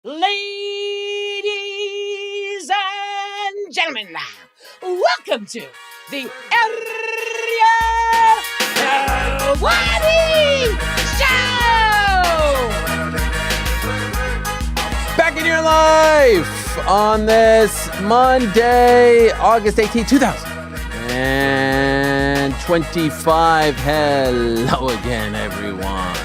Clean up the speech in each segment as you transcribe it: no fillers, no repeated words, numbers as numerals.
Ladies and gentlemen, welcome to the Ariel Helwani Show! Back in your life on this Monday, August 18, 2025. Hello again, everyone.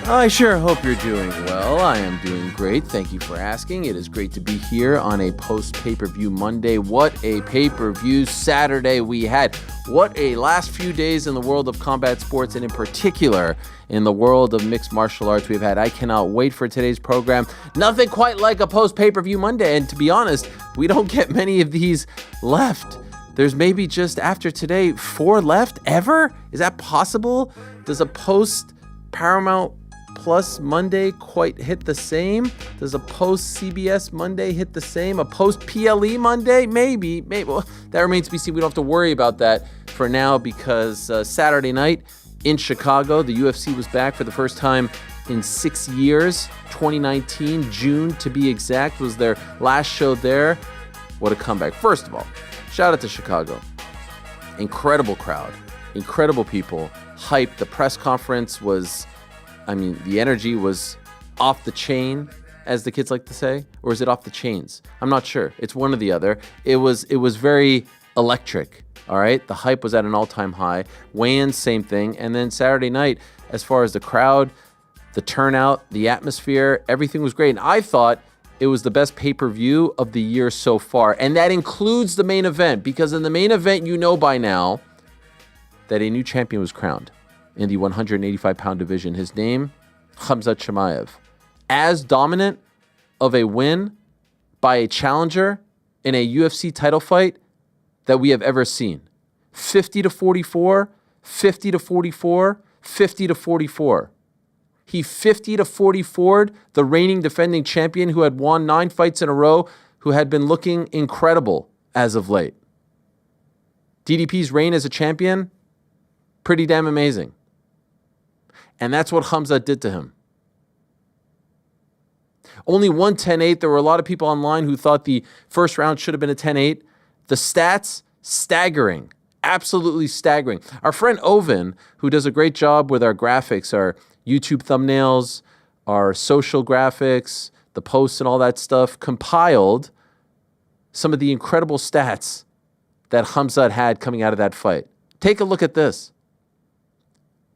I sure hope you're doing well. I am doing great. Thank you for asking. It is great to be here on a post-pay-per-view Monday. What a pay-per-view Saturday we had. What a last few days in the world of combat sports, and in particular in the world of mixed martial arts we've had. I cannot wait for today's program. Nothing quite like a post-pay-per-view Monday, and to be honest, we don't get many of these left. There's maybe just after today 4 left ever? Is that possible? Does a post-Paramount Plus Monday quite hit the same? Does a post-CBS Monday hit the same? A post-PLE Monday? Maybe. Well, that remains to be seen. We don't have to worry about that for now because Saturday night in Chicago, the UFC was back for the first time in 6 years. 2019, June to be exact, was their last show there. What a comeback. First of all, shout out to Chicago. Incredible crowd. Incredible people. Hype. The press conference was... the energy was off the chain, as the kids like to say, or is it off the chains? I'm not sure. It's one or the other. It was very electric, all right? The hype was at an all-time high. Weigh-in, same thing. And then Saturday night, as far as the crowd, the turnout, the atmosphere, everything was great. And I thought it was the best pay-per-view of the year so far. And that includes the main event, because in the main event, you know by now that a new champion was crowned in the 185-pound division. His name, Khamzat Chimaev. As dominant of a win by a challenger in a UFC title fight that we have ever seen. 50-44, 50-44, 50-44. He 50-44'd the reigning defending champion who had won 9 fights in a row, who had been looking incredible as of late. DDP's reign as a champion, pretty damn amazing. And that's what Khamzat did to him. Only won 10-8. There were a lot of people online who thought the first round should have been a 10-8. The stats, staggering. Absolutely staggering. Our friend Oven, who does a great job with our graphics, our YouTube thumbnails, our social graphics, the posts and all that stuff, compiled some of the incredible stats that Khamzat had coming out of that fight. Take a look at this.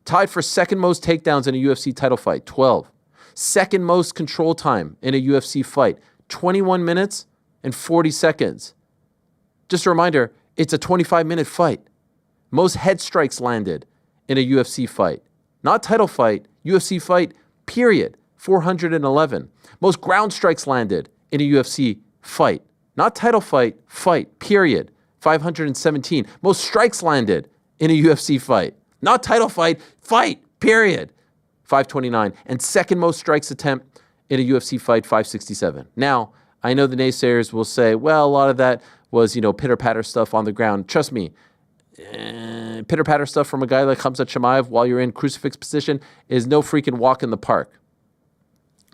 Tied for second most takedowns in a UFC title fight, 12. Second most control time in a UFC fight, 21 minutes and 40 seconds. Just a reminder, it's a 25-minute fight. Most head strikes landed in a UFC fight. Not title fight, UFC fight, period, 411. Most ground strikes landed in a UFC fight. Not title fight, period, 517. Most strikes landed in a UFC fight. Not title fight, period, 529. And second most strikes attempt in a UFC fight, 567. Now, I know the naysayers will say, well, a lot of that was, pitter-patter stuff on the ground. Trust me, pitter-patter stuff from a guy like Khamzat Chimaev while you're in crucifix position is no freaking walk in the park.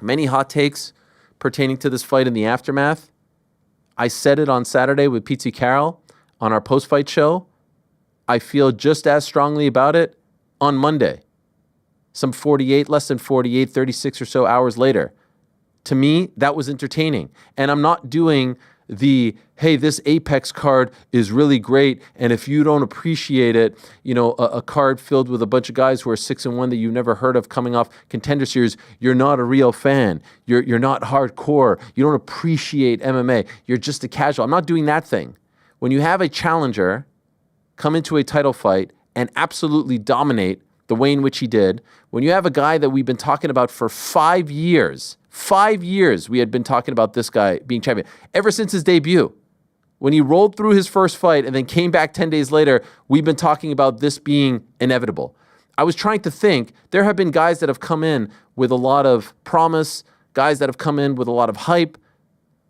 Many hot takes pertaining to this fight in the aftermath. I said it on Saturday with Pete Carroll on our post-fight show. I feel just as strongly about it on Monday. Less than 48, 36 or so hours later. To me, that was entertaining. And I'm not doing the, hey, this Apex card is really great, and if you don't appreciate it, a card filled with a bunch of guys who are 6-1 that you've never heard of coming off Contender Series, you're not a real fan. You're not hardcore. You don't appreciate MMA. You're just a casual. I'm not doing that thing. When you have a challenger come into a title fight and absolutely dominate the way in which he did, when you have a guy that we've been talking about for 5 years, we had been talking about this guy being champion, ever since his debut. When he rolled through his first fight and then came back 10 days later, we've been talking about this being inevitable. I was trying to think, there have been guys that have come in with a lot of promise, guys that have come in with a lot of hype,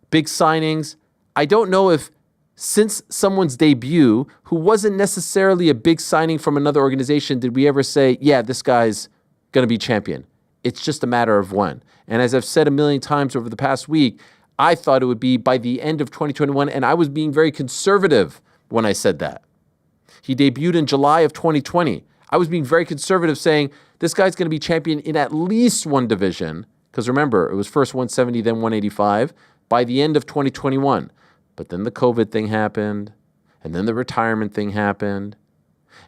big signings. I don't know if since someone's debut, who wasn't necessarily a big signing from another organization, did we ever say, yeah, this guy's going to be champion? It's just a matter of when. And as I've said a million times over the past week, I thought it would be by the end of 2021, and I was being very conservative when I said that. He debuted in July of 2020. I was being very conservative, saying this guy's going to be champion in at least one division, because remember, it was first 170, then 185, by the end of 2021. But then the COVID thing happened, and then the retirement thing happened,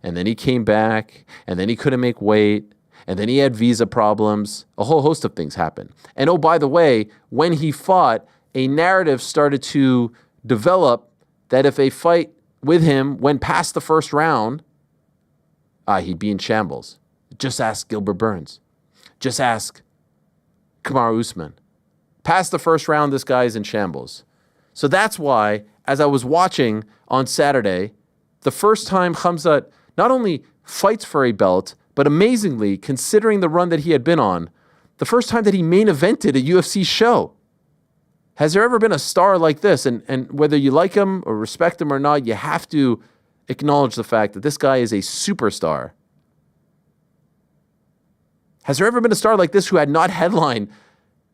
and then he came back, and then he couldn't make weight, and then he had visa problems. A whole host of things happened. And oh, by the way, when he fought, a narrative started to develop that if a fight with him went past the first round, he'd be in shambles. Just ask Gilbert Burns. Just ask Kamaru Usman. Past the first round, this guy is in shambles. So that's why, as I was watching on Saturday, the first time Khamzat not only fights for a belt, but amazingly, considering the run that he had been on, the first time that he main evented a UFC show. Has there ever been a star like this? And whether you like him or respect him or not, you have to acknowledge the fact that this guy is a superstar. Has there ever been a star like this who had not headlined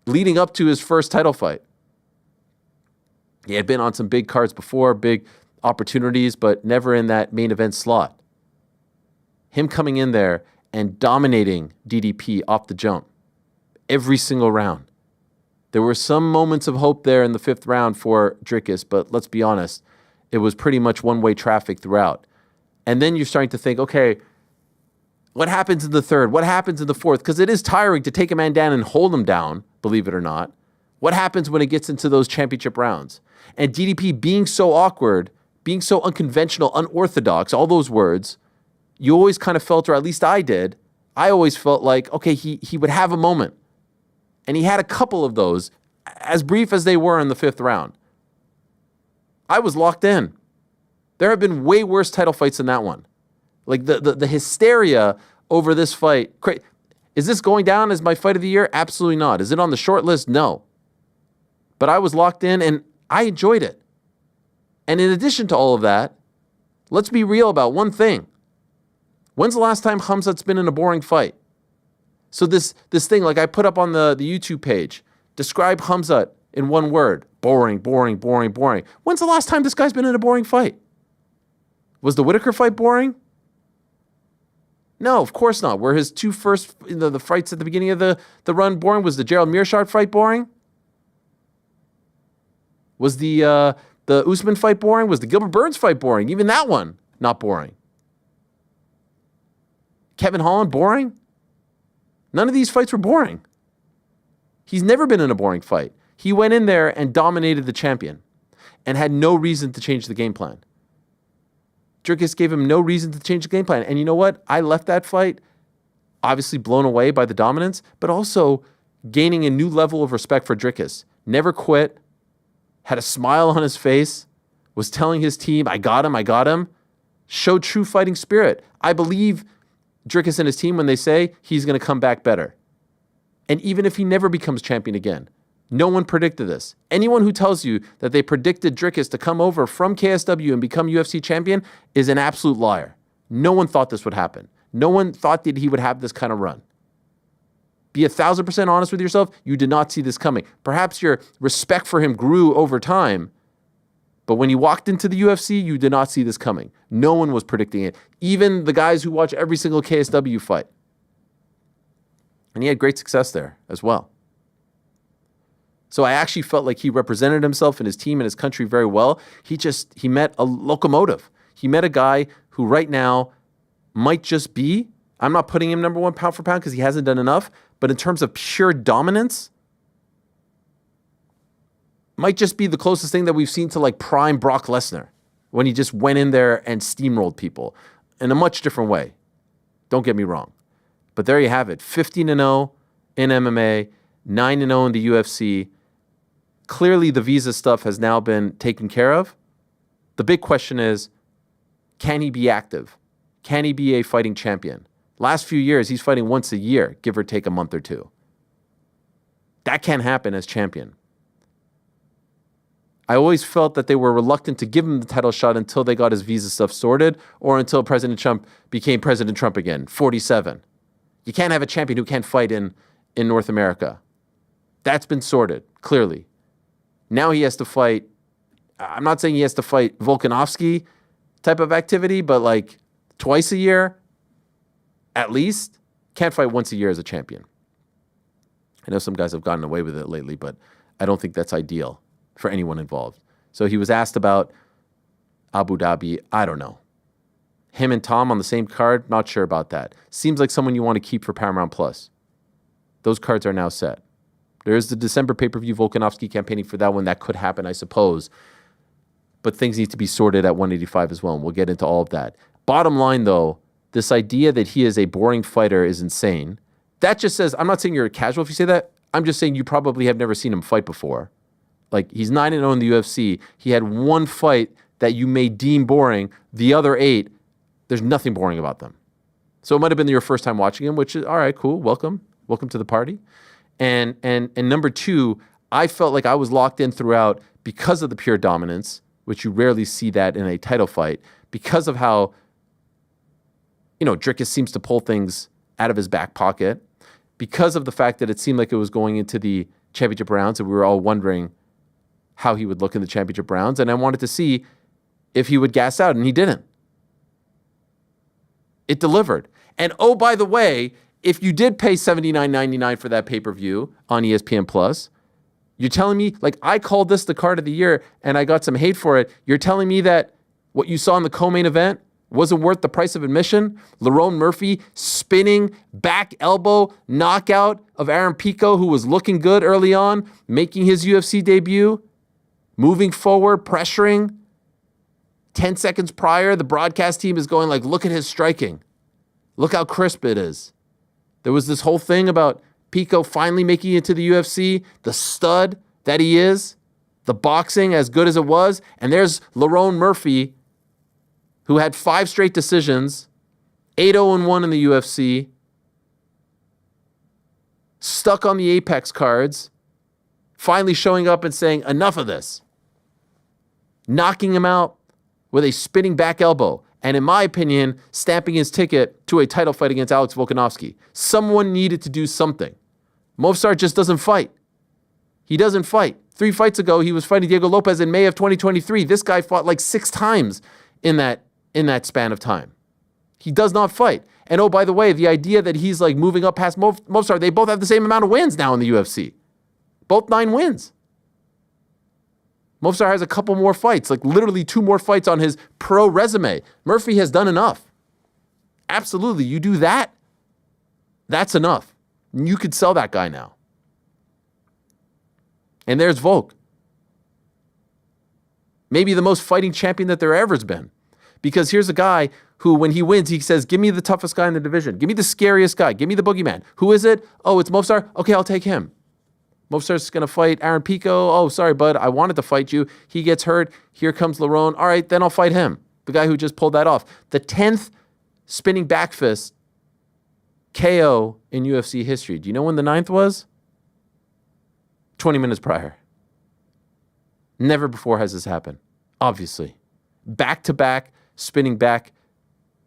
leading up to his first title fight? He had been on some big cards before, big opportunities, but never in that main event slot. Him coming in there and dominating DDP off the jump every single round. There were some moments of hope there in the fifth round for Dricus, but let's be honest, it was pretty much one-way traffic throughout. And then you're starting to think, okay, what happens in the third? What happens in the fourth? Because it is tiring to take a man down and hold him down, believe it or not. What happens when it gets into those championship rounds? And DDP being so awkward, being so unconventional, unorthodox, all those words, you always kind of felt, or at least I did, I always felt like, okay, he would have a moment. And he had a couple of those, as brief as they were in the fifth round. I was locked in. There have been way worse title fights than that one. Like the hysteria over this fight. Is this going down as my fight of the year? Absolutely not. Is it on the short list? No. But I was locked in and I enjoyed it. And in addition to all of that, let's be real about one thing. When's the last time Khamzat's been in a boring fight? So this thing, like I put up on the YouTube page, describe Khamzat in one word. Boring, boring, boring, boring. When's the last time this guy's been in a boring fight? Was the Whitaker fight boring? No, of course not. Were his two first, the fights at the beginning of the run boring? Was the Gerald Meerschaert fight boring? Was the Usman fight boring? Was the Gilbert Burns fight boring? Even that one, not boring. Kevin Holland, boring? None of these fights were boring. He's never been in a boring fight. He went in there and dominated the champion and had no reason to change the game plan. Dricus gave him no reason to change the game plan. And you know what? I left that fight obviously blown away by the dominance, but also gaining a new level of respect for Dricus. Never quit, had a smile on his face, was telling his team, I got him, showed true fighting spirit. I believe Dricus and his team when they say he's going to come back better. And even if he never becomes champion again, no one predicted this. Anyone who tells you that they predicted Dricus to come over from KSW and become UFC champion is an absolute liar. No one thought this would happen. No one thought that he would have this kind of run. Be 1,000% honest with yourself. You did not see this coming. Perhaps your respect for him grew over time, but when he walked into the UFC, you did not see this coming. No one was predicting it. Even the guys who watch every single KSW fight. And he had great success there as well. So I actually felt like he represented himself and his team and his country very well. He met a locomotive. He met a guy who right now might just be, I'm not putting him number one pound for pound because he hasn't done enough, but in terms of pure dominance, might just be the closest thing that we've seen to like prime Brock Lesnar when he just went in there and steamrolled people in a much different way. Don't get me wrong. But there you have it. 15-0 in MMA, 9-0 in the UFC. Clearly the visa stuff has now been taken care of. The big question is, can he be active? Can he be a fighting champion? Last few years, he's fighting once a year, give or take a month or two. That can't happen as champion. I always felt that they were reluctant to give him the title shot until they got his visa stuff sorted or until President Trump became President Trump again, 47. You can't have a champion who can't fight in in North America. That's been sorted, clearly. Now he has to fight, I'm not saying he has to fight Volkanovski type of activity, but like twice a year, at least. Can't fight once a year as a champion. I know some guys have gotten away with it lately, but I don't think that's ideal for anyone involved. So he was asked about Abu Dhabi. I don't know. Him and Tom on the same card, not sure about that. Seems like someone you want to keep for Paramount Plus. Those cards are now set. There is the December pay-per-view Volkanovski campaigning for that one. That could happen, I suppose. But things need to be sorted at 185 as well, and we'll get into all of that. Bottom line, though, this idea that he is a boring fighter is insane. That just says, I'm not saying you're a casual if you say that. I'm just saying you probably have never seen him fight before. Like, he's 9-0 in the UFC. He had one fight that you may deem boring. The other 8, there's nothing boring about them. So it might have been your first time watching him, which is, all right, cool, welcome. Welcome to the party. And number 2, I felt like I was locked in throughout because of the pure dominance, which you rarely see that in a title fight, because of how, Dricus seems to pull things out of his back pocket, because of the fact that it seemed like it was going into the championship rounds, and we were all wondering how he would look in the championship rounds, and I wanted to see if he would gas out, and he didn't. It delivered. And oh, by the way, if you did pay $79.99 for that pay-per-view on ESPN Plus, you're telling me, like, I called this the card of the year and I got some hate for it. You're telling me that what you saw in the co-main event wasn't worth the price of admission? Lerone Murphy spinning back elbow knockout of Aaron Pico, who was looking good early on, making his UFC debut, moving forward, pressuring. 10 seconds prior, the broadcast team is going like, look at his striking. Look how crisp it is. There was this whole thing about Pico finally making it to the UFC, the stud that he is, the boxing as good as it was. And there's Lerone Murphy, who had 5 straight decisions, 8-0-1 in the UFC, stuck on the Apex cards, finally showing up and saying, enough of this. Knocking him out with a spinning back elbow. And in my opinion, stamping his ticket to a title fight against Alex Volkanovski. Someone needed to do something. Movsar just doesn't fight. He doesn't fight. 3 fights ago, he was fighting Diego Lopez in May of 2023. This guy fought like 6 times in that span of time. He does not fight. And oh, by the way, the idea that he's like moving up past Movsar, they both have the same amount of wins now in the UFC. Both 9 wins. Movsar has a couple more fights, like literally 2 more fights on his pro resume. Murphy has done enough. Absolutely. You do that, that's enough. You could sell that guy now. And there's Volk. Maybe the most fighting champion that there ever's been. Because here's a guy who, when he wins, he says, give me the toughest guy in the division. Give me the scariest guy. Give me the boogeyman. Who is it? Oh, it's Movsar. Okay, I'll take him. Movsar's going to fight Aaron Pico. Oh, sorry, bud. I wanted to fight you. He gets hurt. Here comes Lerone. All right, then I'll fight him. The guy who just pulled that off. The 10th spinning back fist KO in UFC history. Do you know when the 9th was? 20 minutes prior. Never before has this happened, obviously. Back-to-back spinning back.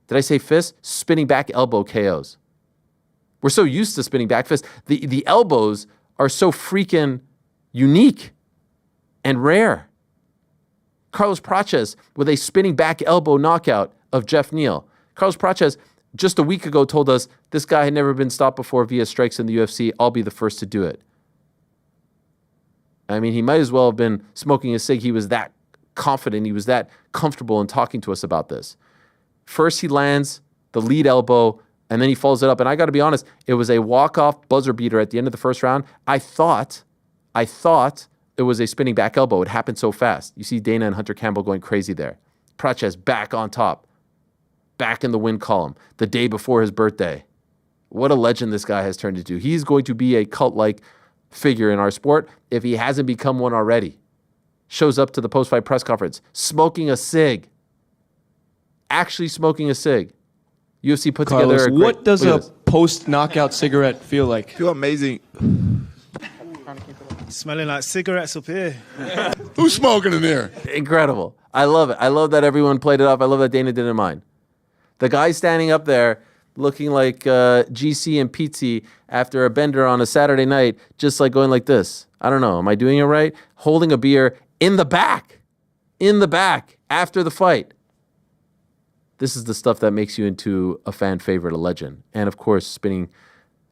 Did I say fist? Spinning back elbow KOs. We're so used to spinning back fist. The elbows are so freaking unique and rare. Carlos Praches with a spinning back elbow knockout of Jeff Neal. Carlos Praches just a week ago told us this guy had never been stopped before via strikes in the UFC. I'll be the first to do it. I mean, he might as well have been smoking a cig. He was that confident. He was that comfortable in talking to us about this. First, he lands the lead elbow, and then he follows it up. And I got to be honest, it was a walk-off buzzer beater at the end of the first round. I thought it was a spinning back elbow. It happened so fast. You see Dana and Hunter Campbell going crazy there. Praches back on top, back in the win column, the day before his birthday. What a legend this guy has turned into. He's going to be a cult-like figure in our sport if he hasn't become one already. Shows up to the post-fight press conference, smoking a cig. Actually smoking a cig. UFC put Carlos, together a great... what does a post-knockout cigarette feel like? Feel amazing. Smelling like cigarettes up here. Who's smoking in there? Incredible. I love it. I love that everyone played it up. I love that Dana didn't mind. The guy standing up there looking like GC and Pizzi after a bender on a Saturday night, just like going like this. I don't know. Am I doing it right? Holding a beer in the back after the fight. This is the stuff that makes you into a fan favorite, a legend. And of course, spinning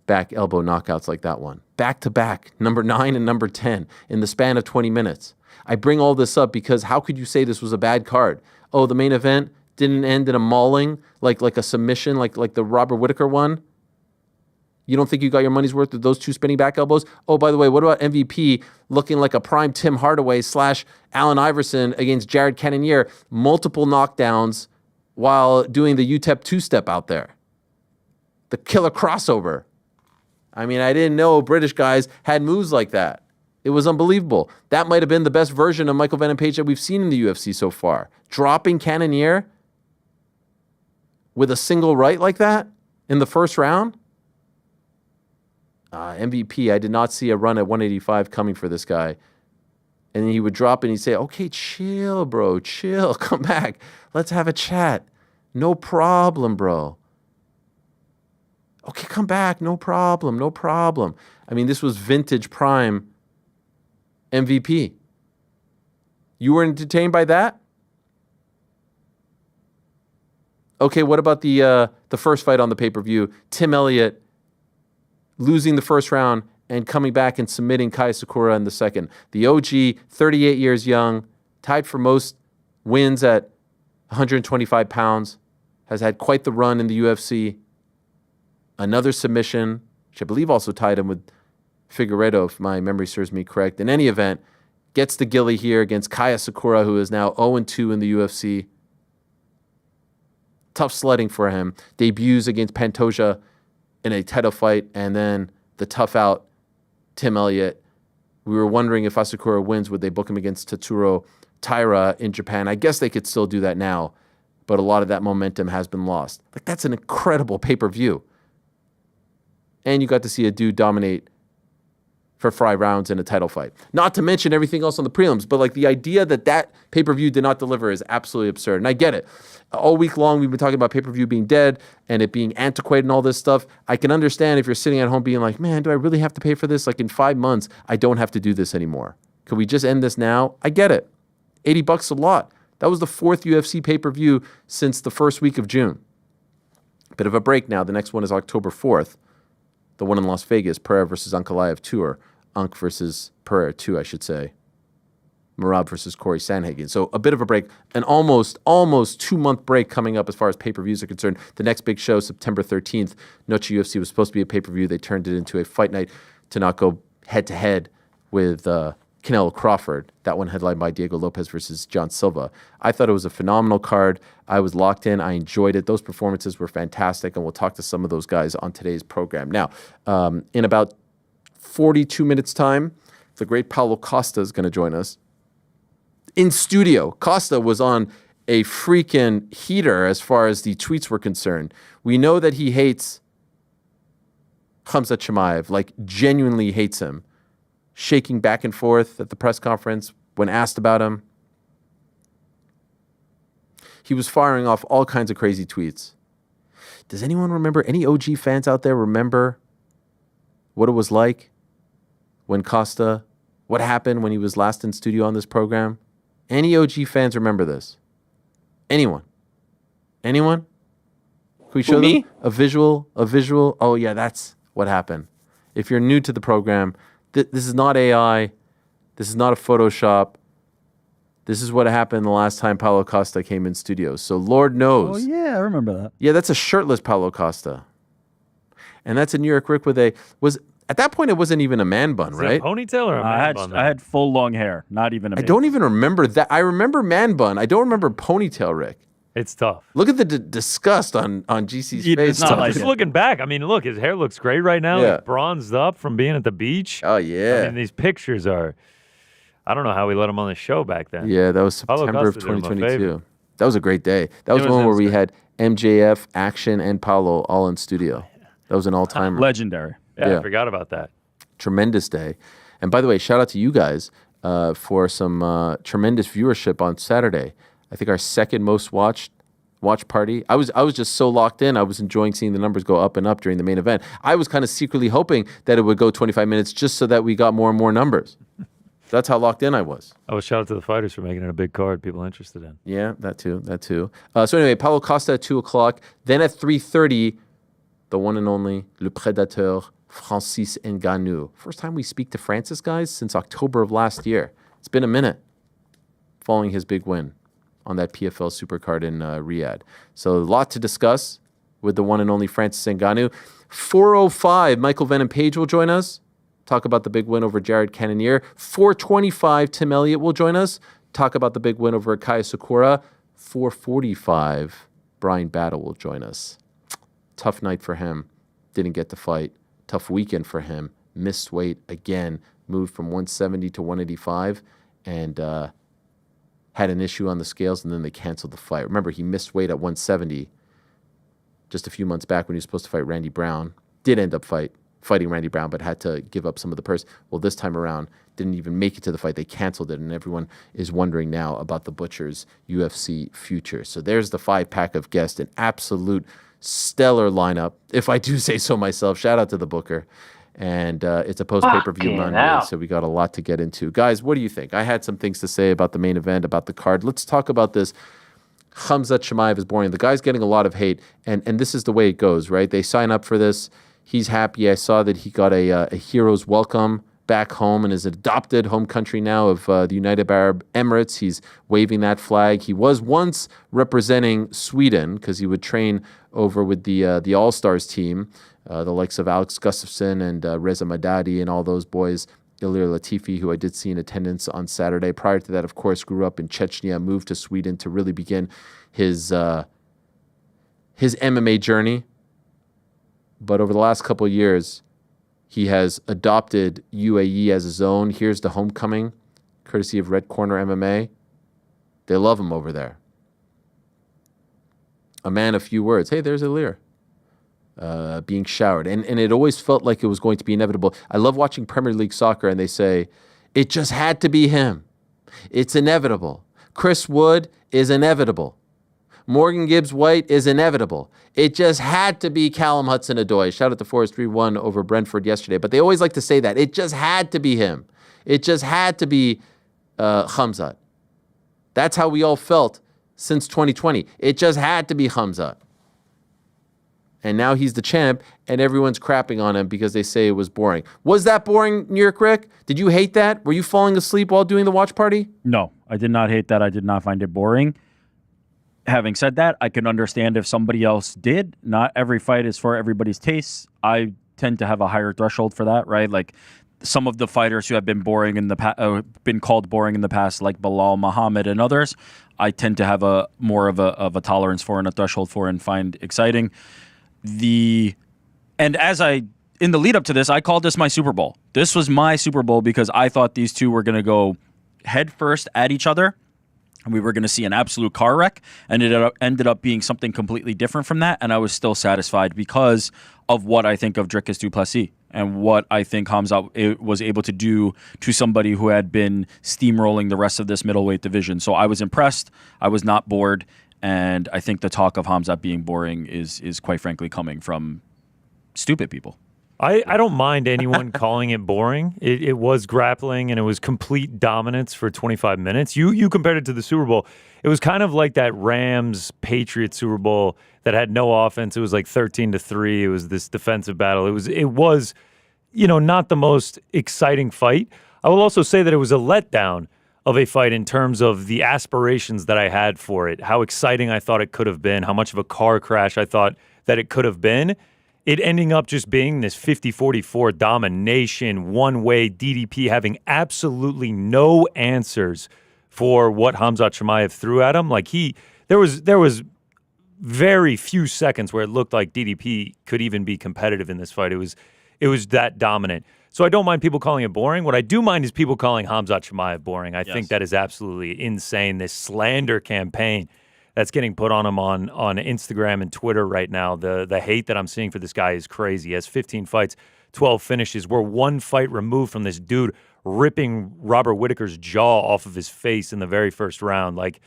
back elbow knockouts like that one. Back to back, number 9 and number 10 in the span of 20 minutes. I bring all this up because how could you say this was a bad card? Oh, the main event didn't end in a mauling, like a submission, like the Robert Whittaker one? You don't think you got your money's worth with those 2 spinning back elbows? Oh, by the way, what about MVP looking like a prime Tim Hardaway / Allen Iverson against Jared Cannonier? Multiple knockdowns while doing the UTEP 2-step out there. The killer crossover. I mean, I didn't know British guys had moves like that. It was unbelievable. That might have been the best version of Michael Venom Page that we've seen in the UFC so far. Dropping Cannonier with a single right like that in the first round? MVP, I did not see a run at 185 coming for this guy. And he would drop and he'd say, okay, chill, bro, chill, come back. Let's have a chat. No problem, bro. Okay, come back, no problem, no problem. I mean, this was vintage prime MVP. You were entertained by that? Okay, what about the first fight on the pay-per-view? Tim Elliott losing the first round and coming back and submitting Kai Asakura in the second. The OG, 38 years young, tied for most wins at 125 pounds, has had quite the run in the UFC. Another submission, which I believe also tied him with Figueiredo, if my memory serves me correct. In any event, gets the Gilly here against Kai Asakura, who is now 0-2 in the UFC. Tough sledding for him. Debuts against Pantoja in a title fight, and then the tough out, Tim Elliott. We were wondering if Asakura wins, would they book him against Tatsuro Taira in Japan? I guess they could still do that now, but a lot of that momentum has been lost. Like, that's an incredible pay-per-view. And you got to see a dude dominate for 5 rounds in a title fight. Not to mention everything else on the prelims, but like the idea that pay-per-view did not deliver is absolutely absurd. And I get it. All week long, we've been talking about pay-per-view being dead and it being antiquated and all this stuff. I can understand if you're sitting at home being like, man, do I really have to pay for this? Like in 5 months, I don't have to do this anymore. Can we just end this now? I get it. $80 a lot. That was the 4th UFC pay-per-view since the first week of June. Bit of a break now. The next one is October 4th. The one in Las Vegas, Pereira versus Ankalaev 2, or Unk versus Pereira 2, I should say. Merab versus Corey Sandhagen. So a bit of a break, an almost 2-month break coming up as far as pay-per-views are concerned. The next big show, September 13th, Noche UFC was supposed to be a pay-per-view. They turned it into a fight night to not go head-to-head with Canelo Crawford. That one headlined by Diego Lopez versus John Silva. I thought it was a phenomenal card. I was locked in. I enjoyed it. Those performances were fantastic, and we'll talk to some of those guys on today's program. Now, in about 42 minutes' time, the great Paulo Costa is going to join us in studio. Costa was on a freaking heater as far as the tweets were concerned. We know that he hates Khamzat Chimaev, like genuinely hates him. Shaking back and forth at the press conference when asked about him. He was firing off all kinds of crazy tweets. Does anyone remember, any OG fans out there remember what it was like when Costa, what happened when he was last in studio on this program? Any OG fans remember this? Anyone? Anyone? Can we show them a visual? Oh yeah, that's what happened. If you're new to the program, this is not AI. This is not a Photoshop. This is what happened the last time Paulo Costa came in studio. So Lord knows. Oh, yeah, I remember that. Yeah, that's a shirtless Paulo Costa. And that's a New York Rick at that point, it wasn't even a man bun, right? A ponytail or a man bun? I had full long hair, not even a man. I don't even remember that. I remember man bun. I don't remember ponytail, Rick. It's tough. Look at the disgust on GC's face. It's not like Just looking back, I mean, look, his hair looks great right now. Yeah. He's bronzed up from being at the beach. Oh, yeah. I mean, these pictures are, I don't know how we let him on the show back then. Yeah, that was Paulo September of Costa did him a 2022. favor. That was a great day. That was the one where we had MJF, Action, and Paulo all in studio. That was an all-timer. Legendary. Yeah, Yeah. I forgot about that. Tremendous day. And by the way, shout out to you guys for some tremendous viewership on Saturday. I think our second most watched watch party. I was just so locked in. I was enjoying seeing the numbers go up and up during the main event. I was kind of secretly hoping that it would go 25 minutes just so that we got more and more numbers. That's how locked in I was. I was shout out to the fighters for making it a big card people interested in. Yeah, that too. So anyway, Paulo Costa at 2 o'clock. Then at 3:30, the one and only Le Prédateur, Francis Ngannou. First time we speak to Francis, guys, since October of last year. It's been a minute following his big win on that PFL Supercard in Riyadh. So a lot to discuss with the one and only Francis Ngannou. 4:05, Michael Venom Page will join us. Talk about the big win over Jared Cannonier. 4:25, Tim Elliott will join us. Talk about the big win over Kai Asakura. 4:45, Bryan Battle will join us. Tough night for him. Didn't get to fight. Tough weekend for him. Missed weight again. Moved from 170 to 185 and had an issue on the scales, and then they canceled the fight. Remember, he missed weight at 170 just a few months back when he was supposed to fight Randy Brown. Did end up fighting Randy Brown, but had to give up some of the purse. Well, this time around, didn't even make it to the fight. They canceled it, and everyone is wondering now about the Butcher's UFC future. So there's the 5-pack of guests, an absolute stellar lineup, if I do say so myself. Shout out to the Booker. And it's a post-pay-per-view Monday, so we got a lot to get into. Guys, what do you think? I had some things to say about the main event, about the card. Let's talk about this. Khamzat Chimaev is boring. The guy's getting a lot of hate, and this is the way it goes, right? They sign up for this. He's happy. I saw that he got a hero's welcome back home in his adopted home country now of the United Arab Emirates. He's waving that flag. He was once representing Sweden because he would train over with the All-Stars team, the likes of Alex Gustafsson and Reza Madadi and all those boys, Ilir Latifi, who I did see in attendance on Saturday. Prior to that, of course, grew up in Chechnya, moved to Sweden to really begin his MMA journey. But over the last couple of years, he has adopted UAE as his own. Here's the homecoming, courtesy of Red Corner MMA. They love him over there. A man of few words. Hey, there's Ilir. Being showered. And it always felt like it was going to be inevitable. I love watching Premier League soccer, and they say, it just had to be him. It's inevitable. Chris Wood is inevitable. Morgan Gibbs-White is inevitable. It just had to be Callum Hudson-Odoi. Shout out to Forest 3-1 over Brentford yesterday. But they always like to say that. It just had to be him. It just had to be Khamzat. That's how we all felt since 2020. It just had to be Khamzat. And now he's the champ, and everyone's crapping on him because they say it was boring. Was that boring, New York Rick? Did you hate that? Were you falling asleep while doing the watch party? No, I did not hate that. I did not find it boring. Having said that, I can understand if somebody else did. Not every fight is for everybody's taste. I tend to have a higher threshold for that, right? Like some of the fighters who have been boring in the been called boring in the past, like Bilal Muhammad and others, I tend to have a more of a tolerance for and a threshold for and find exciting. In the lead up to this, I called this my Super Bowl. This was my Super Bowl because I thought these two were going to go head first at each other. And we were going to see an absolute car wreck, and it ended up being something completely different from that. And I was still satisfied because of what I think of Dricus du Plessis and what I think Khamzat was able to do to somebody who had been steamrolling the rest of this middleweight division. So I was impressed. I was not bored. And I think the talk of Khamzat being boring is quite frankly coming from stupid people. I don't mind anyone calling it boring. It was grappling, and it was complete dominance for 25 minutes. You compared it to the Super Bowl. It was kind of like that Rams-Patriots Super Bowl that had no offense. It was like 13-3. It was this defensive battle. It was, not the most exciting fight. I will also say that it was a letdown of a fight in terms of the aspirations that I had for it, how exciting I thought it could have been, how much of a car crash I thought that it could have been. It ending up just being this 50-44 domination, one-way DDP, having absolutely no answers for what Khamzat Chimaev threw at him. Like there was very few seconds where it looked like DDP could even be competitive in this fight. It was that dominant. So I don't mind people calling it boring. What I do mind is people calling Khamzat Chimaev boring. I think that is absolutely insane. This slander campaign that's getting put on him on Instagram and Twitter right now. The hate that I'm seeing for this guy is crazy. He has 15 fights, 12 finishes. We're one fight removed from this dude ripping Robert Whittaker's jaw off of his face in the very first round. Like,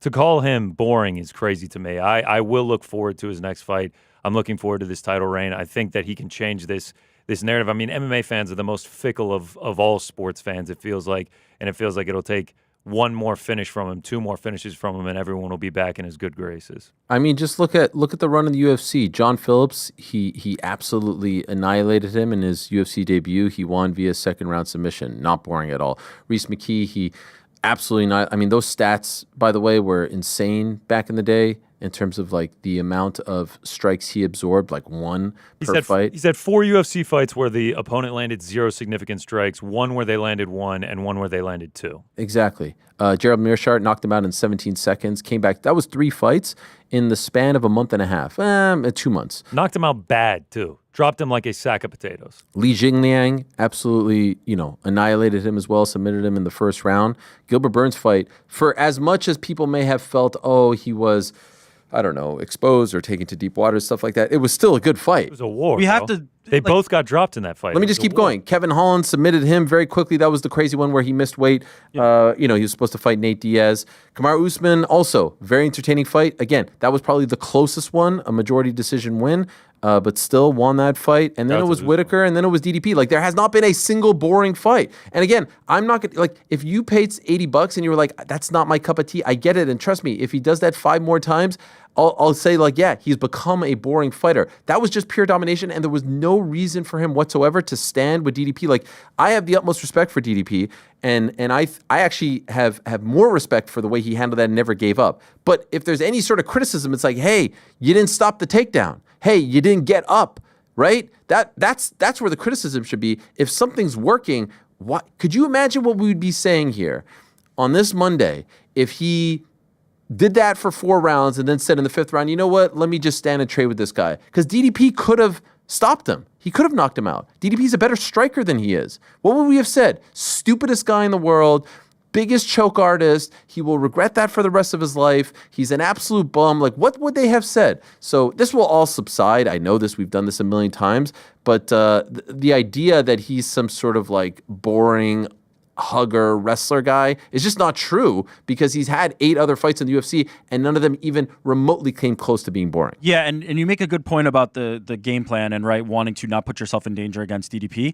To call him boring is crazy to me. I will look forward to his next fight. I'm looking forward to this title reign. I think that he can change this narrative. I mean, MMA fans are the most fickle of all sports fans, it feels like. And it feels like it'll take one more finish from him, two more finishes from him, and everyone will be back in his good graces. I mean, just look at the run of the UFC. John Phillips, he absolutely annihilated him in his UFC debut. He won via second round submission. Not boring at all. Reese McKee, he absolutely not. I mean, those stats, by the way, were insane back in the day in terms of like the amount of strikes he absorbed, like one per fight. He's had 4 UFC fights where the opponent landed 0 significant strikes, one where they landed 1, and one where they landed 2. Exactly. Gerald Meerschaert knocked him out in 17 seconds, came back. That was 3 fights in the span of a month and a half, 2 months. Knocked him out bad, too. Dropped him like a sack of potatoes. Li Jingliang absolutely, annihilated him as well, submitted him in the first round. Gilbert Burns' fight, for as much as people may have felt, he was, I don't know, exposed or taken to deep water, stuff like that, it was still a good fight. It was a war. We have to. They both got dropped in that fight. Let me just keep going. Kevin Holland submitted him very quickly. That was the crazy one where he missed weight. He was supposed to fight Nate Diaz. Kamaru Usman, also very entertaining fight. Again, that was probably the closest one, a majority decision win, but still won that fight. And then it was Whitaker, and then it was DDP. Like, there has not been a single boring fight. And again, I'm not gonna, like, if you paid $80 and you were like, that's not my cup of tea, I get it. And trust me, if he does that 5 more times, I'll say, like, yeah, he's become a boring fighter. That was just pure domination, and there was no reason for him whatsoever to stand with DDP. Like, I have the utmost respect for DDP, and I actually have more respect for the way he handled that and never gave up. But if there's any sort of criticism, it's like, hey, you didn't stop the takedown. Hey, you didn't get up, right? That's where the criticism should be. If something's working, what could you imagine what we would be saying here on this Monday if he did that for 4 rounds and then said in the 5th round, you know what, let me just stand and trade with this guy. Because DDP could have stopped him. He could have knocked him out. DDP's a better striker than he is. What would we have said? Stupidest guy in the world, biggest choke artist. He will regret that for the rest of his life. He's an absolute bum. Like, what would they have said? So this will all subside. I know this. We've done this a million times. But the idea that he's some sort of like boring hugger wrestler guy is just not true, because he's had 8 other fights in the UFC and none of them even remotely came close to being boring. Yeah, and you make a good point about the game plan and wanting to not put yourself in danger against DDP.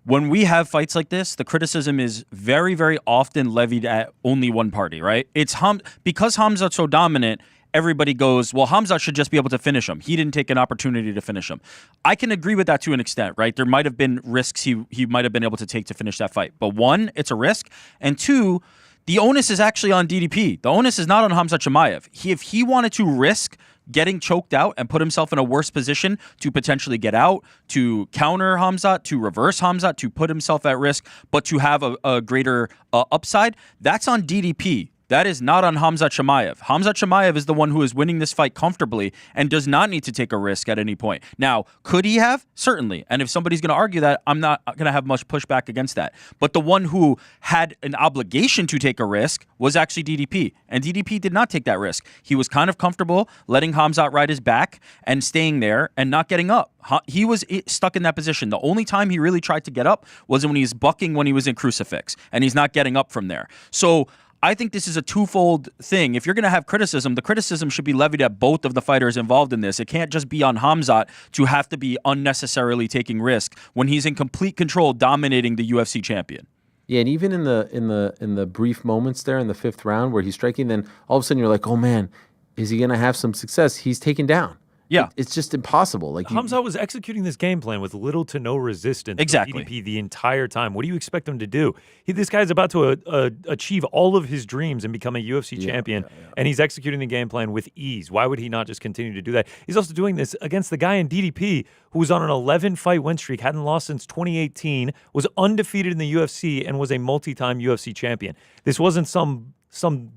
When we have fights like this, the criticism is very, very often levied at only one party, right? It's because Khamzat's so dominant, everybody goes, well, Khamzat should just be able to finish him. He didn't take an opportunity to finish him. I can agree with that to an extent, right? There might have been risks he might have been able to take to finish that fight. But 1, it's a risk. And 2, the onus is actually on DDP. The onus is not on Khamzat Chimaev. If he wanted to risk getting choked out and put himself in a worse position to potentially get out, to counter Khamzat, to reverse Khamzat, to put himself at risk, but to have a greater upside, that's on DDP. That is not on Khamzat Chimaev. Khamzat Chimaev is the one who is winning this fight comfortably and does not need to take a risk at any point. Now, could he have? Certainly. And if somebody's going to argue that, I'm not going to have much pushback against that. But the one who had an obligation to take a risk was actually DDP. And DDP did not take that risk. He was kind of comfortable letting Khamzat ride his back and staying there and not getting up. He was stuck in that position. The only time he really tried to get up was when he was bucking when he was in crucifix. And he's not getting up from there. So I think this is a twofold thing. If you're going to have criticism, the criticism should be levied at both of the fighters involved in this. It can't just be on Khamzat to have to be unnecessarily taking risk when he's in complete control, dominating the UFC champion. Yeah, and even in the brief moments there in the 5th round where he's striking, then all of a sudden you're like, oh man, is he going to have some success? He's taken down. Yeah. It's just impossible. Like, Khamzat was executing this game plan with little to no resistance. Exactly. From DDP the entire time. What do you expect him to do? This guy's about to achieve all of his dreams and become a UFC champion, and he's executing the game plan with ease. Why would he not just continue to do that? He's also doing this against the guy in DDP who was on an 11-fight win streak, hadn't lost since 2018, was undefeated in the UFC, and was a multi-time UFC champion. This wasn't some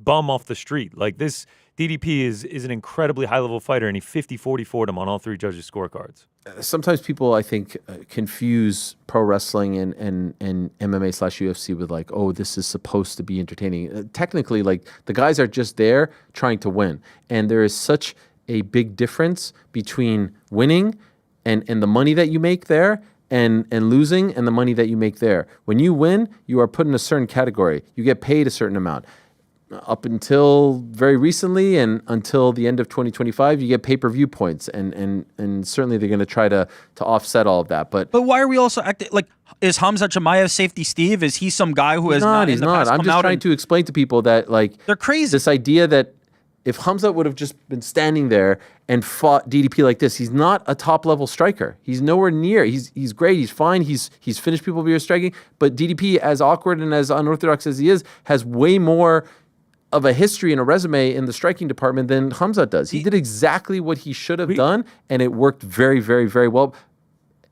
bum off the street. Like, this DDP is an incredibly high-level fighter, and he 50-40-4'd him on all 3 judges' scorecards. Sometimes people, I think, confuse pro wrestling and MMA/UFC with like, oh, this is supposed to be entertaining. Technically, like, the guys are just there trying to win. And there is such a big difference between winning and the money that you make there and losing and the money that you make there. When you win, you are put in a certain category. You get paid a certain amount. up until very recently and until the end of 2025, you get pay-per-view points, and certainly they're going to try to offset all of that. But why are we also acting like, is Khamzat Chimaev safety Steve? Is he some guy who has not? He's not. I'm just trying to explain to people that like they're crazy. This idea that if Khamzat would have just been standing there and fought DDP like this, he's not a top-level striker. He's nowhere near. He's great. He's fine. He's finished people via striking. But DDP, as awkward and as unorthodox as he is, has way more of a history and a resume in the striking department than Khamzat does. He did exactly what he should have done, and it worked very, very, very well.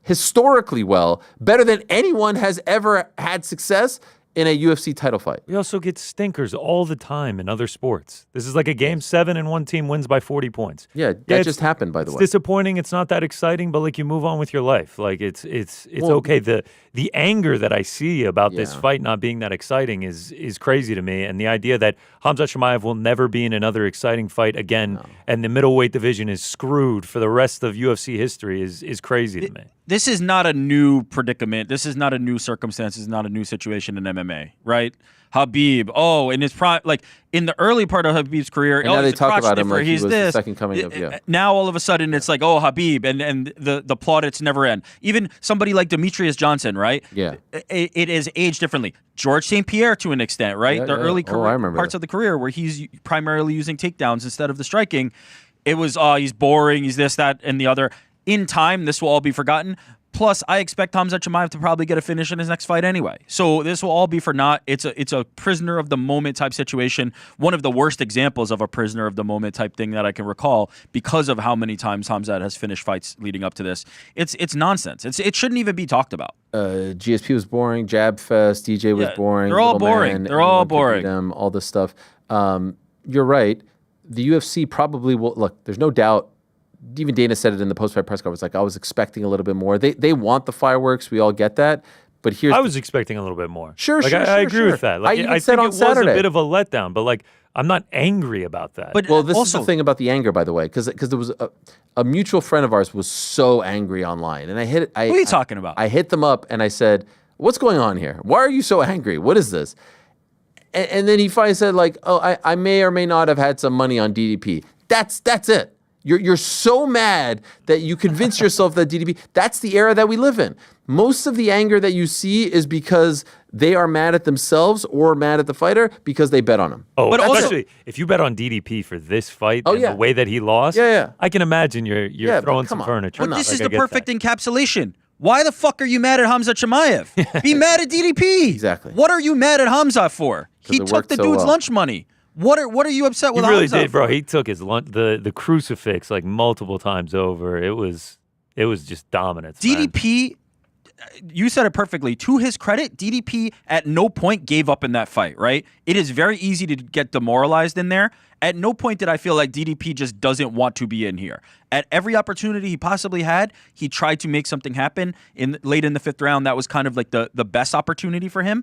Historically well, better than anyone has ever had success in a UFC title fight. We also get stinkers all the time in other sports. This is like a game 7 and one team wins by 40 points. Yeah, that just happened, by the way. It's disappointing. It's not that exciting, but like you move on with your life. Like it's okay. The anger that I see about this fight not being that exciting is crazy to me. And the idea that Khamzat Chimaev will never be in another exciting fight again and the middleweight division is screwed for the rest of UFC history is crazy to me. This is not a new predicament. This is not a new circumstance. This is not a new situation in MMA, right? Habib, in his prime, like in the early part of Habib's career, and now they talk about him like he's he was this. the second coming of, Now all of a sudden it's like, Habib, and the plaudits never end. Even somebody like Demetrius Johnson, right? Yeah. It is aged differently. George St. Pierre to an extent, right? The early parts of the career where he's primarily using takedowns instead of the striking. It was, he's boring, he's this, that, and the other. In time, this will all be forgotten. Plus, I expect Khamzat Chimaev to probably get a finish in his next fight anyway. So this will all be for naught. It's a prisoner of the moment type situation. One of the worst examples of a prisoner of the moment type thing that I can recall because of how many times Khamzat has finished fights leading up to this. It's nonsense. It shouldn't even be talked about. GSP was boring. Jab Fest, DJ was boring. They're all boring. They're all boring. All this stuff. You're right. The UFC probably will. Look, there's no doubt. Even Dana said it in the post-fight press conference. Like, I was expecting a little bit more. They want the fireworks. We all get that. But I was expecting a little bit more. Sure, like, sure, I agree with that. Like, I think it was a bit of a letdown. But like, I'm not angry about that. But this is the thing about the anger, by the way, because there was a mutual friend of ours was so angry online, and who are you talking about? I hit them up and I said, "What's going on here? Why are you so angry? What is this?" And then he finally said, like, "Oh, I may or may not have had some money on DDP." That's it. You're so mad that you convince yourself that DDP, that's the era that we live in. Most of the anger that you see is because they are mad at themselves or mad at the fighter because they bet on him. Oh, but especially if you bet on DDP for this fight and the way that he lost, I can imagine you're throwing some furniture. But this is the perfect encapsulation. Why the fuck are you mad at Khamzat Chimaev? Be mad at DDP. Exactly. What are you mad at Khamzat for? He took the dude's lunch money. What are you upset with? He really Khamzat did, bro. for? He took his the crucifix like multiple times over. It was just dominance. DDP, you said it perfectly. To his credit, DDP at no point gave up in that fight. Right? It is very easy to get demoralized in there. At no point did I feel like DDP just doesn't want to be in here. At every opportunity he possibly had, he tried to make something happen. Late in the 5th round, that was kind of like the best opportunity for him.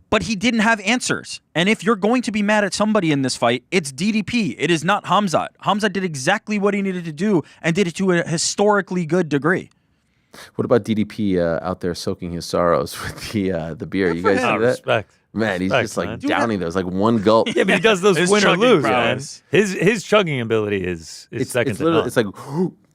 But he didn't have answers. And if you're going to be mad at somebody in this fight, it's DDP. It is not Khamzat. Khamzat did exactly what he needed to do and did it to a historically good degree. What about DDP out there soaking his sorrows with the beer? You guys see that? Respect. Man, he's just like downing those, like one gulp. Yeah, but he does those win or lose, man. prowess. His chugging ability is second to none. It's like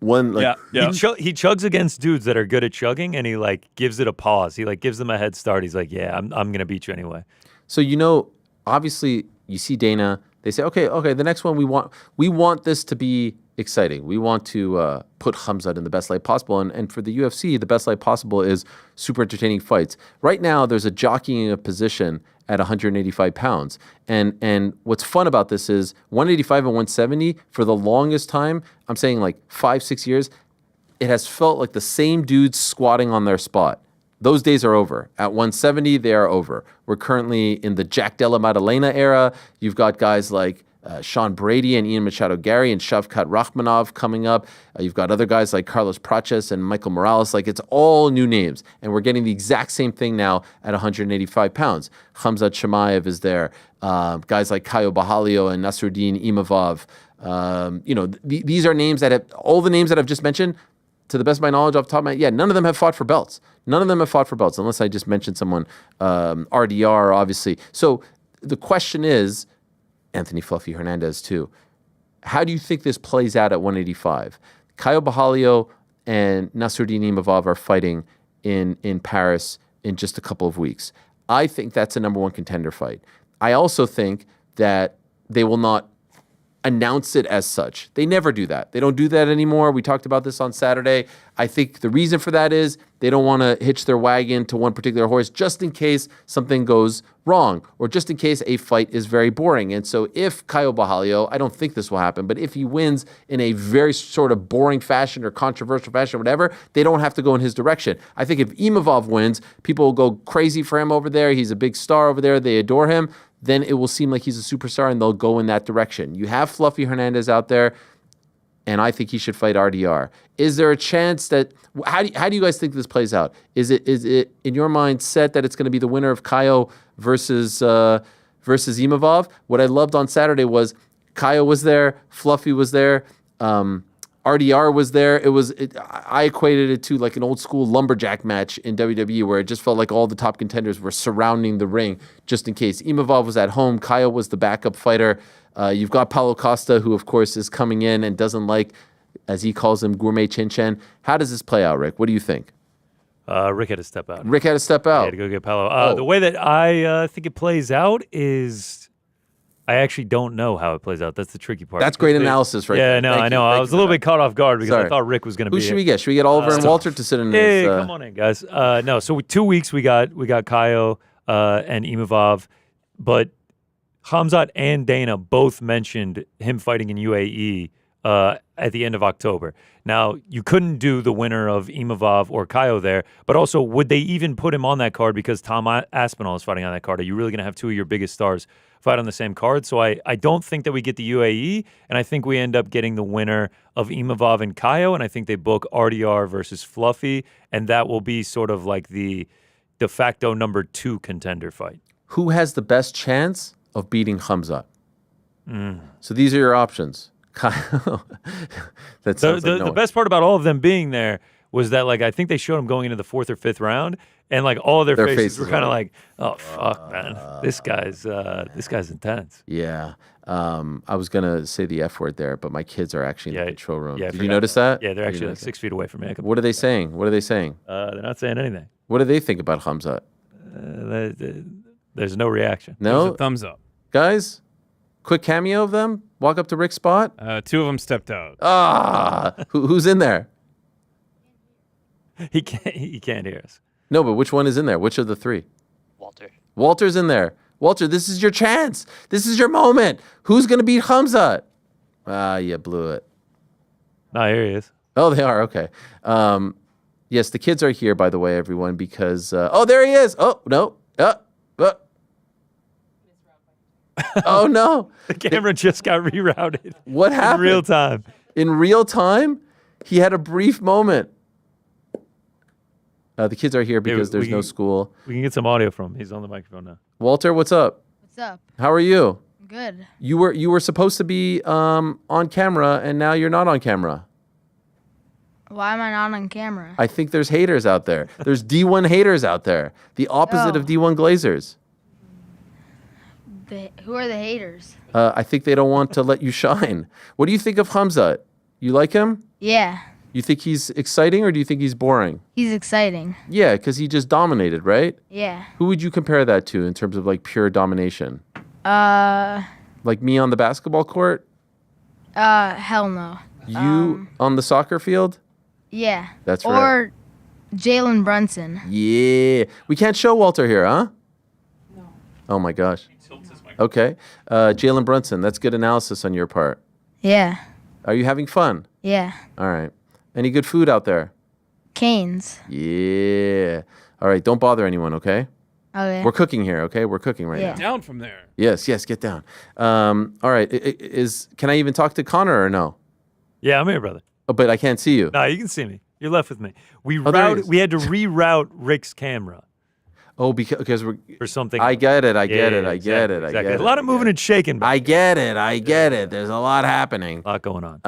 one. Like, He chugs against dudes that are good at chugging, and he like gives it a pause. He like gives them a head start. He's like, "Yeah, I'm gonna beat you anyway." So obviously, you see Dana. They say, "Okay, the next one we want this to be exciting. We want to put Khamzat in the best light possible." And for the UFC, the best light possible is super entertaining fights. Right now, there's a jockeying of position at 185 pounds. And what's fun about this is 185 and 170, for the longest time, I'm saying like 5-6 years, it has felt like the same dudes squatting on their spot. Those days are over. At 170, they are over. We're currently in the Jack Della Maddalena era. You've got guys like Sean Brady and Ian Machado Gary and Shavkat Rakhmonov coming up. You've got other guys like Carlos Praches and Michael Morales. Like, it's all new names. And we're getting the exact same thing now at 185 pounds. Khamzat Chimaev is there. Guys like Caio Bahalio and Nasruddin Imavov. These are names that all the names that I've just mentioned, to the best of my knowledge off the top of my head, none of them have fought for belts. None of them have fought for belts, unless I just mentioned someone, RDR, obviously. So the question is, Anthony Fluffy Hernandez too. How do you think this plays out at 185? Caio Borralho and Nassourdine Imavov are fighting in Paris in just a couple of weeks. I think that's a number one contender fight. I also think that they will not announce it as such. They never do that. They don't do that anymore. We talked about this on Saturday. I think the reason for that is they don't want to hitch their wagon to one particular horse just in case something goes wrong or just in case a fight is very boring. And so if Caio Borralho, I don't think this will happen, but if he wins in a very sort of boring fashion or controversial fashion or whatever, they don't have to go in his direction. I think if Imavov wins, people will go crazy for him over there. He's a big star over there. They adore him. Then it will seem like he's a superstar and they'll go in that direction. You have Fluffy Hernandez out there, and I think he should fight RDR. Is there a chance that how do you guys think this plays out? Is it in your mind set that it's going to be the winner of Caio versus Imavov? What I loved on Saturday was Caio was there, Fluffy was there, RDR was there. I equated it to like an old school lumberjack match in WWE where it just felt like all the top contenders were surrounding the ring just in case. Imavov was at home. Caio was the backup fighter. You've got Paulo Costa, who of course is coming in and doesn't like, as he calls him, gourmet chin chen. How does this play out, Rick? What do you think? Rick had to step out. Rick had to step out. He had to go get Paulo. The way that I think it plays out is I actually don't know how it plays out. That's the tricky part. That's great analysis right there. Yeah, no, I know. I was a little bit caught off guard because I thought Rick was going to be Who should we get? Should we get Oliver and Walter to sit in Hey, this? come on in, guys. No, so 2 weeks we got Caio and Imavov, but Khamzat and Dana both mentioned him fighting in UAE at the end of October. Now, you couldn't do the winner of Imavov or Caio there, but also would they even put him on that card because Tom Aspinall is fighting on that card? Are you really going to have two of your biggest stars fight on the same card? So I don't think that we get the UAE, and I think we end up getting the winner of Imavov and Caio, and I think they book RDR versus Fluffy, and that will be sort of like the de facto number 2 contender fight. Who has the best chance of beating Khamzat? So these are your options. That sounds like the best part about all of them being there was that, like, I think they showed them going into the 4th or 5th round, and like all of their faces were kind of like, "Oh fuck, man, this guy's intense." Yeah, I was gonna say the F word there, but my kids are actually in the control room. Yeah, Did you notice that? Yeah, they're actually like 6 feet away from me. What are they saying? What are they saying? They're not saying anything. What do they think about Khamzat? There's no reaction. No, There's a thumbs up. guys. Quick cameo of them. Walk up to Rick's spot. 2 of them stepped out. Who's in there? He can't hear us. No, but which one is in there? Which of the 3? Walter. Walter's in there. Walter, this is your chance. This is your moment. Who's going to beat Khamzat? You blew it. No, here he is. Oh, they are. Okay. Yes, the kids are here, by the way, everyone, because... there he is. Oh, no. Oh, no. The camera just got rerouted. What happened? In real time. In real time? He had a brief moment. The kids are here because there's no school. We can get some audio from him. He's on the microphone now. Walter, what's up? What's up? How are you? Good. You were supposed to be on camera, and now you're not on camera. Why am I not on camera? I think there's haters out there. There's D1 haters out there. The opposite of D1 Glazers. Who are the haters? I think they don't want to let you shine. What do you think of Khamzat? You like him? Yeah. You think he's exciting or do you think he's boring? He's exciting. Yeah, because he just dominated, right? Yeah. Who would you compare that to in terms of like pure domination? Like me on the basketball court? Hell no. You on the soccer field? Yeah. That's right. Or Jalen Brunson. Yeah. We can't show Walter here, huh? No. Oh my gosh. Okay. Jalen Brunson, that's good analysis on your part. Yeah. Are you having fun? Yeah. All right. Any good food out there? Canes. Yeah. All right. Don't bother anyone, okay? Okay. We're cooking here, okay? We're cooking right now. Down from there. Yes, get down. All right. Can I even talk to Connor or no? Yeah, I'm here, brother. Oh, but I can't see you. No, you can see me. You're left with me. We there he is. we had to reroute Rick's camera Oh, because we're... for something. I get it. I get it. Exactly. A lot of moving and shaking. But I get it. There's a lot happening. a lot going on.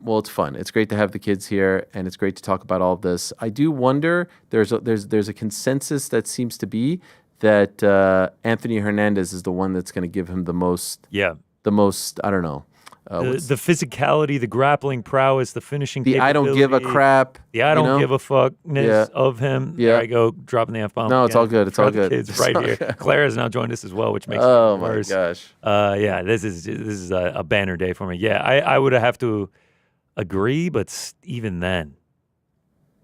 Well, it's fun. It's great to have the kids here, and it's great to talk about all of this. I do wonder. There's a consensus that seems to be that Anthony Hernandez is the one that's going to give him the most. Yeah. the most, I don't know. The physicality, the grappling prowess, the finishing the I don't give a crap. The I don't give a fuckness Yeah. of him. Yeah. There I go, dropping the F-bomb. No, it's again. all good. It's For all the good. Kids It's right all here. good. Claire has now joined us as well, which makes Oh it my worse. gosh. Yeah, this is a banner day for me. Yeah, I would have to agree, but even then,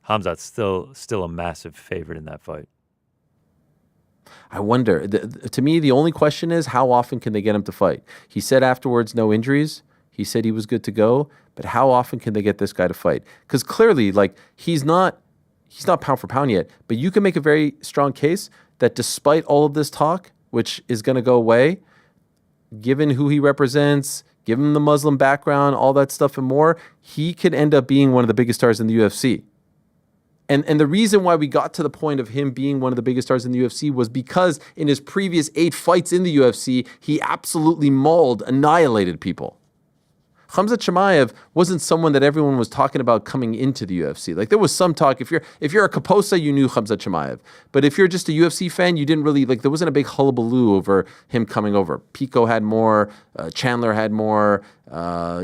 Khamzat's still a massive favorite in that fight. I wonder. To me, the only question is how often can they get him to fight? He said afterwards, no injuries. He said he was good to go. But how often can they get this guy to fight? Because clearly, like he's not pound for pound yet. But you can make a very strong case that despite all of this talk, which is going to go away, given who he represents, given the Muslim background, all that stuff and more, he could end up being one of the biggest stars in the UFC. And the reason why we got to the point of him being one of the biggest stars in the UFC was because in his previous 8 fights in the UFC, he absolutely mauled, annihilated people. Khamzat Chimaev wasn't someone that everyone was talking about coming into the UFC. Like there was some talk. If you're a Kaposa, you knew Khamzat Chimaev. But if you're just a UFC fan, you didn't really like. There wasn't a big hullabaloo over him coming over. Pico had more. Chandler had more.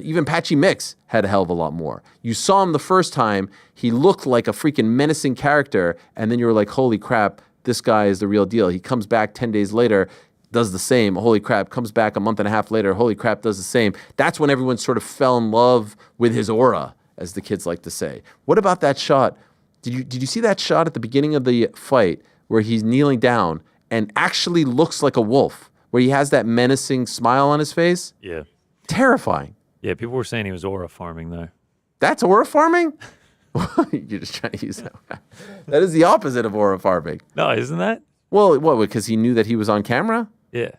Even Patchy Mix had a hell of a lot more. You saw him the first time. He looked like a freaking menacing character, and then you were like, "Holy crap, this guy is the real deal." He comes back 10 days later. Does the same. Holy crap, comes back a month and a half later. Holy crap, does the same. That's when everyone sort of fell in love with his aura, as the kids like to say. What about that shot? Did you see that shot at the beginning of the fight where he's kneeling down and actually looks like a wolf, where he has that menacing smile on his face? Yeah. Terrifying. Yeah, people were saying he was aura farming there. That's aura farming? You're just trying to use that. That is the opposite of aura farming. No, isn't that? Well, what, because he knew that he was on camera? Yeah.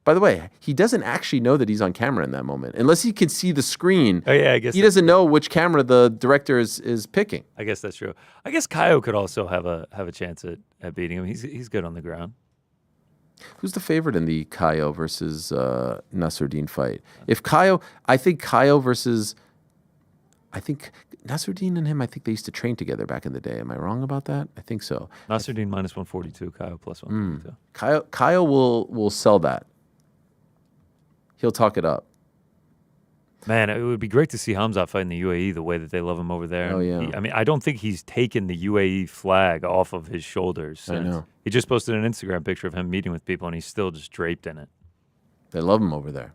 By the way, he doesn't actually know that he's on camera in that moment. Unless he can see the screen, Oh, yeah, I guess he doesn't know which camera the director is picking. I guess that's true. I guess Kaio could also have a chance at beating him. He's good on the ground. Who's the favorite in the Kaio versus Nasruddin fight? If Kaio, I think Kaio versus, I think Nasruddin and him, I think they used to train together back in the day. Am I wrong about that? I think so. Nasruddin minus 142, Kaio plus 142. Kaio will sell that. He'll talk it up. Man, it would be great to see Khamzat fight in the UAE the way that they love him over there. Oh, yeah. I mean, I don't think he's taken the UAE flag off of his shoulders since. I know. He just posted an Instagram picture of him meeting with people, and he's still just draped in it. They love him over there.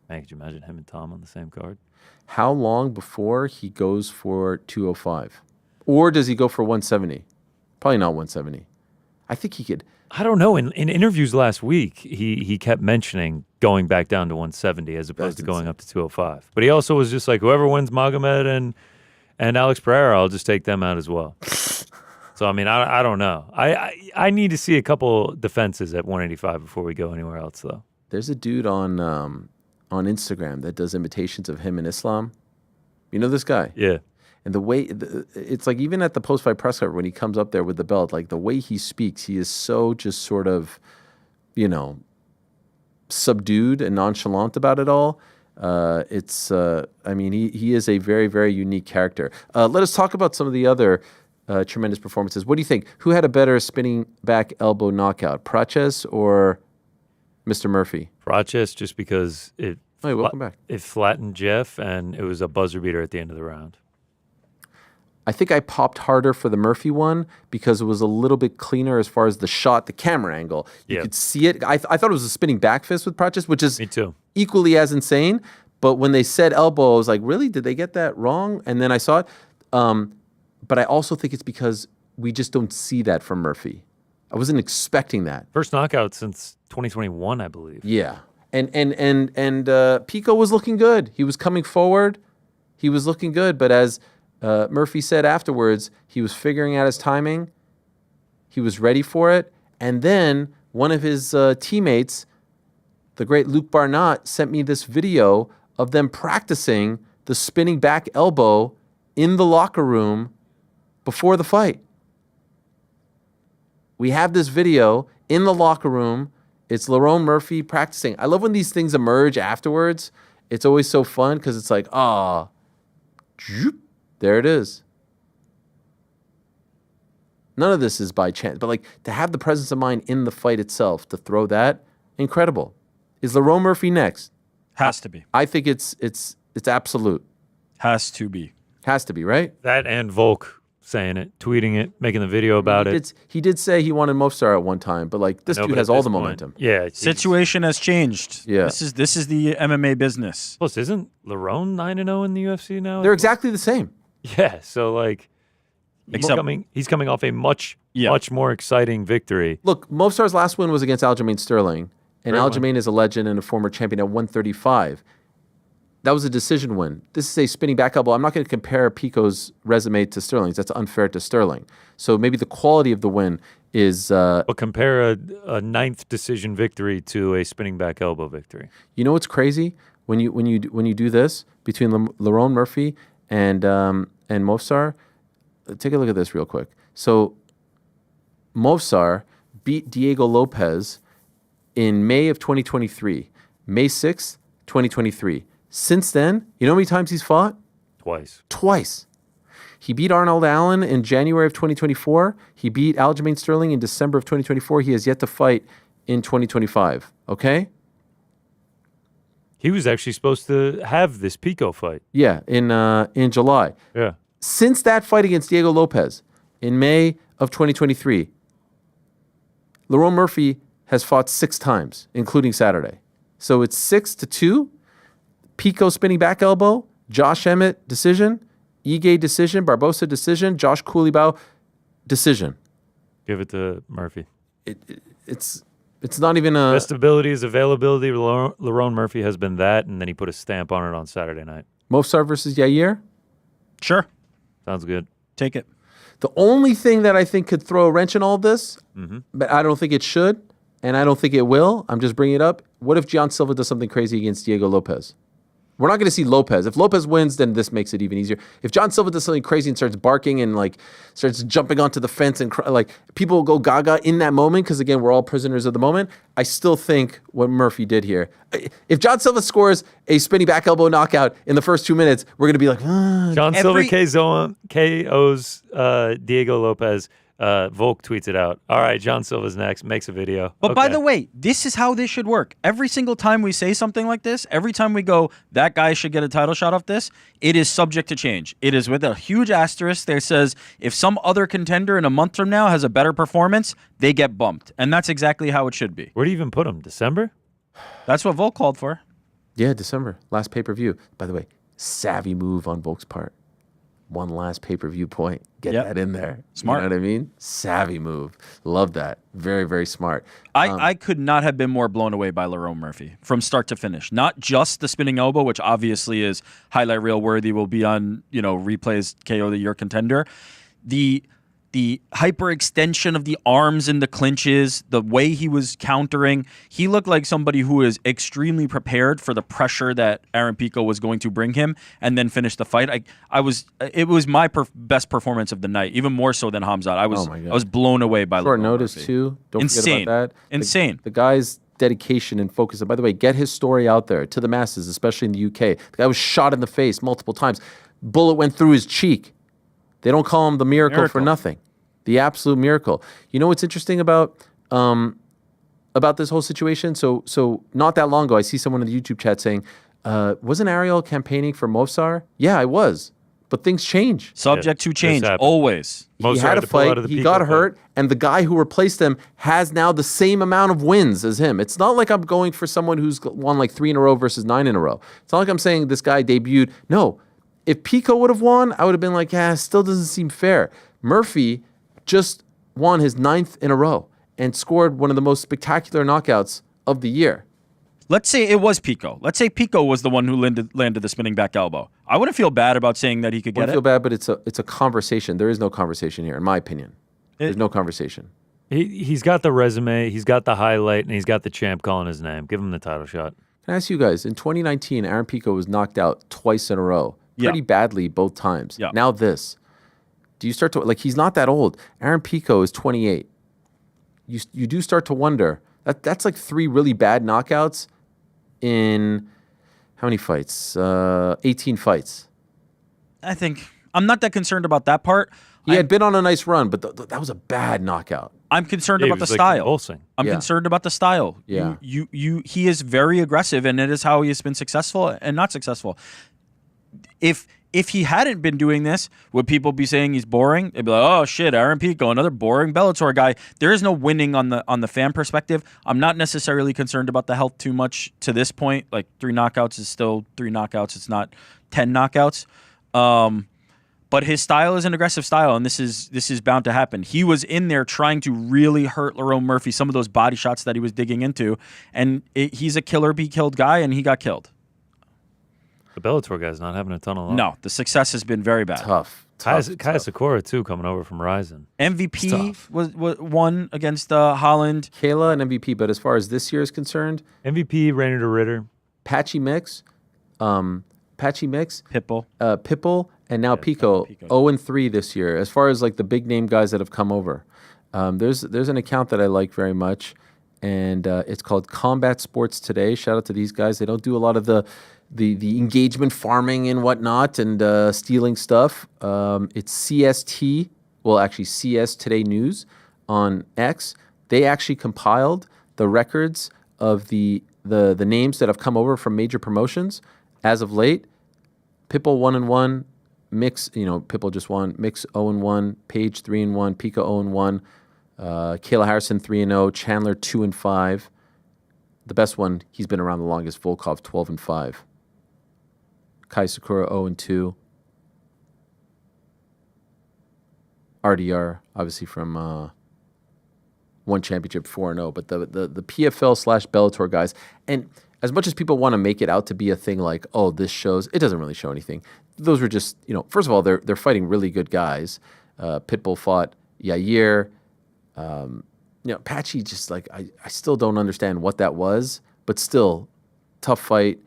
Man, could you imagine him and Tom on the same card? How long before he goes for 205? Or does he go for 170? Probably not 170. I think he could. I don't know. In interviews last week, he kept mentioning going back down to 170 as opposed to going up to 205. But he also was just like, whoever wins Magomed and Alex Pereira, I'll just take them out as well. So, I mean, I don't know. I need to see a couple defenses at 185 before we go anywhere else, though. There's a dude on Instagram that does imitations of him in Islam. You know this guy? Yeah. And the way, it's like even at the post-fight press conference when he comes up there with the belt, like the way he speaks, he is so just sort of, subdued and nonchalant about it all. I mean, he is a very, very unique character. Let us talk about some of the other tremendous performances. What do you think? Who had a better spinning back elbow knockout, Praches or Mr. Murphy? Praches, just because welcome back. It flattened Jeff, and it was a buzzer beater at the end of the round. I think I popped harder for the Murphy one because it was a little bit cleaner as far as the shot, the camera angle. You could see it. I thought it was a spinning back fist with Praches, which is Me too. equally as insane. But when they said elbow, I was like, really? Did they get that wrong? And then I saw it. But I also think it's because we just don't see that from Murphy. I wasn't expecting that. First knockout since 2021, I believe. Yeah. And Pico was looking good. He was coming forward. He was looking good. But as Murphy said afterwards, he was figuring out his timing. He was ready for it. And then one of his teammates, the great Luke Barnott, sent me this video of them practicing the spinning back elbow in the locker room before the fight. We have this video in the locker room. It's Lerone Murphy practicing. I love when these things emerge afterwards. It's always so fun because it's like, there it is. None of this is by chance, but like to have the presence of mind in the fight itself, to throw that, incredible. Is Lerone Murphy next? Has to be. I think it's absolute. Has to be. Has to be, right? That and Volk saying it, tweeting it, making the video about it. He did say he wanted Mofsar at one time, but like this No, dude but has at all this the point- momentum. Yeah. Situation has changed. Yeah. This is the MMA business. Plus, isn't Lerone 9-0 in the UFC now? They're exactly the same. Yeah. So like, Except- he's coming off a much Yeah. more exciting victory. Look, Mofsar's last win was against Aljamain Sterling, and Great Aljamain is a legend and a former champion at 135. That was a decision win. This is a spinning back elbow. I'm not going to compare Pico's resume to Sterling's. That's unfair to Sterling. So maybe the quality of the win is. But compare a ninth decision victory to a spinning back elbow victory. You know what's crazy when you do this between Lerone Murphy and Mofsar. Take a look at this real quick. So Mofsar beat Diego Lopez in May of 2023, May 6th, 2023. Since then, you know how many times he's fought? Twice. Twice. He beat Arnold Allen in January of 2024. He beat Aljamain Sterling in December of 2024. He has yet to fight in 2025. Okay? He was actually supposed to have this Pico fight. Yeah, in July. Yeah. Since that fight against Diego Lopez in May of 2023, Lerone Murphy has fought 6 times, including Saturday. So it's 6-2. Pico spinning back elbow, Josh Emmett decision, Ige decision, Barbosa decision, Josh Cooleybow decision. Give it to Murphy. It's not even a... Best ability is availability. Lerone Murphy has been that, and then he put a stamp on it on Saturday night. Mofsar versus Yair? Sure. Sounds good. Take it. The only thing that I think could throw a wrench in all this, but I don't think it should, and I don't think it will, I'm just bringing it up, what if John Silva does something crazy against Diego Lopez? We're not going to see Lopez. If Lopez wins, then this makes it even easier. If John Silva does something crazy and starts barking and like starts jumping onto the fence and like people will go gaga in that moment because again we're all prisoners of the moment. I still think what Murphy did here. If John Silva scores a spinning back elbow knockout in the first 2 minutes, we're going to be like, John Silva KOs Diego Lopez. Volk tweets it out. All right, John Silva's next. Makes a video. But by the way, this is how this should work. Every single time we say something like this, every time we go, that guy should get a title shot off this, it is subject to change. It is with a huge asterisk that says if some other contender in a month from now has a better performance, they get bumped. And that's exactly how it should be. Where do you even put him? December? That's what Volk called for. yeah, December, last pay-per-view. By the way, savvy move on Volk's part. One last pay-per-view point. Get that in there. Smart. You know what I mean? Savvy move. Love that. Very, very smart. I could not have been more blown away by Lerone Murphy from start to finish. Not just the spinning elbow, which obviously is highlight reel worthy, will be on, replays KO the year contender. The hyperextension of the arms in the clinches, the way he was countering, he looked like somebody who is extremely prepared for the pressure that Aaron Pico was going to bring him, and then finish the fight. It was my best performance of the night, even more so than Khamzat. I was blown away by Short Lerone notice Murphy. too. Don't Insane. forget about that. Insane. The guy's dedication and focus. And by the way, get his story out there to the masses, especially in the UK. The guy was shot in the face multiple times. Bullet went through his cheek. They don't call him the miracle for nothing. The absolute miracle. You know what's interesting about this whole situation? So not that long ago, I see someone in the YouTube chat saying, wasn't Ariel campaigning for Mofsar? Yeah, I was. But things change. Subject to change, always. He had a fight, he got hurt, and the guy who replaced him has now the same amount of wins as him. It's not like I'm going for someone who's won like 3 in a row versus 9 in a row. It's not like I'm saying this guy debuted. No. If Pico would have won, I would have been like, still doesn't seem fair. Murphy just won his 9th in a row and scored one of the most spectacular knockouts of the year. Let's say it was Pico. Let's say Pico was the one who landed the spinning back elbow. I wouldn't feel bad about saying that he could I get wouldn't feel bad, but it's a conversation. There is no conversation here, in my opinion. There's no conversation. He's got the resume, he's got the highlight, and he's got the champ calling his name. Give him the title shot. Can I ask you guys, in 2019, Aaron Pico was knocked out twice in a row, pretty badly both times. Yeah. Now this. Do you start to, he's not that old. Aaron Pico is 28. You do start to wonder, that's like 3 really bad knockouts in how many fights? 18 fights. I'm I'm not that concerned about that part. He had been on a nice run, but that was a bad knockout. I'm concerned Yeah, about he the was, like, style. convulsing. I'm Yeah. concerned about the style. Yeah. He is very aggressive, and it is how he has been successful and not successful. If he hadn't been doing this, would people be saying he's boring? They'd be like, "Oh shit, Aaron Pico, another boring Bellator guy." There is no winning on the fan perspective. I'm not necessarily concerned about the health too much to this point. Like 3 knockouts is still 3 knockouts. It's not 10 knockouts. But his style is an aggressive style, and this is bound to happen. He was in there trying to really hurt Lerone Murphy, some of those body shots that he was digging into, and he's a killer be killed guy, and he got killed. The Bellator guy's not having a ton of luck. No, the success has been very bad. Tough. Kai Asakura, too, coming over from Ryzen. MVP was won against Holland. Kayla and MVP, but as far as this year is concerned, MVP, Rainer de Ritter. Patchy Mix, Pitbull. Pipple, and now Pico, 0-3 this year. As far as like the big name guys that have come over, there's an account that I like very much, and it's called Combat Sports Today. Shout out to these guys. They don't do a lot of the engagement farming and whatnot and stealing stuff. It's CST, well, actually CS Today News on X. They actually compiled the records of the names that have come over from major promotions as of late. Pitbull 1-1, Mix, Pitbull just won. Mix 0-1, Page 3-1, Pico 0-1, Kayla Harrison 3-0, Chandler 2-5. The best one, he's been around the longest, Volkov 12-5. Kai Asakura 0-2. RDR, obviously from one championship 4-0, but the PFL/Bellator guys, and as much as people want to make it out to be a thing like, oh, this shows, it doesn't really show anything. Those were just, first of all, they're fighting really good guys. Pitbull fought Yair. Patchy, just like, I still don't understand what that was, but still, tough fight.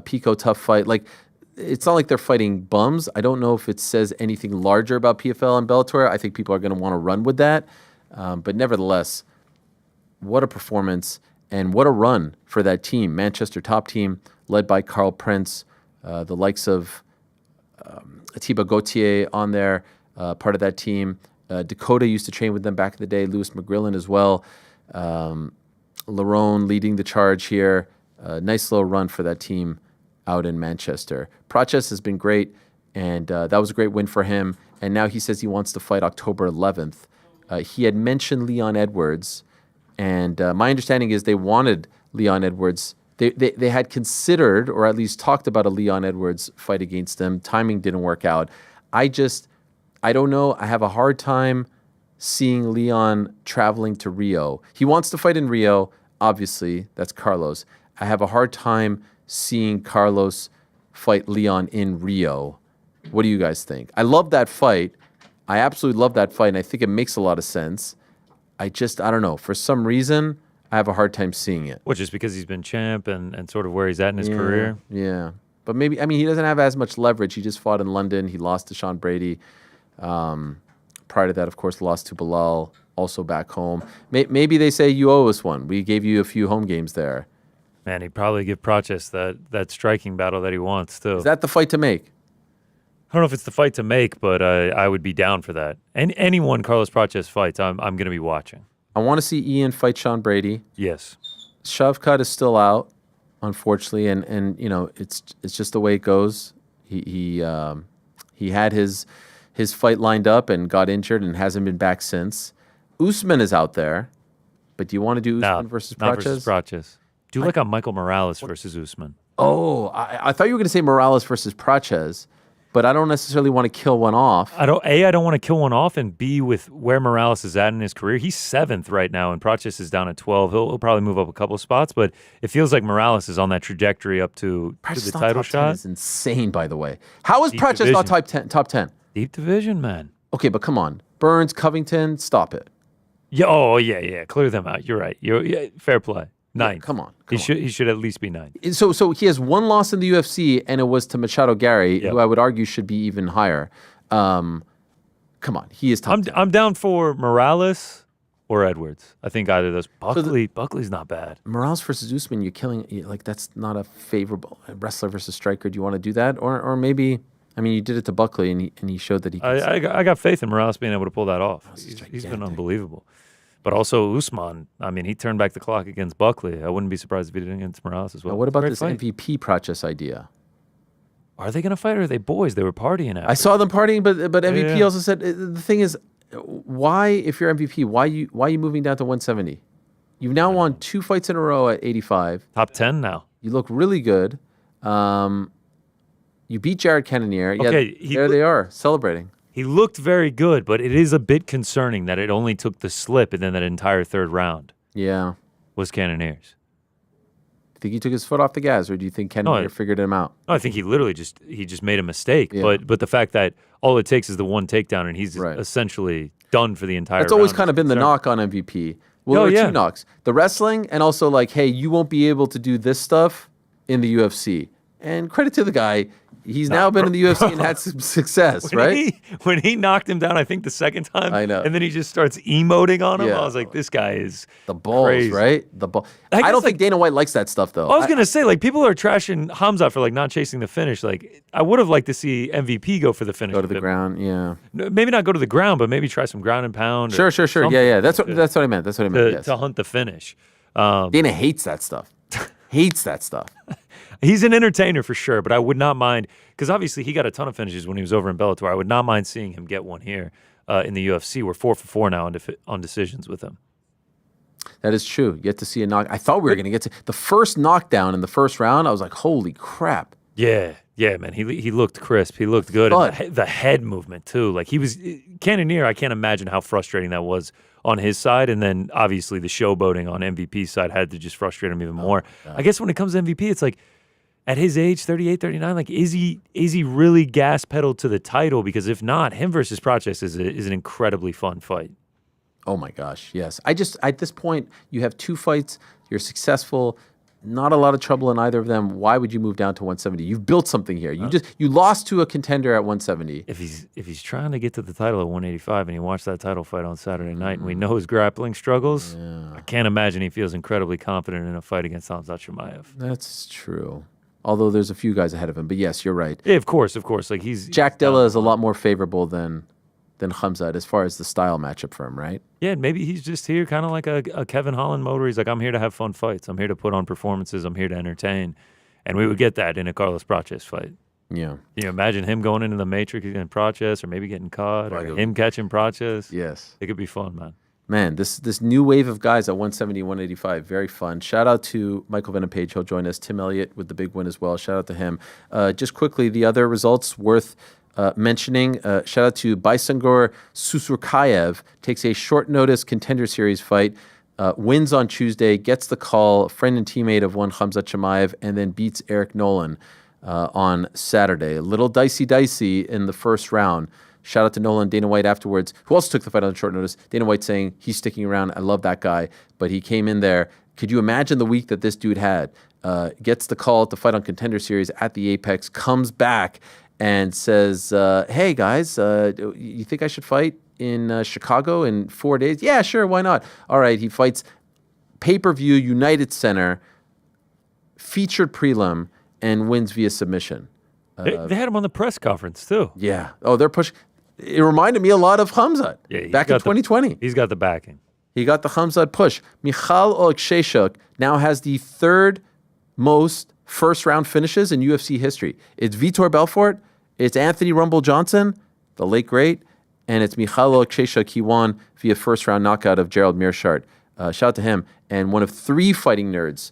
Pico, tough fight. Like, it's not like they're fighting bums. I don't know if it says anything larger about PFL and Bellator. I think people are going to want to run with that. But nevertheless, what a performance and what a run for that team. Manchester top team led by Carl Prince, the likes of Atiba Gauthier on there, part of that team. Dakota used to train with them back in the day. Lewis McGrillen as well. Lerone leading the charge here. Nice little run for that team out in Manchester. Proches has been great, and that was a great win for him. And now he says he wants to fight October 11th. He had mentioned Leon Edwards, and my understanding is they wanted Leon Edwards. They had considered, or at least talked about, a Leon Edwards fight against him. Timing didn't work out. I don't know. I have a hard time seeing Leon traveling to Rio. He wants to fight in Rio, obviously. That's Carlos. I have a hard time seeing Carlos fight Leon in Rio. What do you guys think? I love that fight. I absolutely love that fight, and I think it makes a lot of sense. I don't know. For some reason, I have a hard time seeing it. Well, just because he's been champ and sort of where he's at in his career. Yeah. But maybe, he doesn't have as much leverage. He just fought in London. He lost to Sean Brady. Prior to that, of course, lost to Bilal, also back home. Maybe they say, you owe us one. We gave you a few home games there. Man, he'd probably give Proches that striking battle that he wants, too. Is that the fight to make? I don't know if it's the fight to make, but I would be down for that. And anyone Carlos Proches fights, I'm going to be watching. I want to see Ian fight Sean Brady. Yes. Shavkat is still out, unfortunately, and it's just the way it goes. He had his fight lined up and got injured and hasn't been back since. Usman is out there, but do you want to do Usman versus Proches? Not versus Proches. Do like a Michael Morales versus Usman. Oh, I thought you were going to say Morales versus Proches, but I don't necessarily want to kill one off. I don't want to kill one off, and B, with where Morales is at in his career, he's 7th right now, and Proches is down at 12. He'll probably move up a couple of spots, but it feels like Morales is on that trajectory up to the title shot. Is insane, by the way. How is Deep Proches division. not top 10? Deep division, man. Okay, but come on. Burns, Covington, stop it. Yeah. Clear them out. You're right. Fair play. 9th. Yeah, come on. He should at least be 9th. So he has one loss in the UFC, and it was to Machado Gary, Yep. who I would argue should be even higher. Come on, he is top 10. I'm down for Morales or Edwards. I think either of those. Buckley's not bad. Morales versus Usman, you're killing. Like, that's not a favorable wrestler versus striker. Do you want to do that, or maybe? I mean, you did it to Buckley, and he showed that he could. I got faith in Morales being able to pull that off. He's been unbelievable. But also Usman, I mean, he turned back the clock against Buckley. I wouldn't be surprised if he did it against Morales as well. Now, what about Great this fight. MVP Prochas idea? Are they going to fight or are they boys? They were partying after. I saw them partying, but MVP Yeah. also said the thing is, why, if you're MVP, why are you moving down to 170? You've now won 2 fights in a row at 85. Top 10 now. You look really good. You beat Jared Cannonier. Okay, Yeah, there they are celebrating. He looked very good, but it is a bit concerning that it only took the slip and then that entire third round Yeah. was Cannonier's. Think he took his foot off the gas, or do you think Cannonier figured him out? No, I think he literally just made a mistake. Yeah. But the fact that all it takes is the one takedown and he's Right. essentially done for the entire That's always round kind of is been the concerning. knock on MVP. Well, there are yeah. 2 knocks. The wrestling, and also like, hey, you won't be able to do this stuff in the UFC. And credit to the guy, he's now been in the UFC and had some success, right? When he knocked him down, I think the second time, I know. and then he just starts emoting on him. Yeah. I was like, this guy is The balls, crazy. right? The ball. I I guess, don't think like- Dana White likes that stuff, though. I was gonna say, like, people are trashing Khamzat for like not chasing the finish. Like, I would have liked to see MVP go for the finish. Go to a the bit. ground, yeah. No, maybe not go to the ground, but maybe try some ground and pound. Sure. or something Yeah. That's what I meant. That's what I meant. to, Yes. to hunt the finish. Dana hates that stuff. Hates that stuff. He's an entertainer for sure, but I would not mind because obviously he got a ton of finishes when he was over in Bellator. I would not mind seeing him get one here in the UFC. We're 4 for 4 now on decisions with him. That is true. Yet to see a knock. I thought we were going to get to the first knockdown in the first round. I was like, holy crap. Yeah, man. He looked crisp. He looked good. But- And the head movement too. Like he was Cannonier. I can't imagine how frustrating that was on his side, and then obviously the showboating on MVP's side had to just frustrate him even more. I guess when it comes to MVP, it's like at his age, 38, 39, like is he really gas pedaled to the title? Because if not, him versus Prochas is an incredibly fun fight. Oh my gosh, yes. At this point, you have 2 fights. You're successful. Not a lot of trouble in either of them. Why would you move down to 170? You've built something here. You lost to a contender at 170. If he's trying to get to the title at 185 and he watched that title fight on Saturday night and we know his grappling struggles, I can't imagine he feels incredibly confident in a fight against Khamzat Chimaev. That's true. Although there's a few guys ahead of him. But yes, you're right. Yeah, of course. Like Jack Della is a lot more favorable than Khamzat as far as the style matchup for him, right? Yeah, maybe he's just here kind of like a Kevin Holland mode where he's like, I'm here to have fun fights. I'm here to put on performances. I'm here to entertain. And we would get that in a Carlos Prochas fight. Yeah. Can you imagine him going into the Matrix against Prochas or maybe getting caught or him catching Prochas? Yes. It could be fun, man. Man, this new wave of guys at 170, 185, very fun. Shout out to Michael Venom Page. He'll join us. Tim Elliott with the big win as well. Shout out to him. Just quickly, the other results worth mentioning. Shout out to Baisangur Susurkayev. Takes a short notice contender series fight. Wins on Tuesday. Gets the call. Friend and teammate of one Khamzat Chimaev. And then beats Eric Nolan on Saturday. A little dicey in the first round. Shout out to Nolan, Dana White afterwards, who also took the fight on short notice. Dana White saying he's sticking around. I love that guy. But he came in there. Could you imagine the week that this dude had? Gets the call to fight on Contender Series at the Apex, comes back and says, hey, guys, you think I should fight in Chicago in 4 days? Yeah, sure, why not? All right, he fights pay-per-view United Center, featured prelim, and wins via submission. They had him on the press conference, too. Yeah. Oh, they're pushing. It reminded me a lot of Khamzat back in 2020. He's got the backing. He got the Khamzat push. Michal Oleksiejczuk now has the 3rd most first-round finishes in UFC history. It's Vitor Belfort, it's Anthony Rumble Johnson, the late great, and it's Michal Oleksiejczuk. He won via first-round knockout of Gerald Meerschaert. Shout out to him. And one of 3 Fighting Nerds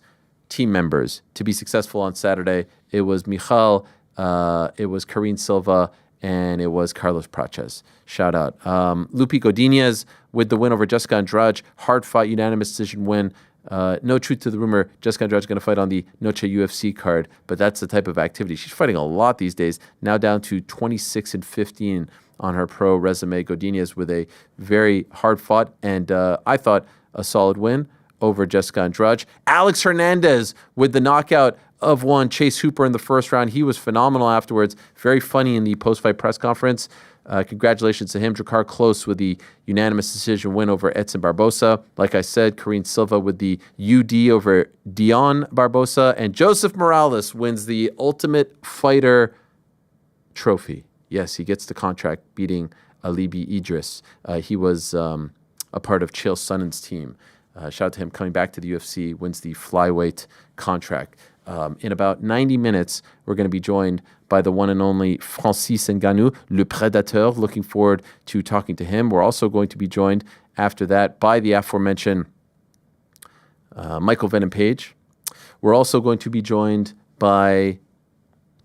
team members to be successful on Saturday. It was Michal, it was Karine Silva, and it was Carlos Prochas. Shout out. Lupi Godinez with the win over Jessica Andrade. Hard-fought, unanimous decision win. No truth to the rumor, Jessica Andrade is going to fight on the Noche UFC card, but that's the type of activity. She's fighting a lot these days, now down to 26-15 on her pro resume. Godinez with a very hard-fought and I thought a solid win over Jessica Andrade. Alex Hernandez with the knockout of one Chase Hooper in the first round. He was phenomenal afterwards. Very funny in the post-fight press conference. Congratulations to him. Drakkar Klose with the unanimous decision win over Edson Barbosa. Like I said, Karine Silva with the UD over Dion Barbosa. And Joseph Morales wins the Ultimate Fighter trophy. Yes, he gets the contract beating Alibi Idris. He was a part of Chael Sonnen's team. Shout out to him coming back to the UFC, wins the flyweight contract. In about 90 minutes, we're going to be joined by the one and only Francis Ngannou, Le Prédateur. Looking forward to talking to him. We're also going to be joined after that by the aforementioned Michael Venom Page. We're also going to be joined by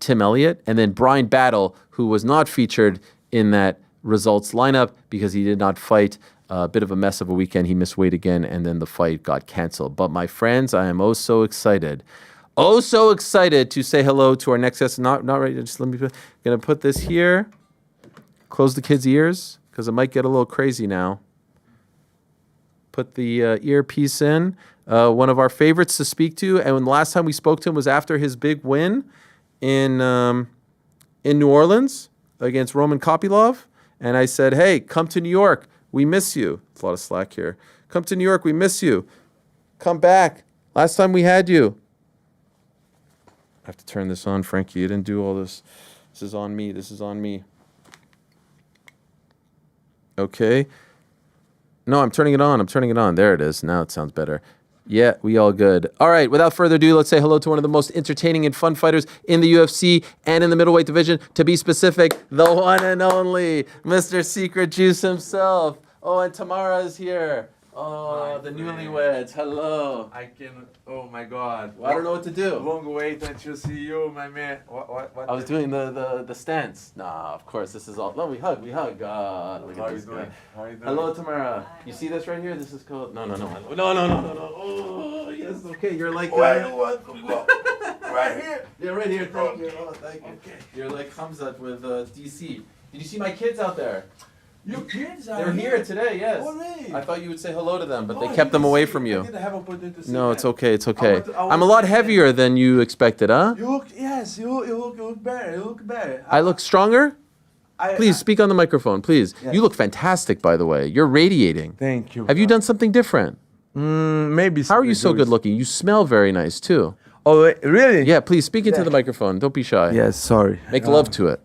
Tim Elliott and then Bryan Battle, who was not featured in that results lineup because he did not fight. A bit of a mess of a weekend. He missed weight again, and then the fight got canceled. But my friends, I am so excited to say hello to our next guest. Not ready. Just gonna put this here. Close the kids' ears because it might get a little crazy now. Put the earpiece in. One of our favorites to speak to, and when the last time we spoke to him was after his big win in New Orleans against Roman Kopylov, and I said, "Hey, come to New York. We miss you." There's a lot of slack here. Come to New York. We miss you. Come back. Last time we had you. I have to turn this on, Frankie. You didn't do all this. This is on me. Okay. No, I'm turning it on. There it is. Now it sounds better. Yeah, we all good. All right, without further ado, let's say hello to one of the most entertaining and fun fighters in the UFC and in the middleweight division. To be specific, the one and only Mr. Secret Juice himself. Oh, and Tamara is here. Oh, the newlyweds. Hello. I can. Oh my God. Well, I don't know what to do. Long wait until see you, my man. What? I was doing the stance. Nah, of course, this is all. No, we hug. Look at How this you doing? guy. How you doing? Hello, Tamara. You see this right here? This is called. No. Oh, yes. Okay, you're like. Where you want to go? Right here. Yeah, right here. Thank you. Oh, thank you. Okay. You're like Khamzat with DC. Did you see my kids out there? Your kids are They're here today. Yes. Oh, really? I thought you would say hello to them, but they I kept them didn't away see- from I you. didn't have opportunity to see No, that. it's okay. It's okay. I I'm a lot want to- heavier than you expected, huh? You look. Yes. You look better. You look better. I look stronger. Please speak on the microphone, please. Yes. You look fantastic, by the way. You're radiating. Thank you. Have you done something different? Maybe. How are you so good looking? You smell very nice too. Oh, really? Yeah, please speak into the microphone. Don't be shy. Yes. Sorry. Make love to it.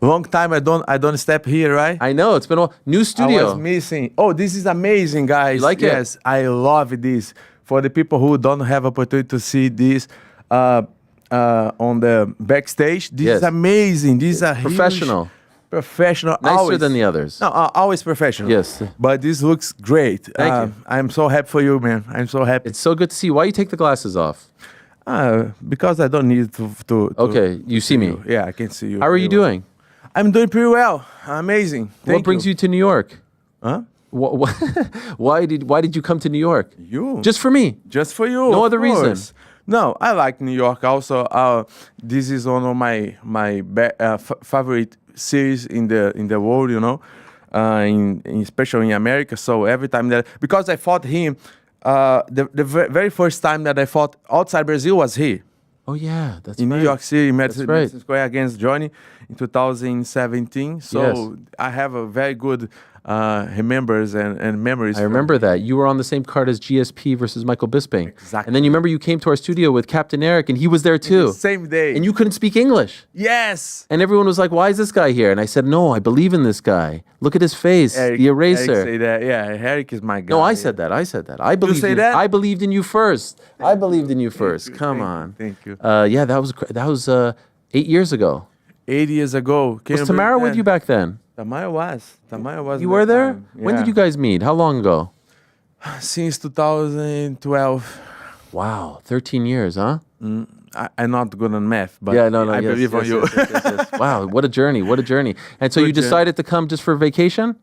Long time I don't step here, right? I know it's been a new I studio. was missing. Oh, this is amazing, guys. You like it? Yes, I love this. For the people who don't have opportunity to see this on the backstage, this Yes. is amazing. This is a huge- Professional. professional. Nicer always. than the others. No, always professional. Yes. But this looks great. Thank you. I'm so happy for you, man. I'm so happy. It's so good to see. Why you take the glasses off? Because I don't need to Okay, you see me. Yeah, I can see you. How are you pretty well. doing? I'm doing pretty well. Amazing. What brings you to New York? Huh? Why did you come to New York? You. Just for me? Just for you. No of other reason? course. No, I like New York also. This is one of my favorite cities in the world, you know, especially in America. So every time that, because I fought him, the very first time that I fought outside Brazil was here. Oh yeah, that's in right. New York City, Madison right. Square against Johnny in 2017. So Yes. I have a very good remembers and memories. I remember that. You were on the same card as GSP versus Michael Bisping. Exactly. And then you remember you came to our studio with Captain Eric and he was there too. Same day. And you couldn't speak English. Yes. And everyone was like, why is this guy here? And I said, no, I believe in this guy. Look at his face, Eric, the eraser. Eric say that. Yeah, Eric is my guy. No, I said that. I believed say in, that? I believed in you first. I believed in you first. Come thank on. you, thank you. Yeah, that was 8 years ago. 8 years ago. Can Was you Tamara believe with that? you back then? Tamara was. You were there? When did Yeah. you guys meet? How long ago? Since 2012. Wow, 13 years, huh? I'm not good on math, but Yeah, no, I yes, believe on yes, you. yes. Wow, what a journey, what a journey. And so Good you journey. decided to come just for vacation?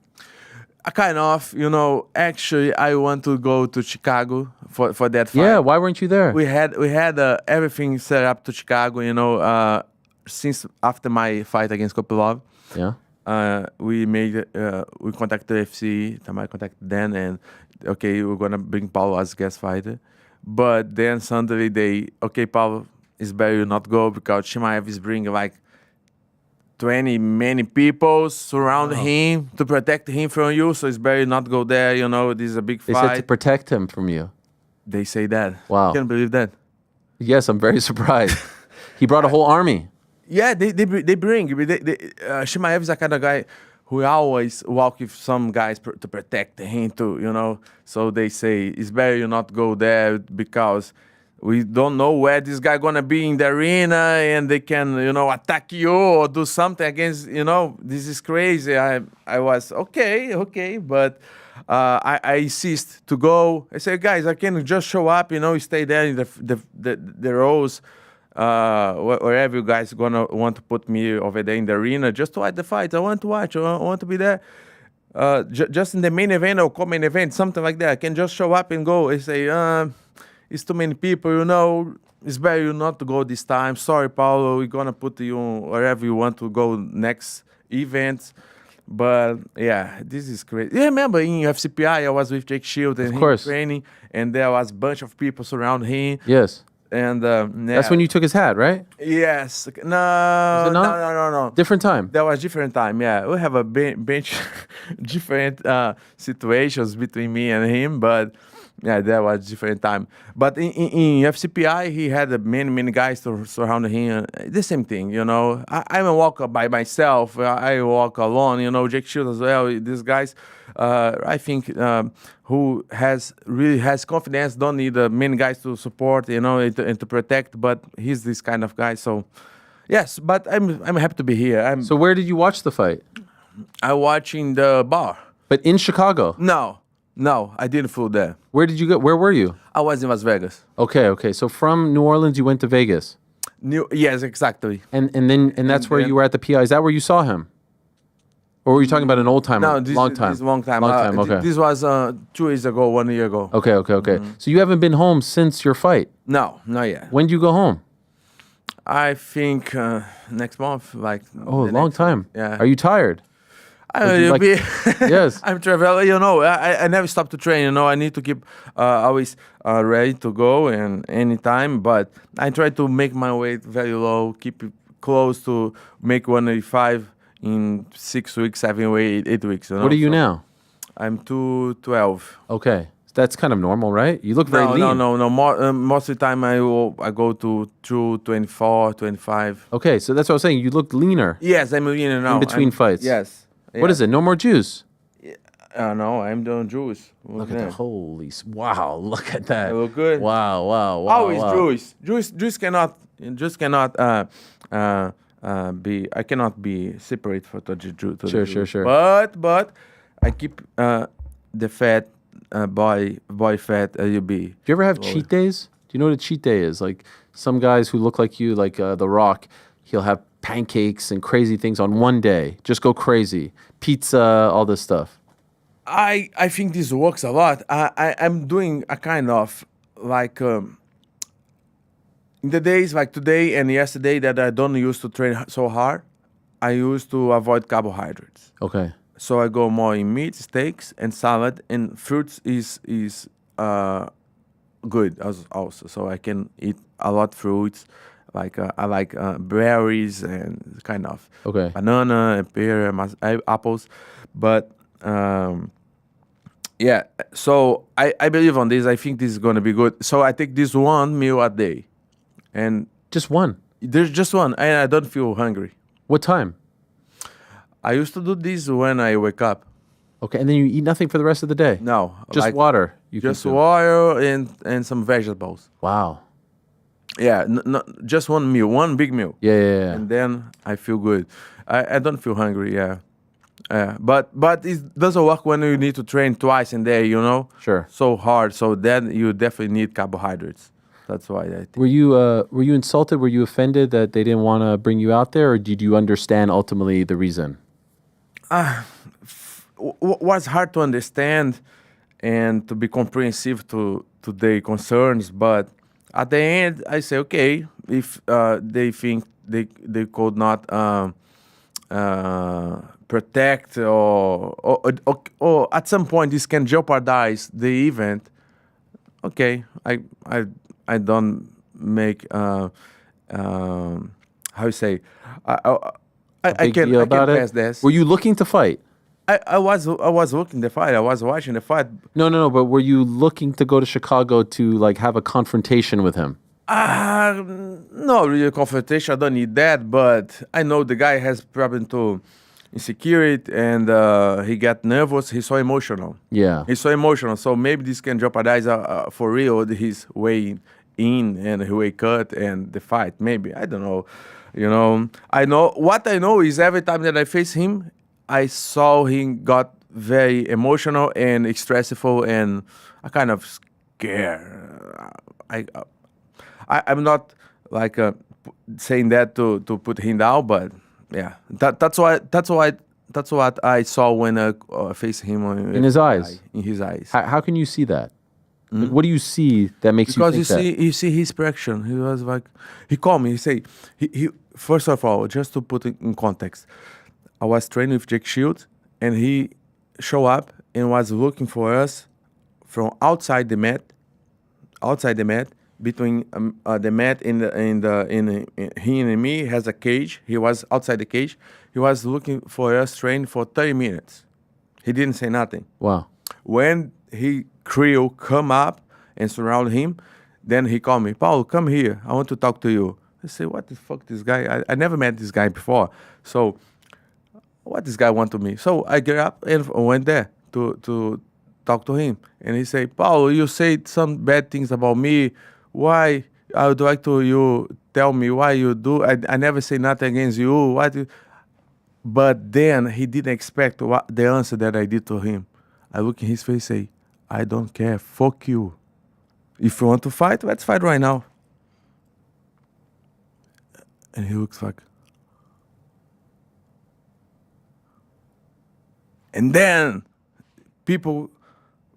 Kind of, you know. Actually, I want to go to Chicago for that fight. Yeah, why weren't you there? We had everything set up to Chicago, you know, since after my fight against Kopylov. Yeah. We contacted the FC, Tamara contacted them, and okay, we're gonna bring Paulo as guest fighter. But then suddenly Paulo, it's better you not go because Chimaev is bringing like 20 many people surround him to protect him from you, so it's better you not go there, you know, this is a big They said to fight. protect him from you. They say that. Wow. Can't believe that. Yes, I'm very surprised. He brought a whole army. Yeah, they bring. Chimaev is a kind of guy who always walk with some guys to protect him too, you know. So they say it's better you not go there because we don't know where this guy gonna be in the arena and they can, you know, attack you or do something against, you know. This is crazy. I was okay, but I insist to go. I say, guys, I can just show up, you know, stay there in the rows. Wherever you guys gonna want to put me over there in the arena just to watch the fight. I want to watch. I want to be there. Just in the main event or co-main event, something like that. I can just show up and go. I say, it's too many people, you know. It's better you not to go this time. Sorry, Paulo. We're gonna put you wherever you want to go next events. But yeah, this is crazy. Yeah, remember in FCPI, I was with Jake Shield and him training, and there was a bunch of people surrounding him. Yes. And that's when you took his hat, right? Yes. No. Different time. That was different time. Yeah, we have a bench different situations between me and him, but yeah, that was different time. But in FCPI, he had many guys to surround him. The same thing, you know. I don't walk by myself. I walk alone. You know, Jake Shield as well. These guys, I think, who really has confidence, don't need many guys to support, you know, and to protect. But he's this kind of guy. So yes, but I'm happy to be here. So where did you watch the fight? I watch in the bar. But in Chicago? No, I didn't flew there. Where did you go? Where were you? I was in Las Vegas. Okay. So from New Orleans, you went to Vegas. Yes, exactly. And that's where you were at the PI. Is that where you saw him? Or were you talking about an old time? No, long time. Long time. Okay. This was 2 years ago, 1 year ago. Okay. Mm-hmm. So you haven't been home since your fight? No, not yet. When do you go home? I think next month, like. Oh, a long time. Yeah. Are you tired? Yes. I'm traveling, you know. I never stop to train, you know. I need to keep always ready to go and anytime. But I try to make my weight very low, keep it close to make 185 in 6 weeks, 7 weeks, 8 weeks. You know? What are you now? I'm 212. Okay. That's kind of normal, right? You look very lean. No. Most of the time I go to 224, 25. Okay, so that's what I was saying. You look leaner. Yes, I'm leaner now. In between fights. Yes. What is it? No more juice? No, I'm doing juice. Look at that. Wow, look at that. I look good. Wow. Always juice. Juice cannot be. I cannot be separate for the juice. Sure. But I keep the fat, body fat. You be. Do you ever have cheat days? Do you know what a cheat day is? Like some guys who look like you, like The Rock, he'll have pancakes and crazy things on one day. Just go crazy. Pizza, all this stuff. I think this works a lot. I'm doing a kind of like in the days like today and yesterday that I don't used to train so hard, I used to avoid carbohydrates. Okay. So I go more in meat, steaks, and salad, and fruits is good also. So I can eat a lot of fruits. Like I like berries and kind of banana and pear, apples, but yeah. So I believe on this. I think this is gonna be good. So I take this one meal a day, and just one. There's just one, and I don't feel hungry. What time? I used to do this when I wake up. Okay, and then you eat nothing for the rest of the day. No, just like water. Just water and some vegetables. Wow. Yeah, just one meal, one big meal. Yeah. And then I feel good. I don't feel hungry, yeah. But it doesn't work when you need to train twice in day, you know? Sure. So hard. So then you definitely need carbohydrates. That's why I think. Were you insulted? Were you offended that they didn't want to bring you out there? Or did you understand ultimately the reason? Was hard to understand and to be comprehensive to their concerns, but at the end, I say, okay, if they think they could not protect or at some point this can jeopardize the event, okay, I don't make how you say I can pass this. Were you looking to fight? I was looking the fight. I was watching the fight. No. But were you looking to go to Chicago to like have a confrontation with him? No real confrontation. I don't need that, but I know the guy has problem to insecurity and he got nervous. He's so emotional. Yeah. He's so emotional. So maybe this can jeopardize for real his way in and his way cut and the fight. Maybe I don't know. I know what I know is every time that I face him, I saw him got very emotional and stressful and I kind of scared. I'm not like saying that to put him down, but yeah, that's what I saw when I faced him In his eyes. In his eyes. How can you see that? Like, what do you see that makes Because you think you see his reaction. He was like, he called me. He say, he first of all, just to put it in context, I was training with Jake Shields, and he showed up and was looking for us from outside the mat, between the mat he and me has a cage. He was outside the cage. He was looking for us training for 30 minutes. He didn't say nothing. Wow. When he crew come up and surround him, then he called me, Paulo, come here. I want to talk to you. I say, what the fuck, this guy? I never met this guy before. So what this guy want to me? So I get up and went there to talk to him. And he say, Paulo, you said some bad things about me. Why? I would like to you tell me why you do. I never say nothing against you. But then he didn't expect the answer that I did to him. I look in his face and say, I don't care. Fuck you. If you want to fight, let's fight right now. And he looks like... And then people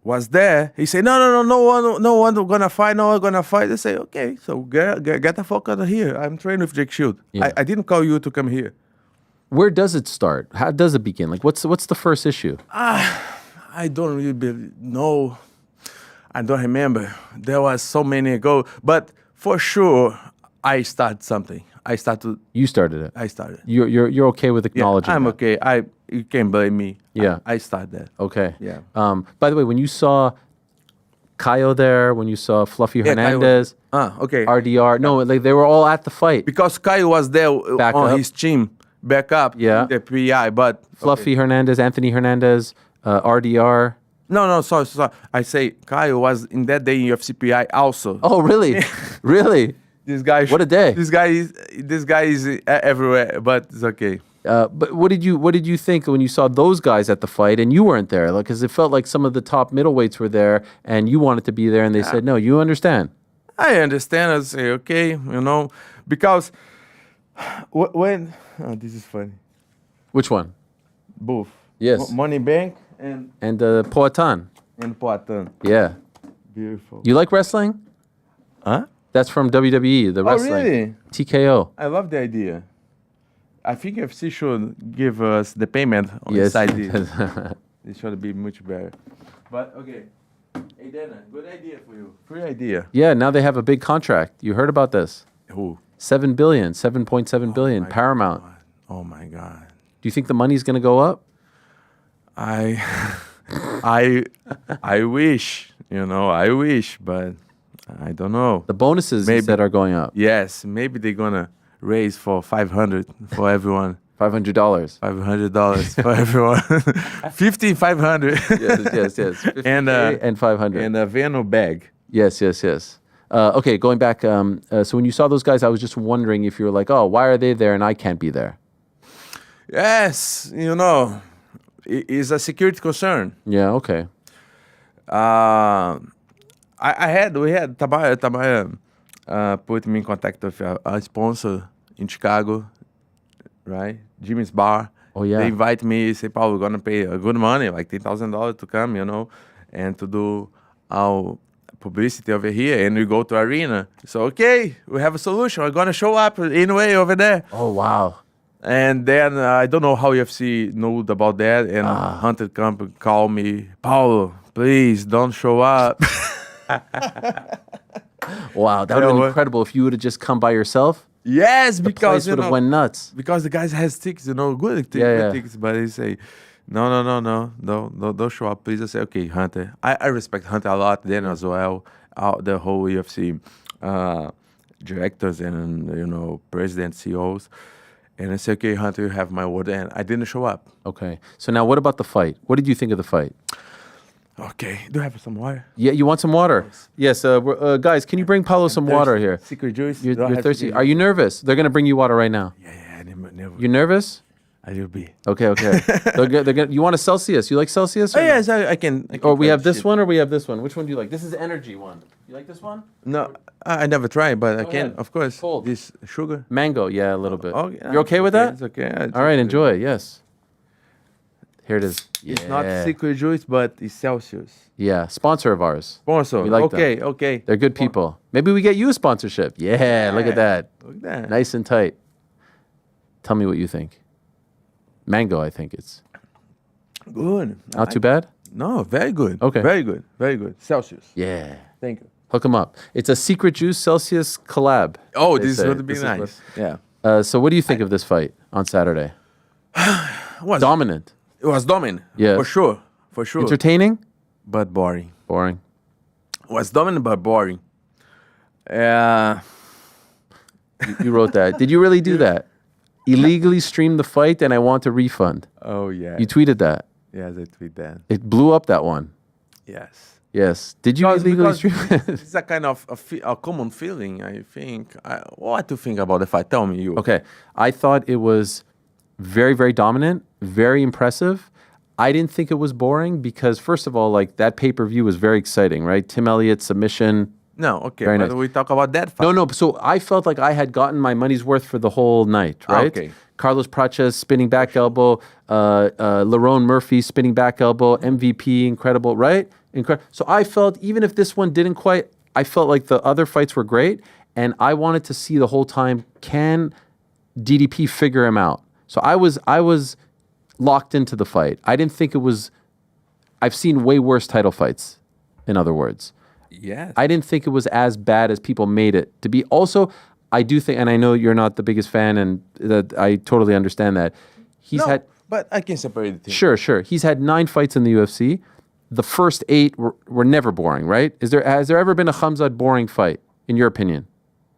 was there. He said, no one gonna fight. No one gonna fight. They say, okay, so get the fuck out of here. I'm training with Jake Shield. Yeah. I didn't call you to come here. Where does it start? How does it begin? Like, what's the first issue? I don't really know. I don't remember. There was so many ago. But for sure, I started something. You started it. I started. You're okay with acknowledging I'm that? okay. You can't blame me. Yeah. I started that. Okay. Yeah. By the way, when you saw Caio there, when you saw Fluffy Yeah, Caio Hernandez, okay. RDR, no, like they were all at the fight. Because Caio was there Back on up. his team, back up, Yeah. the PI, but... Fluffy Hernandez, Anthony Hernandez, RDR. No, sorry. I say Caio was in that day in UFC PI also. Oh, really? Really? This guy... What a day. This guy is everywhere, but it's okay. But what did you think when you saw those guys at the fight and you weren't there? Like, because it felt like some of the top middleweights were there and you wanted to be there, and they said, no, you understand. I understand. I say, okay, because when... Oh, this is funny. Which one? Both. Yes. Money Bank and Poatan. Poatan. Yeah. Beautiful. You like wrestling? Huh? That's from WWE, the wrestling. Oh, really? TKO. I love the idea. I think FC should give us the payment on Yes. the side. It should be much better. But, okay. Hey, Dana, good idea for you. Free idea. Yeah, now they have a big contract. You heard about this? Who? 7 billion, 7.7 billion, my Paramount. God. Oh, my God. Do you think the money's going to go up? I wish, I wish, but I don't know. The bonuses that are going up. Yes, maybe they're gonna raise for 500 for everyone. $500. $500 for everyone. 500. Yes. 50K and 500. And a Venom bag. Yes. Okay, going back. So when you saw those guys, I was just wondering if you were like, oh, why are they there and I can't be there? Yes, it's a security concern. Yeah. Okay. We had Tabaya put me in contact with a sponsor in Chicago, right? Jimmy's Bar. Oh, yeah. They invite me, say, Paulo, we're gonna pay a good money, like $10,000 to come, and to do our publicity over here, and we go to arena. So, okay, we have a solution. We're gonna show up anyway over there. Oh, wow. And then I don't know how UFC knew about that, and Hunter Company called me, Paulo, please don't show up. Wow, that would have been incredible if you would have just come by yourself. Yes, The because place would have went nuts. Because the guys has tickets, good tickets, but they say, no, don't show up, please. I say, okay, Hunter. I respect Hunter a lot, then as well, the whole UFC directors and presidents, CEOs. And I said, okay, Hunter, you have my word. And I didn't show up. Okay. So now what about the fight? What did you think of the fight? Okay. Do you have some water? Yeah, you want some water? Yes. Guys, can you bring Paulo some water here? Secret juice? You're thirsty. Are you nervous? They're going to bring you water right now. Yeah, never. You nervous? I will be. Okay. You want a Celsius? You like Celsius? Oh, yes, I can. Or we have this one or we have this one? Which one do you like? This is energy one. You like this one? No, I never tried, but I Go can, ahead. of course. Cold. This sugar. Mango, yeah, a little bit. Oh, You're okay with that? It's okay. All right, enjoy. Yes. Here it is. It's not secret juice, but it's Celsius. Yeah, sponsor of ours. Sponsor. We like them. Okay. They're good people. Maybe we get you a sponsorship. Yeah, look at that. Look at that. Nice and tight. Tell me what you think. Mango, I think it's. Good. Not too bad? No, very good. Okay. Very good. Celsius. Yeah. Thank you. Hook them up. It's a secret juice Celsius collab. Oh, they this say. would be This is nice. Yeah. So what do you think of this fight on Saturday? Was Dominant. It was dominant. Yeah. For sure. Entertaining? But boring. Boring. It was dominant, but boring. You wrote that. Did you really do that? Illegally streamed the fight and I want a refund. Oh, yeah. You tweeted that. Yes, I tweet that. It blew up, that one. Yes. Yes. Did you illegally stream it? It's a kind of a common feeling, I think. What to think about the fight? Tell me, you. Okay. I thought it was very, very dominant, very impressive. I didn't think it was boring because, first of all, like that pay-per-view was very exciting, right? Tim Elliott submission. No, okay. Very But nice. we talk about that fight. No. So I felt like I had gotten my money's worth for the whole night, right? Okay. Carlos Praches spinning back elbow, Lerone Murphy spinning back elbow, MVP, incredible, right? So I felt, even if this one didn't quite, I felt like the other fights were great, and I wanted to see the whole time, can DDP figure him out? So I was locked into the fight. I didn't think it was, I've seen way worse title fights, in other words. Yes. I didn't think it was as bad as people made it to be. Also, I do think, and I know you're not the biggest fan, and that I totally understand that. But I can separate the things. Sure. He's had 9 fights in the UFC. The first 8 were never boring, right? Has there ever been a Khamzat boring fight, in your opinion?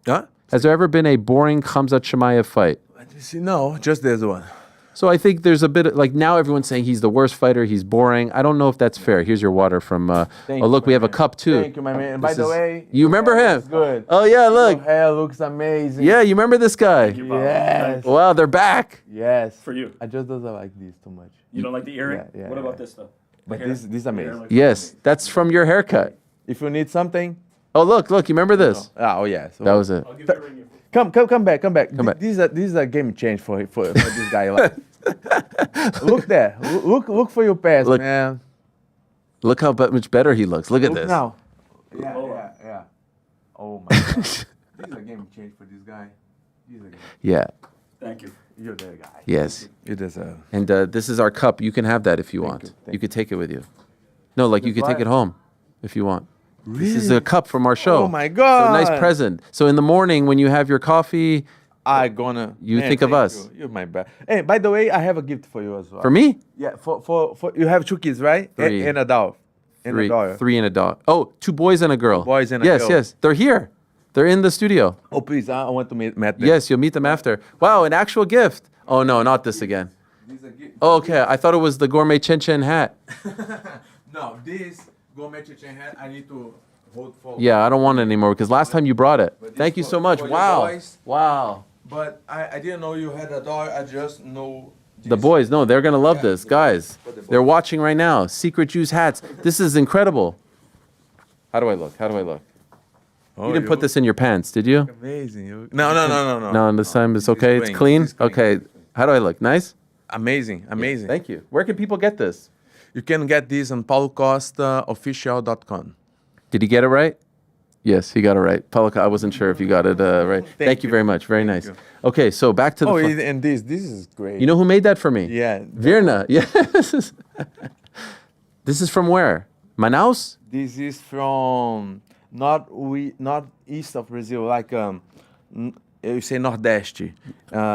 Huh? Has there ever been a boring Khamzat Chimaev fight? Let me see. No, just there's one. So I think there's a bit of, like, now everyone's saying he's the worst fighter, he's boring. I don't know if that's fair. Here's your water from, look, we have a cup too. Thank you, my man. And by the way, you remember him? it's good. Oh yeah, look. Your hair looks amazing. Yeah, you remember this guy? Yes. Wow, they're back. Yes. For you. I just don't like this too much. You don't like the earring? Yeah, What yeah. about this though? But this is amazing. Yes, that's from your haircut. If you need something. Oh look, you remember this? Oh yeah. So That was it. Come back. This is a game change for this guy. Like, look there. Look for your past, Look. man. Look how much better he looks. Look at Look this. now. Yeah. Oh my god. This is a game change for this guy. Yeah. Thank you. You're the guy. Yes. You deserve. And this is our cup. You can have that if you want. you, You could take it with you. No, like you could take Bryan. it home if you want. This is a cup from our show. Oh my So god. nice present. So in the morning when you have your coffee, You think of thank us. You. You're my best. Hey, by the way, I have a gift for you as well. for me, Yeah, for you have 2 kids, right? 3. And a dog. And a daughter. 3 and a dog. Oh, 2 boys and a girl. Boys and a yes, girl. Yes, they're here. They're in the studio. Oh, please, I want to meet them. Yes, you'll meet them after. Wow, an actual gift. Oh no, not this again. This is a gift. Oh, okay, I thought it was the gourmet chin chin hat. No, this gourmet chicken hat, I need to hold for. Yeah, I don't want it anymore because last time you brought it. But this Thank you for- so much. for your Wow. boys. Wow. But I didn't know you had a dog. I just know. The boys, no, they're gonna love Yeah, this, the guys. boys, for the They're boys. watching right now. Secret Juice hats. This is incredible. How do I look? Oh, You didn't put this in your pants, did you? Amazing. No. No, this time it's okay. It's clean. This is clean. Okay. How do I look? Nice. Amazing. Thank you. Where can people get this? You can get this on paulocostaofficial.com. Did he get it right? Yes, he got it right. Paulo, I wasn't sure if you got it right. Thank you very much. Very nice. you. Okay, so back to the. Oh, fun- and this is great. You know who made that for me? Yeah. Virna. Yes. This is from where? Manaus? This is from northeast of Brazil, like you say Nordeste.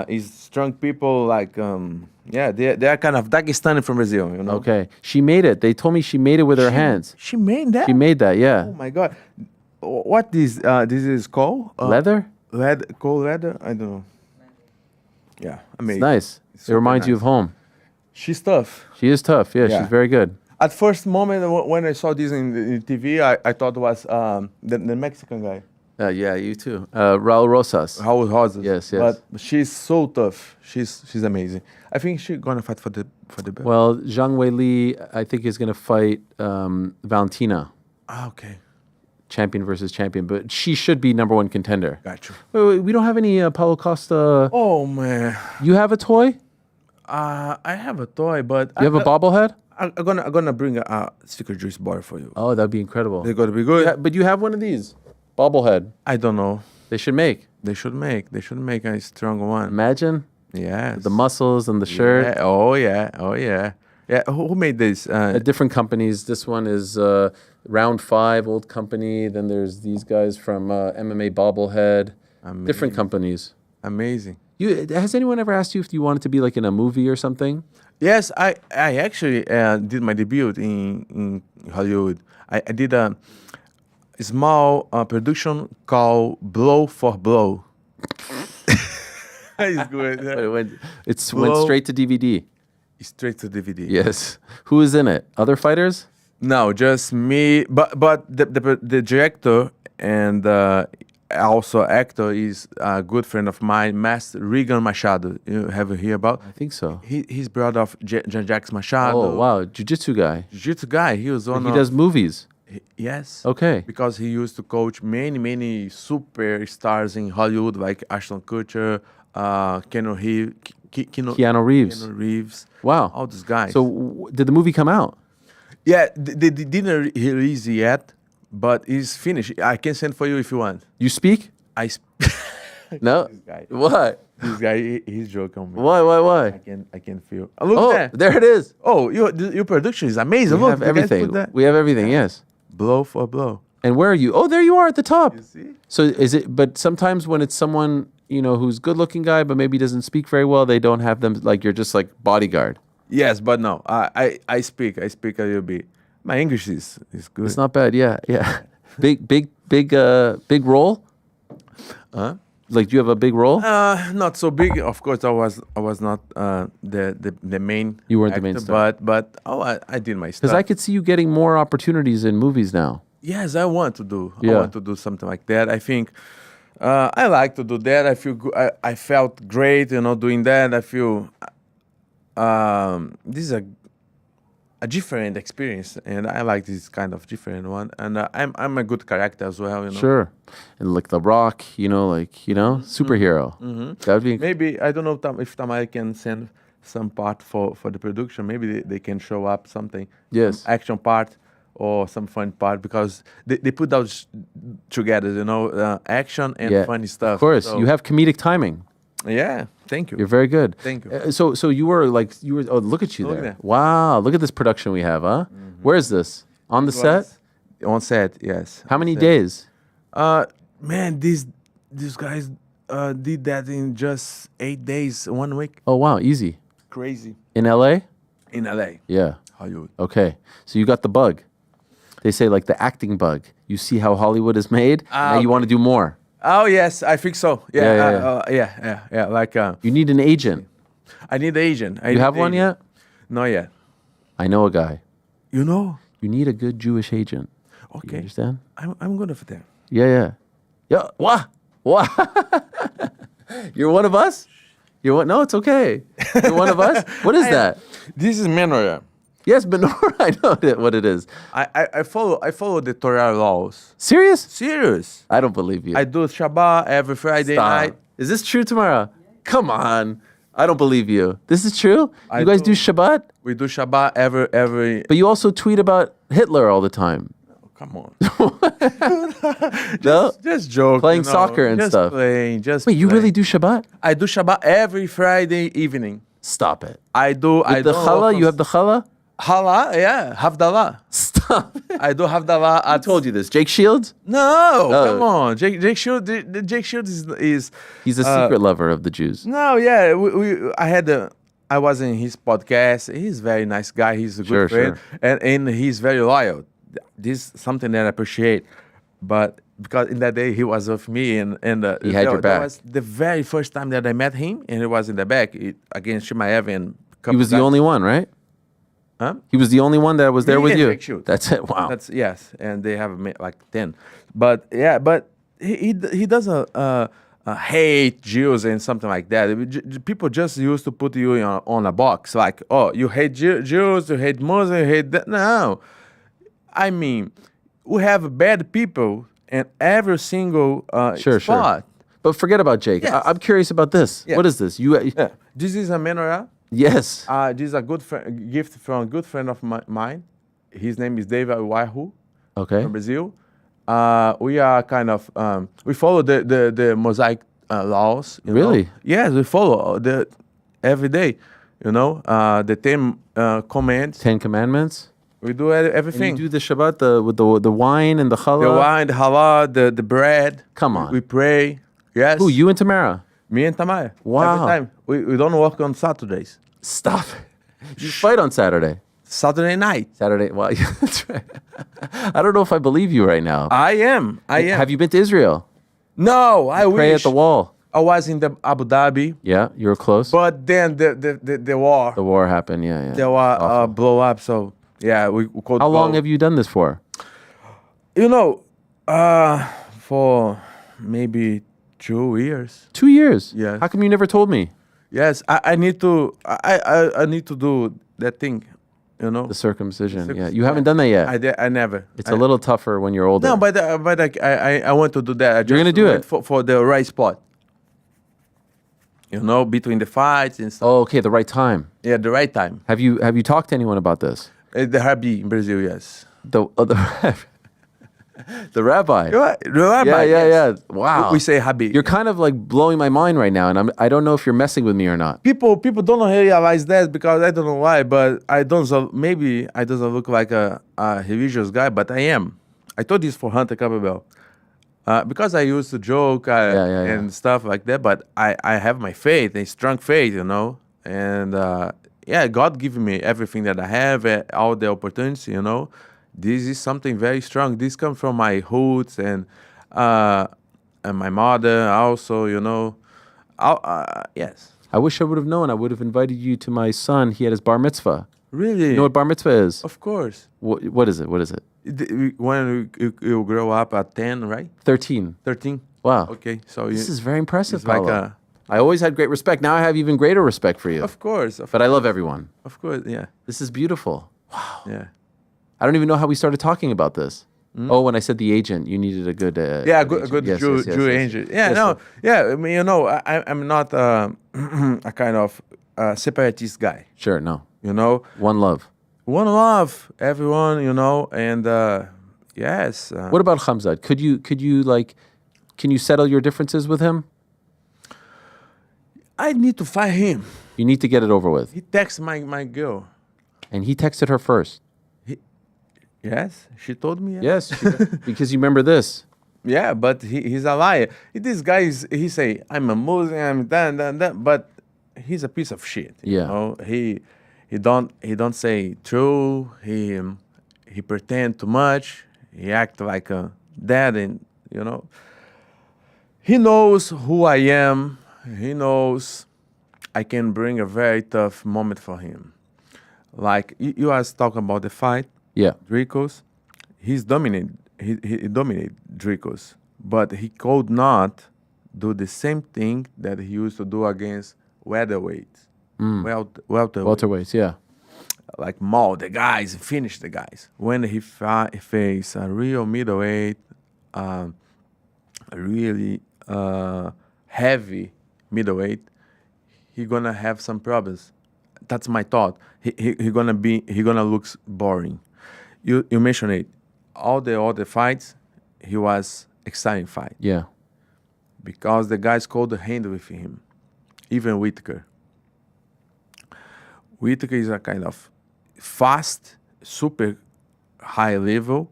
Is strong people like they are kind of Dagestani from Brazil, you know. Okay. She made it. They told me she made it with her hands. She made that. She made that, yeah. Oh my god. What this is called? Leather? cold leather. I don't know. Yeah, It's amazing. nice. It super reminds you nice. of home. She's tough. She is tough. Yeah, Yeah. she's very good. At first moment when I saw this in TV, I thought it was the Mexican guy, Yeah, you too. Raul Rosas. Raul Rosas. Yes. But she's so tough. She's amazing. I think she's gonna fight for the belt. Well, Zhang Weili, I think, is going to fight Valentina, Okay. champion versus champion, but she should be number one contender. Got you. Wait, we don't have any Paulo Costa. Oh man. You have a toy? I have a toy, but You have a bobblehead? I'm gonna bring a sticker juice bar for you. Oh, that'd be incredible. They're gonna be good. But you have one of these bobblehead. I don't know. They should make. They should make a strong one. Imagine Yes. the muscles and the shirt. Yeah. Oh yeah. Yeah. Who made this? Different companies. This one is Round 5, old company. Then there's these guys from MMA Bobblehead. Different companies. Amazing. Has anyone ever asked you if you wanted to be like in a movie or something? Yes, I actually did my debut in Hollywood. I did a small production called Blow for Blow. It's good. It went Blow. straight to DVD. Straight to DVD. Yes. Who is in it? Other fighters? No, just me. But the director and also actor is a good friend of mine, Master Regan Machado. You have heard about? I think so. He's brother of Jax Machado. Oh, wow. Jiu-jitsu guy. Jiu-jitsu guy. He was one He of... does movies. Yes. Okay. Because he used to coach many superstars in Hollywood like Ashton Kutcher, Keanu Reeves. Reeves. Wow. All these guys. So did the movie come out? Yeah, they didn't release yet, but it's finished. I can send for you if you want. You speak? No? This guy. What? This guy, he's joking on me. Why? I can feel. Look Oh, there. there it is. Oh, your production is amazing. We Look, have you guys everything. put that. We have everything, yes. Blow for blow. And where are you? Oh, there you are at the top. You see? So is it, but sometimes when it's someone, who's good looking guy, but maybe doesn't speak very well, they don't have them, like, you're just like bodyguard. Yes, but no. I speak a little bit. My English is good. It's not bad. Yeah. Big role? Huh? Like, do you have a big role? Not so big. Of course, I was not the main. You weren't the actor, main star. But I did my stuff. Because I could see you getting more opportunities in movies now. Yes, I want to do. Yeah. I want to do something like that. I think I like to do that. I feel good. I felt great, doing that. I feel this is a different experience, and I like this kind of different one. And I'm a good character as well. Sure. And like The Rock, superhero. Mm-hmm. That would be Maybe I don't know if Tamara can send some part for the production. Maybe they can show up something. Yes. Some action part or some fun part, because they put those together, action and funny stuff. Of course. So, You have comedic timing. Yeah. Thank you. You're very good. Thank you. So you were oh, look at you Look there. there. Wow. Look at this production we have, huh? Where is this? On the set? On set, yes. How many Set. days? Man, these guys did that in just 8 days, 1 week. Oh, wow. Easy. Crazy. In LA? In LA, Yeah. Hollywood. Okay. So you got the bug. They say like the acting bug. You see how Hollywood is made. Now you want to do more. Oh yes, I think so. Yeah. Like You need an agent. I need an agent. You have one yet? Not yet. I know a guy. You know? You need a good Jewish agent. You Okay. understand? I'm good for that. Yeah. What? You're one of us? You're one? No, it's okay. You're one of us? What is that? This is menorah. Yes, menorah. I know what it is. I follow the Torah laws. Serious? Serious. I don't believe you. I do Shabbat every Friday Stop. night. Is this true, Tamara? Come on. I don't believe you. This is true? You guys do Shabbat? We do Shabbat every. But you also tweet about Hitler all the time. Come on. No? Just joke. Playing soccer and just stuff. Playing, just Wait, you playing. really do Shabbat? I do Shabbat every Friday evening. Stop it. I do. With the challah? You have the challah? Challah, yeah, Havdalah. Stop. I do Havdalah. I told you this. Jake Shields? No, come on. Jake Shields. Jake Shields is. He's a secret lover of the Jews. No, yeah. I was in his podcast. He's a very nice guy. He's a good friend, and he's very loyal. This is something that I appreciate. But because in that day he was with me and He had your back. That was the very first time that I met him, and it was in the back against Chimaev and. He was the only one, right? Huh? He was the only one that was there Me with and you. Big Shoot. That's it. Wow. That's yes, and they have like 10, but yeah, but he doesn't hate Jews and something like that. People just used to put you on a box, like, oh, you hate Jews, you hate Muslims, you hate that. No, I mean, we have bad people in every single Sure. spot. But forget about Jake. Yes. I'm curious about this. Yeah. What is this? You? Yeah. This is a menorah. Yes. This is a good gift from a good friend of mine. His name is David Waihu Okay. from Brazil. We are kind of we follow the Mosaic laws. You Really? know? Yes, we follow every day. You know, the 10 commands. 10 Commandments. We do And everything. you do the Shabbat with the wine and the challah. The wine, the halal, the bread. Come on. We pray. Yes. Who? You and Tamara? Me and Tamara. Wow. Every time. We don't work on Saturdays. Stop. You fight on Saturday. Saturday night. Saturday. Well, yeah, that's right. I don't know if I believe you right now. I am. Have you been to Israel? No, I wish. Pray at the wall. I was in the Abu Dhabi, Yeah, you were close. but then the war, The war happened. Yeah, yeah. the war blow up. So yeah, we could. How long have you done this for? You know, for maybe 2 years. 2 years. Yes. How come you never told me? Yes, I need to. I need to do that thing. You know, The circumcision. The Yeah, you haven't done that yet. I never. It's a little tougher when you're older. No, but I want to do that. I You're gonna just do went it? for the right spot. You know, between the fights and stuff. Oh, okay, the right time. Yeah, the right time. Have you talked to anyone about this? The Habi in Brazil, yes. The the rabbi. The rabbi, Yeah, yes. yeah. Wow. We say Habi. You're kind of like blowing my mind right now, and I don't know if you're messing with me or not. People don't realize that because I don't know why, but maybe I doesn't look like a religious guy, but I am. I told this for Hunter Capabell. Because I used to joke and stuff like that, but I have my faith, a strong faith, you know, and God given me everything that I have, all the opportunities, you know. This is something very strong. This comes from my roots and my mother also, you know. Yes. I wish I would have known. I would have invited you to my son. He had his bar mitzvah. Really? You know what bar mitzvah is? Of course. What is it? What is it? When you grow up at 10, right? 13. 13? Wow. Okay, so This is very impressive, it's like Paulo. I always had great respect. Now I have even greater respect for you. Of course. But I love everyone. Of course, yeah. This is beautiful. Wow. Yeah. I don't even know how we started talking about this. Oh, when I said the agent, you needed a good A good Yes, Jew, yes, yes, Jew yes. angel. Yeah, Yes, no, sir. yeah. I mean, you know, I'm not a kind of separatist guy. Sure, no. You know, One love. one love, everyone. You know, and yes. What about Khamzat? Could you like, can you settle your differences with him? I need to fight him. You need to get it over with. He texts my girl. And he texted her first. Yes, she told me. Yes, because you remember this. Yeah, but he's a liar. This guy he say I'm a Muslim, I'm that, but he's a piece of shit. You Yeah. know? He don't say true. He pretend too much. He act like a dad, and you know. He knows who I am. He knows I can bring a very tough moment for him. Like you was talking about the fight. Yeah. Dricos, he's dominated. He dominated Dricos, but he could not do the same thing that he used to do against welterweights. Welterweights. Welterweights, yeah. Like maul the guys, finish the guys. When he face a real middleweight, a really heavy middleweight, he gonna have some problems. That's my thought. He gonna look boring. You mentioned it. All the other fights, he was exciting fight. Yeah. Because the guys could handle with him. Even Whitaker. Whitaker is a kind of fast, super high level,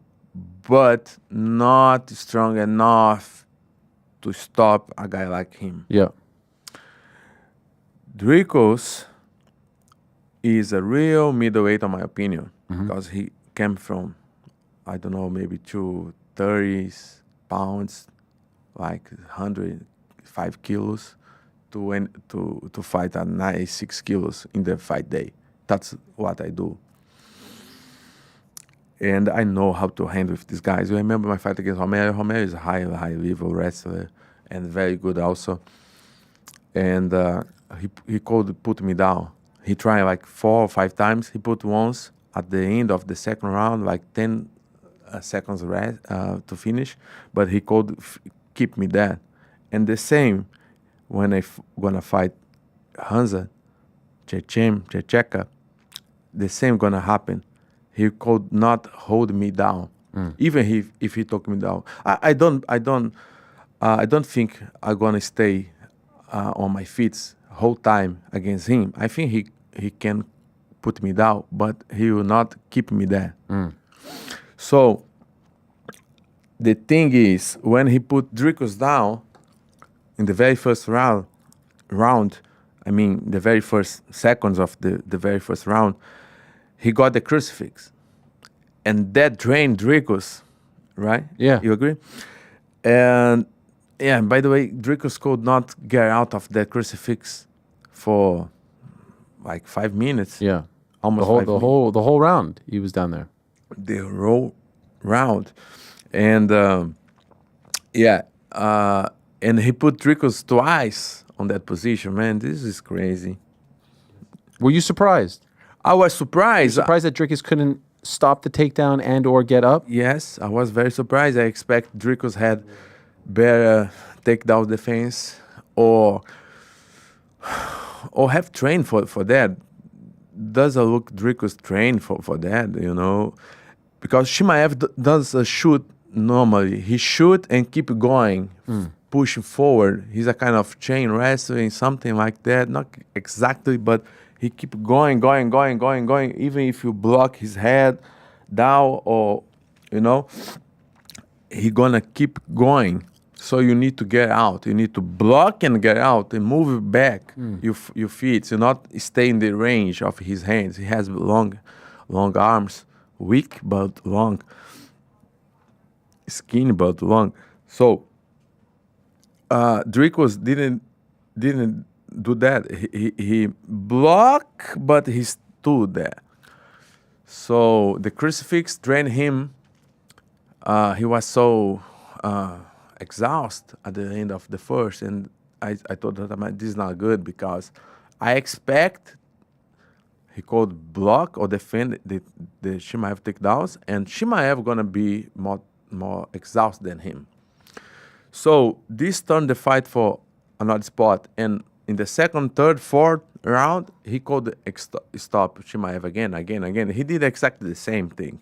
but not strong enough to stop a guy like him. Yeah. Dricos is a real middleweight, in my opinion, because he came from, I don't know, maybe 230s pounds, like 105 kilos, to fight at 96 kilos in the fight day. That's what I do. And I know how to handle with these guys. You remember my fight against Romero? Romero is a high level wrestler and very good also. And he could put me down. He tried like 4 or 5 times. He put once at the end of the second round, like 10 seconds rest, to finish, but he could keep me there. And the same when I gonna fight Khamzat, Checheka, the same gonna happen. He could not hold me down, even if he took me down. I don't think I'm gonna stay on my feet whole time against him. I think he can put me down, but he will not keep me there. So the thing is, when he put Dricus down in the very first round, I mean the very first seconds of the very first round, he got the crucifix, and that drained Dricus, right? Yeah. You agree? And yeah, by the way, Dricus could not get out of that crucifix for like 5 minutes. Yeah. Almost the whole round he was down there. The whole round. And and he put Dricus twice on that position. Man, this is crazy. Were you surprised? I was surprised. Surprised that Dricus couldn't stop the takedown and or get up? Yes, I was very surprised. I expect Dricus had better takedown defense or have trained for that. Doesn't look Dricus trained for that, you know, because Chimaev does a shoot normally. He shoot and keep going, pushing forward. He's a kind of chain wrestling, something like that. Not exactly, but he keep going. Even if you block his head down or, you know, he gonna keep going. So you need to get out. You need to block and get out and move back your feet. So not stay in the range of his hands. He has long arms, weak but long, skinny but long. So Dricus didn't do that. He blocked, but he stood there. So the crucifix drained him. He was so exhausted at the end of the first, and I thought that this is not good because I expect he could block or defend the Chimaev takedowns, and Chimaev gonna be more exhausted than him. So this turned the fight for another spot, and in the second, third, fourth round, he could stop Chimaev again. He did exactly the same thing.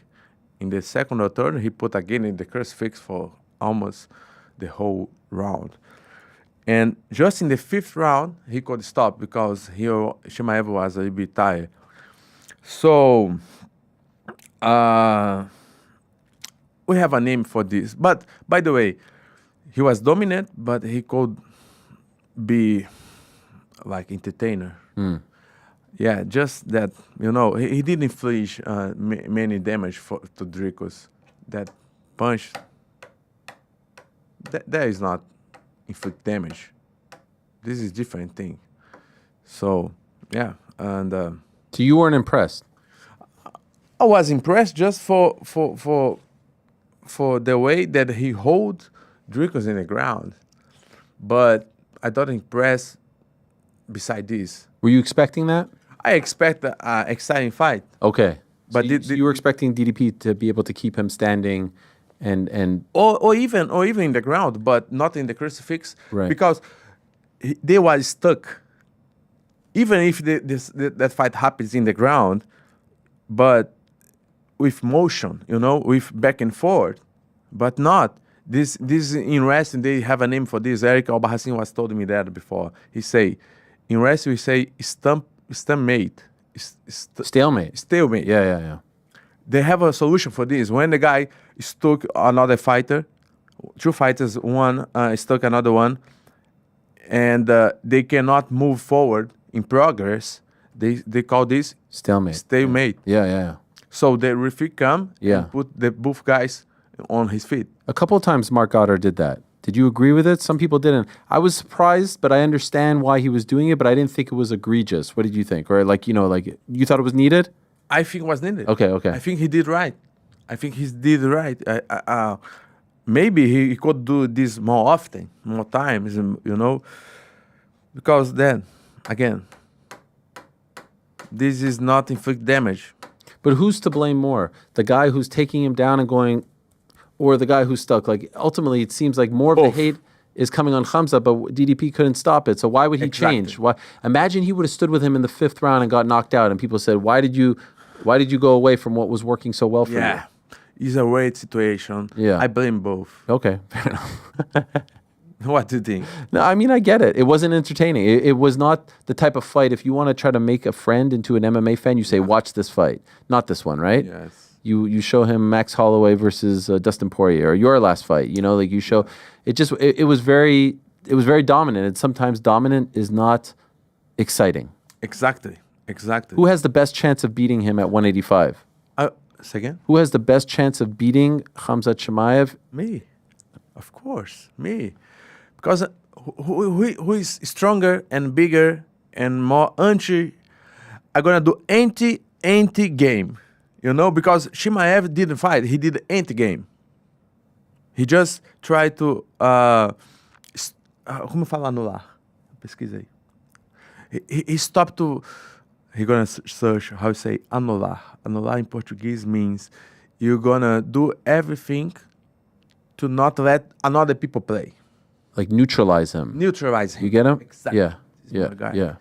In the second or third, he put again in the crucifix for almost the whole round. And just in the fifth round, he could stop because Chimaev was a little bit tired. So we have a name for this. But by the way, he was dominant, but he could be like entertainer. Yeah, just that, you know, he didn't inflict many damage to Dricus. That punch, that is not inflict damage. This is different thing. So, yeah, and so you weren't impressed? I was impressed just for the way that he hold Dricus in the ground. But I don't impress beside this. Were you expecting that? I expect an exciting fight. Okay. But so you were expecting DDP to be able to keep him standing and or even in the ground, but not in the crucifix. Right. Because they were stuck. Even if that fight happens in the ground, but with motion, you know, with back and forth, but not. This in wrestling, they have a name for this. Eric Albarracin was told me that before. He say, in wrestling, we say stalemate. Stalemate. Yeah. They have a solution for this. When the guy stuck another fighter, two fighters, one stuck another one, and they cannot move forward in progress, they call this stalemate. Stalemate. Yeah. So the referee come Yeah. and put the both guys, on his feet. A couple of times Mark Goddard did that. Did you agree with it? Some people didn't. I was surprised, but I understand why he was doing it, but I didn't think it was egregious. What did you think? Or like, you thought it was needed? I think it was needed. Okay. I think he did right. Maybe he could do this more often, more times, because then, again, this is not inflict damage. But who's to blame more? The guy who's taking him down and going, or the guy who's stuck? Like, ultimately, it seems like more of the hate is coming on Khamzat, but DDP couldn't stop it. So why would he change? Why? Imagine he would have stood with him in the 5th round and got knocked out, and people said, why did you go away from what was working so well for you? Yeah, it's a weight situation. Yeah. I blame both. Okay, fair enough. What do you think? No, I mean, I get it. It wasn't entertaining. It was not the type of fight. If you want to try to make a friend into an MMA fan, you say, watch this fight. Not this one, right? Yes. You show him Max Holloway versus Dustin Poirier, or your last fight. Like you show, it was very dominant. And sometimes dominant is not exciting. Exactly. Who has the best chance of beating him at 185? Say again? Who has the best chance of beating Khamzat Chimaev? Me. Of course, me. Because who is stronger and bigger and more anti? I'm gonna do anti game, because Chimaev didn't fight. He did anti game. He just tried to como fala anular? Pesquisei. He stopped to. He gonna search how to say anular. Anular in Portuguese means you're gonna do everything to not let another people play. Like neutralize him. Neutralize him. You get him? Exactly. Yeah. He's my guy.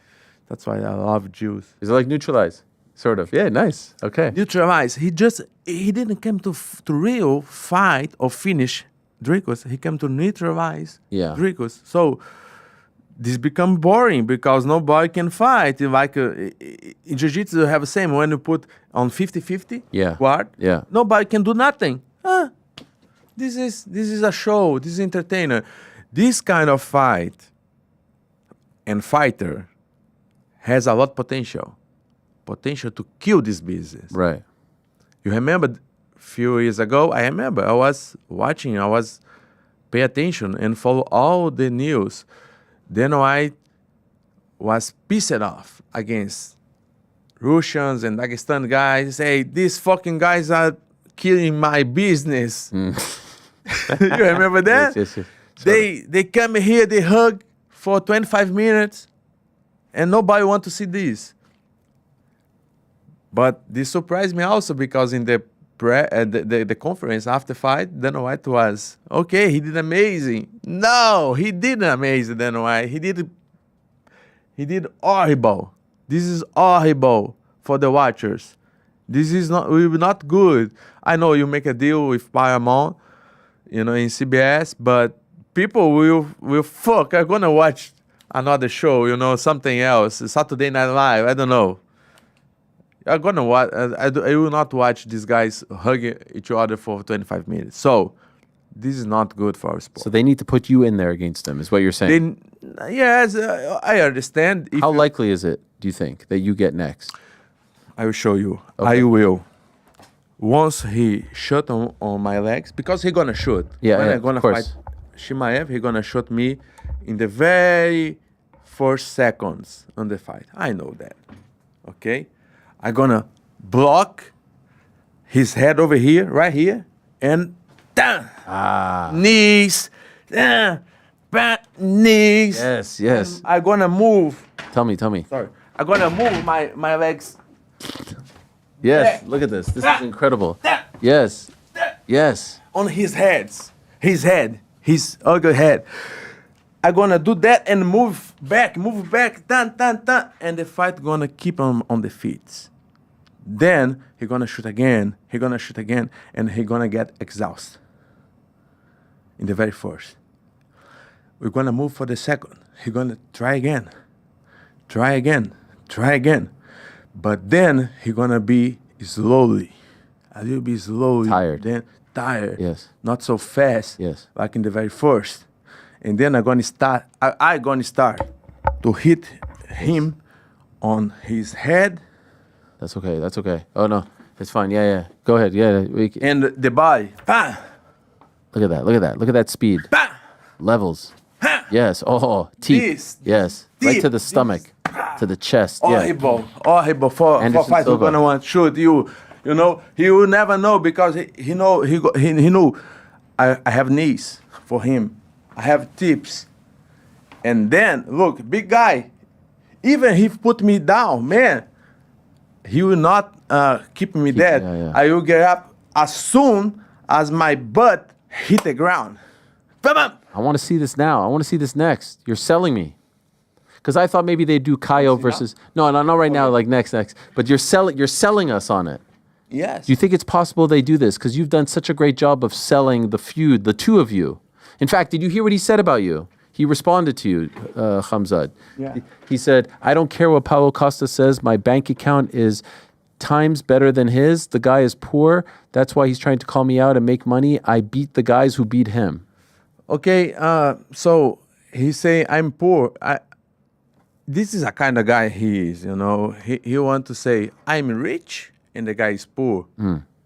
That's why I love Jews. Is it like neutralize? Sort of. Yeah, nice. Okay. Neutralize. He didn't come to real fight or finish Dricus. He came to neutralize Dricus. So this become boring because nobody can fight. Like in Jiu-Jitsu, you have the same. When you put on 50-50 guard, nobody can do nothing. This is a show. This is entertainer. This kind of fight and fighter has a lot of potential to kill this business. Right. You remember a few years ago, I was watching, pay attention and follow all the news. Then I was pissed off against Russians and Dagestan guys. Say, these fucking guys are killing my business. You remember that? Yes. They come here, they hug for 25 minutes, and nobody want to see this. But this surprised me also because in the conference after fight, Dana White was, okay, he did amazing. No, he didn't amazing, Dana White. He did horrible. This is horrible for the watchers. This is not good. I know you make a deal with Paramount, in CBS, but people will fuck. I'm gonna watch another show, something else, Saturday Night Live. I don't know. I'm gonna watch. I will not watch these guys hugging each other for 25 minutes. So this is not good for our sport. So they need to put you in there against them, is what you're saying. Yes, I understand. How likely is it, do you think, that you get next? I will show you. Okay. I will. Once he shot on my legs, because he's gonna shoot. When I'm gonna fight Chimaev, he's gonna shoot me in the very first seconds on the fight. I know that. Okay? I'm gonna block his head over here, right here, and knees, knees. Yes. I'm gonna move. Tell me. Sorry. I'm gonna move my legs. Yes, look at this. This is incredible. Yes. On his head, his ugly head. I'm gonna do that and move back, dun, and the fight gonna keep on the feet. Then he gonna shoot again, and he gonna get exhausted. In the very first. We're gonna move for the second. He gonna try again. But then he gonna be slowly. A little bit slowly. Tired. Then tired. Yes. Not so fast. Yes. Like in the very first. And then I'm gonna start to hit him on his head. That's okay. Oh no, it's fine. Yeah. Go ahead. Yeah. And the body. Look at that. Look at that. Look at that speed. Bah! Levels. Yes. Oh, teeth. This. Yes. Right to the stomach. To the chest. Yeah. Horrible for Anderson fight. We're Silva. gonna want to shoot you. You know, he will never know because he knew I have knees for him. I have tips. And then look, big guy. Even he put me down, man. He will not keep me dead. yeah. I will get up as soon as my butt hit the ground. Bam! I want to see this now. I want to see this next. You're selling me. Because I thought maybe they'd do Kaio versus... No, not right now, like next. But you're selling us on it. Yes. Do you think it's possible they do this? Because you've done such a great job of selling the feud, the two of you. In fact, did you hear what he said about you? He responded to you, Khamzat. Yeah. He said, I don't care what Paulo Costa says. My bank account is times better than his. The guy is poor. That's why he's trying to call me out and make money. I beat the guys who beat him. Okay, so he say I'm poor. This is a kind of guy he is, you know. He want to say I'm rich and the guy is poor.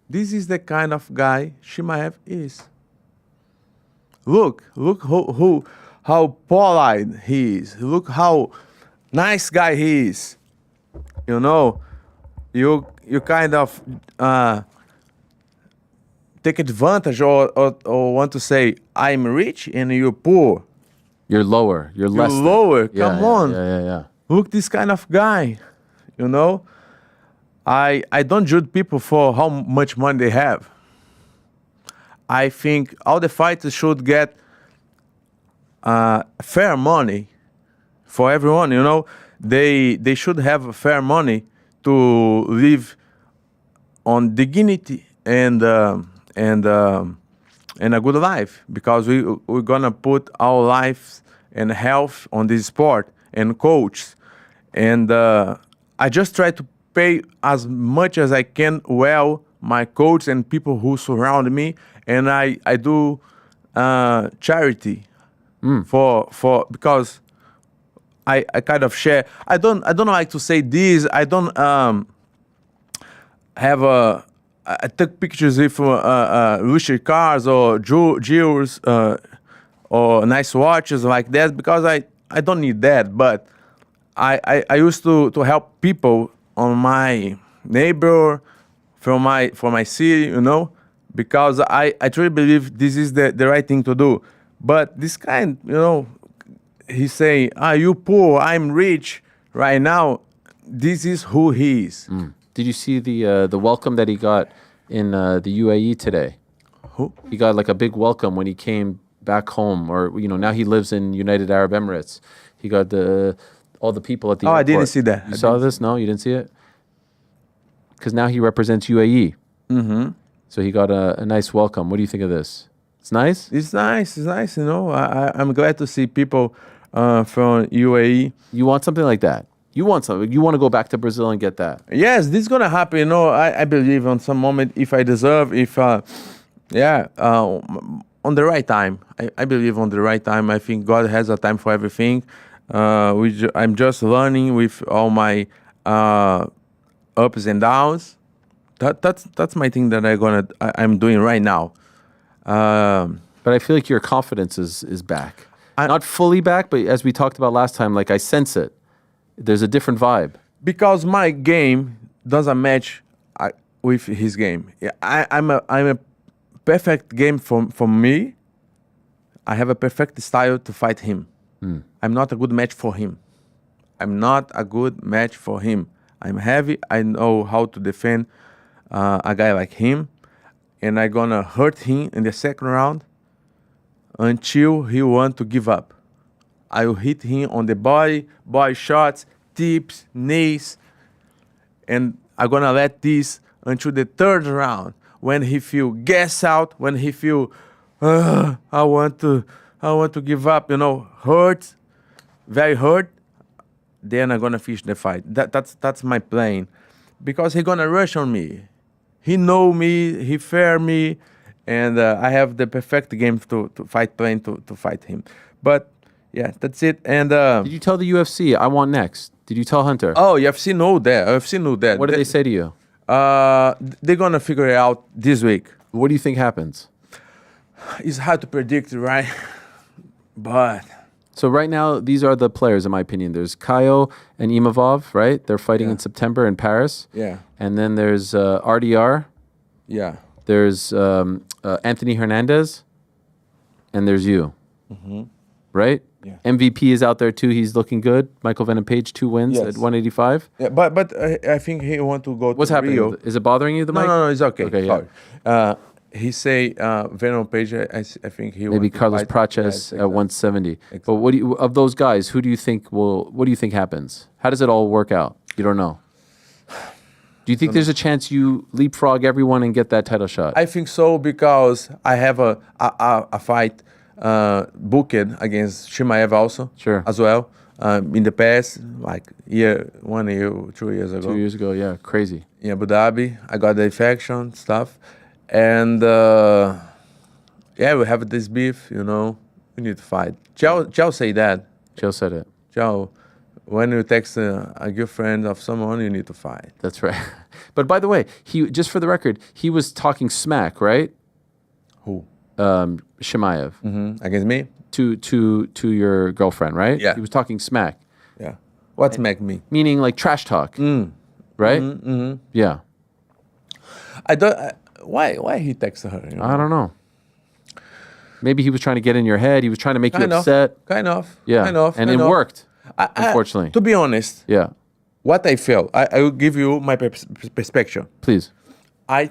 This is the kind of guy Chimaev is. Look how polite he is. Look how nice guy he is. You know, you kind of take advantage or want to say I'm rich and you're poor. You're lower. You're less. You're lower. Yeah, Come yeah, on. Yeah. Look, this kind of guy. You know, I don't judge people for how much money they have. I think all the fighters should get fair money for everyone. You know, they should have fair money to live on dignity and a good life, because we're gonna put our lives and health on this sport and coach. And I just try to pay as much as I can well my coach and people who surround me, and I do charity for because I kind of share. I don't like to say this. I don't have I took pictures with luxury cars or jewels or nice watches like that, because I don't need that. But I used to help people on my neighbor, for my city, you know, because I truly believe this is the right thing to do. But this kind, you know, he say, you poor, I'm rich right now. This is who he is. Did you see the welcome that he got in the UAE today? Who? He got like a big welcome when he came back home, or now he lives in United Arab Emirates. He got all the people at the airport. I didn't see that. You saw this? No, you didn't see it? Because now he represents UAE. Mm-hmm. So he got a nice welcome. What do you think of this? It's nice? It's nice. It's nice, you know. I'm glad to see people from UAE. You want something like that? You want something. You want to go back to Brazil and get that. Yes, this is going to happen. You know, I believe on some moment, if I deserve, on the right time. I believe on the right time. I think God has a time for everything. I'm just learning with all my ups and downs. That's my thing that I'm doing right now. But I feel like your confidence is back. Not fully back, but as we talked about last time, like I sense it. There's a different vibe. Because my game doesn't match with his game. I'm a perfect game for me. I have a perfect style to fight him. I'm not a good match for him. I'm heavy. I know how to defend a guy like him. And I'm going to hurt him in the second round until he wants to give up. I will hit him on the body shots, tips, knees, and I'm going to let this until the third round. When he feel gas out, when he feel, I want to give up, hurt, very hurt, then I'm going to finish the fight. That's my plan. Because he's going to rush on me. He know me, he fear me, and I have the perfect game to fight plan to fight him. But yeah, that's it. And did you tell the UFC I want next? Did you tell Hunter? Oh, UFC know that. What did they say to you? They're gonna figure it out this week. What do you think happens? It's hard to predict, right? But So right now, these are the players, in my opinion. There's Kaio and Imavov, right? They're fighting in September in Paris. yeah, And then there's RDR. yeah. There's Anthony Hernandez. And there's you. Right? Yeah. MVP is out there too. He's looking good. Michael Venom Page, 2 wins Yes. at 185. Yeah, but I think he want to go What's to happening? Rio. Is it bothering you, the No, mic? no, no, it's okay. Okay, yeah. Sorry. He say Venom Page. I think he Maybe want to Carlos fight. Praches Yes, at 170. But what do you, of those guys, who do you think what do you think happens? How does it all work out? You don't know. Do you think there's a chance you leapfrog everyone and get that title shot? I think so because I have a fight booked against Chimaev also. Sure. As well. In the past, like 1 year, 2 years ago. 2 years ago, yeah, crazy. In Abu Dhabi, I got the infection stuff, and yeah, we have this beef. You know, we need to fight. Joe say that. Joe said it. Joe, when you text a girlfriend of someone, you need to fight. That's right. But by the way, he just for the record, he was talking smack, right? Who? Chimaev Against me? to your girlfriend, right? Yeah. He was talking smack, Yeah. What's make me? meaning like trash talk, right? Yeah. I don't. Why he texted her? You know? I don't know. Maybe he was trying to get in your head. He was trying to make you Kind of. upset. Kind of. Yeah. Kind of. And kind it of. worked. I- unfortunately. To be honest, Yeah. what I felt, I will give you my perspective. Please. I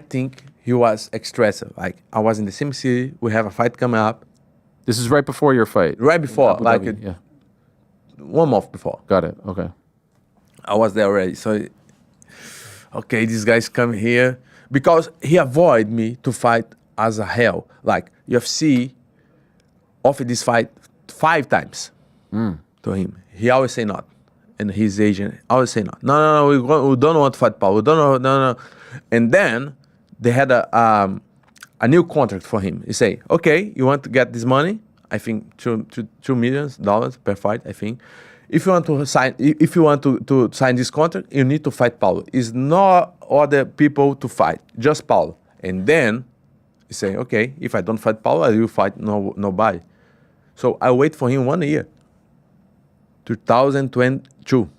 think he was expressive. Like I was in the same city. We have a fight coming up This is right before your fight. right before, Abu like Dhabi, yeah. 1 month before. Got it. Okay. I was there already. So, okay, these guys come here because he avoid me to fight as a hell. Like UFC offered this fight 5 times to him. He always say not, and his agent always say not. No, we don't want to fight Paulo. We don't know, no. And then they had a new contract for him. He say, okay, you want to get this money? I think $2 million per fight. I think. If you want to sign this contract, you need to fight Paulo. It's not other people to fight, just Paulo. And then he say, okay, if I don't fight Paulo, I will fight nobody. So I wait for him 1 year. 2022.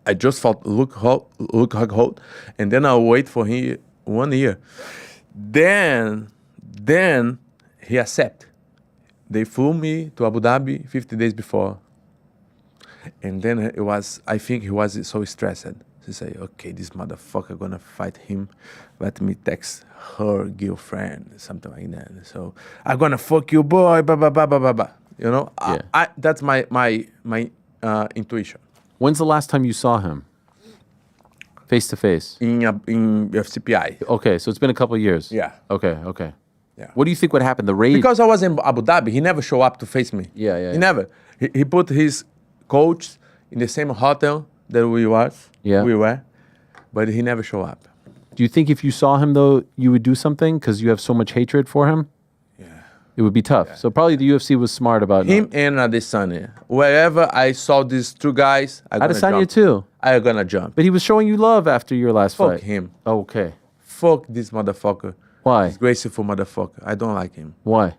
I just fought Luke Holt, and then I'll wait for him 1 year. Then he accept. They flew me to Abu Dhabi 50 days before. And then I think he was so stressed. He say, okay, this motherfucker gonna fight him. Let me text her girlfriend, something like that. So I'm gonna fuck you, boy, blah, blah, blah, blah, blah, blah. You know, Yeah. that's my intuition. When's the last time you saw him? Face to face. In FCPI. Okay, so it's been a couple of years. Yeah. Okay. Yeah. What do you think would happen? The raid? Because I was in Abu Dhabi, he never showed up to face me. Yeah. He never. He put his coach in the same hotel that we were, but he never showed up. Do you think if you saw him though, you would do something because you have so much hatred for him? Yeah. It would be tough. So probably the UFC was smart about Him and Adesanya. Wherever I saw these 2 guys, I'm gonna Adesanya jump. too. I'm gonna jump. But he was showing you love after your last Fuck fight. him. Okay. Fuck this motherfucker. Why? Disgraceful motherfucker. I don't like him. Why?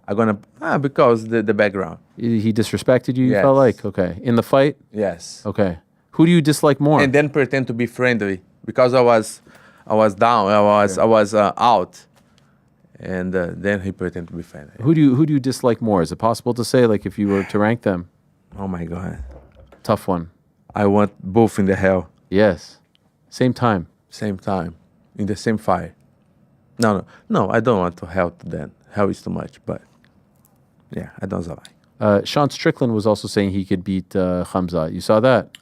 Because the background. He disrespected you, you Yes. felt like? Okay. In the fight? Yes. Okay. Who do you dislike more? And then pretend to be friendly because I was down. I was out, and then he pretend to be friendly. Who do you dislike more? Is it possible to say, like, if you were to rank them? Oh my god. Tough one. I want both in the hell. Yes. Same time. Same time, in the same fire. No, I don't want to hell to them. Hell is too much, but yeah, I don't like. Sean Strickland was also saying he could beat Khamzat. You saw that?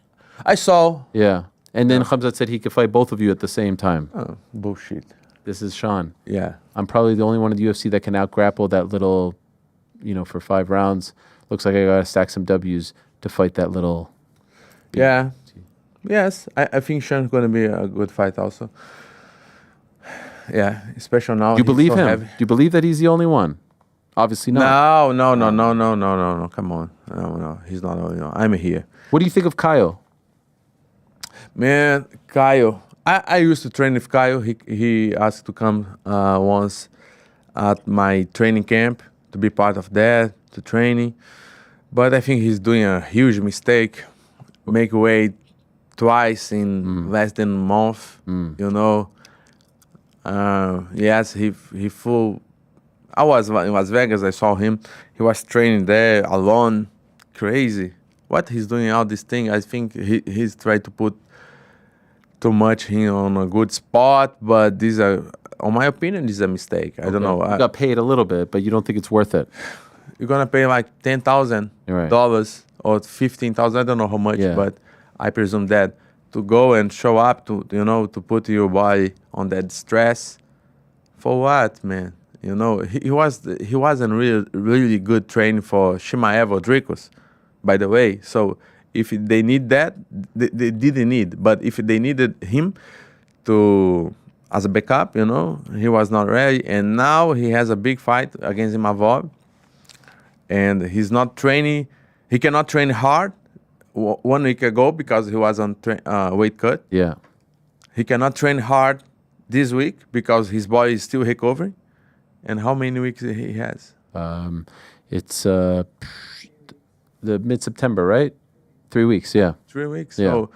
I saw. Yeah. And then Khamzat said he could fight both of you at the same time. Oh, bullshit. This is Sean. Yeah. I'm probably the only one in the UFC that can out-grapple that little, for 5 rounds. Looks like I got to stack some W's to fight that little. Yeah. Yes, I think Sean's going to be a good fight also. Yeah, especially now. Do you believe so him? heavy. Do you believe that he's the only one? Obviously not. No. Come on. No. He's not. I'm here. What do you think of Kaio? Man, Kyle. I used to train with Kyle. He asked to come once. at my training camp to be part of that, to training. But I think he's doing a huge mistake. Make weight twice in less than a month. You know. Yes, he full. I was in Las Vegas. I saw him. He was training there alone. Crazy. What he's doing all this thing? I think he's trying to put too much him on a good spot. But this, on my opinion, this is a mistake. I don't know. You got paid a little bit, but you don't think it's worth it. You're gonna pay like $10,000 or $15,000. I don't know how much, but I presume that to go and show up to to put your body on that stress. For what, man? You know, he wasn't really good training for Chimaev or Dricos, by the way. So if they need that, they didn't need. But if they needed him to as a backup, he was not ready. And now he has a big fight against Imavov, and he's not training. He cannot train hard. 1 week ago because he was on weight cut. Yeah. He cannot train hard this week because his body is still recovering. And how many weeks he has? It's the mid-September, right? 3 weeks, yeah. 3 weeks. Yeah. So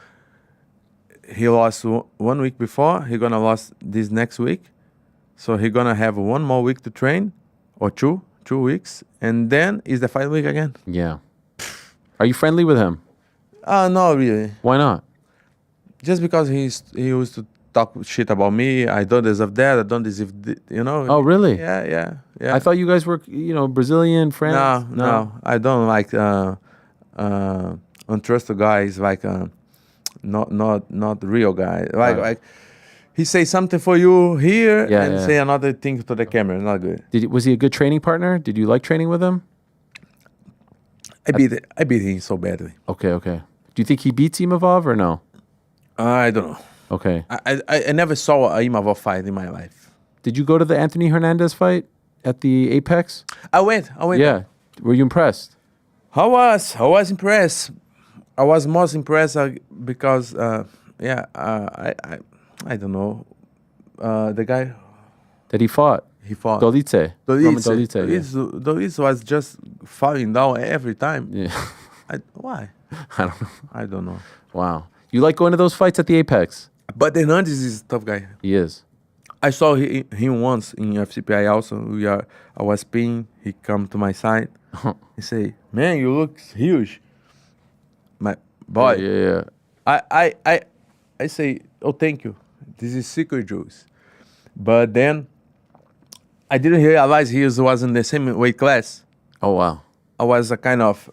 he lost 1 week before. He's gonna lose this next week. So he's gonna have 1 more week to train, or two weeks, and then is the fight week again. Yeah. Are you friendly with him? Not really. Why not? Just because he used to talk shit about me. I don't deserve that. I don't deserve, Oh, really? Yeah. I thought you guys were, Brazilian friends. No. I don't like untrusted guys. Like not real guy. Like he say something for you here and say another thing to the camera. Not good. Was he a good training partner? Did you like training with him? I beat him so badly. Okay. Do you think he beats Imavov or no? I don't know. Okay. I never saw a Imavov fight in my life. Did you go to the Anthony Hernandez fight at the Apex? I went. Yeah. Were you impressed? I was impressed. I was most impressed because I don't know the guy that he fought. Dolice. Dolice was just falling down every time. Yeah. Why? I don't know. Wow. You like going to those fights at the Apex? But Hernandez is a tough guy. He is. I saw him once in FCPI also. I was peeing. He come to my side. He say, "Man, you look huge." My boy. Yeah. I say, "Oh, thank you. This is secret juice." But then I didn't realize he was in the same weight class. Oh, wow. I was a kind of,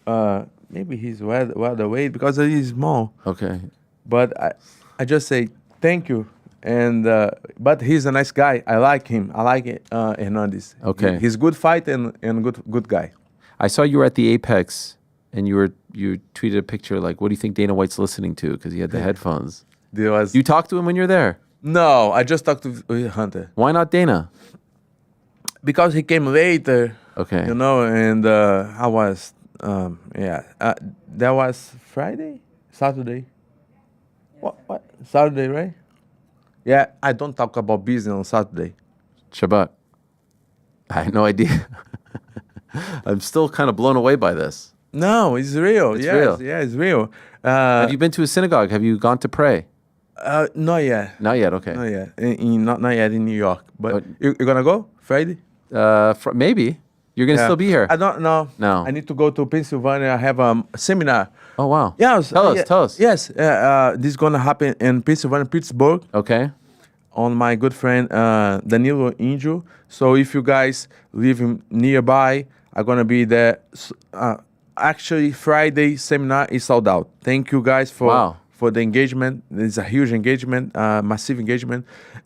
maybe he's welterweight because he's small. Okay. But I just say, thank you. And but he's a nice guy. I like him. I like Hernandez. Okay. He's good fight and good guy. I saw you were at the Apex and you tweeted a picture like, what do you think Dana White's listening to? Because he had the headphones. You talked to him when you were there? No, I just talked to Hunter. Why not Dana? Because he came later. Okay. And I was, that was Saturday. What? Saturday, right? Yeah, I don't talk about business on Saturday. Shabbat. I had no idea. I'm still kind of blown away by this. No, it's real. It's real. Yeah, it's real. Have you been to a synagogue? Have you gone to pray? Not yet. Not yet, okay. Not yet. Not yet in New York. But you're going to go Friday? Maybe. You're going to still be here. I don't know. No. I need to go to Pennsylvania. I have a seminar. Oh, wow. Yes. Tell us. Yes. This is going to happen in Pennsylvania, Pittsburgh. Okay. On my good friend Danilo Indio. So if you guys live nearby, I'm going to be there. Actually, Friday seminar is sold out. Thank you guys for the engagement. It's a huge engagement, massive engagement.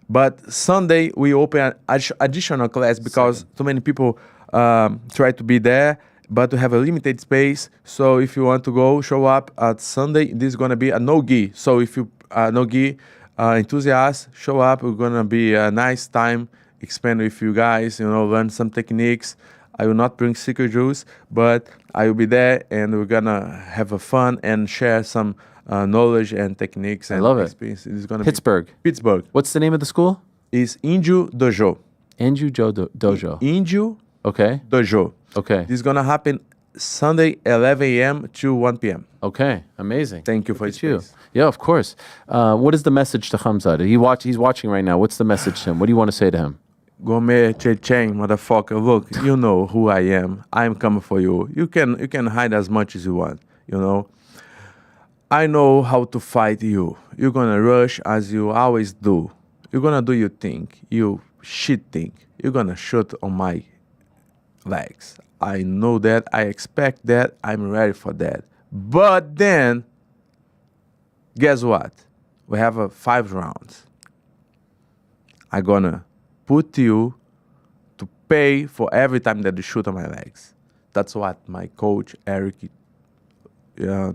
But Sunday, we open an additional class because too many people try to be there, but we have a limited space. So if you want to go, show up at Sunday. This is going to be a no-gi. So if you are no-gi enthusiast, show up. We're going to be a nice time, expand with you guys, learn some techniques. I will not bring secret juice, but I will be there, and we're going to have a fun and share some knowledge and techniques and I love experience. It's gonna Pittsburgh. Pittsburgh. What's the name of the school? It's Indio Dojo. Anju Dojo. Inju Okay. Dojo. Okay. This is gonna happen Sunday, 11 a.m. to 1 p.m. Okay. Amazing. Thank you for Look at you. space. Yeah, of course. What is the message to Khamzat? He's watching right now. What's the message to him? What do you want to say to him? Gourmet Cheng, motherfucker. Look, you know who I am. I'm coming for you. You can hide as much as you want. You know. I know how to fight you. You're gonna rush as you always do. You're gonna do your thing. You shit thing. You're gonna shoot on my legs. I know that. I expect that. I'm ready for that. But then, guess what? We have 5 rounds. I'm gonna put you to pay for every time that you shoot on my legs. That's what my coach, Eric,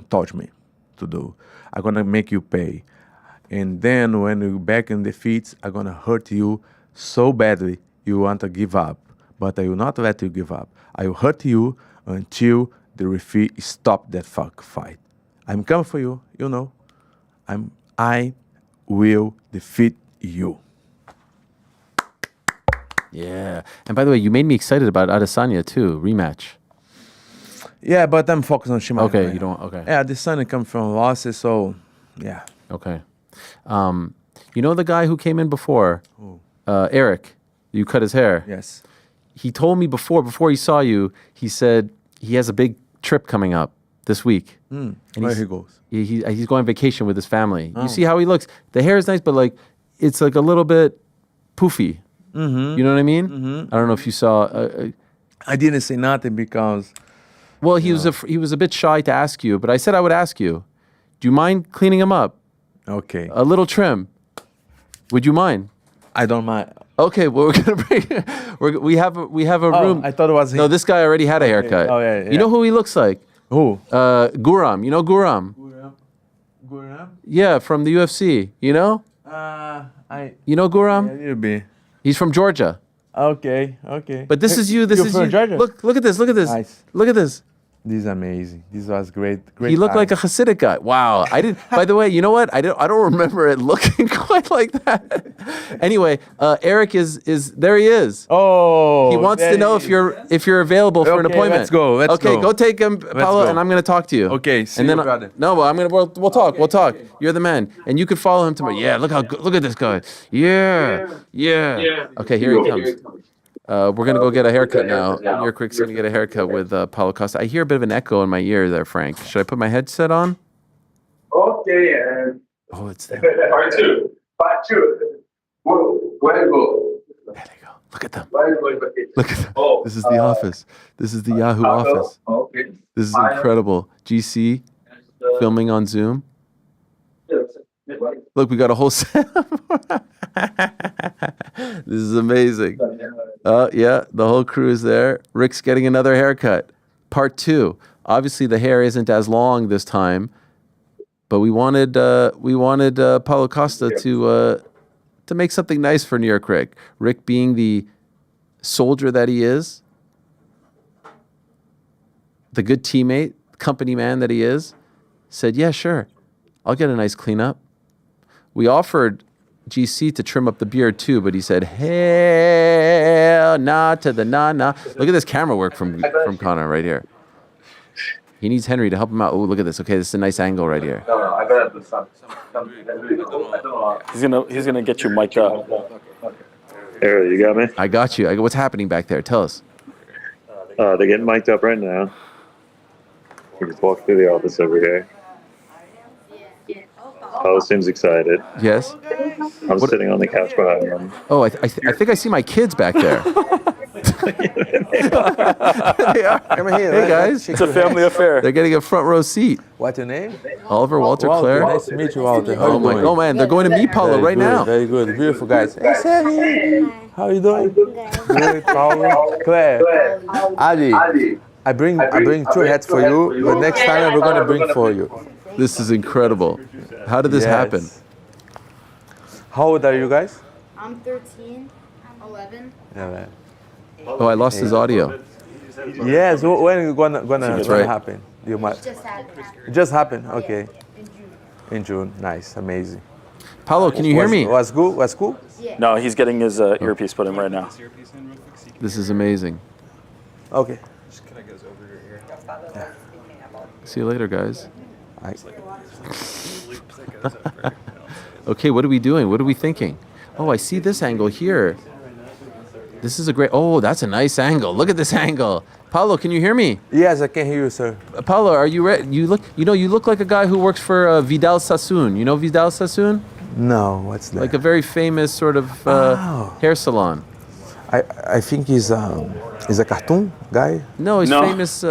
taught me to do. I'm gonna make you pay. And then when you're back in the feet, I'm gonna hurt you so badly you want to give up. But I will not let you give up. I will hurt you until the referee stop that fight. I'm coming for you, you know. I will defeat you. Yeah. And by the way, you made me excited about Adesanya too. Rematch. Yeah, but I'm focused on Chimaev. Okay, man. you don't. Okay. Yeah, Adesanya comes from losses, so yeah. Okay. You know the guy who came in before, Eric. You cut his hair. Yes. He told me before he saw you. He said he has a big trip coming up this week. And Where he goes? He's going on vacation with his family. You see how he looks. The hair is nice, but like it's like a little bit poofy. Mm-hmm. You know what I mean? I don't know if you saw. I didn't say nothing because. Well, he was a bit shy to ask you, but I said I would ask you. Do you mind cleaning him up? Okay. A little trim. Would you mind? I don't mind. Okay, well we're gonna bring. We have a room. I thought it was him. No, this guy already had a haircut. Oh, yeah. You know who he looks like? Who? Guram. You know Guram? Guram? Yeah, from the UFC. You know? You know Guram? Yeah, you be. He's from Georgia. Okay. But this is you. This You're is from you. Georgia? Look at this. Look at this. Nice. Look at this. This is amazing. This was great. He looked like a Hasidic guy. Wow. I didn't. By the way, you know what? I don't remember it looking quite like that. Anyway, Eric is there. He is. Oh. He wants to know if you're available for an Okay, appointment. let's go, let's okay, go. take him, Paulo, go. and I'm going to talk to you. Okay, see and then you, brother. No, but we'll talk. We'll talk. You're the man, and you could follow him tomorrow. Yeah, look at this guy. Yeah. Okay, here he comes. We're going to go get a haircut now. New York Rick's going to get a haircut with Paulo Costa. I hear a bit of an echo in my ear there, Frank. Should I put my headset on? Okay. Oh, it's there. Part 2. Where you go? There they go. Look at them. Where you going? Look at them. Oh, This is the office. This is the Yahoo office. Okay. This is incredible. GC filming on Zoom. Look, we got a whole set. This is amazing. Yeah, the whole crew is there. Rick's getting another haircut. Part 2. Obviously, the hair isn't as long this time, but we wanted Paulo Costa to make something nice for New York Rick. Rick, being the soldier that he is, the good teammate, company man that he is, said, "Yeah, sure, I'll get a nice cleanup." We offered GC to trim up the beard too, but he said, hell nah to the nah. Look at this camera work from Connor right here. He needs Henry to help him out. Oh, look at this. Okay, this is a nice angle right here. No, I gotta do something. He's gonna get you mic'd up. Ariel, you got me? I got you. What's happening back there? Tell us. They're getting mic'd up right now. We just walked through the office over here. Paulo seems excited. Yes? I'm sitting on the couch behind him. Oh, I think I see my kids back there. They are. Come here. Hey, guys. It's a family affair. They're getting a front row seat. What's your name? Oliver, Walter, Claire. Nice to meet you, Walter. How you doing? Oh, man. They're going to meet Paulo right now. Very good. Beautiful guys. Hey, Sammy. How are you doing? Good. Paulo. Claire. Adi. I bring 2 hats for you, but next time we're gonna bring for you. This is incredible. How did this happen? How old are you guys? I'm 13, 11. Yeah. Oh, I lost his audio. Yes. When is gonna right. happen? You might. Just happened. It just happened. Okay. In June. In June. Nice. Amazing. Paulo, can you hear me? Was good? Was cool? Yeah. No, he's getting his earpiece put in right now. This is amazing. Okay. See you later, guys. Okay, what are we doing? What are we thinking? Oh, I see this angle here. This is a great. Oh, that's a nice angle. Look at this angle. Paulo, can you hear me? Yes, I can hear you, sir. Paulo, are you ready? You look like a guy who works for Vidal Sassoon. You know Vidal Sassoon? No, what's that? Like a very famous sort of hair salon. I think he's a cartoon guy. No, he's famous.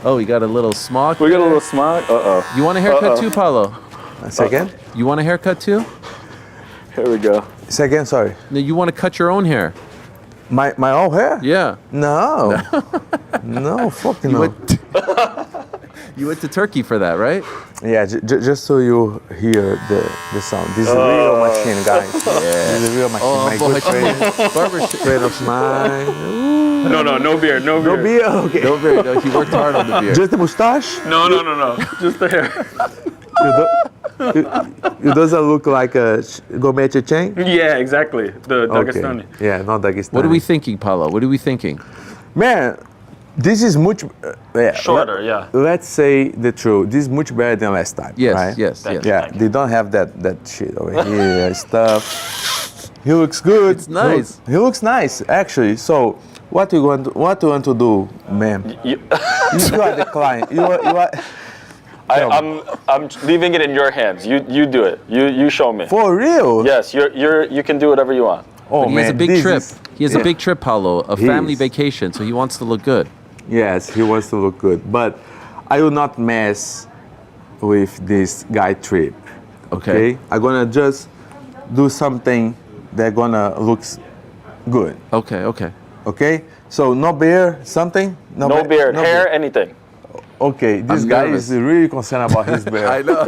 Oh, he got a little smock. We got a little smock. You want a haircut too, Paulo? Say again? You want a haircut too? Here we go. Say again, sorry. No, you want to cut your own hair? My own hair? Yeah. No. No, fucking no. You went to Turkey for that, right? Yeah, just so you hear the sound. This is a real machine, guys. Yeah. This is a real machine. My good friend, friend of mine. No beard. No beard? Okay. No beard. No, he worked hard on the beard. Just the mustache? No. Just the hair. It doesn't look like a gourmet chain? Yeah, exactly. The Dagestani. Okay. Yeah, not Dagestani. What are we thinking, Paulo? What are we thinking? Man, this is much shorter. Yeah. Let's say the truth. This is much better than last time. Yes, right? yes. Yeah, they don't have that shit over here stuff. He looks good. It's nice. He looks nice, actually. So, what you want to do, man? You are the client. You are. I'm leaving it in your hands. You do it. You show me. For real? Yes, you can do whatever you want. Oh, but he has a big trip. He has a big trip, Paulo, a family vacation, so he wants to look good. Yes, he wants to look good. But I will not mess with this guy trip. Okay? I'm gonna just do something that gonna looks good. Okay? So no beard, something? No beard, hair, anything. Okay, this guy is really concerned about his beard. I know.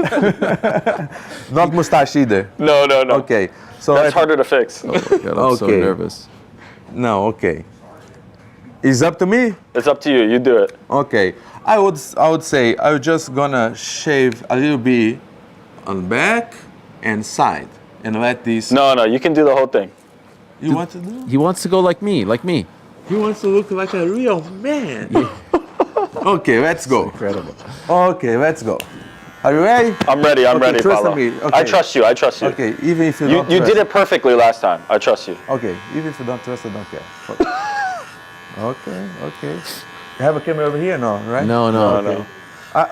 Not mustache either. No. Okay, so that's harder to fix. Oh my God, I'm so nervous. No, okay. It's up to me? It's up to you. You do it. Okay. I would say I'm just gonna shave a little bit on back and side and let this. No. You can do the whole thing. You want to do? He wants to go like me. He wants to look like a real man. Yeah. Okay, let's go. Incredible. Okay, let's go. Are you ready? I'm ready. I'm ready, trust Paulo. me. Okay. I trust you. Okay, even if you don't you trust. did it perfectly last time. I trust you. Okay, even if you don't trust, I don't care. Okay. You have a camera over here? No, right? No.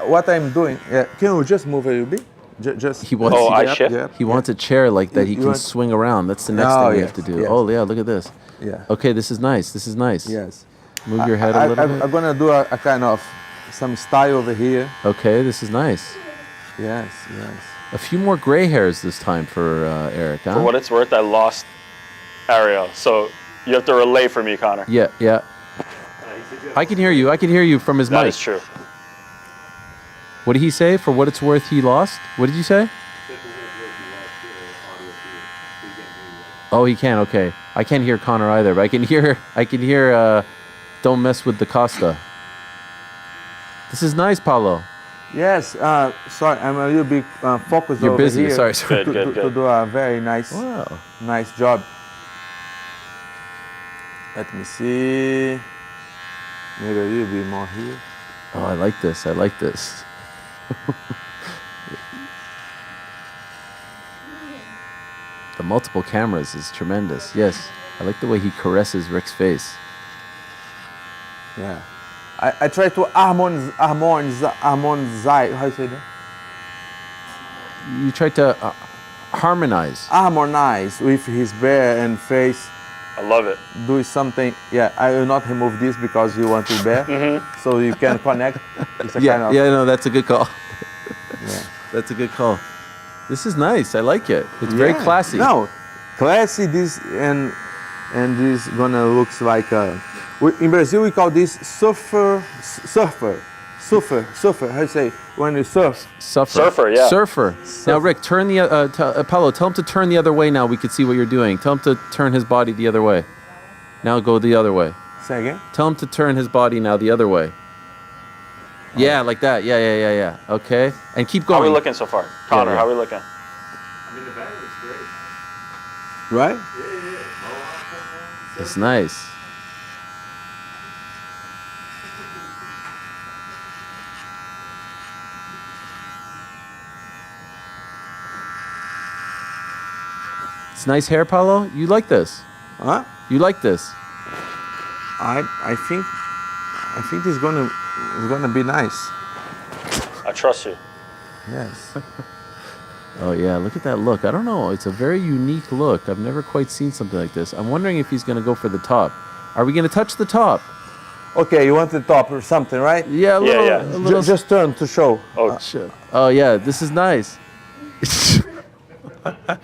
What I'm doing, can we just move a little bit? Just. He wants. He wants a chair like that. He can want... swing around. That's the next thing we have to do. Yes. Oh yeah, look at this. Yeah. Okay, this is nice. Yes. Move your head a little bit. I'm gonna do a kind of some style over here. Okay, this is nice. Yes. A few more gray hairs this time for Eric, huh? For what it's worth, I lost Ariel, so you have to relay for me, Connor. Yeah. I can hear you from his mic. That is true. What did he say? For what it's worth, he lost? What did you say? Oh, he can. Okay, I can't hear Connor either, but I can hear. Don't mess with the Costa. This is nice, Paulo. Yes. Sorry, I'm a little bit focused. You're over busy. here Sorry. Good. To do a very nice job. Let me see. Maybe a little bit more here. Oh, I like this. The multiple cameras is tremendous. Yes, I like the way he caresses Rick's face. Yeah, I try to harmonize. How you say that? You try to harmonize. Harmonize with his bear and face. I love it. Do something. Yeah, I will not remove this because you want to bear, so you can connect. It's a kind of, no, that's a good call. Yeah. That's a good call. This is nice. I like it. It's very classy. No, classy. This and this gonna looks like in Brazil we call this surfer. How you say when you surf? Surfer, yeah. Surfer. Now, Rick, turn the Paulo. Tell him to turn the other way. Now we can see what you're doing. Tell him to turn his body the other way. Now go the other way. Say again. Tell him to turn his body now the other way. Yeah, like that. Yeah. Okay. And keep going. How are we looking so far? Connor, how are we looking? mean, the bag looks great. Right? It's nice. It's nice hair, Paulo. You like this? Huh? You like this? I think it's gonna be nice. I trust you. Yes. Oh yeah, look at that look. I don't know. It's a very unique look. I've never quite seen something like this. I'm wondering if he's going to go for the top. Are we going to touch the top? Okay, you want the top or something, right? Yeah, a little. Just turn to show. Oh, Shit. Oh yeah, this is nice.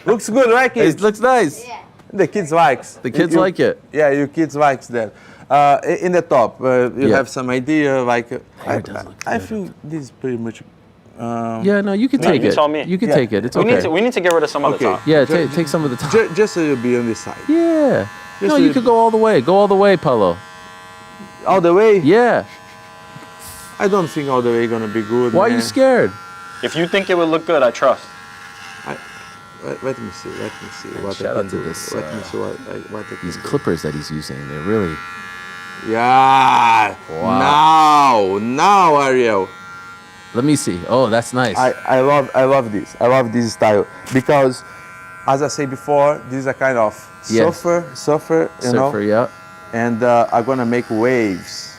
Looks good, right, kids? It looks nice. Yeah. The kids likes. The kids like it. Yeah, your kids likes that. In the top, you Yeah. have some idea, like. does look I good. think this is pretty much. Yeah, no, you can take you it. tell me. You can Yeah. take it. It's We okay. need to get rid of some of the Okay. top. Yeah, take some of the top. Just so you'll be on this side. Yeah. Just No, so you you- could go all the way. Go all the way, Paulo. All the way? Yeah. I don't think all the way gonna be good. Why are you man. scared? If you think it would look good, I trust. Let me see. What shout I out can to do. this, Let me see what I can These do. clippers that he's using, they're really. Yeah. Wow. Now, Ariel. Let me see. Oh, that's nice. I love this. I love this style because, as I said before, this is a kind of Yes. surfer, you know, Surfer, yeah. and I'm gonna make waves.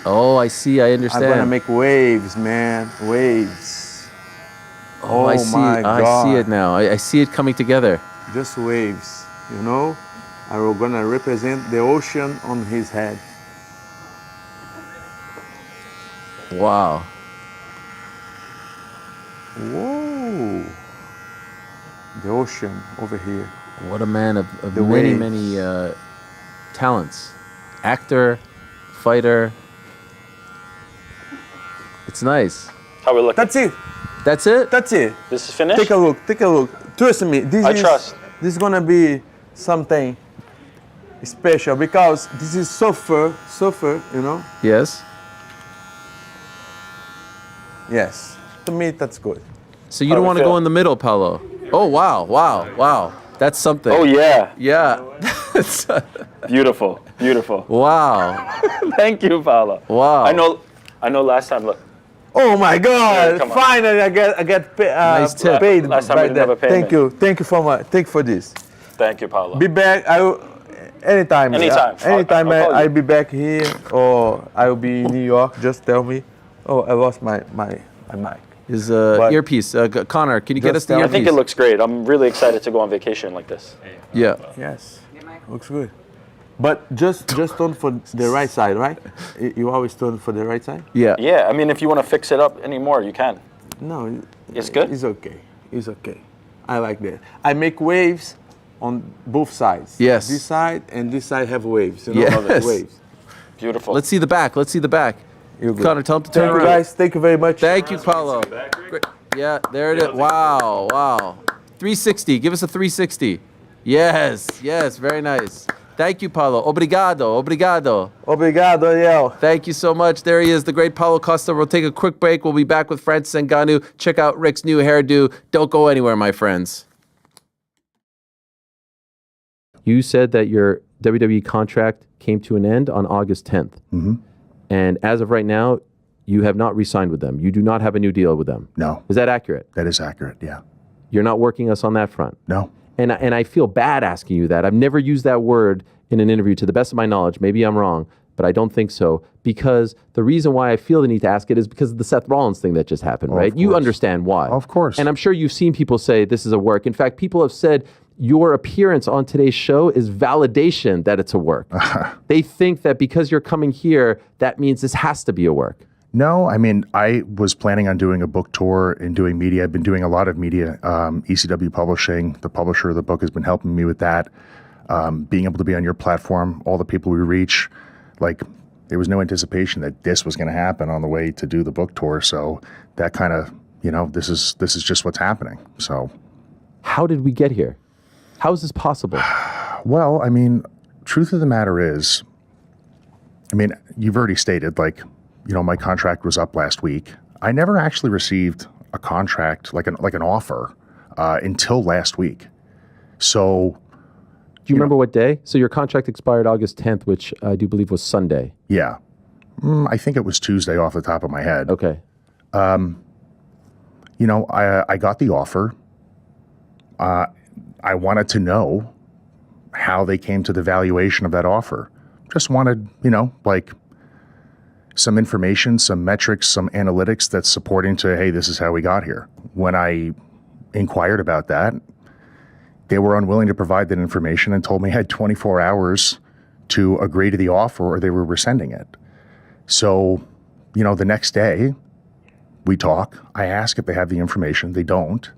Oh, I see. I I'm understand. gonna make waves, man, waves. Oh, I see. my I God. see it now. I see it coming together. Just waves, you know. I'm gonna represent the ocean on his head. Wow. Whoa! The ocean over here. What a man of The many, waves. many talents. Actor, fighter. It's nice. How we look? That's it. That's it? That's it. This is finished? Take a look. Take a look. Trust me. I trust. This is gonna be something special because this is surfer, you know. Yes. Yes. To me, that's good. So you How don't we want to feel? go in the middle, Paulo. Oh, wow. That's something. Oh yeah. Yeah. Beautiful. Beautiful. Wow. Thank you, Paulo. Wow. I know last time, look. Oh my God! come on. Finally, I get Nice tip. paid. Last time by we didn't have a that. payment. Thank you for my. Thank you for this. Thank you, Paulo. Be back. Anytime. Anytime. Anytime I'll call you. I'll be back here or I'll be in New York. Just tell me. Oh, I lost my mic. His But- earpiece. Connor, can you get us Just the tell- earpiece? I think it looks great. I'm really excited to go on vacation like this. Yeah. Yes. Looks good. But just turn for the right side, right? You always turn for the right side? Yeah. Yeah, I mean, if you want to fix it up anymore, you can. No. It's good? It's okay. It's okay. I like that. I make waves on both sides. Yes. This side and this side have waves. You know? Yes. Waves. Beautiful. Let's see the back. You're good. Connor, tell him to turn Thank you around. guys. Thank you very much. Thank you, Paulo. Great. Yeah, there it is. Wow. 360. Give us a 360. Yes, very nice. Thank you, Paulo. Obrigado. Obrigado, Ariel. Thank you so much. There he is, the great Paulo Costa. We'll take a quick break. We'll be back with Francis Ngannou. Check out Rick's new hairdo. Don't go anywhere, my friends. You said that your WWE contract came to an end on August 10th. Mm-hmm. And as of right now, you have not re-signed with them. You do not have a new deal with them. No, Is that accurate? that is accurate. Yeah. You're not working us on that front. No. And I feel bad asking you that. I've never used that word in an interview to the best of my knowledge. Maybe I'm wrong, but I don't think so. Because the reason why I feel the need to ask it is because of the Seth Rollins thing that just happened, right? You understand why. Of course. And I'm sure you've seen people say this is a work. In fact, people have said your appearance on today's show is validation that it's a work. They think that because you're coming here, that means this has to be a work. No, I mean, I was planning on doing a book tour and doing media. I've been doing a lot of media. ECW Publishing, the publisher of the book, has been helping me with that. Being able to be on your platform, all the people we reach, like there was no anticipation that this was going to happen on the way to do the book tour. So that kind of, this is just what's happening. So how did we get here? How is this possible? Well, I mean, truth of the matter is, you've already stated, my contract was up last week. I never actually received a contract, like an offer, until last week. So, Do you remember what day? So your contract expired August 10th, which I do believe was Sunday. yeah, I think it was Tuesday off the top of my head. Okay. I got the offer. I wanted to know how they came to the valuation of that offer. Just wanted, like some information, some metrics, some analytics that's supporting to, hey, this is how we got here. When I inquired about that, they were unwilling to provide that information and told me I had 24 hours to agree to the offer or they were rescinding it. So, the next day we talk. I ask if they have the information. They don't.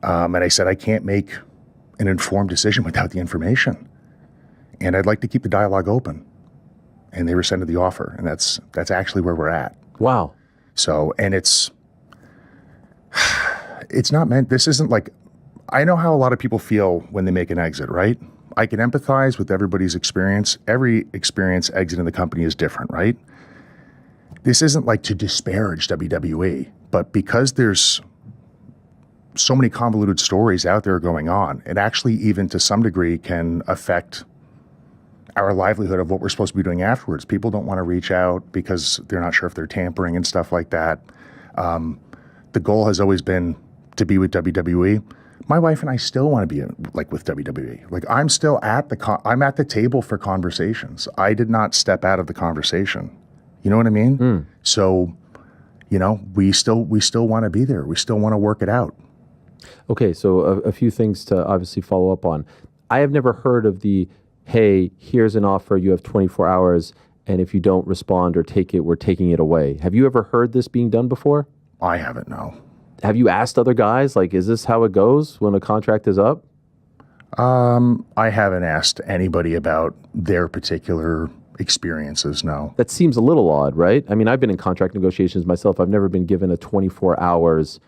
And I said, I can't make an informed decision without the information. And I'd like to keep the dialogue open. And they rescinded the offer. And that's actually where we're at. Wow. So, and it's not meant, this isn't like, I know how a lot of people feel when they make an exit, right? I can empathize with everybody's experience. Every experience exiting the company is different, right? This isn't like to disparage WWE, but because there's so many convoluted stories out there going on, it actually even to some degree can affect our livelihood of what we're supposed to be doing afterwards. People don't want to reach out because they're not sure if they're tampering and stuff like that. The goal has always been to be with WWE. My wife and I still want to be like with WWE. Like I'm still at I'm at the table for conversations. I did not step out of the conversation. You know what I mean? So, we still want to be there. We still want to work it out. Okay, so a few things to obviously follow up on. I have never heard of the, hey, here's an offer, you have 24 hours, and if you don't respond or take it, we're taking it away. Have you ever heard this being done before? I haven't, no. Have you asked other guys, like, is this how it goes when a contract is up? I haven't asked anybody about their particular experiences, no. That seems a little odd, right? I mean, I've been in contract negotiations myself. I've never been given a 24 hours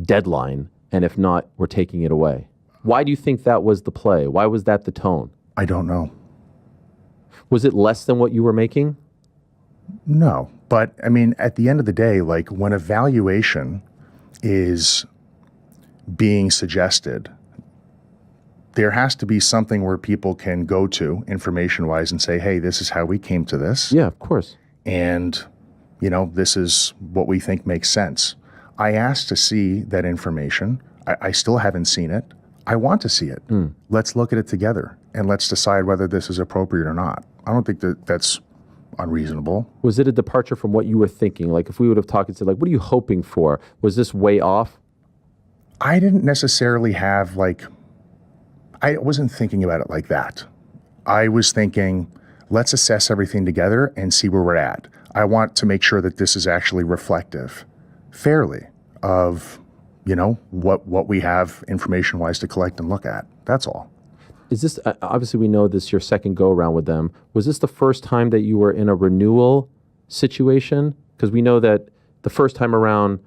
deadline, and if not, we're taking it away. Why do you think that was the play? Why was that the tone? I don't know. Was it less than what you were making? No, but I mean, at the end of the day, like when a valuation is being suggested, there has to be something where people can go to information-wise and say, hey, this is how we came to this. Yeah, of course. And, this is what we think makes sense. I asked to see that information. I still haven't seen it. I want to see it. Let's look at it together and let's decide whether this is appropriate or not. I don't think that's unreasonable. Was it a departure from what you were thinking? Like if we would have talked and said, like, what are you hoping for? Was this way off? I didn't necessarily have I wasn't thinking about it like that. I was thinking, let's assess everything together and see where we're at. I want to make sure that this is actually reflective, fairly, of, what we have information-wise to collect and look at. That's all. Is this, obviously we know this is your second go-around with them. Was this the first time that you were in a renewal situation? Because we know that the first time around,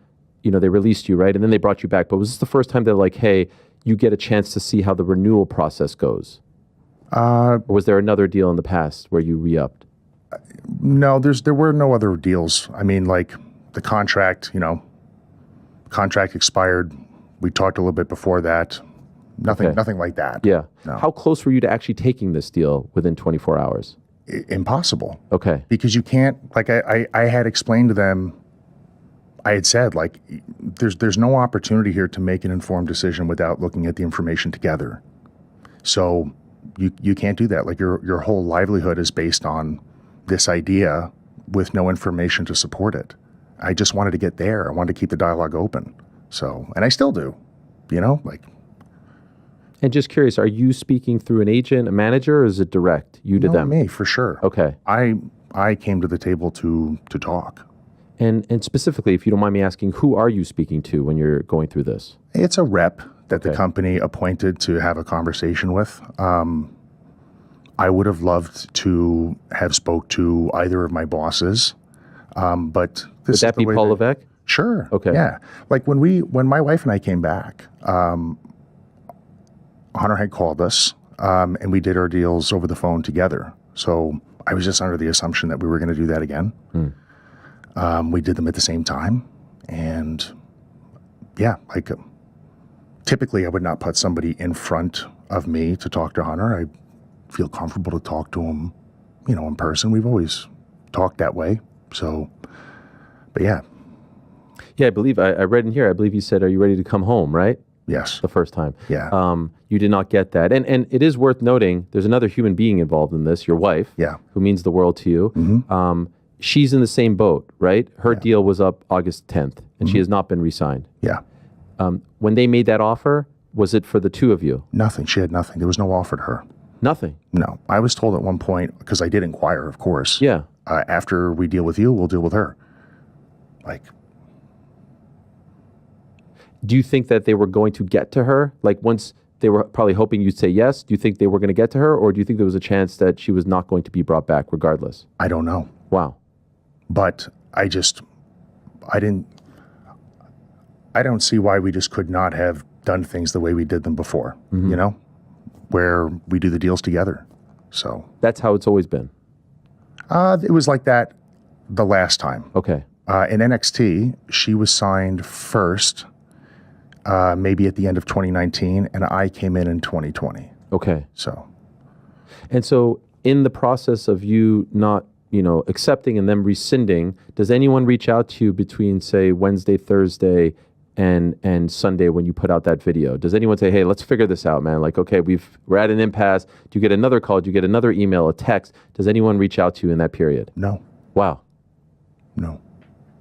they released you, right? And then they brought you back. But was this the first time they're like, hey, you get a chance to see how the renewal process goes? Or was there another deal in the past where you re-upped? No, there were no other deals. I mean, like the contract, contract expired. We talked a little bit before that. Nothing like that. Yeah. No. How close were you to actually taking this deal within 24 hours? Impossible. Okay. Because you can't, like I had explained to them, I had said, like, there's no opportunity here to make an informed decision without looking at the information together. So you can't do that. Like your whole livelihood is based on this idea with no information to support it. I just wanted to get there. I wanted to keep the dialogue open. So, and I still do, And just curious, are you speaking through an agent, a manager, or is it direct, you to them? Me, for sure. Okay. I came to the table to talk. And specifically, if you don't mind me asking, who are you speaking to when you're going through this? It's a rep that the company appointed to have a conversation with. I would have loved to have spoke to either of my bosses, but this Would that be Paul Levesque? Sure. Okay. Yeah. Like when my wife and I came back, Hunter had called us, and we did our deals over the phone together. So I was just under the assumption that we were going to do that again. We did them at the same time, and yeah, like typically I would not put somebody in front of me to talk to Hunter. I feel comfortable to talk to him, in person. We've always talked that way. So, but yeah. Yeah, I believe I read in here. I believe you said, "Are you ready to come home?" Right? Yes. The first time. Yeah. You did not get that, and it is worth noting. There's another human being involved in this. Your wife. Yeah. Who means the world to you. Mm-hmm. She's in the same boat, right? Her deal was up August 10th, and she has not been re-signed. Yeah. When they made that offer, was it for the two of you? Nothing. She had nothing. There was no offer to her. Nothing. No. I was told at one point, because I did inquire, of course. Yeah. After we deal with you, we'll deal with her. Like. Do you think that they were going to get to her? Like once they were probably hoping you'd say yes. Do you think they were going to get to her, or do you think there was a chance that she was not going to be brought back regardless? I don't know. Wow. But I don't see why we just could not have done things the way we did them before, where we do the deals together. So that's how it's always been. It was like that the last time. Okay. In NXT, she was signed first, maybe at the end of 2019, and I came in 2020. Okay. So in the process of you not, accepting and then rescinding, does anyone reach out to you between, say, Wednesday, Thursday, and Sunday when you put out that video? Does anyone say, "Hey, let's figure this out, man"? Like, okay, we're at an impasse. Do you get another call? Do you get another email, a text? Does anyone reach out to you in that period? No. Wow. No.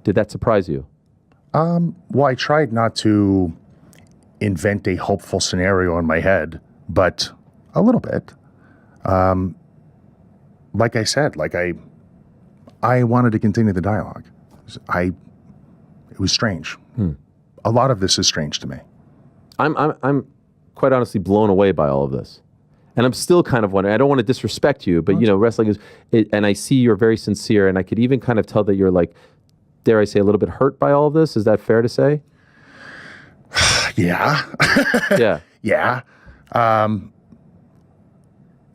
Did that surprise you? Well, I tried not to invent a hopeful scenario in my head, but a little bit. Like I said, I wanted to continue the dialogue. It was strange. A lot of this is strange to me. I'm quite honestly blown away by all of this. And I'm still kind of wondering, I don't want to disrespect you, but wrestling is, and I see you're very sincere, and I could even kind of tell that you're like, dare I say, a little bit hurt by all of this. Is that fair to say? Yeah. Yeah. Yeah.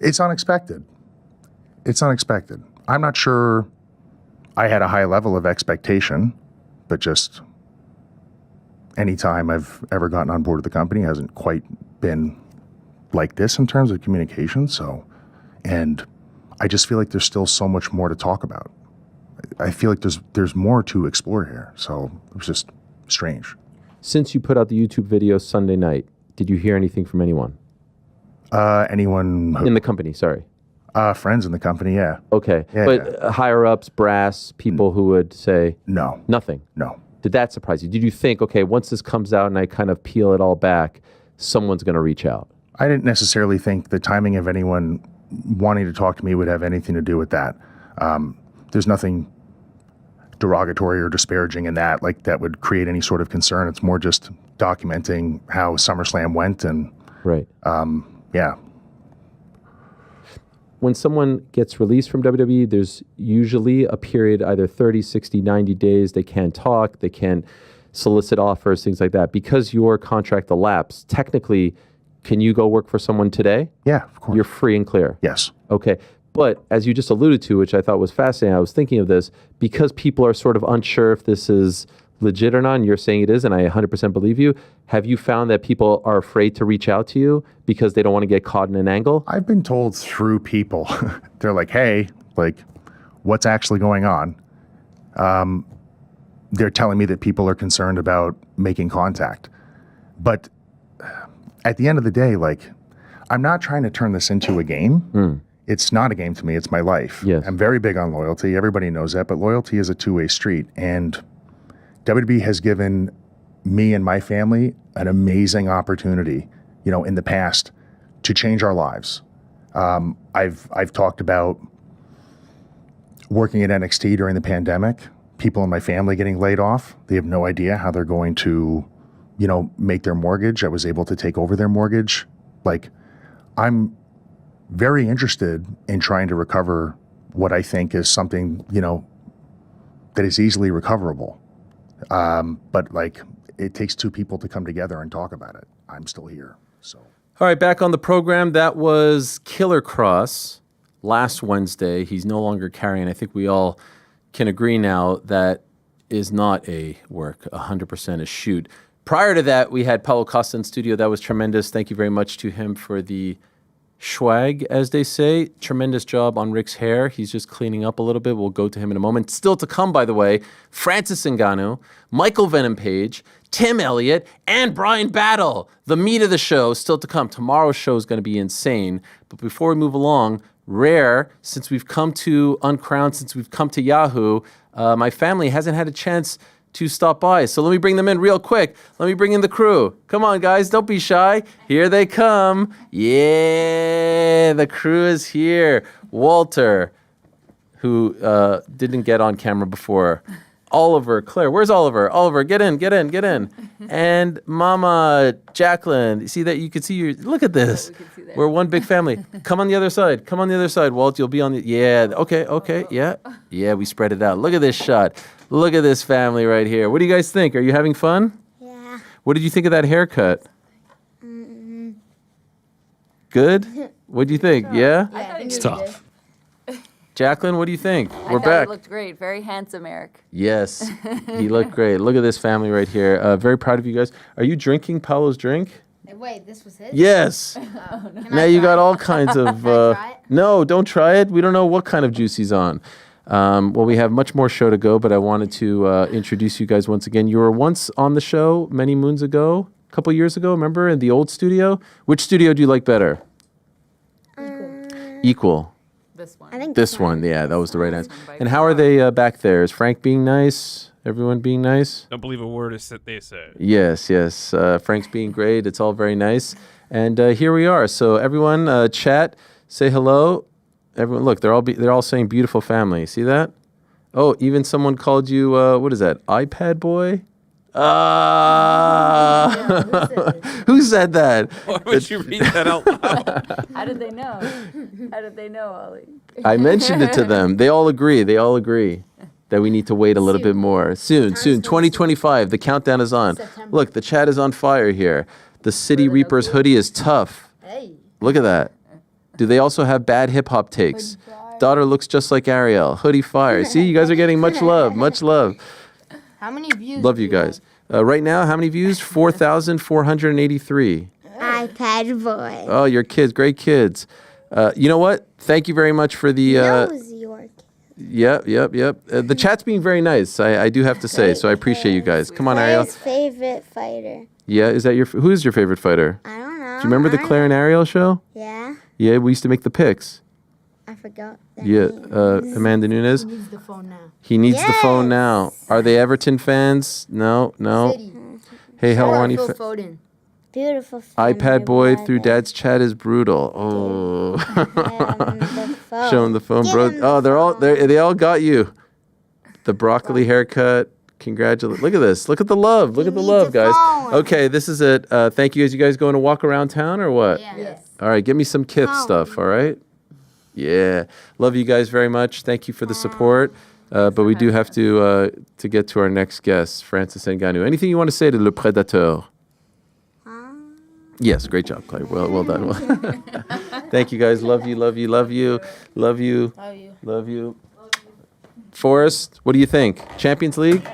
It's unexpected. It's unexpected. I'm not sure I had a high level of expectation, but just any time I've ever gotten on board with the company hasn't quite been like this in terms of communication. So, and I just feel like there's still so much more to talk about. I feel like there's more to explore here. So it was just strange. Since you put out the YouTube video Sunday night, did you hear anything from anyone? Anyone in the company? Sorry. Friends in the company, yeah. Okay, yeah, but higher ups, brass, people who would say no, nothing. No. Did that surprise you? Did you think, okay, once this comes out and I kind of peel it all back, someone's going to reach out? I didn't necessarily think the timing of anyone wanting to talk to me would have anything to do with that. There's nothing derogatory or disparaging in that, like that would create any sort of concern. It's more just documenting how SummerSlam went and right. Yeah. When someone gets released from WWE, there's usually a period, either 30, 60, 90 days. They can't talk. They can't solicit offers, things like that. Because your contract elapsed, technically, can you go work for someone today? Yeah, of course. You're free and clear? Yes. Okay. But as you just alluded to, which I thought was fascinating, I was thinking of this, because people are sort of unsure if this is legit or not, and you're saying it is, and I 100% believe you, have you found that people are afraid to reach out to you because they don't want to get caught in an angle? I've been told through people, they're like, hey, like, what's actually going on? They're telling me that people are concerned about making contact. But at the end of the day, like, I'm not trying to turn this into a game. It's not a game to me. It's my life. Yes. I'm very big on loyalty. Everybody knows that, but loyalty is a two-way street. And WWE has given me and my family an amazing opportunity, in the past to change our lives. I've talked about working at NXT during the pandemic, people in my family getting laid off. They have no idea how they're going to, make their mortgage. I was able to take over their mortgage. Like, I'm very interested in trying to recover what I think is something, that is easily recoverable. But like, it takes two people to come together and talk about it. I'm still here. So. All right, back on the program. That was Killer Cross last Wednesday. He's no longer carrying. I think we all can agree now that is not a work, 100% a shoot. Prior to that, we had Paulo Costa in studio. That was tremendous. Thank you very much to him for the swag, as they say. Tremendous job on Rick's hair. He's just cleaning up a little bit. We'll go to him in a moment. Still to come, by the way, Francis Ngannou, Michael Venom Page, Tim Elliott, and Bryan Battle. The meat of the show still to come. Tomorrow's show is going to be insane. But before we move along, Rare, since we've come to Uncrowned, since we've come to Yahoo, my family hasn't had a chance to stop by. So let me bring them in real quick. Let me bring in the crew. Come on, guys. Don't be shy. Here they come. Yeah, the crew is here. Walter, who didn't get on camera before. Oliver, Claire. Where's Oliver? Oliver, get in. And Mama, Jacqueline. You see that? You can see your... Look at this. We're one big family. Come on the other side. Walt. You'll be on the... Yeah. Okay. Yeah. Yeah, we spread it out. Look at this shot. Look at this family right here. What do you guys think? Are you having fun? Yeah. What did you think of that haircut? Good? What do you think? Yeah? It's tough. Jacqueline, what do you think? We're I thought back. He looked great. Very handsome, Eric. Yes, he looked great. Look at this family right here. Very proud of you guys. Are you drinking Paulo's drink? Wait, this was his? Yes. Now you got all kinds of... try it? No, don't try it. We don't know what kind of juice he's on. Well, we have much more show to go, but I wanted to introduce you guys once again. You were once on the show many moons ago, a couple years ago, remember, in the old studio? Which studio do you like better? Equal. This one. I think This one, yeah, that was the right answer. And how are they back there? Is Frank being nice? Everyone being nice? Don't believe a word they say. Yes. Frank's being great. It's all very nice. And here we are. So everyone, chat, say hello. Everyone, look, they're all saying beautiful family. See that? Oh, even someone called you, what is that, iPad boy? Who said that? Why would you read that out loud? How did they know? Ollie? I mentioned it to them. They all agree that we need to wait a little bit more. Soon. 2025, the countdown is on. September. Look, the chat is on fire here. The City Reapers hoodie is tough. Hey. Look at that. Do they also have bad hip-hop takes? Daughter looks just like Ariel. Hoodie fire. See, you guys are getting much love. How many views? Love you guys. Right now, how many views? 4,483. iPad boy. Oh, your kids, great kids. You know what? Thank you very much for the... Knows your kid. Yep. The chat's being very nice, I do have to say, so I appreciate you guys. Come on, Ariel. His favorite fighter. Yeah, is that who is your favorite fighter? I don't know. Do you remember the Claire and Ariel show? Yeah. Yeah, we used to make the picks. I forgot. Yeah, Amanda Nunes. He needs the phone now. He needs the phone now. Are they Everton fans? No. City. Hey, Helwani. Phil Foden. Beautiful family. iPad boy through dad's chat is brutal. Oh. Show him the phone, bro. Oh, they all got you. The broccoli haircut. Congratulations. Look at this. Look at the love. Look at the love, guys. Okay, this is it. Thank you guys. You guys going to walk around town or what? Yes. All right, give me some Kith stuff, all right? Yeah. Love you guys very much. Thank you for the support. But we do have to get to our next guest, Francis Ngannou. Anything you want to say to Le Prédateur? Yes, great job, Claire. Well done. Thank you, guys. Love you. Forrest, what do you think? Champions League?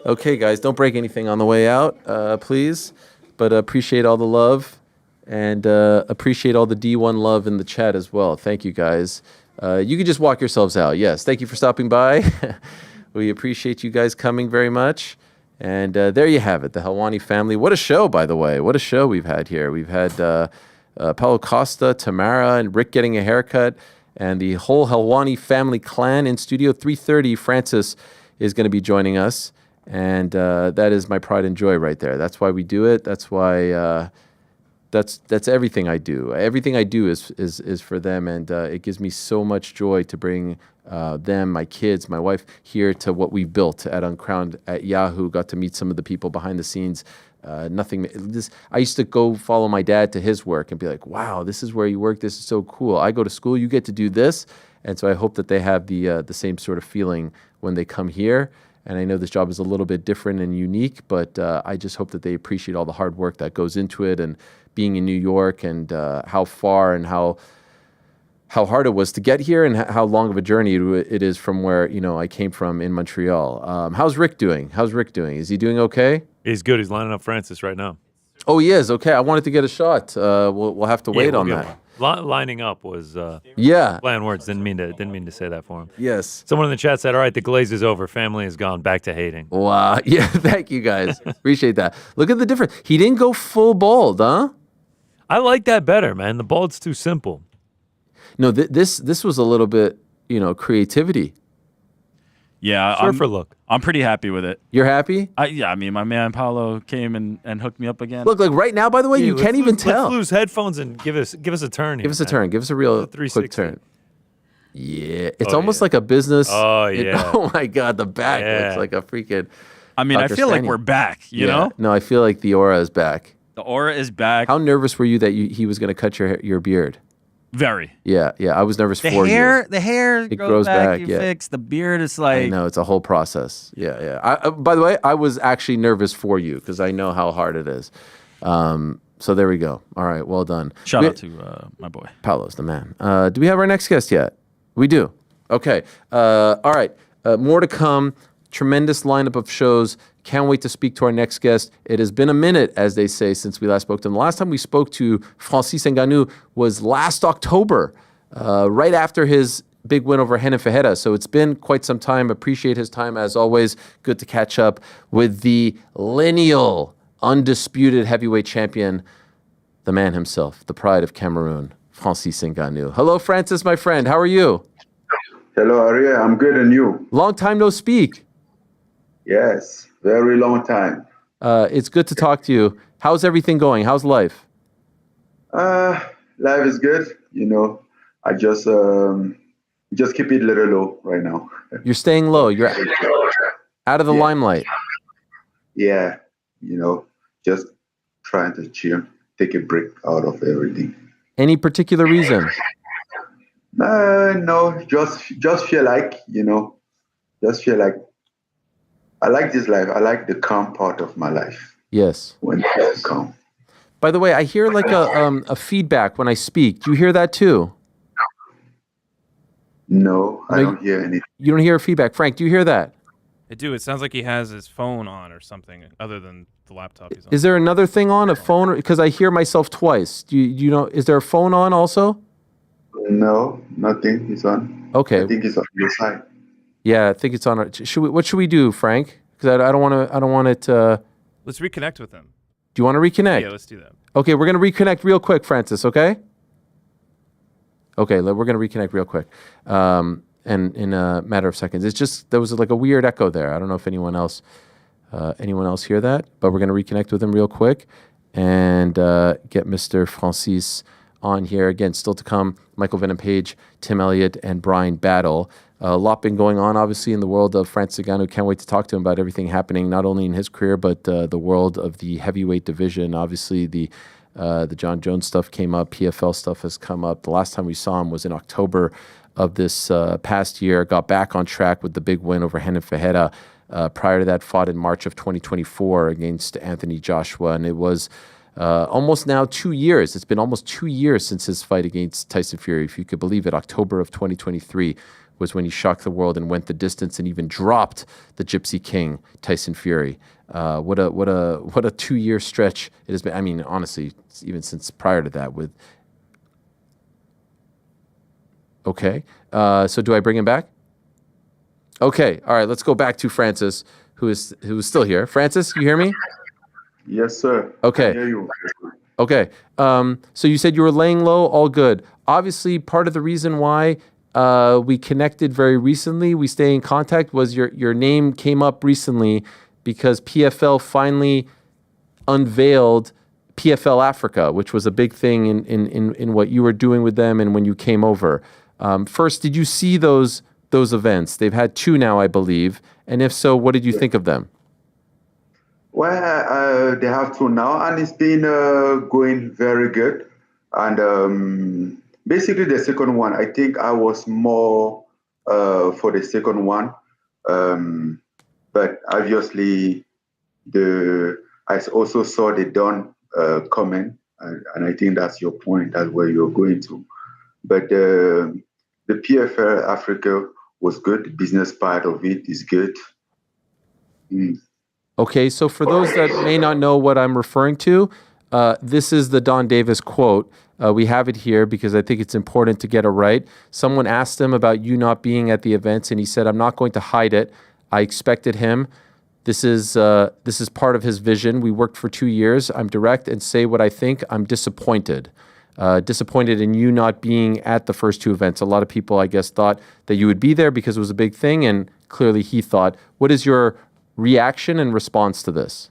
Okay, guys, don't break anything on the way out, please. But appreciate all the love and appreciate all the D1 love in the chat as well. Thank you, guys. You can just walk yourselves out. Yes, thank you for stopping by. We appreciate you guys coming very much. And there you have it, the Helwani family. What a show, by the way. What a show we've had here. We've had Paulo Costa, Tamara, and Rick getting a haircut, and the whole Helwani family clan in Studio 330. Francis is going to be joining us, and that is my pride and joy right there. That's why we do it. That's why that's everything I do. Everything I do is for them, and it gives me so much joy to bring them, my kids, my wife here to what we built at Uncrowned at Yahoo. Got to meet some of the people behind the scenes. I used to go follow my dad to his work and be like, wow, this is where you work. This is so cool. I go to school. You get to do this. And so I hope that they have the same sort of feeling when they come here. And I know this job is a little bit different and unique, but I just hope that they appreciate all the hard work that goes into it, and being in New York, and how far and how how hard it was to get here and how long of a journey it is from where, I came from in Montreal. How's Rick doing? Is he doing okay? He's good. He's lining up Francis right now. Oh, he is. Okay. I wanted to get a shot. We'll have to wait on that. Lining up was playing words. Didn't mean to say that for him. Yes. Someone in the chat said, "All right, the glaze is over. Family has gone back to hating." Wow. Yeah. Thank you guys. Appreciate that. Look at the difference. He didn't go full bald, huh? I like that better, man. The bald's too simple. No, this was a little bit, creativity. Yeah, For look. I'm pretty happy with it. You're happy? I mean, my man Paulo came and hooked me up again. Look, like right now, by the way, you can't even tell. Let's lose headphones and give us a turn. Give us a turn. Give us a real quick turn. Yeah, it's almost like a business. Oh yeah. Oh my God, the back looks like a freaking. I mean, I feel like we're back. You know? No, I feel like the aura is back. The aura is back. How nervous were you that he was going to cut your beard? Very. Yeah. I was nervous for you. The The hair grows back. You fix. The beard is like. I know, it's a whole process. Yeah. By the way, I was actually nervous for you because I know how hard it is. So there we go. All right, well done. Shout out to my boy. Paulo's the man. Do we have our next guest yet? We do. Okay. All right. More to come. Tremendous lineup of shows. Can't wait to speak to our next guest. It has been a minute, as they say, since we last spoke to him. The last time we spoke to Francis Ngannou was last October, right after his big win over Renan Ferreira. So it's been quite some time. Appreciate his time, as always. Good to catch up with the lineal, undisputed heavyweight champion, the man himself, the pride of Cameroon, Francis Ngannou. Hello, Francis, my friend. How are you? Hello, Ariel. I'm good, and you? Long time no speak. Yes, very long time. It's good to talk to you. How's everything going? How's life? Life is good. I just keep it a little low right now. You're staying low. You're out of the limelight. Yeah, just trying to chill, take a break out of everything. Any particular reason? No, just feel like, just feel like I like this life. I like the calm part of my life. Yes. When it's calm. By the way, I hear like a feedback when I speak. Do you hear that too? No, I don't hear anything. You don't hear feedback. Frank, do you hear that? I do. It sounds like he has his phone on or something other than the laptop he's on. Is there another thing on, a phone? Because I hear myself twice. Do you know, is there a phone on also? No, nothing is on. Okay. I think it's on your side. Yeah, I think it's on. What should we do, Frank? Because I don't want it to. Let's reconnect with him. Do you want to reconnect? Yeah, let's do that. Okay, we're going to reconnect real quick, Francis, okay? Okay, we're going to reconnect real quick. And in a matter of seconds. It's just, there was like a weird echo there. I don't know if anyone else hear that, but we're going to reconnect with him real quick and get Mr. Francis on here. Again, still to come, Michael Venom Page, Tim Elliott, and Bryan Battle. A lot been going on, obviously, in the world of Francis Ngannou. Can't wait to talk to him about everything happening, not only in his career, but the world of the heavyweight division. Obviously, the John Jones stuff came up. PFL stuff has come up. The last time we saw him was in October of this past year. Got back on track with the big win over Renan Ferreira. Prior to that, fought in March of 2024 against Anthony Joshua. And it was almost now 2 years. It's been almost 2 years since his fight against Tyson Fury. If you could believe it, October of 2023 was when he shocked the world and went the distance and even dropped the Gypsy King, Tyson Fury. What a 2-year stretch it has been. I mean, honestly, even since prior to that with... Okay. So do I bring him back? Okay. All right. Let's go back to Francis, who is still here. Francis, you hear me? Yes, sir. Okay. I hear you. Okay. So you said you were laying low. All good. Obviously, part of the reason why we connected very recently, we stay in contact, was your name came up recently because PFL finally unveiled PFL Africa, which was a big thing in what you were doing with them and when you came over. First, did you see those events? They've had 2 now, I believe. And if so, what did you think of them? Well, they have 2 now, and it's been going very good. And basically, the second one, I think I was more for the second one. But obviously, I also saw the Don coming, and I think that's your point. That's where you're going to. But the PFL Africa was good. The business part of it is good. Okay, so for those that may not know what I'm referring to, this is the Don Davis quote. We have it here because I think it's important to get it right. Someone asked him about you not being at the events, and he said, "I'm not going to hide it. I expected him. This is part of his vision. We worked for 2 years. I'm direct and say what I think. I'm disappointed. Disappointed in you not being at the first 2 events." A lot of people, I guess, thought that you would be there because it was a big thing, and clearly he thought. What is your reaction and response to this?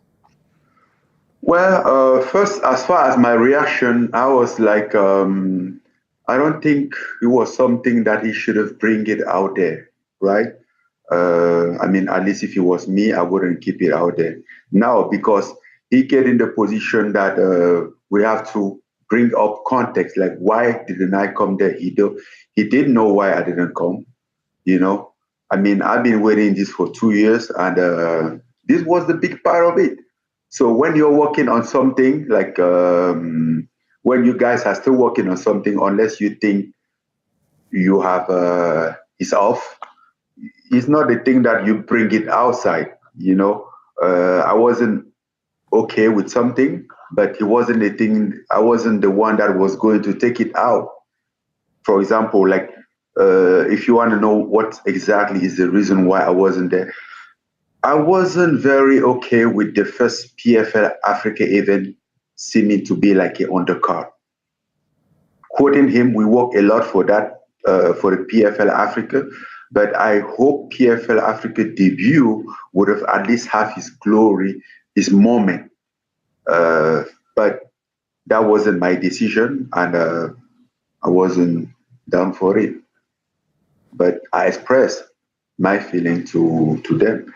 Well, first, as far as my reaction, I was like, I don't think it was something that he should have bring it out there, right? I mean, at least if it was me, I wouldn't keep it out there. Now, because he get in the position that we have to bring up context, like why didn't I come there? He didn't know why I didn't come, you know? I mean, I've been waiting this for 2 years, and this was the big part of it. So when you're working on something, like when you guys are still working on something, unless you think you have it's off, it's not the thing that you bring it outside, you know. I wasn't okay with something, but it wasn't the thing. I wasn't the one that was going to take it out. For example, like if you want to know what exactly is the reason why I wasn't there, I wasn't very okay with the first PFL Africa event seeming to be like an undercard. Quoting him, we work a lot for that, for the PFL Africa, but I hope PFL Africa debut would have at least have his glory, his moment. But that wasn't my decision, and I wasn't down for it. But I expressed my feeling to them.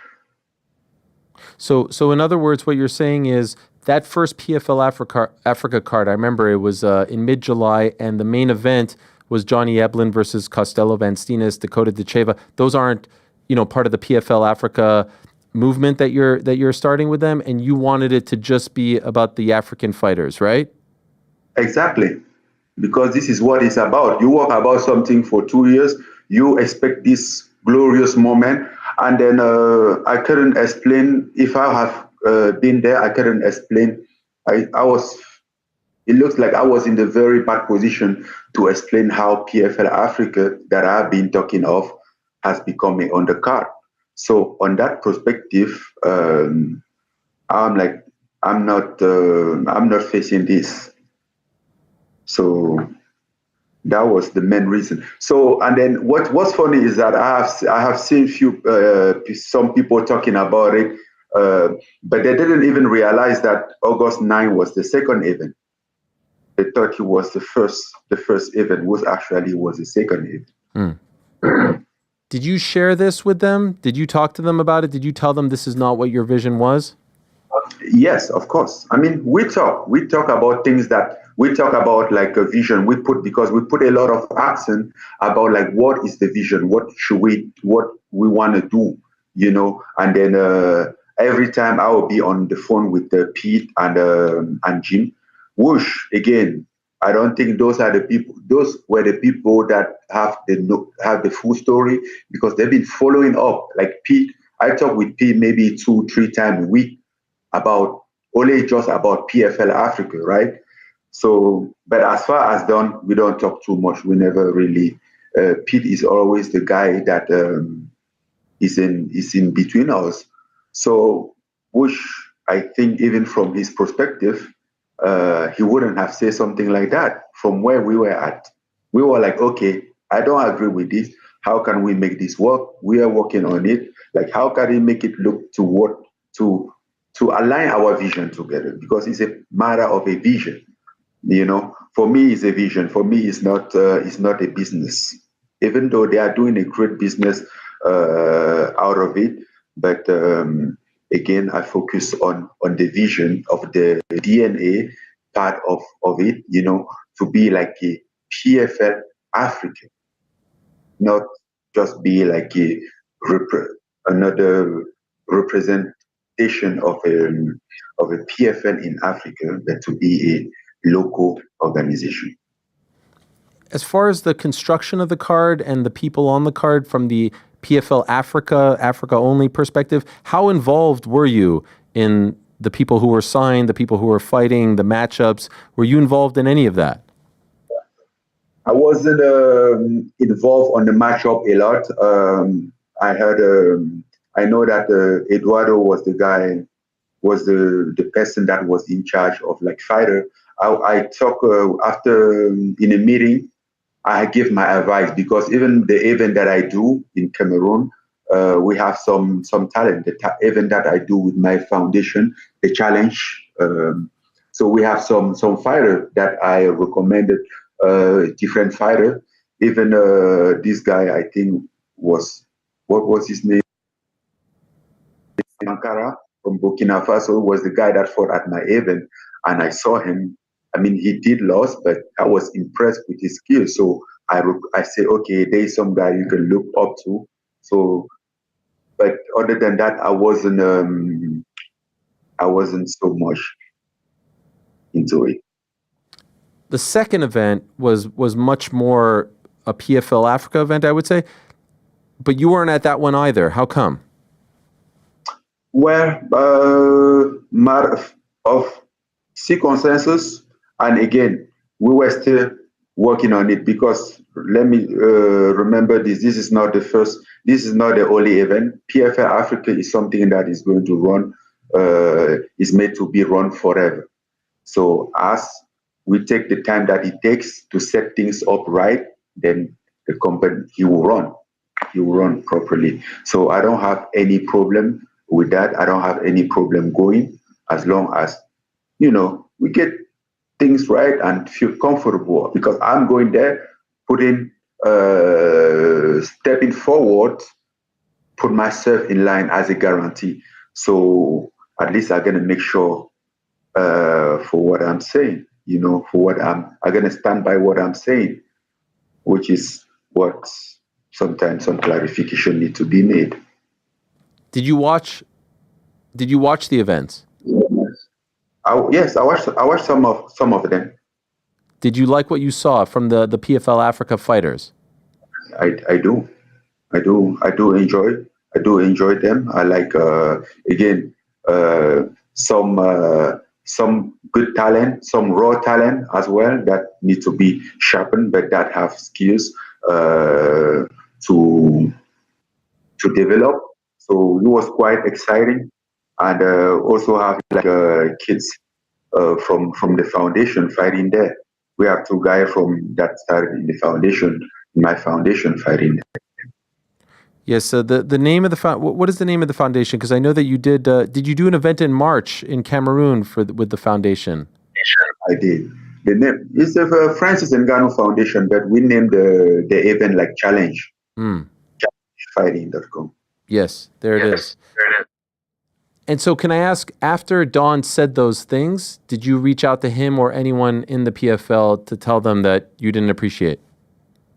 So in other words, what you're saying is that first PFL Africa card, I remember it was in mid-July, and the main event was Johnny Eblin versus Costello Van Steenis, Dakota Decheva. Those aren't, part of the PFL Africa movement that you're starting with them, and you wanted it to just be about the African fighters, right? Exactly. Because this is what it's about. You work about something for 2 years, you expect this glorious moment, and then I couldn't explain. If I have been there, I couldn't explain. It looks like I was in the very bad position to explain how PFL Africa that I've been talking of has become an undercard. So on that perspective, I'm like, I'm not facing this. So that was the main reason. So, and then what's funny is that I have seen some people talking about it, but they didn't even realize that August 9 was the second event. They thought it was the first event was the second event. Did you share this with them? Did you talk to them about it? Did you tell them this is not what your vision was? Yes, of course. I mean, we talk about things that we talk about, like a vision. Because we put a lot of accent about like what is the vision, what we want to do, and then every time I will be on the phone with Pete and Jim. Whoosh, again, I don't think those were the people that have the full story, because they've been following up. Like Pete, I talk with Pete maybe 2-3 times a week about PFL Africa, right? So, but as far as done, we don't talk too much. We never really. Pete is always the guy that is in between us. So, which I think even from his perspective, he wouldn't have said something like that from where we were at. We were like, okay, I don't agree with this. How can we make this work? We are working on it. Like, how can he make it look to align our vision together? Because it's a matter of a vision. For me, it's a vision. For me, it's not a business. Even though they are doing a great business out of it, but again, I focus on the vision of the DNA part of it. To be like a PFL African, not just be like another representation of a PFL in Africa, but to be a local organization. as far as the construction of the card and the people on the card from the PFL Africa only perspective, how involved were you in the people who were signed, the people who were fighting, the matchups? Were you involved in any of that? I wasn't involved on the matchup a lot. I heard, I know that Eduardo was the guy, was the person that was in charge of like fighter. I talk after in a meeting, I give my advice because even the event that I do in Cameroon, we have some talent. The event that I do with my foundation, the challenge. So we have some fighter that I recommended, different fighter. Even this guy, I think what was his name? Ankara from Burkina Faso was the guy that fought at my event, and I saw him. I mean, he did lose, but I was impressed with his skills. So I said, okay, there's some guy you can look up to. So, but other than that, I wasn't so much into it. The second event was much more a PFL Africa event, I would say, but you weren't at that one either. How come? Well, matter of circumstances, and again, we were still working on it because let me remember this. This is not the first. This is not the only event. PFL Africa is something that is going to run. Is made to be run forever. So as we take the time that it takes to set things up right, then the company he will run properly. So I don't have any problem with that. I don't have any problem going as long as we get things right and feel comfortable, because I'm going there, stepping forward, put myself in line as a guarantee. So at least I'm gonna make sure for what I'm saying, for what I'm gonna stand by what I'm saying, which is what sometimes some clarification need to be made. Did you watch the events? Yes, I watched some of them. Did you like what you saw from the PFL Africa fighters? I do enjoy them. I like again some good talent, some raw talent as well that need to be sharpened, but that have skills to develop. So it was quite exciting, and also have like kids from the foundation fighting there. We have two guys from that started in the foundation, my foundation fighting there. Yes. So the name of the what is the name of the foundation? Because I know that you did. Did you do an event in March in Cameroon with the foundation? I did. The name is the Francis Ngannou Foundation, but we named the event like Challenge. ChallengeFighting.com. Yes, there it is. And so, can I ask? After Don said those things, did you reach out to him or anyone in the PFL to tell them that you didn't appreciate?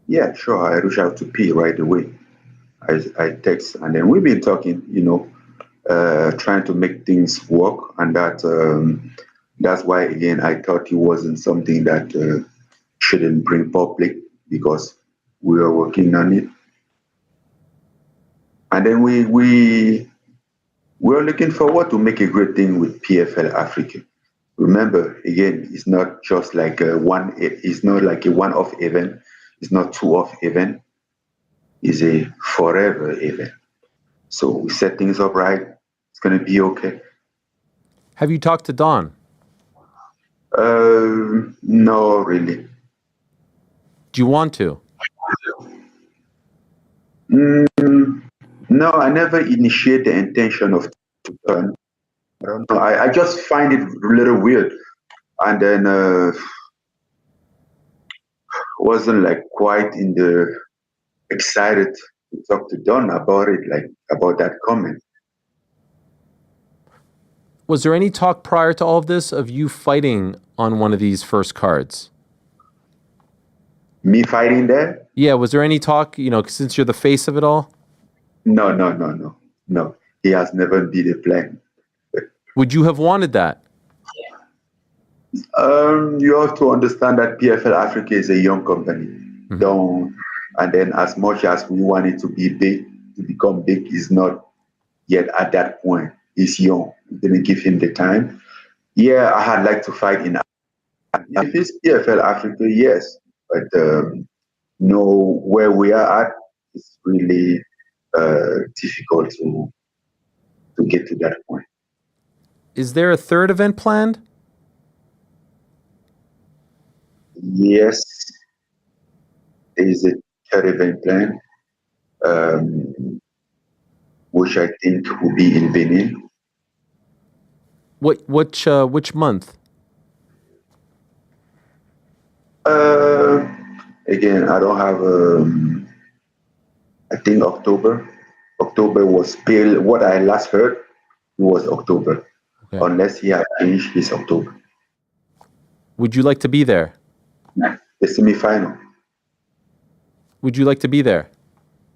Yeah, sure. I reached out to P right away. I text, and then we've been talking, trying to make things work, and that's why again I thought it wasn't something that shouldn't bring public, because we are working on it, and then we're looking forward to make a great thing with PFL Africa. Remember, again, it's not just like it's not like a one-off event. It's not two-off event. It's a forever event. So we set things up right. It's going to be okay. Have you talked to Don? No, really. Do you want to? No, I never initiate the intention of Don. I don't know. I just find it a little weird. And then wasn't like quite excited to talk to Don about it, like about that comment. Was there any talk prior to all of this of you fighting on one of these first cards? Me fighting there? Yeah, was there any talk, since you're the face of it all? No. He has never been a plan. Would you have wanted that? You have to understand that PFL Africa is a young company. Don't. And then as much as we want it to be big, to become big, is not yet at that point. He's young. We didn't give him the time. Yeah, I had like to fight in. If it's PFL Africa, yes, but know where we are at, it's really difficult to get to that point. Is there a third event planned? Yes, there is a third event plan, which I think will be in Benin. Which month? Again, I don't have. I think October. October was still what I last heard was October, unless he had changed his October. Would you like to be there? The semi-final. Would you like to be there?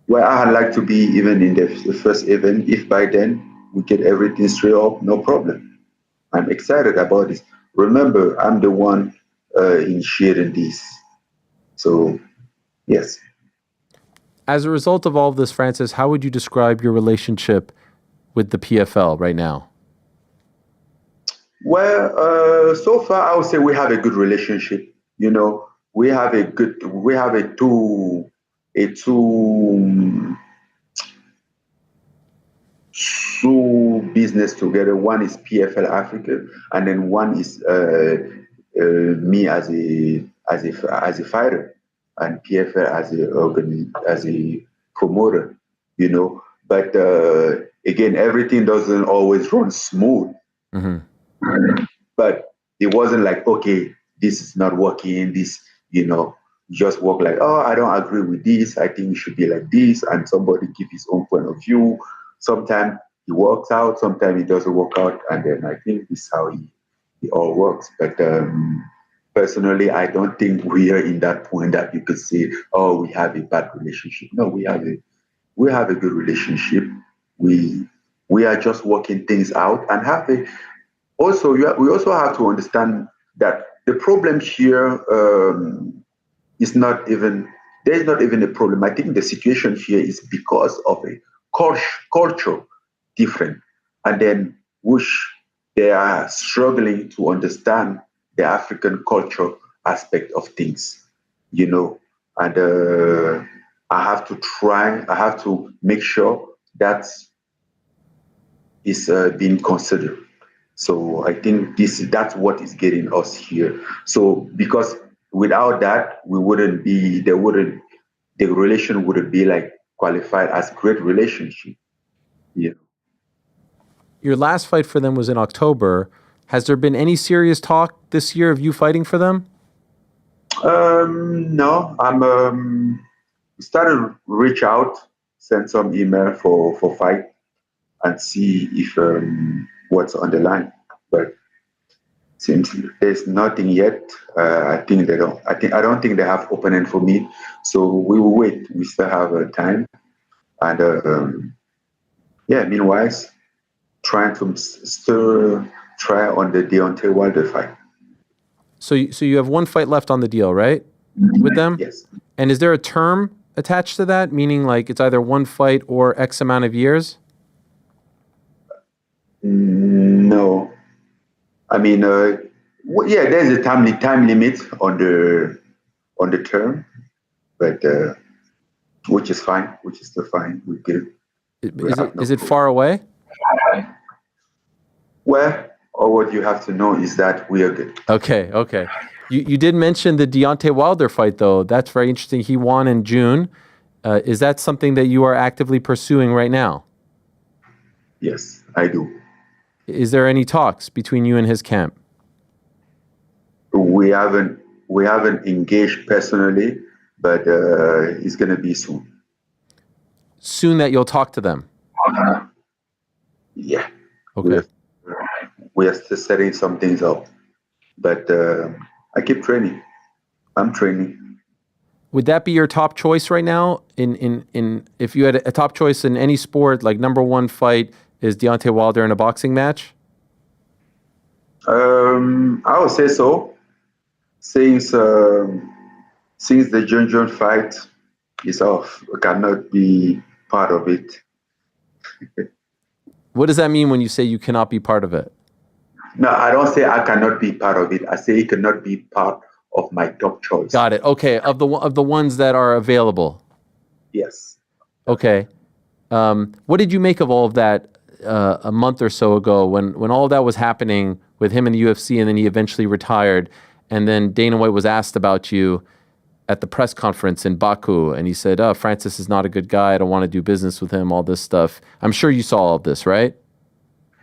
Well, I'd like to be even in the first event. If by then we get everything straight up, no problem. I'm excited about this. Remember, I'm the one initiating this. So, yes. As a result of all of this, Francis, how would you describe your relationship with the PFL right now? Well, so far I would say we have a good relationship. You know, we have a two business together. One is PFL Africa, and then one is me as a fighter, and PFL as a promoter. You know, but again, everything doesn't always run smooth. But it wasn't like, okay, this is not working. This, just work like, oh, I don't agree with this. I think it should be like this, and somebody give his own point of view. Sometimes it works out, sometimes it doesn't work out, and then I think this is how it all works. But personally, I don't think we are in that point that you could say, oh, we have a bad relationship. No, we have a good relationship. We are just working things out and have a. Also, we also have to understand that the problem here is not even. There is not even a problem. I think the situation here is because of a culture different, and then which they are struggling to understand the African culture aspect of things, and I have to make sure that is being considered. So I think that's what is getting us here. So because without that, the relation wouldn't be like qualified as great relationship. Yeah. Your last fight for them was in October. Has there been any serious talk this year of you fighting for them? No, I'm started to reach out, send some email for fight, and see if what's on the line. But since there's nothing yet, I don't think they have opening for me. So we will wait. We still have time, and meanwhile, trying to still try on the Deontay Wilder fight. So you have one fight left on the deal, right? With them? Yes. And is there a term attached to that, meaning like it's either one fight or X amount of years? No. I mean, there's a time limit on the term, but which is fine, which is still fine. We get it. Is it far away? Well, all what you have to know is that we are good. Okay. You did mention the Deontay Wilder fight, though. That's very interesting. He won in June. Is that something that you are actively pursuing right now? Yes, I do. Is there any talks between you and his camp? We haven't engaged personally, but it's gonna be soon. Soon that you'll talk to them. Yeah. Okay. We are still setting some things up, but I keep training. I'm training. Would that be your top choice right now? In if you had a top choice in any sport, like number one fight is Deontay Wilder in a boxing match? I would say so. Since since the John Jones fight is off, I cannot be part of it. What does that mean when you say you cannot be part of it? No, I don't say I cannot be part of it. I say it cannot be part of my top choice. Got it. Okay, of the ones that are available. Yes. Okay. What did you make of all of that a month or so ago when all of that was happening with him in the UFC and then he eventually retired, and then Dana White was asked about you at the press conference in Baku, and he said, "Oh, Francis is not a good guy. I don't want to do business with him," all this stuff. I'm sure you saw all of this, right?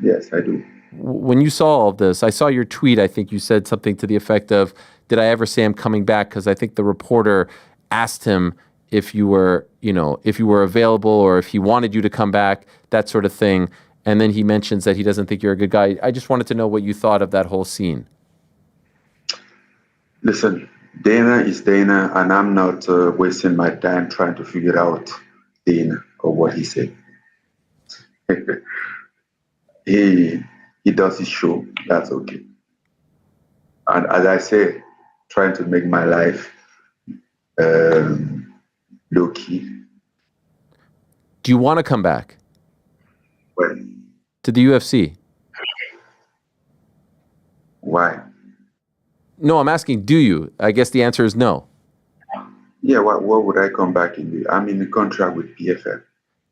Yes, I do. When you saw all of this, I saw your tweet. I think you said something to the effect of, "Did I ever say I'm coming back?" Because I think the reporter asked him if you were, if you were available or if he wanted you to come back, that sort of thing. And then he mentions that he doesn't think you're a good guy. I just wanted to know what you thought of that whole scene. Listen, Dana is Dana, and I'm not wasting my time trying to figure out Dana or what he said. He does his show. That's okay. And as I say, trying to make my life low key. Do you want to come back? When? To the UFC? Why? No, I'm asking, do you? I guess the answer is no. Yeah, what would I come back in? I'm in a contract with PFL.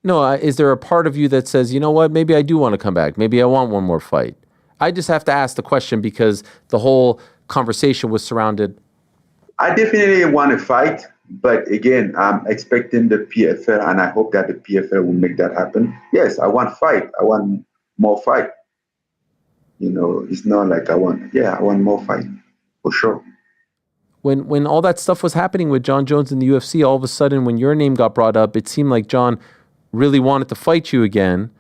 No, is there a part of you that says, you know what, maybe I do want to come back. Maybe I want one more fight. I just have to ask the question because the whole conversation was surrounded. I definitely want to fight, but again, I'm expecting the PFL, and I hope that the PFL will make that happen. Yes, I want fight. I want more fight. It's not like I want more fight, for sure. When all that stuff was happening with Jon Jones in the UFC, all of a sudden, when your name got brought up, it seemed like Jon really wanted to fight you again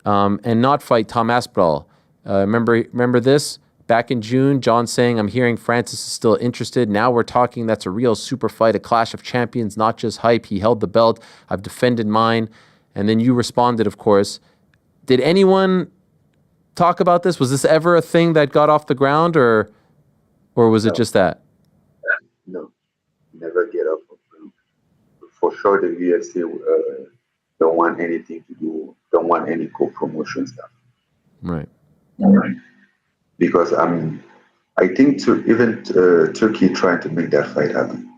and not fight Tom Aspinall. Remember this? Back in June, Jon saying, "I'm hearing Francis is still interested. Now we're talking. That's a real super fight, a clash of champions, not just hype. He held the belt. I've defended mine." And then you responded, of course. Did anyone talk about this? Was this ever a thing that got off the ground, or was it just that? No, never get off the ground. For sure, the UFC don't want anything to do, don't want any co-promotion stuff. Right. Because I think even Turkey trying to make that fight happen.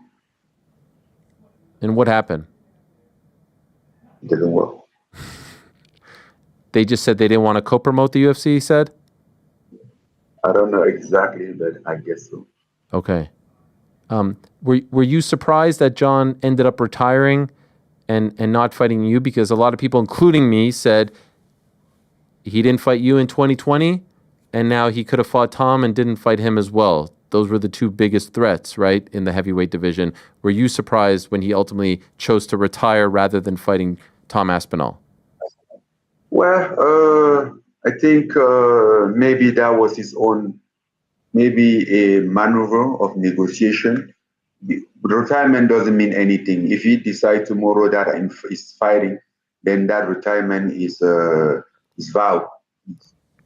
And what happened? It didn't work. They just said they didn't want to co-promote the UFC, he said? I don't know exactly, but I guess so. Okay. Were you surprised that Jon ended up retiring and not fighting you? Because a lot of people, including me, said he didn't fight you in 2020, and now he could have fought Tom and didn't fight him as well. Those were the two biggest threats, right, in the heavyweight division. Were you surprised when he ultimately chose to retire rather than fighting Tom Aspinall? Well, I think maybe that was his own, maybe a maneuver of negotiation. Retirement doesn't mean anything. If he decides tomorrow that he's fighting, then that retirement is vowed.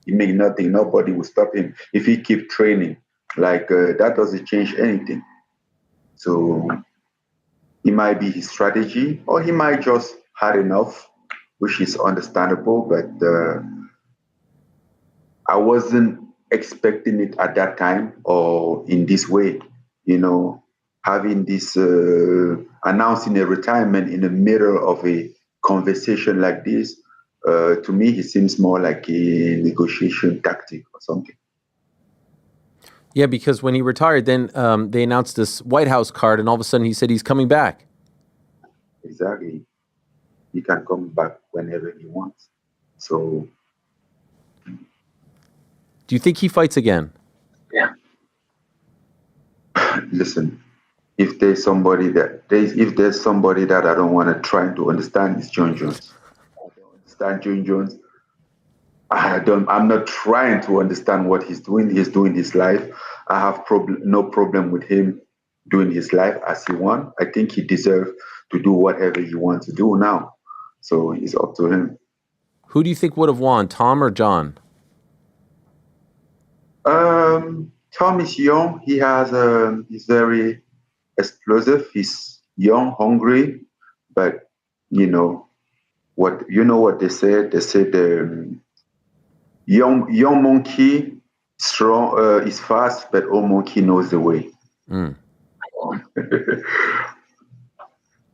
He make nothing. Nobody will stop him. If he keep training, that doesn't change anything. So it might be his strategy, or he might just had enough, which is understandable. But I wasn't expecting it at that time or in this way. Having this announcing a retirement in the middle of a conversation like this. To me, it seems more like a negotiation tactic or something. Yeah, because when he retired, then they announced this White House card, and all of a sudden he said he's coming back. Exactly. He can come back whenever he wants. So, do you think he fights again? Yeah. Listen, if there's somebody that I don't want to try to understand, it's Jon Jones. Understand Jon Jones. I'm not trying to understand what he's doing. He's doing his life. I have no problem with him doing his life as he wants. I think he deserves to do whatever he wants to do now. So it's up to him. Who do you think would have won, Tom or Jon? Tom is young. He has he's very explosive. He's young, hungry, but you know what they say. They say the young monkey strong is fast, but old monkey knows the way. Mm.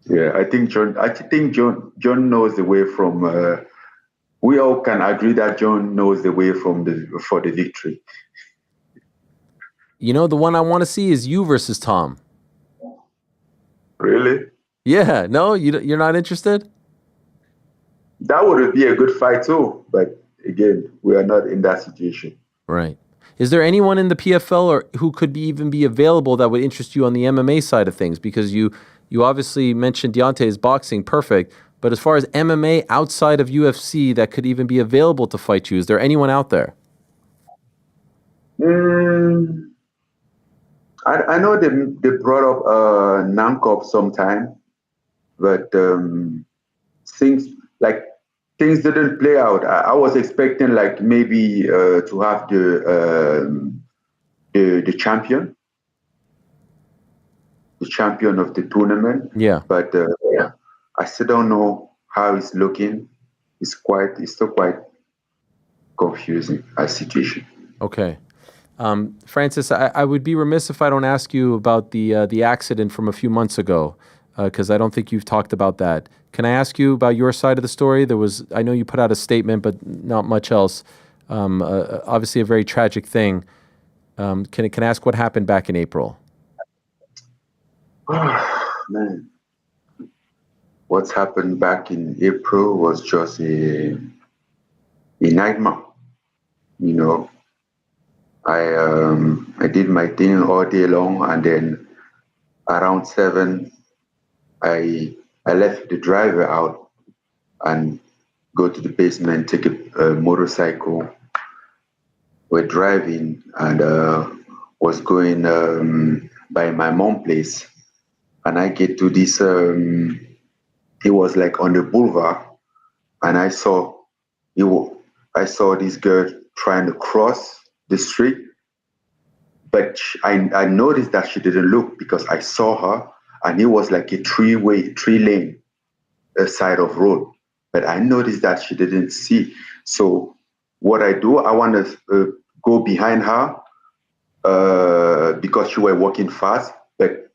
Yeah, I think John knows the way from. We all can agree that John knows the way for the victory. You know, the one I want to see is you versus Tom. Really? Yeah. No, you're not interested? That would be a good fight too, but again, we are not in that situation. Right. Is there anyone in the PFL or who could even be available that would interest you on the MMA side of things? Because you obviously mentioned Deontay's boxing, perfect. But as far as MMA outside of UFC that could even be available to fight you, is there anyone out there? I know they brought up Nankov sometime, but things didn't play out. I was expecting like maybe to have the champion of the tournament. Yeah. But I still don't know how it's looking. It's still quite confusing situation. Okay. Francis, I would be remiss if I don't ask you about the accident from a few months ago, because I don't think you've talked about that. Can I ask you about your side of the story? I know you put out a statement, but not much else. Obviously, a very tragic thing. Can I ask what happened back in April? Man, what's happened back in April was just a nightmare. You know, I did my thing all day long, and then around 7, I left the driver out and go to the basement, take a motorcycle. We're driving and was going by my mom's place, and I get to this. It was like on the boulevard, and I saw this girl trying to cross the street, but I noticed that she didn't look because I saw her, and it was like a three-lane side of road. But I noticed that she didn't see. So what I do, I want to go behind her because she was walking fast. But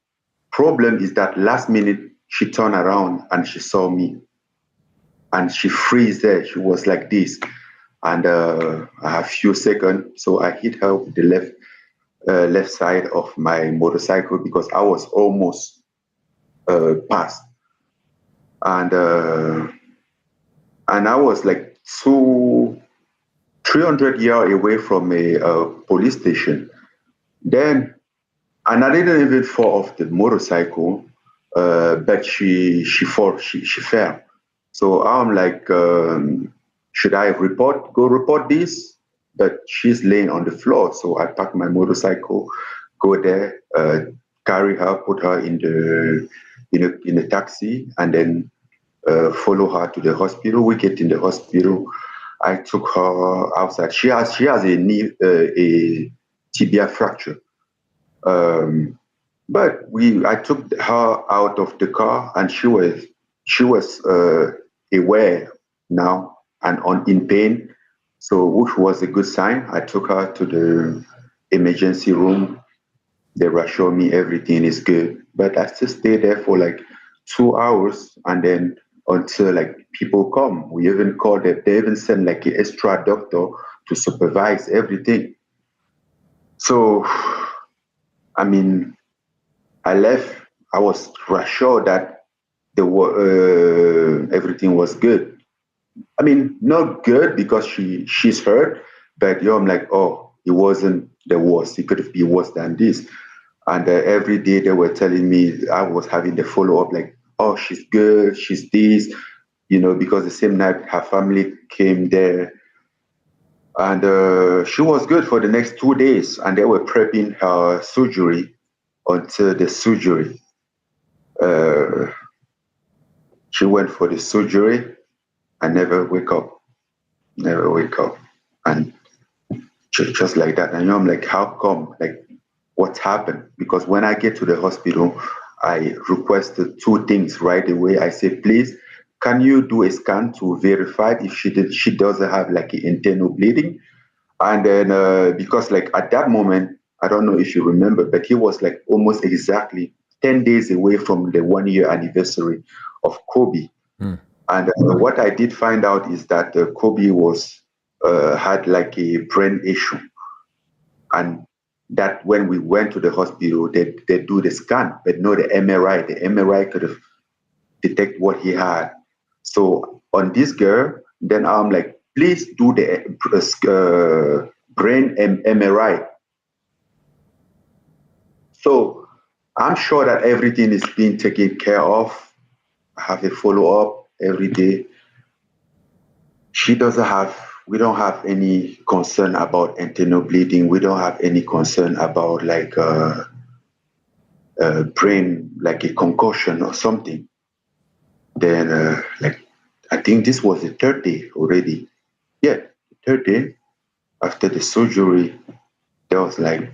problem is that last minute she turned around and she saw me, and she freeze there. She was like this, and a few seconds, so I hit her with the left side of my motorcycle because I was almost past, and I was like 300 yards away from a police station. Then, and I didn't even fall off the motorcycle, but she fell. So I'm like, should I go report this? But she's laying on the floor. So I pack my motorcycle, go there, carry her, put her in the taxi, and then follow her to the hospital. We get in the hospital. I took her outside. She has a knee, a tibia fracture. But I took her out of the car, and she was aware now and in pain, so which was a good sign. I took her to the emergency room. They reassured me everything is good, but I still stayed there for like 2 hours, and then until like people come. We even called them. They even sent like an extra doctor to supervise everything. So, I mean, I left. I was reassured that everything was good. I mean, not good because she's hurt, but I'm like, oh, it wasn't the worst. It could have been worse than this. And every day they were telling me, I was having the follow-up, like, oh, she's good, she's this, because the same night her family came there. And she was good for the next 2 days, and they were prepping her surgery until the surgery. She went for the surgery and never wake up. And just like that. And I'm like, how come? Like, what happened. Because when I get to the hospital, I requested two things right away. I said, please, can you do a scan to verify if she doesn't have like an internal bleeding? And then because like at that moment, I don't know if you remember, but he was like almost exactly 10 days away from the 1 year anniversary of Kobe. And what I did find out is that Kobe had like a brain issue. And that when we went to the hospital, they do the scan, but no the MRI. The MRI could have detect what he had. So on this girl, then I'm like, please do the brain MRI. So I'm sure that everything is being taken care of. I have a follow-up every day. We don't have any concern about internal bleeding. We don't have any concern about like brain, like a concussion or something. Then like, I think this was the third day already. Yeah, the third day after the surgery, there was like,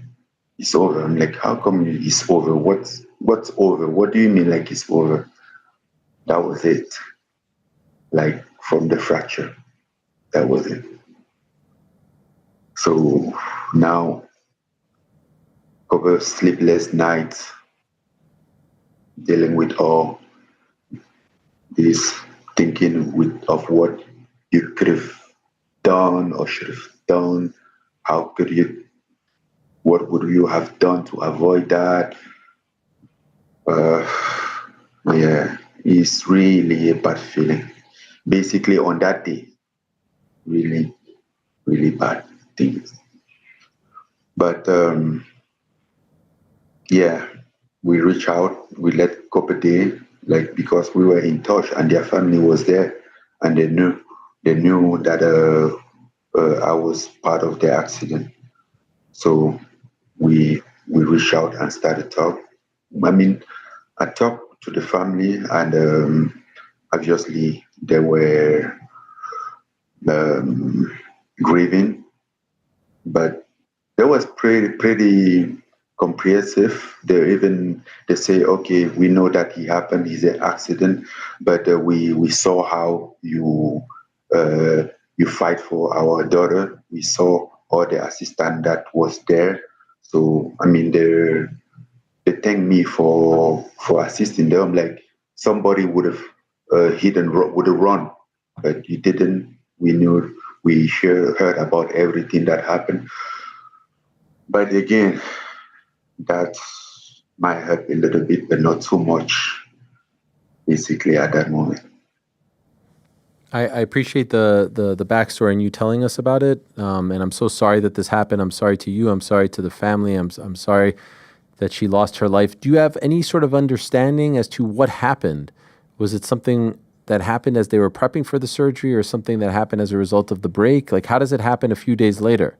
it's over. I'm like, how come it's over? What's over? What do you mean like it's over? That was it. Like from the fracture. That was it. So now, couple of sleepless nights, dealing with all this thinking of what you could have done or should have done. What would you have done to avoid that? Yeah, it's really a bad feeling. Basically on that day, really, really bad things. But yeah, we reach out, we let couple day, like because we were in touch and their family was there and they knew that I was part of the accident. So we reached out and started talk. I mean, I talked to the family and obviously they were grieving, but that was pretty comprehensive. They say, okay, we know that he happened, he's an accident, but we saw how you fight for our daughter. We saw all the assistant that was there. So I mean, they thank me for assisting them. Like somebody would have would have run, but you didn't. We knew, heard about everything that happened. But again, that might help a little bit, but not too much, basically, at that moment. I appreciate the backstory and you telling us about it. And I'm so sorry that this happened. I'm sorry to you. I'm sorry to the family. I'm sorry that she lost her life. Do you have any sort of understanding as to what happened? Was it something that happened as they were prepping for the surgery or something that happened as a result of the break? Like, how does it happen a few days later?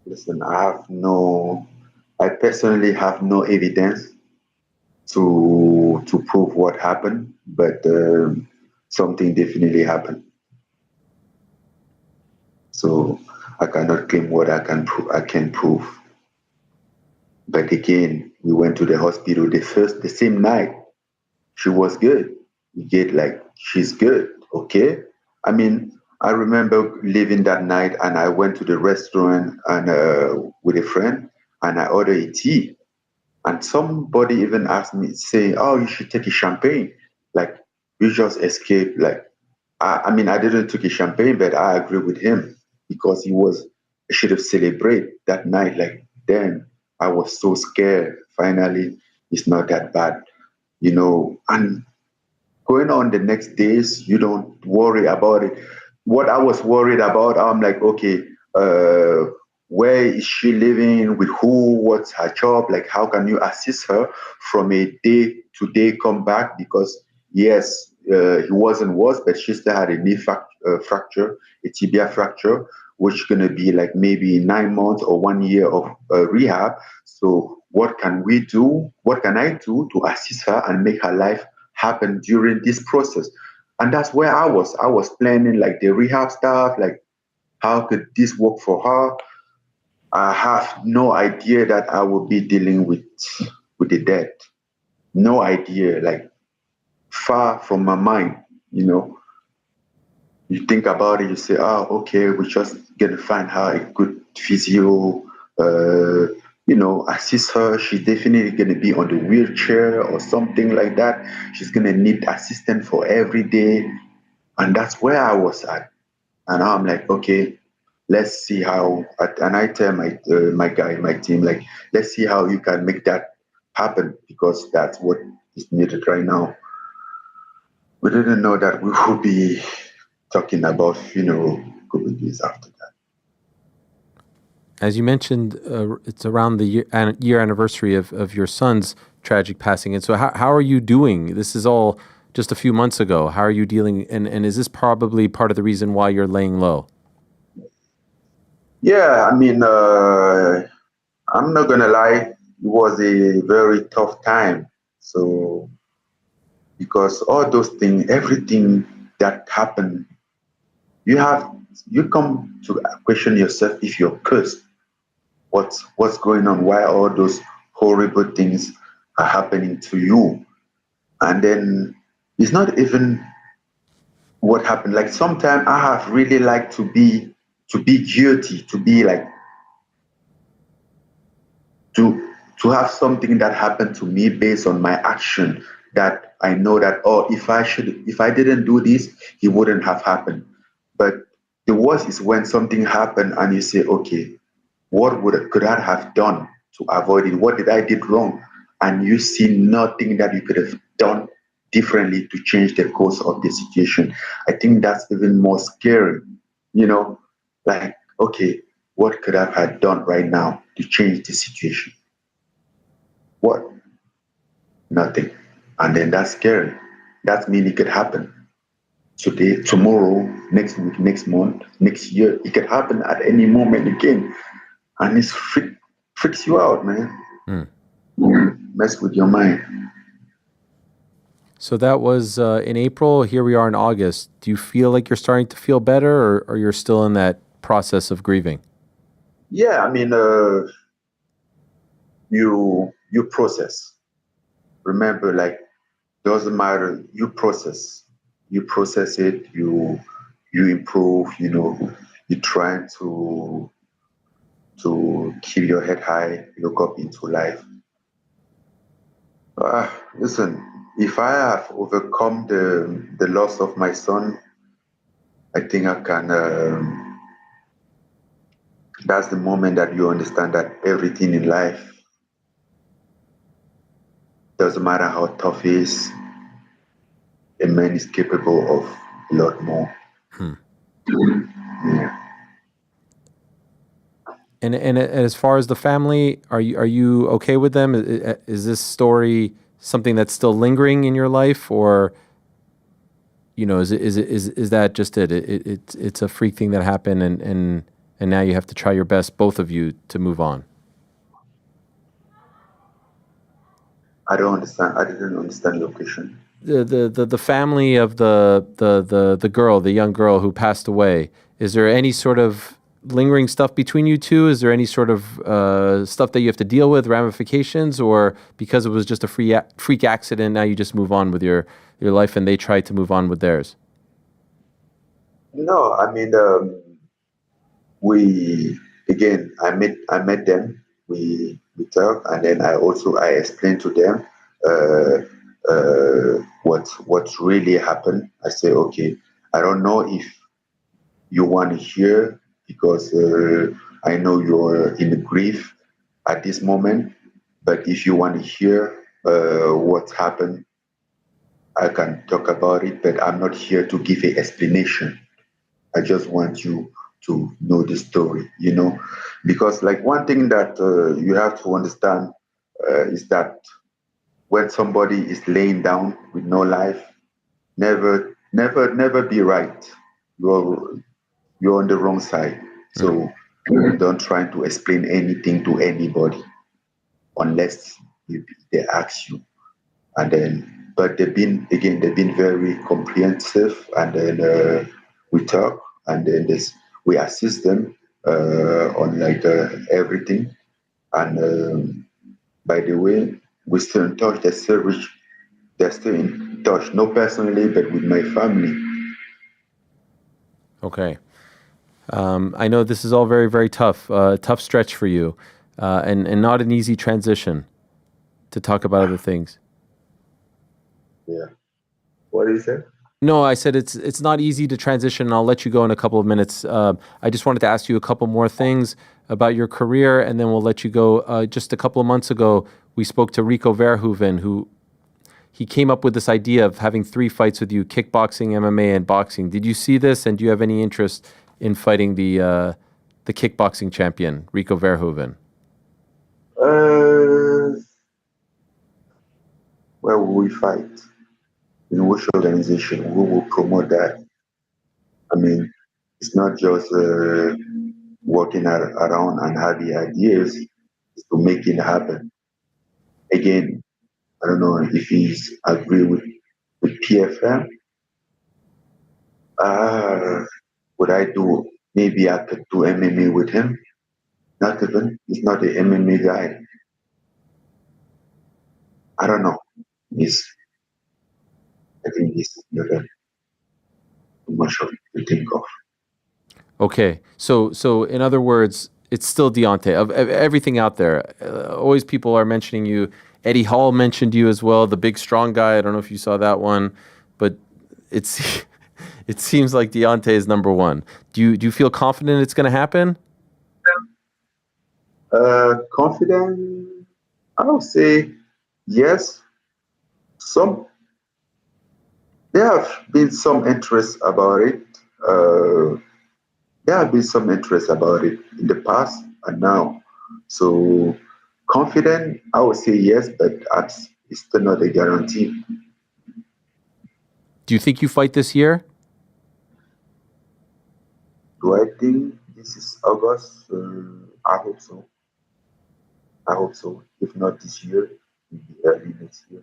Listen, I personally have no evidence to prove what happened, but something definitely happened. So I cannot claim what I can prove. But again, we went to the hospital the same night. She was good. We get like, she's good, okay? I mean, I remember leaving that night and I went to the restaurant and with a friend and I ordered a tea. And somebody even asked me, say, oh, you should take a champagne. Like, we just escaped. Like, I mean, I didn't take a champagne, but I agree with him because he should have celebrated that night. Like, then I was so scared. Finally, it's not that bad, you know. And going on the next days, you don't worry about it. What I was worried about, I'm like, okay, where is she living, with who, what's her job, like how can you assist her from a day-to-day comeback? Because yes, he wasn't worse, but she still had a knee fracture, a tibia fracture, which gonna be like maybe 9 months or 1 year of rehab. So what can we do? What can I do to assist her and make her life happen during this process? And that's where I was planning like the rehab stuff, like How could this work for her? I have no idea that I will be dealing with the dead. No idea, like far from my mind, you know. You think about it, you say, oh, okay, we're just gonna find her a good physio, assist her. She's definitely gonna be on the wheelchair or something like that. She's gonna need assistance for every day. And that's where I was at. And now I'm like, okay, let's see how, and I tell my guy, my team, like, let's see how you can make that happen, because that's what is needed right now. We didn't know that we would be talking about funeral a couple of days after that. As you mentioned, it's around the year anniversary of your son's tragic passing. And so how are you doing? This is all just a few months ago. How are you dealing? And is this probably part of the reason why you're laying low? Yeah, I mean, I'm not going to lie. It was a very tough time. So, because all those things, everything that happened, you come to question yourself if you're cursed. What's going on? Why all those horrible things are happening to you? And then it's not even what happened. Like sometimes I have really liked to be guilty, to be like to have something that happened to me based on my action, that I know that, oh, if I didn't do this, it wouldn't have happened. But the worst is when something happened and you say, okay, could I have done to avoid it? What did I did wrong? And you see nothing that you could have done differently to change the course of the situation. I think that's even more scary, like, okay, what could I have done right now to change the situation? What? Nothing. And then that's scary. That means it could happen today, tomorrow, next week, next month, next year. It could happen at any moment again. And it freaks you out, man. Mess with your mind. So that was in April. Here we are in August. Do you feel like you're starting to feel better, or you're still in that process of grieving? Yeah, I mean, you process. Remember, like, doesn't matter. You process it. You improve. You're trying to keep your head high, look up into life. Listen, if I have overcome the loss of my son, I think I can. That's the moment that you understand that everything in life, doesn't matter how tough it is, a man is capable of a lot more. Yeah. And as far as the family, are you okay with them? Is this story something that's still lingering in your life, or is that just it? It's a freak thing that happened, and now you have to try your best, both of you, to move on. I don't understand. I didn't understand your question. The family of the girl, the young girl who passed away. Is there any sort of lingering stuff between you two? Is there any sort of stuff that you have to deal with, ramifications, or because it was just a freak accident, now you just move on with your life and they try to move on with theirs? No, I mean, I met them. We talk, and then I explained to them what really happened. I say, okay, I don't know if you want to hear, because I know you're in grief at this moment. But if you want to hear what happened, I can talk about it. But I'm not here to give an explanation. I just want you to know the story, because like one thing that you have to understand is that when somebody is laying down with no life, never be right. You're on the wrong side. So don't try to explain anything to anybody unless they ask you. And then, but they've been very comprehensive. And then we talk, and then we assist them on like everything. And by the way, we still in touch. They're still in touch. Not personally, but with my family. Okay. I know this is all very, very tough. Tough stretch for you, and not an easy transition to talk about other things. Yeah. What is it? No, I said it's not easy to transition, and I'll let you go in a couple of minutes. I just wanted to ask you a couple more things about your career, and then we'll let you go. Just a couple of months ago, we spoke to Rico Verhoeven, who he came up with this idea of having 3 fights with you: kickboxing, MMA, and boxing. Did you see this, and do you have any interest in fighting the kickboxing champion, Rico Verhoeven? Where will we fight? In which organization? Who will promote that? I mean, it's not just working around and having ideas, it's to make it happen. Again, I don't know if he's agree with PFM. Would I do, maybe I could do MMA with him? Not even, he's not an MMA guy. I don't know. I think he's not too much of to think of. Okay, so in other words, it's still Deontay. Of everything out there, always people are mentioning you. Eddie Hall mentioned you as well, the big strong guy. I don't know if you saw that one, but it seems like Deontay is number one. Do you feel confident it's going to happen? Confident? I would say yes. There have been some interest about it. There have been some interest about it in the past and now. So confident, I would say yes, but it's still not a guarantee. Do you think you fight this year? Do I think this is August? I hope so. I hope so. If not this year, maybe early next year.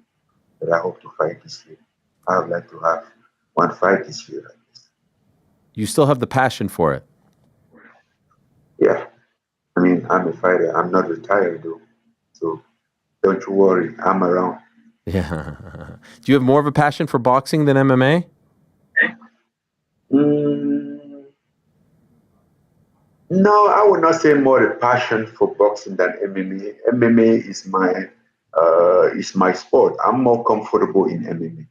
But I hope to fight this year. I would like to have one fight this year. You still have the passion for it. Yeah. I mean, I'm a fighter. I'm not retired though. So don't you worry. I'm around. Yeah. Do you have more of a passion for boxing than MMA? No, I would not say more a passion for boxing than MMA. MMA is my sport. I'm more comfortable in MMA.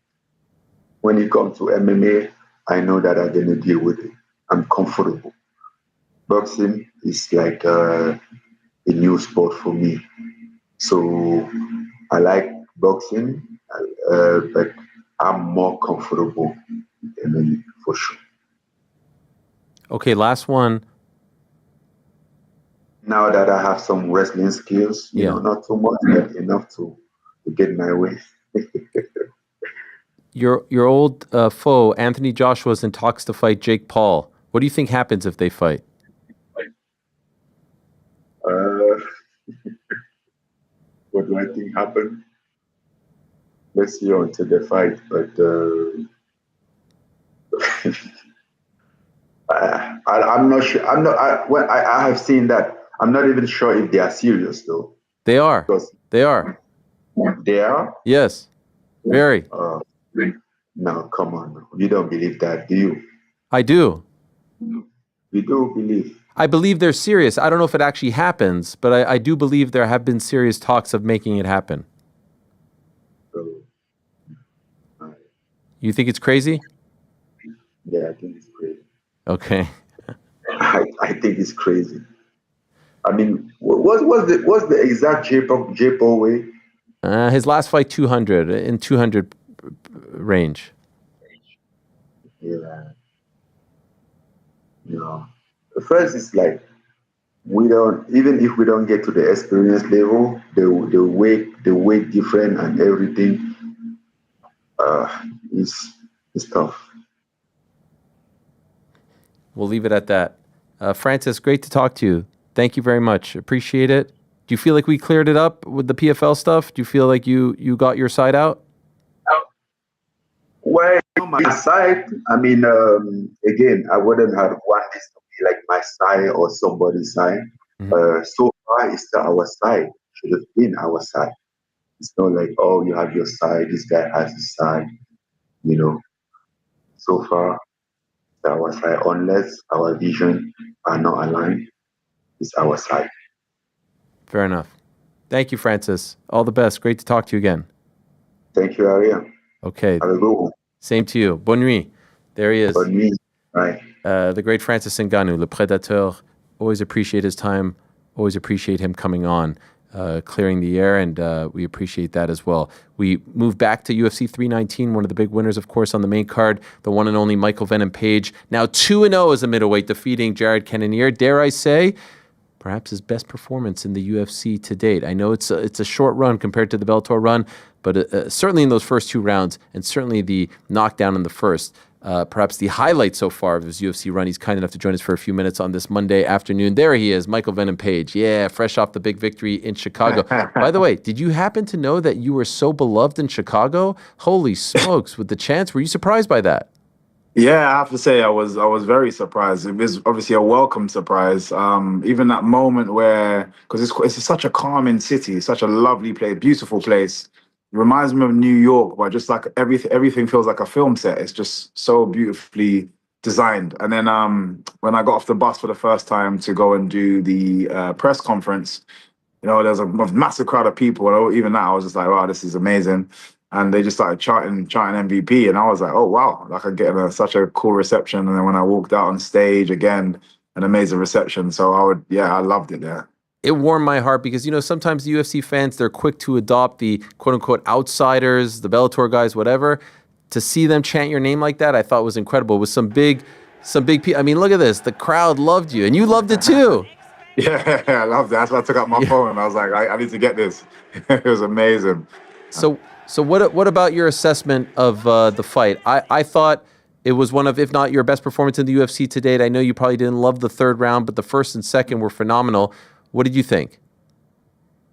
When it comes to MMA, I know that I'm gonna deal with it. I'm comfortable. Boxing is like a new sport for me. So I like boxing, but I'm more comfortable with MMA for sure. Okay, last one. Now that I have some wrestling skills, you know, not too much, but enough to get my way. Your old foe, Anthony Joshua, is in talks to fight Jake Paul. What do you think happens if they fight? What do I think happened? Let's see until they fight. But I'm not sure. I have seen that. I'm not even sure if they are serious though. They are. They are. They are? Yes. Very. No, come on. You don't believe that, do you? I do. You do believe? I believe they're serious. I don't know if it actually happens, but I do believe there have been serious talks of making it happen. You think it's crazy? Yeah, I think it's crazy. Okay. I think it's crazy. I mean, what's the exact J-Paul weight? His last fight, 200, in 200 range. Yeah. You know, first it's like even if we don't get to the experience level, the weight different and everything is tough. We'll leave it at that. Francis, great to talk to you. Thank you very much. Appreciate it. Do you feel like we cleared it up with the PFL stuff? Do you feel like you got your side out? Well, on my side, I mean, again, I wouldn't have won this be like my side or somebody's side. So far, it's our side. Should have been our side. It's not like, oh, you have your side, this guy has his side, you know. So far, it's our side. Unless our vision are not aligned, it's our side. Fair enough. Thank you, Francis. All the best. Great to talk to you again. Thank you, Ariel. Okay. Have a good one. Same to you. Bonne nuit. There he is. Bonne nuit. Right. The great Francis Ngannou, Le Prédateur. Always appreciate his time. Always appreciate him coming on, clearing the air, and we appreciate that as well. We move back to UFC 319, one of the big winners, of course, on the main card, the one and only Michael Venom Page. Now 2-0 as a middleweight, defeating Jared Cannonier. Dare I say, perhaps his best performance in the UFC to date. I know it's a short run compared to the Bellator run, but certainly in those first 2 rounds, and certainly the knockdown in the first. Perhaps the highlight so far of his UFC run. He's kind enough to join us for a few minutes on this Monday afternoon. There he is, Michael Venom Page. Yeah, fresh off the big victory in Chicago. By the way, did you happen to know that you were so beloved in Chicago? Holy smokes, with the chance. Were you surprised by that? Yeah, I have to say I was very surprised. It was obviously a welcome surprise. Even that moment where, because it's such a calming city, such a lovely place, beautiful place. It reminds me of New York, where just like everything feels like a film set. It's just so beautifully designed. And then when I got off the bus for the first time to go and do the press conference, there's a massive crowd of people. And even that, I was just like, wow, this is amazing. And they just started chanting MVP. And I was like, oh, wow, like I'm getting such a cool reception. And then when I walked out on stage, again, an amazing reception. So I loved it there. It warmed my heart because, sometimes the UFC fans, they're quick to adopt the quote-unquote outsiders, the Bellator guys, whatever. To see them chant your name like that, I thought was incredible. With some big people. I mean, look at this. The crowd loved you, and you loved it too. Yeah, I loved it. That's why I took out my phone, and I was like, I need to get this. It was amazing. So what about your assessment of the fight? I thought it was one of, if not your best performance in the UFC to date. I know you probably didn't love the third round, but the first and second were phenomenal. What did you think?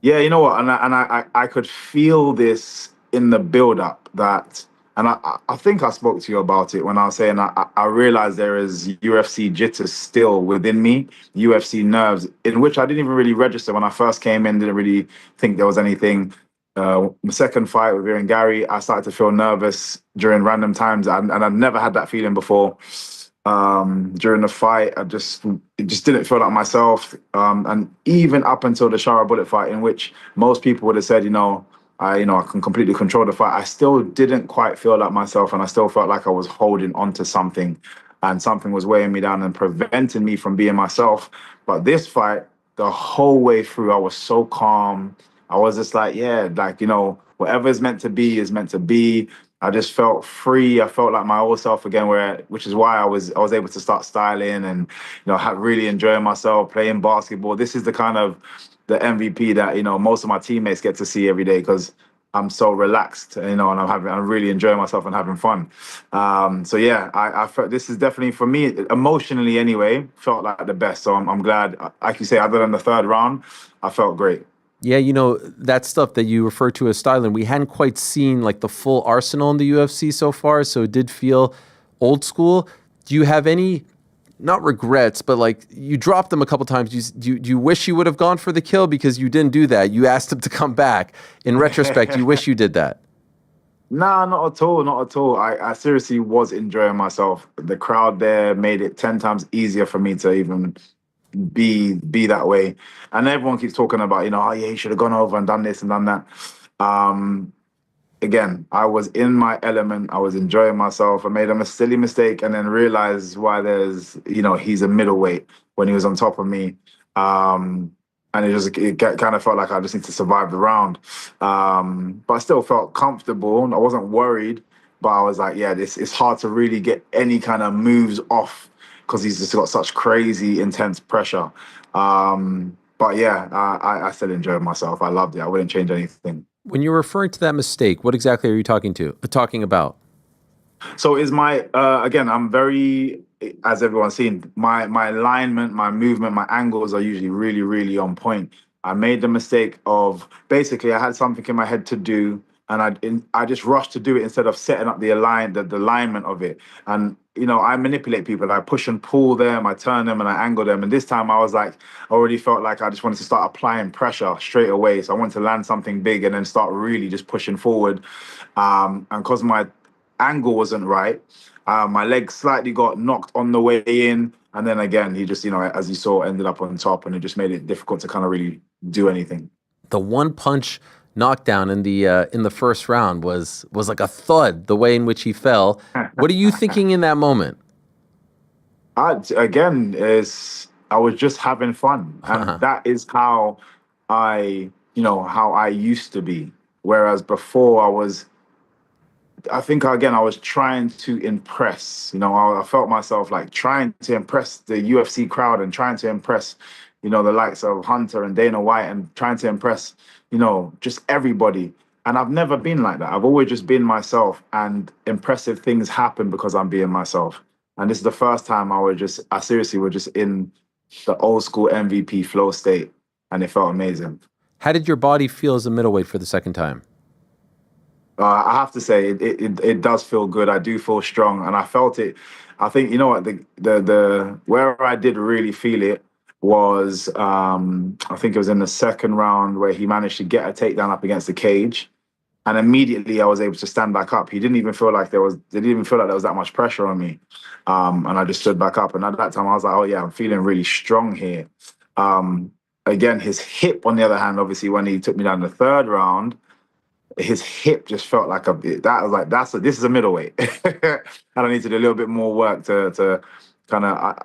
Yeah, you know what, and I could feel this in the build-up that, and I think I spoke to you about it when I was saying I realized there is UFC jitters still within me, UFC nerves, in which I didn't even really register when I first came in. Didn't really think there was anything. The second fight with Ian Gary, I started to feel nervous during random times, and I'd never had that feeling before. During the fight, it just didn't feel like myself. And even up until the Shara Bullet fight, in which most people would have said, I can completely control the fight, I still didn't quite feel like myself, and I still felt like I was holding onto something, and something was weighing me down and preventing me from being myself. But this fight, the whole way through, I was so calm. I was just like, whatever is meant to be is meant to be. I just felt free. I felt like my old self again, which is why I was able to start styling and really enjoying myself, playing basketball. This is the kind of the MVP that most of my teammates get to see every day because I'm so relaxed, and I'm really enjoying myself and having fun. I felt this is definitely, for me, emotionally anyway, felt like the best. So I'm glad. Like you say, other than the third round, I felt great. Yeah, that stuff that you refer to as styling, we hadn't quite seen like the full arsenal in the UFC so far, so it did feel old school. Do you have any, not regrets, but like you dropped them a couple times. Do you wish you would have gone for the kill because you didn't do that? You asked him to come back. In retrospect, you wish you did that? Nah, not at all, not at all. I seriously was enjoying myself. The crowd there made it 10 times easier for me to even be that way. And everyone keeps talking about, oh yeah, you should have gone over and done this and done that. Again, I was in my element. I was enjoying myself. I made a silly mistake and then realized why he's a middleweight when he was on top of me. And it kind of felt like I just need to survive the round. But I still felt comfortable. I wasn't worried, but I was like, yeah, it's hard to really get any kind of moves off because he's just got such crazy, intense pressure. But yeah, I still enjoyed myself. I loved it. I wouldn't change anything. When you're referring to that mistake, what exactly are you talking about? So is my, again, I'm very, as everyone's seen, my alignment, my movement, my angles are usually really, really on point. I made the mistake of, basically, I had something in my head to do, and I just rushed to do it instead of setting up the alignment of it. And I manipulate people. I push and pull them, I turn them, and I angle them. And this time I was like, I already felt like I just wanted to start applying pressure straight away. So I wanted to land something big and then start really just pushing forward. And because my angle wasn't right, my leg slightly got knocked on the way in. And then again, he just, as you saw, ended up on top, and it just made it difficult to kind of really do anything. The one punch knockdown in the first round was like a thud, the way in which he fell. What are you thinking in that moment? I was just having fun, and that is how I used to be. Whereas before, I was trying to impress. I felt myself like trying to impress the UFC crowd and trying to impress, the likes of Hunter and Dana White, and trying to impress, just everybody. And I've never been like that. I've always just been myself, and impressive things happen because I'm being myself. And this is the first time I seriously was just in the old school MVP flow state, and it felt amazing. How did your body feel as a middleweight for the second time? I have to say it does feel good. I do feel strong, and I felt it. I think the where I did really feel it was I think it was in the second round where he managed to get a takedown up against the cage, and immediately I was able to stand back up. He didn't even feel like there was that much pressure on me, and I just stood back up. And at that time, I was like, oh yeah, I'm feeling really strong here. Again, his hip, on the other hand, obviously when he took me down the third round, his hip just felt like this is a middleweight. And I need to do a little bit more work to kind of,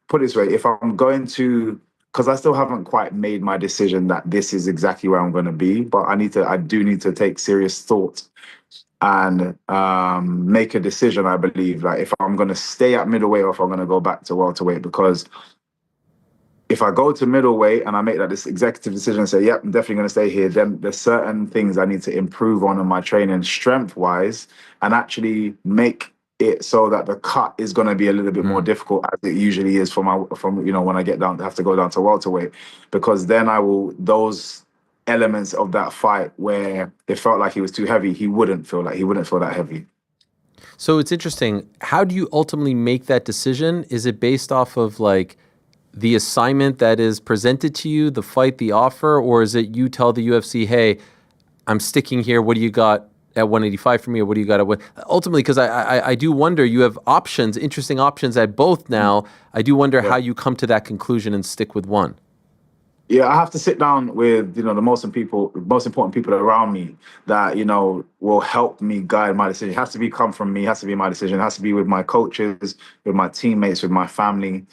put it this way, if I'm going to, because I still haven't quite made my decision that this is exactly where I'm going to be, but I do need to take serious thought and make a decision. I believe, like, if I'm going to stay at middleweight or if I'm going to go back to welterweight, because if I go to middleweight and I make this executive decision and say, yep, I'm definitely going to stay here, then there's certain things I need to improve on in my training strength-wise, and actually make it so that the cut is going to be a little bit more difficult, as it usually is from when I get down, have to go down to welterweight, because then those elements of that fight where it felt like he was too heavy, he wouldn't feel that heavy. So it's interesting. How do you ultimately make that decision? Is it based off of like the assignment that is presented to you, the fight, the offer, or is it you tell the UFC, hey, I'm sticking here, what do you got at 185 for me, or what do you got at ultimately, because I do wonder, you have options, interesting options at both now. I do wonder how you come to that conclusion and stick with one. Yeah, I have to sit down with, the most important people around me that, will help me guide my decision. It has to come from me, it has to be my decision. It has to be with my coaches, with my teammates, with my family,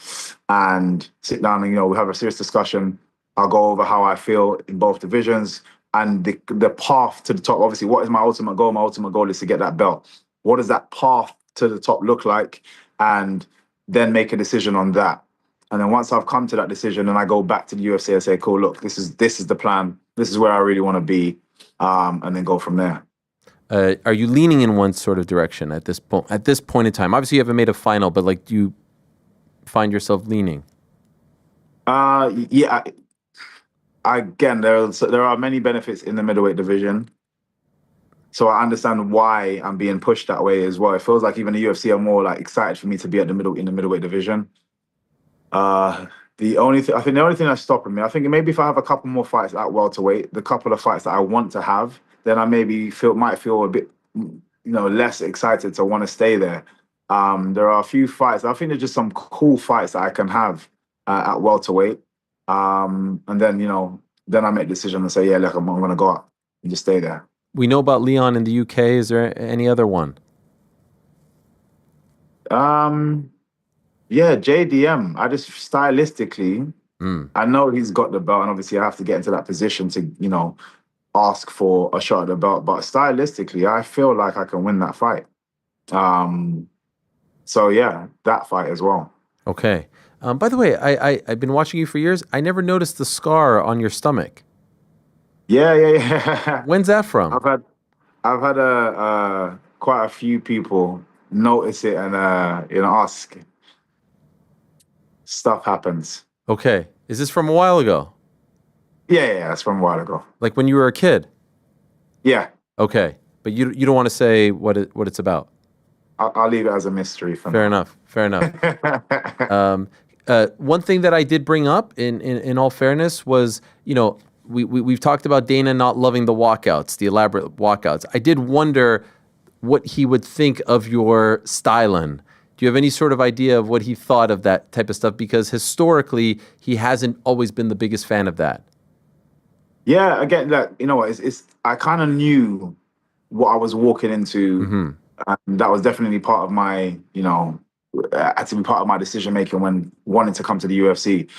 and sit down and, we have a serious discussion. I'll go over how I feel in both divisions and the path to the top. Obviously, what is my ultimate goal? My ultimate goal is to get that belt. What does that path to the top look like? And then make a decision on that. And then once I've come to that decision, and I go back to the UFC and say, cool, look, this is the plan. This is where I really want to be. And then go from there. Are you leaning in one sort of direction at this point in time? Obviously, you haven't made a final, but like, do you find yourself leaning? Yeah. Again, there are many benefits in the middleweight division. So I understand why I'm being pushed that way as well. It feels like even the UFC are more like excited for me to be in the middleweight division. The only thing that's stopping me, I think maybe if I have a couple more fights at welterweight, the couple of fights that I want to have, then I maybe might feel a bit, less excited to want to stay there. There are a few fights. I think there's just some cool fights that I can have at welterweight, and then then I make a decision and say, yeah, look, I'm going to go up and just stay there. We know about Leon in the UK. Is there any other one? Yeah, JDM. I just stylistically, I know he's got the belt, and obviously I have to get into that position to, ask for a shot at the belt. But stylistically, I feel like I can win that fight. So yeah, that fight as well. Okay. By the way, I've been watching you for years. I never noticed the scar on your stomach. Yeah. When's that from? I've had quite a few people notice it and ask. Stuff happens. Okay. Is this from a while ago? Yeah, it's from a while ago. Like when you were a kid? Yeah. Okay, but you don't want to say what it's about. I'll leave it as a mystery for Fair now. enough. Fair enough. One thing that I did bring up, in all fairness, was we've talked about Dana not loving the walkouts, the elaborate walkouts. I did wonder what he would think of your styling. Do you have any sort of idea of what he thought of that type of stuff? Because historically, he hasn't always been the biggest fan of that. Yeah, again, like, you know what? It's I kind of knew what I was walking into, and that was definitely part of my, had to be part of my decision making when wanting to come to the UFC.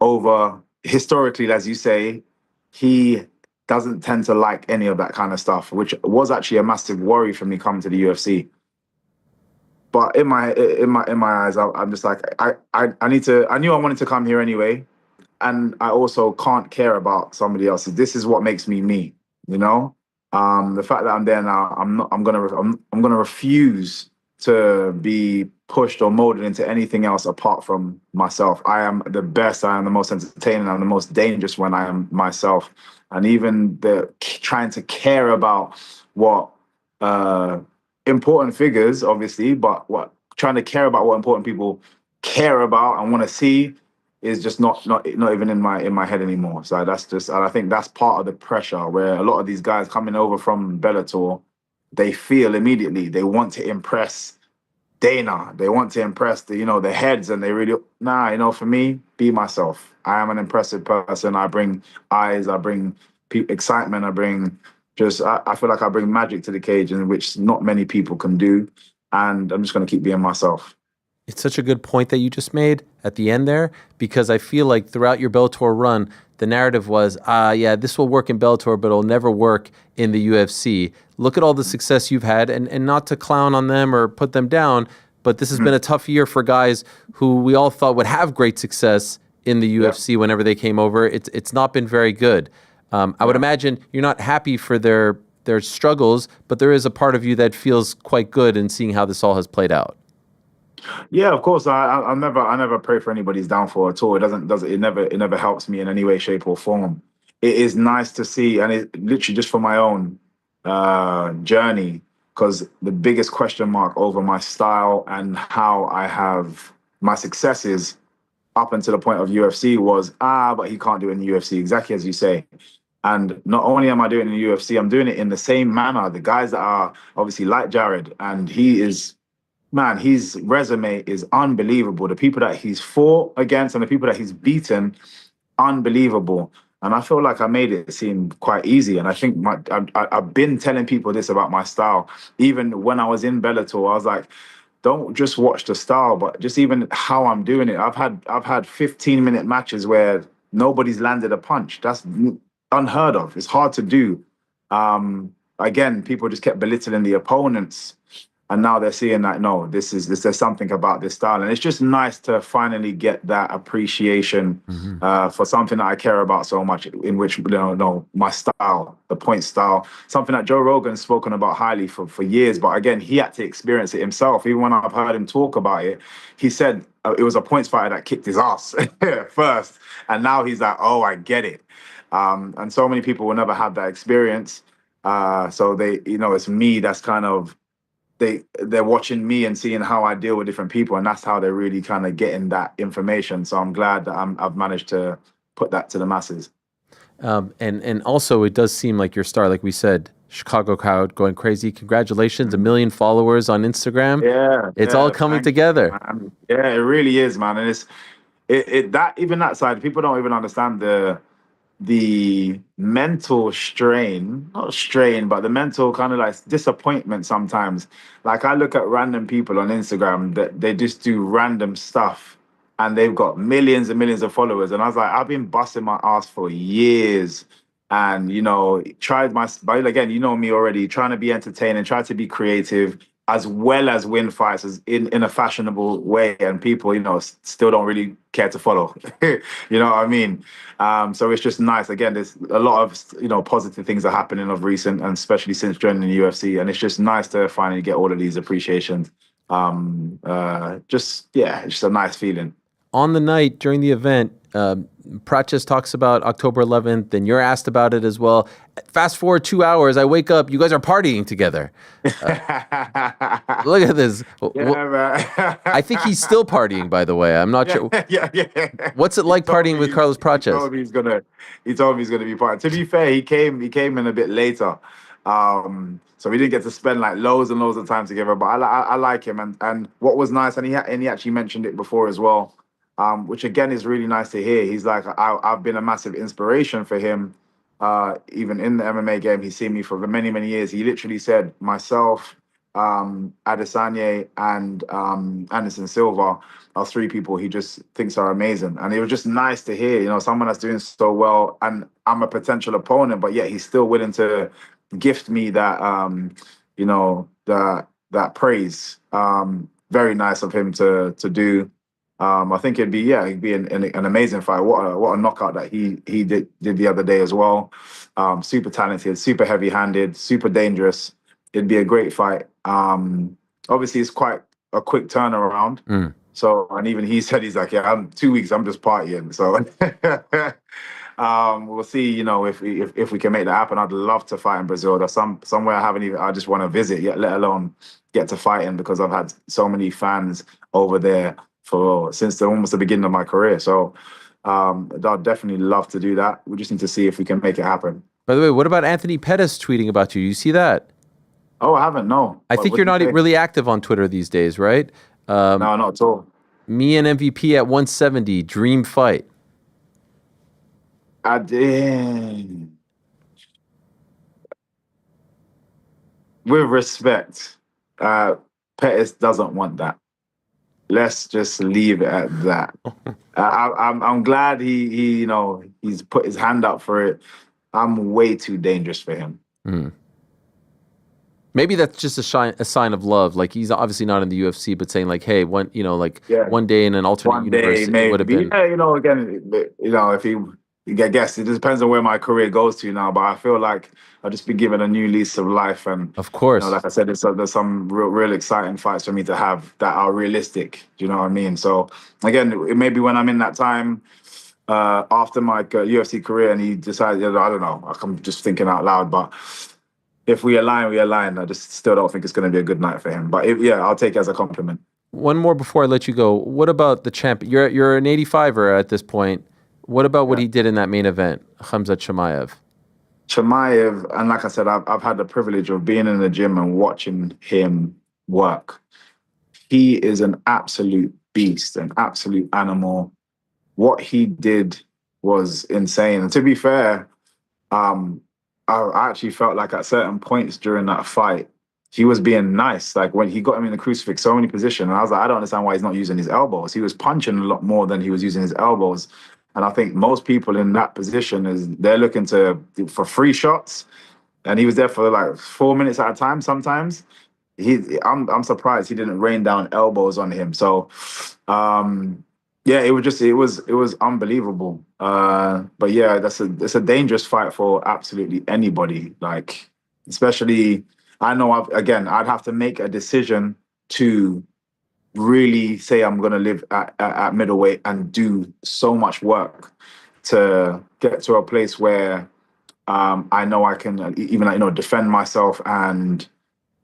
Over historically, as you say, he doesn't tend to like any of that kind of stuff, which was actually a massive worry for me coming to the UFC. But in my eyes, I'm just like, I need to. I knew I wanted to come here anyway, and I also can't care about somebody else. This is what makes me me. You know, the fact that I'm there now, I'm gonna refuse to be pushed or molded into anything else apart from myself. I am the best. I am the most entertaining. I'm the most dangerous when I am myself. And even trying to care about what important figures, obviously, but trying to care about what important people care about and want to see is just not even in my head anymore. So and I think that's part of the pressure where a lot of these guys coming over from Bellator, they feel immediately they want to impress Dana, they want to impress the heads, and they really for me, be myself. I am an impressive person. I bring eyes, I bring excitement, I bring I feel like I bring magic to the cage, in which not many people can do, and I'm just going to keep being myself. It's such a good point that you just made at the end there, because I feel like throughout your Bellator run, the narrative was, this will work in Bellator, but it'll never work in the UFC. Look at all the success you've had, and not to clown on them or put them down, but this has been a tough year for guys who we all thought would have great success in the UFC whenever they came over. It's not been very good. I would imagine you're not happy for their struggles, but there is a part of you that feels quite good in seeing how this all has played out. Yeah, of course. I never pray for anybody's downfall at all. It never helps me in any way, shape, or form. It is nice to see, and it literally just for my own journey, because the biggest question mark over my style and how I have my successes up until the point of UFC was but he can't do it in the UFC, exactly as you say. And not only am I doing it in the UFC, I'm doing it in the same manner. The guys that are obviously like Jared, and his resume is unbelievable. The people that he's fought against and the people that he's beaten, unbelievable. And I feel like I made it seem quite easy. And I think I've been telling people this about my style. Even when I was in Bellator, I was like, don't just watch the style, but just even how I'm doing it. I've had 15-minute matches where nobody's landed a punch. That's unheard of. It's hard to do. Again, people just kept belittling the opponents. And now they're seeing that, no, there's something about this style. And it's just nice to finally get that appreciation for something that I care about so much, in which, my style, the point style, something that Joe Rogan's spoken about highly for years. But again, he had to experience it himself. Even when I've heard him talk about it, he said it was a points fighter that kicked his ass first. And now he's like, oh, I get it. And so many people will never have that experience. So it's me that's kind of, they're watching me and seeing how I deal with different people, and that's how they're really kind of getting that information. So I'm glad that I've managed to put that to the masses. And also, it does seem like your star, like we said, Chicago crowd going crazy. Congratulations, 1 million followers on Instagram. It's all coming together. Yeah, it really is, man. And even that side, people don't even understand the mental strain, not strain, but the mental kind of like disappointment sometimes. Like I look at random people on Instagram that they just do random stuff and they've got millions and millions of followers. And I was like, I've been busting my ass for years and, but again, you know me already, trying to be entertaining, try to be creative, as well as win fights in a fashionable way, and people, still don't really care to follow. You know what I mean? So it's just nice. Again, there's a lot of positive things are happening of recent, and especially since joining the UFC, and it's just nice to finally get all of these appreciations. It's just a nice feeling. on the night during the event, Pratchett talks about October 11th, and you're asked about it as well. Fast forward 2 hours, I wake up, you guys are partying together. Look at this. Yeah, man. I think he's still partying, by the way. I'm not sure. Yeah. What's it like partying with Carlos Pratchett? He told me he's gonna be partying. To be fair, he came in a bit later. So we didn't get to spend like loads and loads of time together. But I like him, and what was nice, and he actually mentioned it before as well, which again is really nice to hear. He's like, I've been a massive inspiration for him. Even in the MMA game, he's seen me for many years. He literally said myself, Adesanya, and Anderson Silva are three people he just thinks are amazing. And it was just nice to hear, you know, someone that's doing so well, and I'm a potential opponent, but yet he's still willing to gift me that, you know, that praise. Very nice of him to do. I think it'd be an amazing fight. What a knockout that he did the other day as well. Super talented, super heavy-handed, super dangerous. It'd be a great fight. Obviously, it's quite a quick turnaround. So, and even he said, he's like, yeah, I'm 2 weeks, I'm just partying. So we'll see, you know, if we can make that happen. I'd love to fight in Brazil. There's somewhere I just want to visit yet, let alone get to fight in, because I've had so many fans over there since almost the beginning of my career. So I'd definitely love to do that. We just need to see if we can make it happen. By the way, what about Anthony Pettis tweeting about you? You see that? Oh, I haven't, no. I think you're not really active on Twitter these days, right? No, not at all. Me and MVP at 170, dream fight. I did. With respect, Pettis doesn't want that. Let's just leave it at that. I'm glad he you know, he's put his hand up for it. I'm way too dangerous for him. Maybe that's just a sign of love. Like, he's obviously not in the UFC, but saying like, hey, one day in an alternate universe, it would have been. Yeah, you know, again, you know, if I guess it depends on where my career goes to now, but I feel like I'll just be given a new lease of life. And of course, you know, like I said, there's some real exciting fights for me to have that are realistic. Do you know what I mean? So again, maybe when I'm in that time after my UFC career, and he decided, I don't know, I'm just thinking out loud, but if we align, we align. I just still don't think it's going to be a good night for him. But I'll take it as a compliment. One more before I let you go. What about the champ? You're an 85er at this point. What about what he did in that main event, Khamzat Chimaev? Chimaev, and like I said, I've had the privilege of being in the gym and watching him work. He is an absolute beast, an absolute animal. What he did was insane. And to be fair, I actually felt like at certain points during that fight, he was being nice. Like when he got him in the crucifix, so many positions, and I was like, I don't understand why he's not using his elbows. He was punching a lot more than he was using his elbows. And I think most people in that position they're looking for free shots, and he was there for like 4 minutes at a time. Sometimes I'm surprised he didn't rain down elbows on him. So it was unbelievable. But yeah, it's a dangerous fight for absolutely anybody. Like, especially, I know I'd have to make a decision to really say I'm going to live at middleweight and do so much work to get to a place where I know I can even defend myself and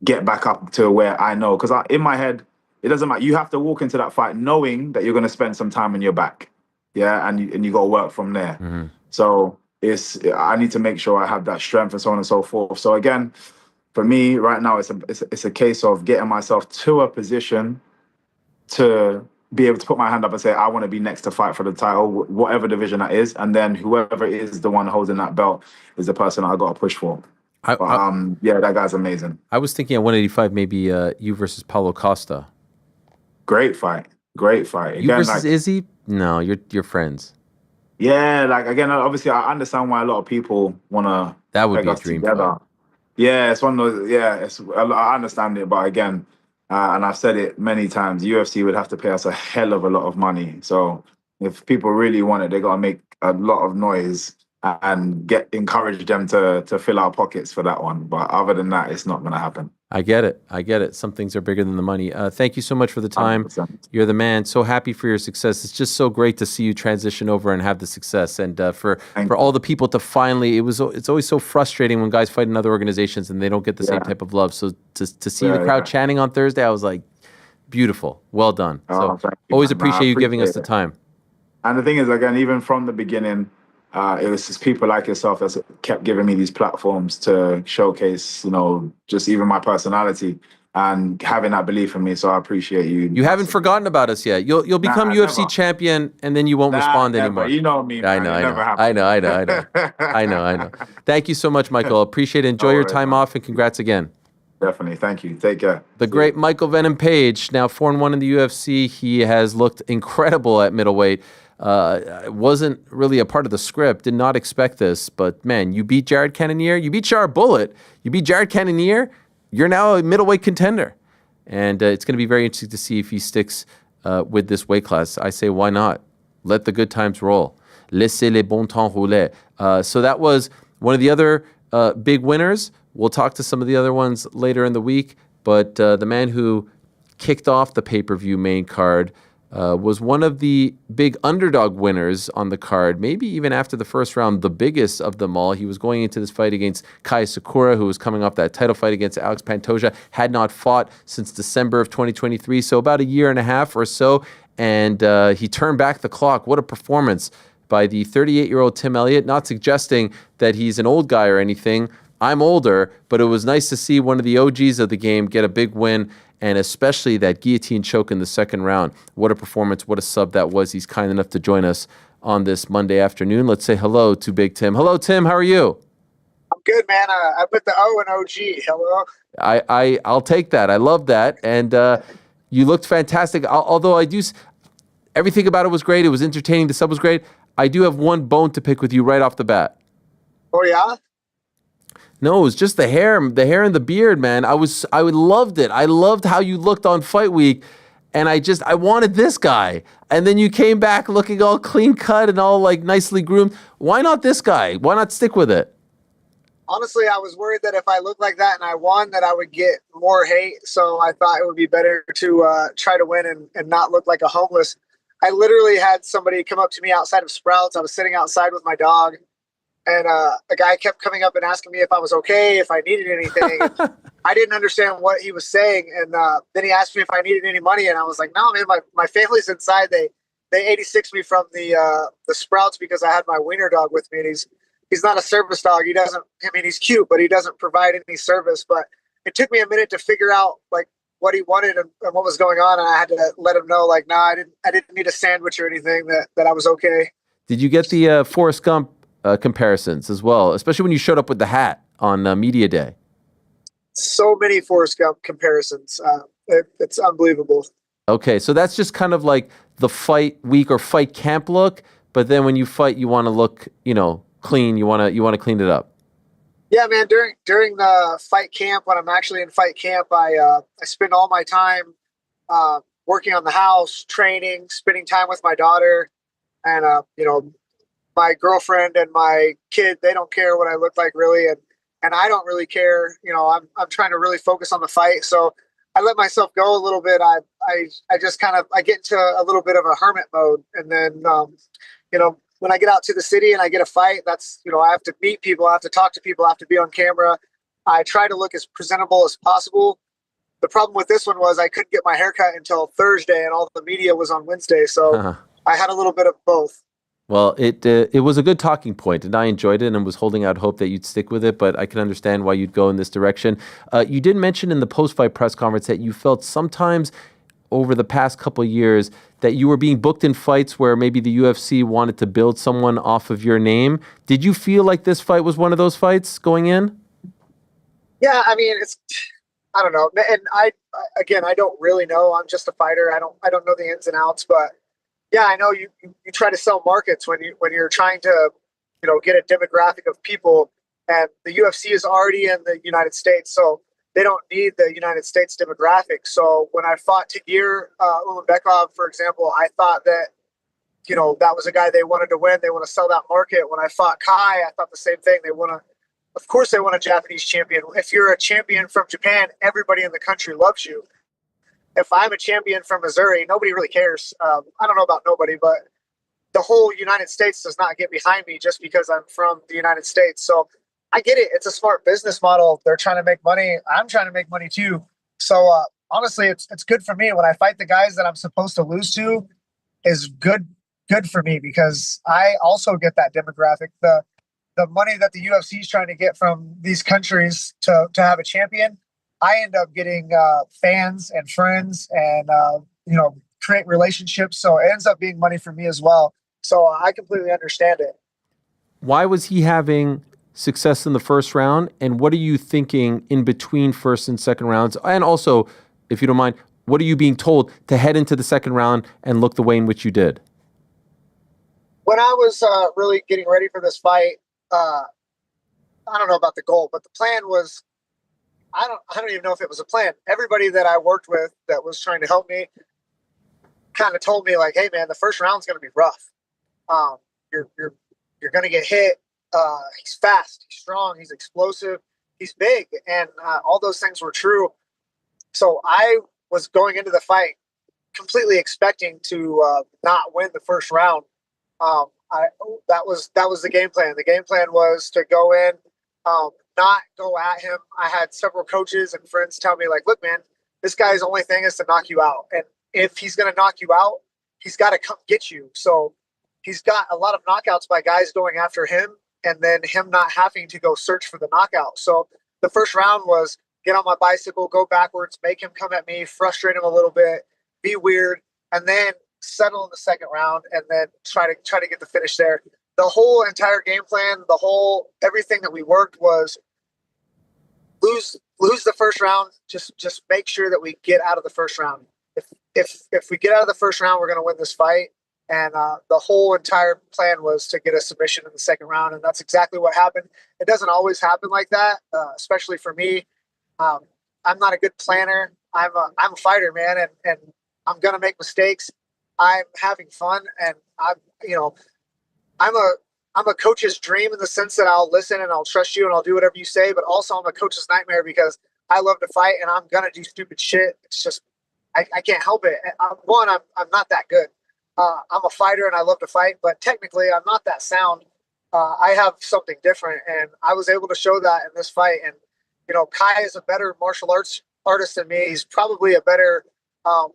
get back up to where I know. Because in my head, it doesn't matter. You have to walk into that fight knowing that you're going to spend some time on your back. Yeah, and you got to work from there. Mm-hmm. So I need to make sure I have that strength and so on and so forth. So again, for me right now, it's a case of getting myself to a position to be able to put my hand up and say, I want to be next to fight for the title, whatever division that is. And then whoever is the one holding that belt is the person I got to push for. That guy's amazing. I was thinking at 185, maybe you versus Paulo Costa. Great fight. Again, you versus Izzy? No, you're friends. Yeah, like again, obviously I understand why a lot of people want to. That would be a dream fight. Yeah, it's one of those. Yeah, I understand it, but again, and I've said it many times, UFC would have to pay us a hell of a lot of money. So if people really want it, they got to make a lot of noise and encourage them to fill our pockets for that one. But other than that, it's not going to happen. I get it. I get it. Some things are bigger than the money. Thank you so much for the time. 100%. You're the man. So happy for your success. It's just so great to see you transition over and have the success. And for all the people to finally, it's always so frustrating when guys fight in other organizations and they don't get the same type of love. So to see the crowd chanting on Thursday, I was like, beautiful. Well done. So always appreciate you giving us the time. And the thing is, again, even from the beginning, it was just people like yourself that kept giving me these platforms to showcase, just even my personality and having that belief in me. So I appreciate you. You haven't forgotten about us yet. You'll become UFC champion, and then you won't respond never. anymore. You know me. I know. I know. Thank you so much, Michael. Appreciate it. Enjoy your time off, and congrats again. Definitely. Thank you. Take care. The great Michael Venom Page, now 4-1 in the UFC. He has looked incredible at middleweight. Wasn't really a part of the script. Did not expect this, but man, you beat Jared Cannonier. You beat Sharp Bullet. You beat Jared Cannonier. You're now a middleweight contender, and it's going to be very interesting to see if he sticks with this weight class. I say, why not? Let the good times roll. Laissez les bons temps rouler. So that was one of the other big winners. We'll talk to some of the other ones later in the week, but the man who kicked off the pay-per-view main card was one of the big underdog winners on the card, maybe even after the first round, the biggest of them all. He was going into this fight against Kai Asakura, who was coming off that title fight against Alex Pantoja, had not fought since December of 2023, so about a year and a half or so, and he turned back the clock. What a performance by the 38-year-old Tim Elliott, not suggesting that he's an old guy or anything. I'm older, but it was nice to see one of the OGs of the game get a big win, and especially that guillotine choke in the second round. What a performance, what a sub that was. He's kind enough to join us on this Monday afternoon. Let's say hello to Big Tim. Hello, Tim. How are you? I'm good, man. I put the O in OG. Hello. I'll take that. I love that. And you looked fantastic. Although everything about it was great. It was entertaining. The sub was great. I do have one bone to pick with you right off the bat. Oh, yeah? No, it was just the hair and the beard, man. I loved it. I loved how you looked on Fight Week, and I wanted this guy. And then you came back looking all clean cut and all like nicely groomed. Why not this guy? Why not stick with it? Honestly, I was worried that if I looked like that and I won, that I would get more hate. So I thought it would be better to try to win and not look like a homeless. I literally had somebody come up to me outside of Sprouts. I was sitting outside with my dog. And a guy kept coming up and asking me if I was okay, if I needed anything. I didn't understand what he was saying. And then he asked me if I needed any money. And I was like, no, man, my family's inside. They 86'd me from the Sprouts because I had my wiener dog with me. And he's not a service dog. He's cute, but he doesn't provide any service. But it took me a minute to figure out like what he wanted and what was going on. And I had to let him know, like, nah, I didn't need a sandwich or anything, that I was okay. Did you get the Forrest Gump comparisons as well, especially when you showed up with the hat on media day? So many Forrest Gump comparisons. It's unbelievable. Okay, so that's just kind of like the fight week or fight camp look, but then when you fight, you want to look, clean. You want to clean it up. Yeah, man. During the fight camp, when I'm actually in fight camp, I spend all my time working on the house, training, spending time with my daughter, and my girlfriend and my kid. They don't care what I look like really, and I don't really care. I'm trying to really focus on the fight, so I let myself go a little bit. I just I get into a little bit of a hermit mode, and then when I get out to the city and I get a fight, that's I have to meet people, I have to talk to people, I have to be on camera. I try to look as presentable as possible. The problem with this one was I couldn't get my haircut until Thursday, and all the media was on Wednesday, so I had a little bit of both. Well, it was a good talking point, and I enjoyed it and was holding out hope that you'd stick with it, but I can understand why you'd go in this direction. You did mention in the post-fight press conference that you felt sometimes over the past couple of years that you were being booked in fights where maybe the UFC wanted to build someone off of your name. Did you feel like this fight was one of those fights going in? Yeah, I mean, I don't know. And I don't really know. I'm just a fighter. I don't know the ins and outs, but yeah, I know you try to sell markets when you're trying to, get a demographic of people, and the UFC is already in the United States, so they don't need the United States demographic. So when I fought Tagir Ulanbekov, for example, I thought that, that was a guy they wanted to win. They want to sell that market. When I fought Kai, I thought the same thing. They want Of course they want a Japanese champion. If you're a champion from Japan, everybody in the country loves you. If I'm a champion from Missouri, nobody really cares. I don't know about nobody, but the whole United States does not get behind me just because I'm from the United States. So I get it. It's a smart business model. They're trying to make money. I'm trying to make money too. So honestly, it's good for me when I fight the guys that I'm supposed to lose to. Is good for me because I also get that demographic. The money that the UFC is trying to get from these countries to have a champion, I end up getting fans and friends and create relationships. So it ends up being money for me as well. So I completely understand it. Why was he having success in the first round? And what are you thinking in between first and second rounds? And also, if you don't mind, what are you being told to head into the second round and look the way in which you did? When I was really getting ready for this fight, I don't know about the goal, but the plan was, I don't even know if it was a plan. Everybody that I worked with that was trying to help me kind of told me like, hey man, the first round's going to be rough. You're going to get hit. He's fast, he's strong, he's explosive, he's big. And all those things were true. So I was going into the fight completely expecting to not win the first round. That was the game plan. The game plan was to go in, not go at him. I had several coaches and friends tell me like, look, man, this guy's only thing is to knock you out. And if he's going to knock you out, he's got to come get you. So he's got a lot of knockouts by guys going after him and then him not having to go search for the knockout. So the first round was get on my bicycle, go backwards, make him come at me, frustrate him a little bit, be weird, and then settle in the second round and then try to get the finish there. The whole entire game plan, everything that we worked was lose the first round. Just make sure that we get out of the first round. If we get out of the first round, we're going to win this fight. And the whole entire plan was to get a submission in the second round, and that's exactly what happened. It doesn't always happen like that, especially for me. I'm not a good planner. I'm a fighter, man, and I'm gonna make mistakes. I'm having fun, and I'm a coach's dream in the sense that I'll listen and I'll trust you and I'll do whatever you say. But also, I'm a coach's nightmare because I love to fight and I'm gonna do stupid shit. It's just I can't help it. I'm not that good. I'm a fighter and I love to fight, but technically I'm not that sound. I have something different, and I was able to show that in this fight. And Kai is a better martial arts artist than me. He's probably a better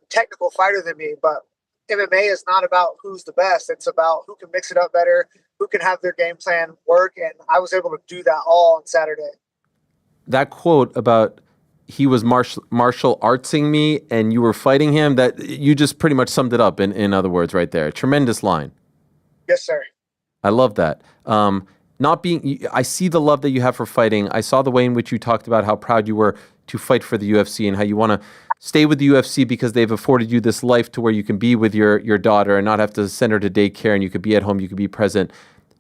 technical fighter than me, but MMA is not about who's the best. It's about who can mix it up better, who can have their game plan work, and I was able to do that all on Saturday. That quote about he was martial artsing me and you were fighting him, that you just pretty much summed it up in other words right there. Tremendous line. Yes, sir. I love that. I see the love that you have for fighting. I saw the way in which you talked about how proud you were to fight for the UFC and how you want to stay with the UFC because they've afforded you this life to where you can be with your daughter and not have to send her to daycare, and you could be at home, you could be present.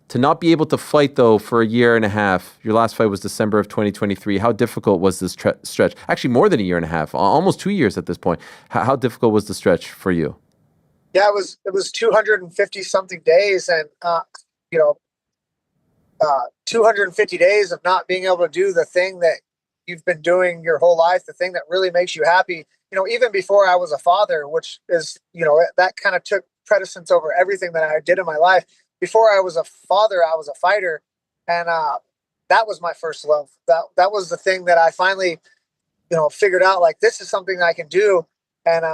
To not be able to fight, though, for a year and a half, your last fight was December of 2023. How difficult was this stretch? Actually, more than a year and a half, almost 2 years at this point. How difficult was the stretch for you? Yeah, it was 250 something days, and 250 days of not being able to do the thing that you've been doing your whole life, the thing that really makes you happy. Even before I was a father, which is, that kind of took precedence over everything that I did in my life. Before I was a father, I was a fighter, and that was my first love. That was the thing that I finally, figured out. Like, this is something I can do, and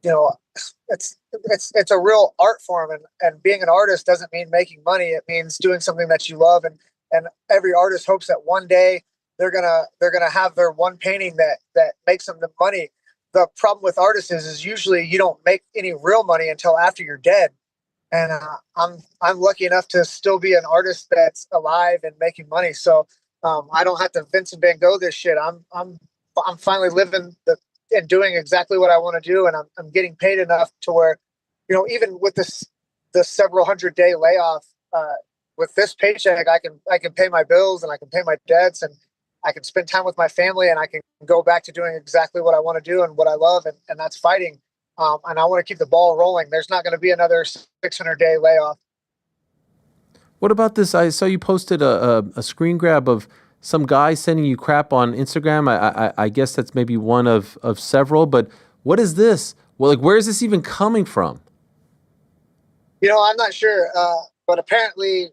it's a real art form. And being an artist doesn't mean making money. It means doing something that you love. And every artist hopes that one day they're gonna have their one painting that makes them the money. The problem with artists is usually you don't make any real money until after you're dead. And I'm lucky enough to still be an artist that's alive and making money. So I don't have to Vincent Van Gogh this shit. I'm finally living and doing exactly what I want to do, and I'm getting paid enough to where, even with the several 100-day layoff, with this paycheck, I can pay my bills and I can pay my debts and I can spend time with my family and I can go back to doing exactly what I want to do and what I love, and that's fighting. And I want to keep the ball rolling. There's not going to be another 600-day layoff. What about this? I saw you posted a screen grab of some guy sending you crap on Instagram. I guess that's maybe one of several, but what is this? Well, like, where is this even coming from? I'm not sure, but apparently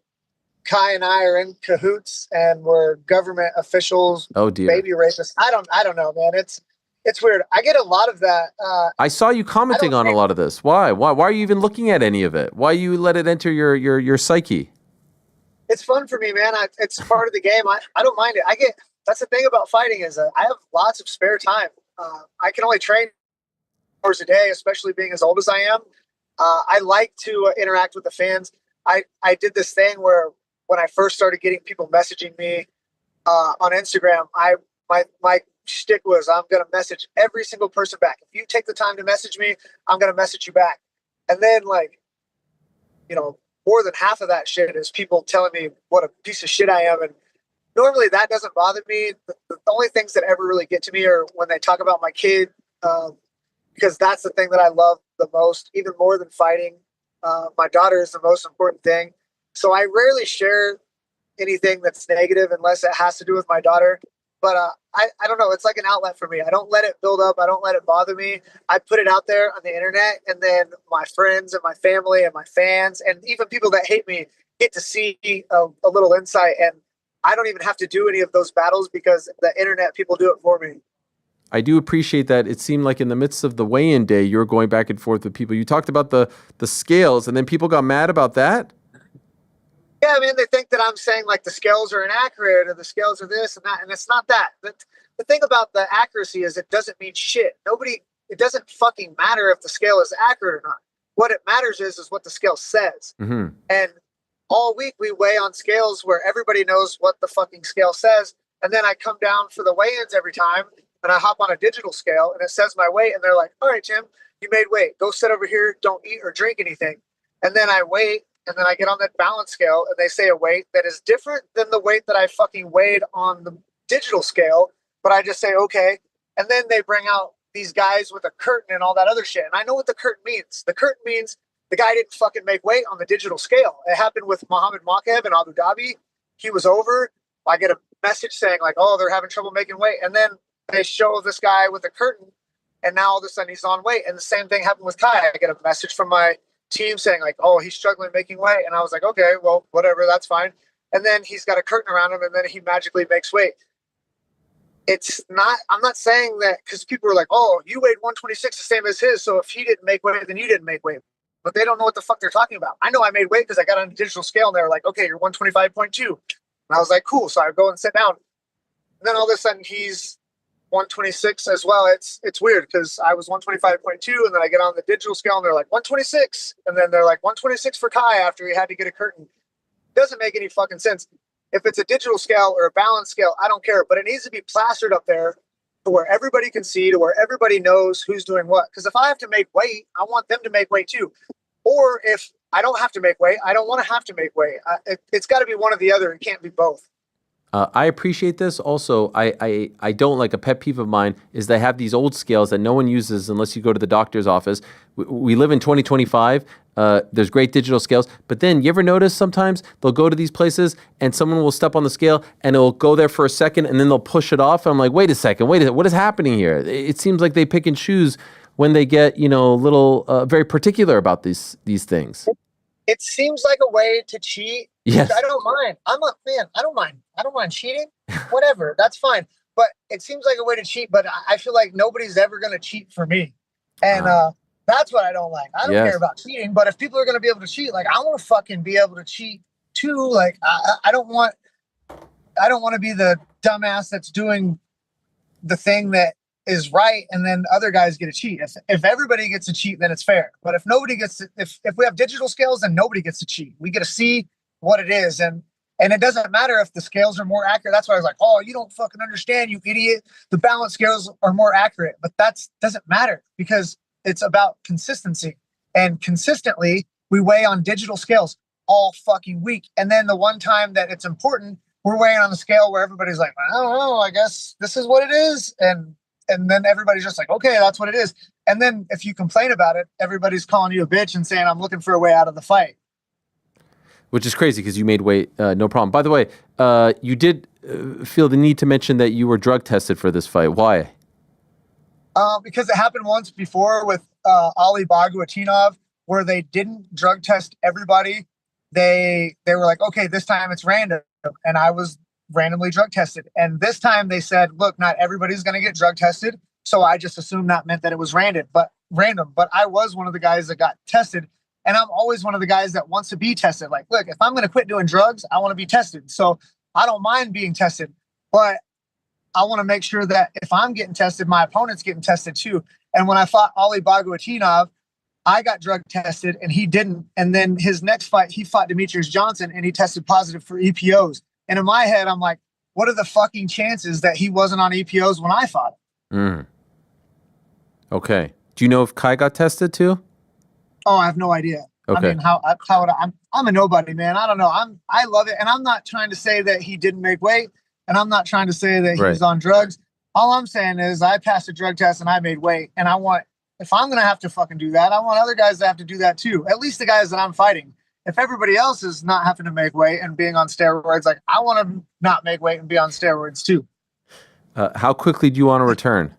Kai and I are in cahoots and we're government officials. Oh dear. Baby rapists. I don't know, man. It's weird. I get a lot of that. I saw you commenting on a lot of this. Why? Why are you even looking at any of it? Why you let it enter your psyche? It's fun for me, man. It's part of the game. I don't mind it. That's the thing about fighting is I have lots of spare time. I can only train hours a day, especially being as old as I am. I like to interact with the fans. I did this thing where when I first started getting people messaging me on Instagram, my shtick was I'm going to message every single person back. If you take the time to message me, I'm going to message you back. And then more than half of that shit is people telling me what a piece of shit I am. And normally that doesn't bother me. The only things that ever really get to me are when they talk about my kid, because that's the thing that I love the most, even more than fighting. My daughter is the most important thing. So I rarely share anything that's negative unless it has to do with my daughter. But I don't know. It's like an outlet for me. I don't let it build up. I don't let it bother me. I put it out there on the internet, and then my friends and my family and my fans and even people that hate me get to see a little insight. And I don't even have to do any of those battles because the internet people do it for me. I do appreciate that. It seemed like in the midst of the weigh-in day, you were going back and forth with people. You talked about the scales, and then people got mad about that? Yeah, I mean, they think that I'm saying like the scales are inaccurate or the scales are this and that, and it's not that. The thing about the accuracy is it doesn't mean shit. It doesn't fucking matter if the scale is accurate or not. What it matters is what the scale says. Mm-hmm. And all week we weigh on scales where everybody knows what the fucking scale says. And then I come down for the weigh-ins every time and I hop on a digital scale and it says my weight. And they're like, all right, Tim, you made weight. Go sit over here. Don't eat or drink anything. And then I wait. And then I get on that balance scale and they say a weight that is different than the weight that I fucking weighed on the digital scale. But I just say, okay. And then they bring out these guys with a curtain and all that other shit. And I know what the curtain means. The curtain means the guy didn't fucking make weight on the digital scale. It happened with Muhammad Makaev in Abu Dhabi. He was over. I get a message saying like, oh, they're having trouble making weight. And then they show this guy with a curtain and now all of a sudden he's on weight. And the same thing happened with Kai. I get a message from my team saying like, oh, he's struggling making weight. And I was like, okay, well, whatever, that's fine. And then he's got a curtain around him and then he magically makes weight. I'm not saying that because people are like, oh, you weighed 126 the same as his. So if he didn't make weight, then you didn't make weight. But they don't know what the fuck they're talking about. I know I made weight because I got on a digital scale and they were like, okay, you're 125.2. And I was like, cool. So I go and sit down. And then all of a sudden he's 126 as well. It's weird because I was 125.2 and then I get on the digital scale and they're like 126 and then they're like 126 for Kai after he had to get a curtain. Doesn't make any fucking sense. If it's a digital scale or a balance scale, I don't care, but it needs to be plastered up there to where everybody can see, to where everybody knows who's doing what. Because if I have to make weight, I want them to make weight too. Or if I don't have to make weight, I don't want to have to make weight. It's got to be one or the other. It can't be both. I appreciate this. Also, I don't like a pet peeve of mine is they have these old scales that no one uses unless you go to the doctor's office. We live in 2025. There's great digital scales. But then you ever notice sometimes they'll go to these places and someone will step on the scale and it'll go there for a second and then they'll push it off. And I'm like, wait a second, what is happening here? It seems like they pick and choose when they get, little very particular about these things. It seems like a way to cheat. Yes. I don't mind. I'm a fan. I don't mind cheating. Whatever. That's fine. But it seems like a way to cheat, but I feel like nobody's ever going to cheat for me. And that's what I don't like. I don't care about cheating, but if people are going to be able to cheat, like I want to fucking be able to cheat too. Like I don't want to be the dumbass that's doing the thing that is right and then other guys get to cheat. If everybody gets to cheat, then it's fair. But if nobody gets to, if we have digital scales, then nobody gets to cheat. We get to see what it is. And it doesn't matter if the scales are more accurate. That's why I was like, oh, you don't fucking understand, you idiot. The balance scales are more accurate. But that doesn't matter because it's about consistency. And consistently, we weigh on digital scales all fucking week. And then the one time that it's important, we're weighing on the scale where everybody's like, I don't know, I guess this is what it is. And then everybody's just like, okay, that's what it is. And then if you complain about it, everybody's calling you a bitch and saying, I'm looking for a way out of the fight. which is crazy because you made weight, no problem. By the way, you did feel the need to mention that you were drug tested for this fight. Why? Because it happened once before with Ali Baguatinov, where they didn't drug test everybody. They were like, okay, this time it's random, and I was randomly drug tested. And this time they said, look, not everybody's going to get drug tested. So I just assumed that meant that it was random. But I was one of the guys that got tested, and I'm always one of the guys that wants to be tested. Like, look, if I'm going to quit doing drugs, I want to be tested. So I don't mind being tested, but I want to make sure that if I'm getting tested, my opponent's getting tested too. And when I fought Ali Baguatinov, I got drug tested and he didn't. And then his next fight, he fought Demetrius Johnson and he tested positive for EPOs. And in my head, I'm like, what are the fucking chances that he wasn't on EPOs when I fought him? Okay. Do you know if Kai got tested too? Oh, I have no idea. Okay. I mean, how would I'm a nobody, man. I don't know. I love it. And I'm not trying to say that he didn't make weight. And I'm not trying to say that he was on drugs. All I'm saying is I passed a drug test and I made weight. And if I'm going to have to fucking do that, I want other guys to have to do that too. At least the guys that I'm fighting. If everybody else is not having to make weight and being on steroids, like I want to not make weight and be on steroids too. How quickly do you want to return?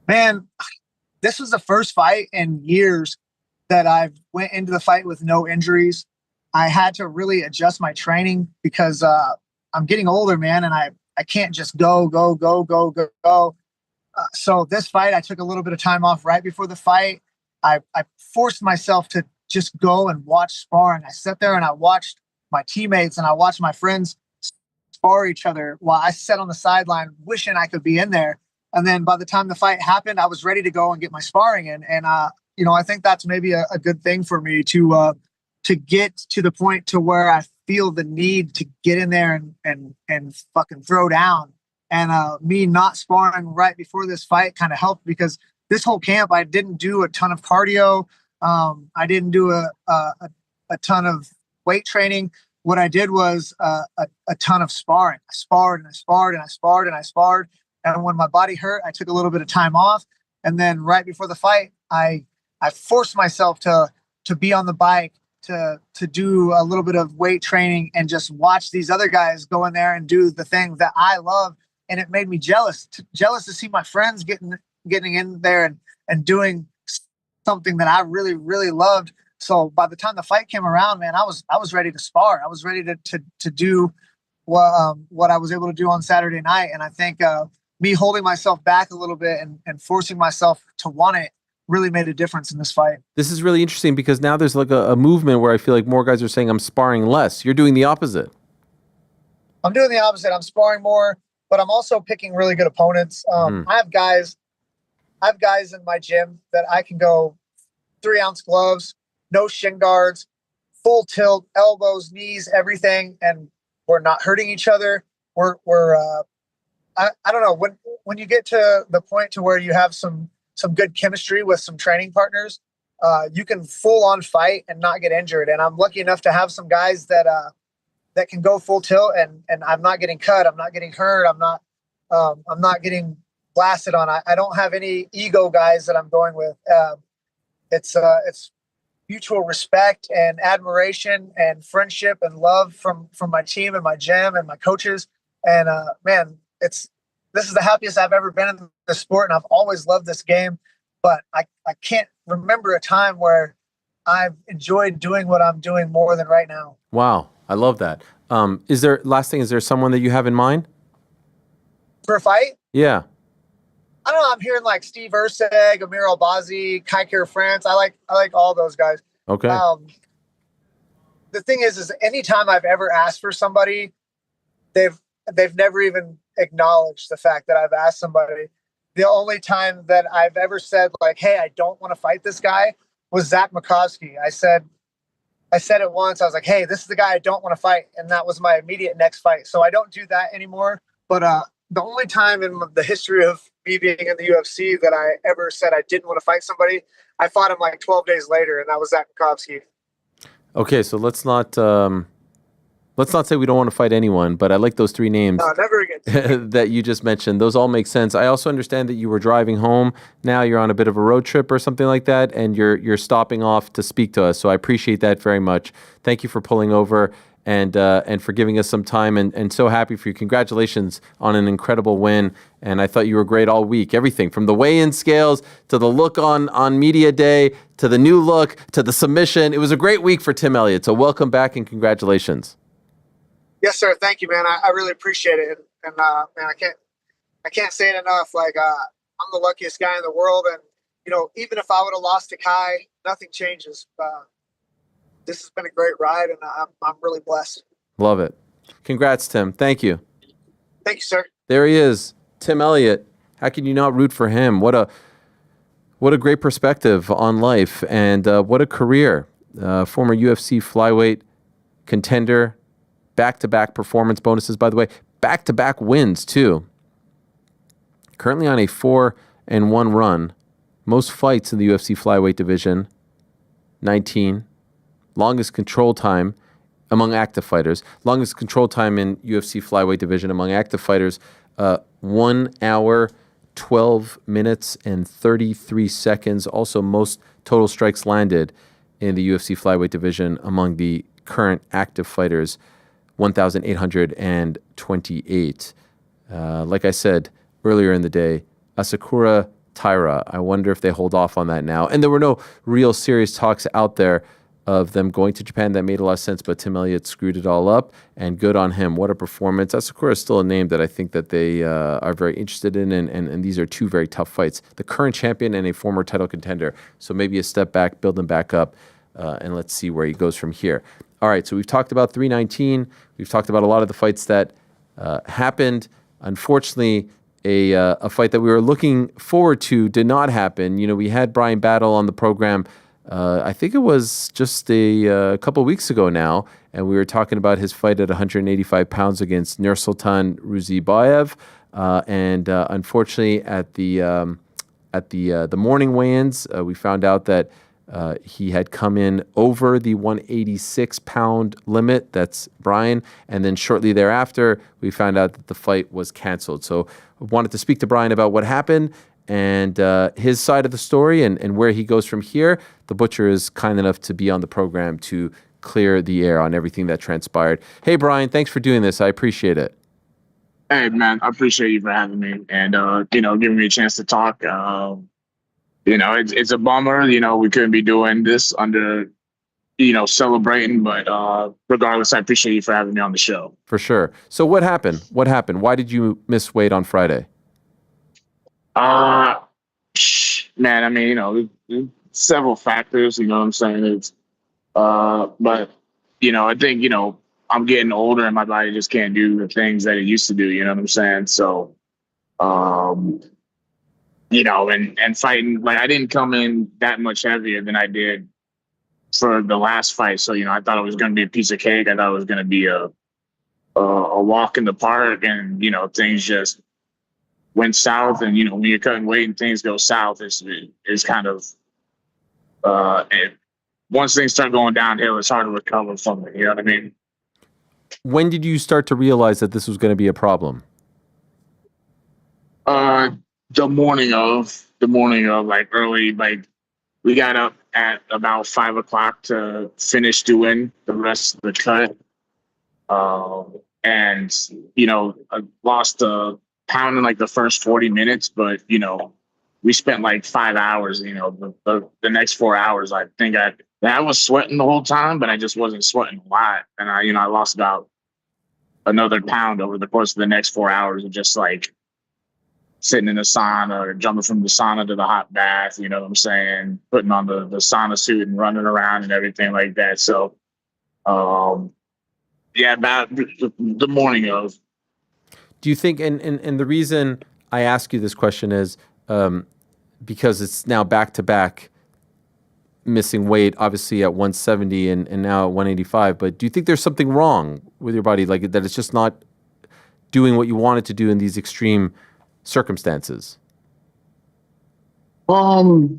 Man, this was the first fight in years that I went into the fight with no injuries. I had to really adjust my training because I'm getting older, man, and I can't just go. So this fight, I took a little bit of time off right before the fight. I forced myself to just go and watch sparring. I sat there and I watched my teammates and I watched my friends spar each other while I sat on the sideline wishing I could be in there. And then by the time the fight happened, I was ready to go and get my sparring in. And, I think that's maybe a good thing for me to get to the point to where I feel the need to get in there and fucking throw down. And me not sparring right before this fight kind of helped because this whole camp, I didn't do a ton of cardio. I didn't do a ton of weight training. What I did was a ton of sparring. I sparred and I sparred and I sparred and I sparred. And when my body hurt, I took a little bit of time off. And then right before the fight, I forced myself to be on the bike, to do a little bit of weight training and just watch these other guys go in there and do the thing that I love. And it made me jealous to see my friends getting in there and doing something that I really, really loved. So by the time the fight came around, man, I was ready to spar. I was ready to do what I was able to do on Saturday night. And I think me holding myself back a little bit and forcing myself to want it really made a difference in this fight. This is really interesting because now there's like a movement where I feel like more guys are saying I'm sparring less. You're doing the opposite. I'm doing the opposite. I'm sparring more, but I'm also picking really good opponents. I have guys in my gym that I can go 3-ounce gloves, no shin guards, full tilt, elbows, knees, everything, and we're not hurting each other. I don't know, when you get to the point to where you have some good chemistry with some training partners, you can full on fight and not get injured. And I'm lucky enough to have some guys that can go full tilt and I'm not getting cut. I'm not getting hurt. I'm not getting blasted on. I don't have any ego guys that I'm going with. It's mutual respect and admiration and friendship and love from my team and my gym and my coaches. And man, this is the happiest I've ever been in the sport, and I've always loved this game. But I can't remember a time where I've enjoyed doing what I'm doing more than right now. Wow, I love that. Is there someone that you have in mind for a fight? Yeah. I don't know. I'm hearing like Steve Erceg, Amir Albazi, Kai France. I like all those guys. Okay. The thing is anytime I've ever asked for somebody, they've never even acknowledged the fact that I've asked somebody. The only time that I've ever said like, "Hey, I don't want to fight this guy," was Zach Makovsky. I said it once. I was like, "Hey, this is the guy I don't want to fight," and that was my immediate next fight. So I don't do that anymore. But the only time in the history of me being in the UFC that I ever said I didn't want to fight somebody, I fought him like 12 days later, and that was Zach Makovsky. Okay, so let's not Let's not say we don't want to fight anyone, but I like those three names No, never again. that you just mentioned. Those all make sense. I also understand that you were driving home. Now you're on a bit of a road trip or something like that, and you're stopping off to speak to us. So I appreciate that very much. Thank you for pulling over and for giving us some time, and so happy for you. Congratulations on an incredible win. And I thought you were great all week. Everything from the weigh-in scales to the look on media day to the new look to the submission. It was a great week for Tim Elliott. So welcome back and congratulations. Yes, sir. Thank you, man. I really appreciate it. And man, I can't say it enough. Like, I'm the luckiest guy in the world. And, even if I would have lost to Kai, nothing changes. This has been a great ride, and I'm really blessed. Love it. Congrats, Tim. Thank you. Thank you, sir. There he is, Tim Elliott. How can you not root for him? What a great perspective on life, and what a career. Former UFC flyweight contender. Back-to-back performance bonuses, by the way. Back-to-back wins, too. Currently on a 4-1 run. Most fights in the UFC flyweight division, 19. Longest control time among active fighters. Longest control time in UFC flyweight division among active fighters, 1 hour, 12 minutes, and 33 seconds. Also, most total strikes landed in the UFC flyweight division among the current active fighters, 1,828. Like I said earlier in the day, Asakura, Taira. I wonder if they hold off on that now. And there were no real serious talks out there of them going to Japan. That made a lot of sense, but Tim Elliott screwed it all up, and good on him. What a performance. Asakura is still a name that I think that they are very interested in, and these are two very tough fights. The current champion and a former title contender. So maybe a step back, build him back up, and let's see where he goes from here. All right, so we've talked about 319. We've talked about a lot of the fights that happened. Unfortunately, a fight that we were looking forward to did not happen. We had Bryan Battle on the program. I think it was just a couple weeks ago now, and we were talking about his fight at 185 pounds against Nursultan Ruzibayev. And unfortunately, at the morning weigh-ins, we found out that he had come in over the 186-pound limit. That's Bryan. And then shortly thereafter, we found out that the fight was canceled. So I wanted to speak to Bryan about what happened and his side of the story and where he goes from here. The Butcher is kind enough to be on the program to clear the air on everything that transpired. Hey, Bryan, thanks for doing this. I appreciate it. Hey, man, I appreciate you for having me and, giving me a chance to talk. It's a bummer, we couldn't be doing this under, celebrating, but regardless, I appreciate you for having me on the show. For sure. So what happened? Why did you miss weight on Friday? Man, I mean, several factors, you know what I'm saying? It's, but, I think, I'm getting older and my body just can't do the things that it used to do, you know what I'm saying? So, and fighting, like I didn't come in that much heavier than I did for the last fight. So, I thought it was going to be a piece of cake. I thought it was going to be a walk in the park, and, things just went south. And, when you're cutting weight and things go south, it's kind of, once things start going downhill, it's hard to recover from it. You know what I mean? When did you start to realize that this was going to be a problem? The morning of like early, like we got up at about 5 o'clock to finish doing the rest of the cut. And, I lost a pound in like the first 40 minutes, but, we spent like 5 hours, the next 4 hours, I think I was sweating the whole time, but I just wasn't sweating a lot. And I lost about another pound over the course of the next 4 hours of just like sitting in the sauna or jumping from the sauna to the hot bath, you know what I'm saying? Putting on the sauna suit and running around and everything like that. So, about the morning of. Do you think, and the reason I ask you this question is because it's now back-to-back missing weight, obviously at 170 and now at 185, but do you think there's something wrong with your body, like that it's just not doing what you want it to do in these extreme circumstances? No,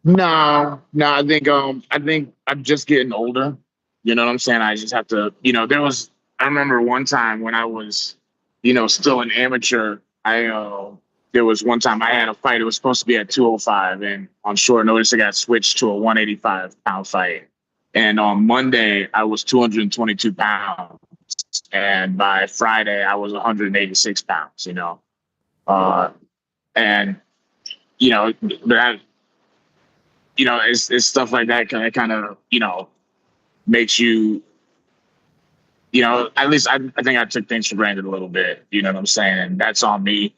I think I'm just getting older. You know what I'm saying? I just have to, there was I remember one time when I was, you know, still an amateur. There was one time I had a fight. It was supposed to be at 205, and on short notice, it got switched to a 185-pound fight. And on Monday, I was 222 pounds, and by Friday, I was 186 pounds. You know, and you know, that you know, it's stuff like that kind of you know makes you. You know, at least I think I took things for granted a little bit. You know what I'm saying? And that's on me.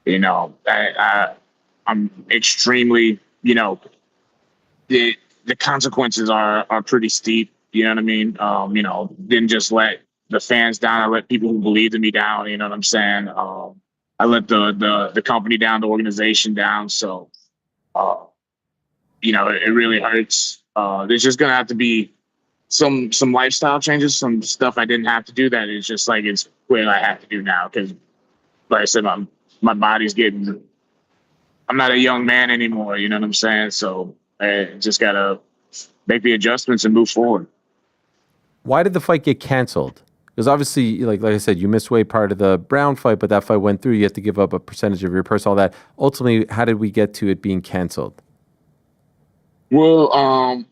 You know, I'm extremely, you know, the consequences are pretty steep. You know what I mean? You know, didn't just let the fans down. I let people who believed in me down. You know what I'm saying? I let the company down, the organization down. So, you know, it really hurts. There's just gonna have to be some lifestyle changes, some stuff I didn't have to do that is just like it's what I have to do now. Because, like I said, my body's getting. I'm not a young man anymore. You know what I'm saying? So I just gotta make the adjustments and move forward. Why did the fight get canceled? Because obviously, like I said, you missed weight part of the Brown fight, but that fight went through. You have to give up a percentage of your purse, all that. Ultimately, how did we get to it being canceled? Well,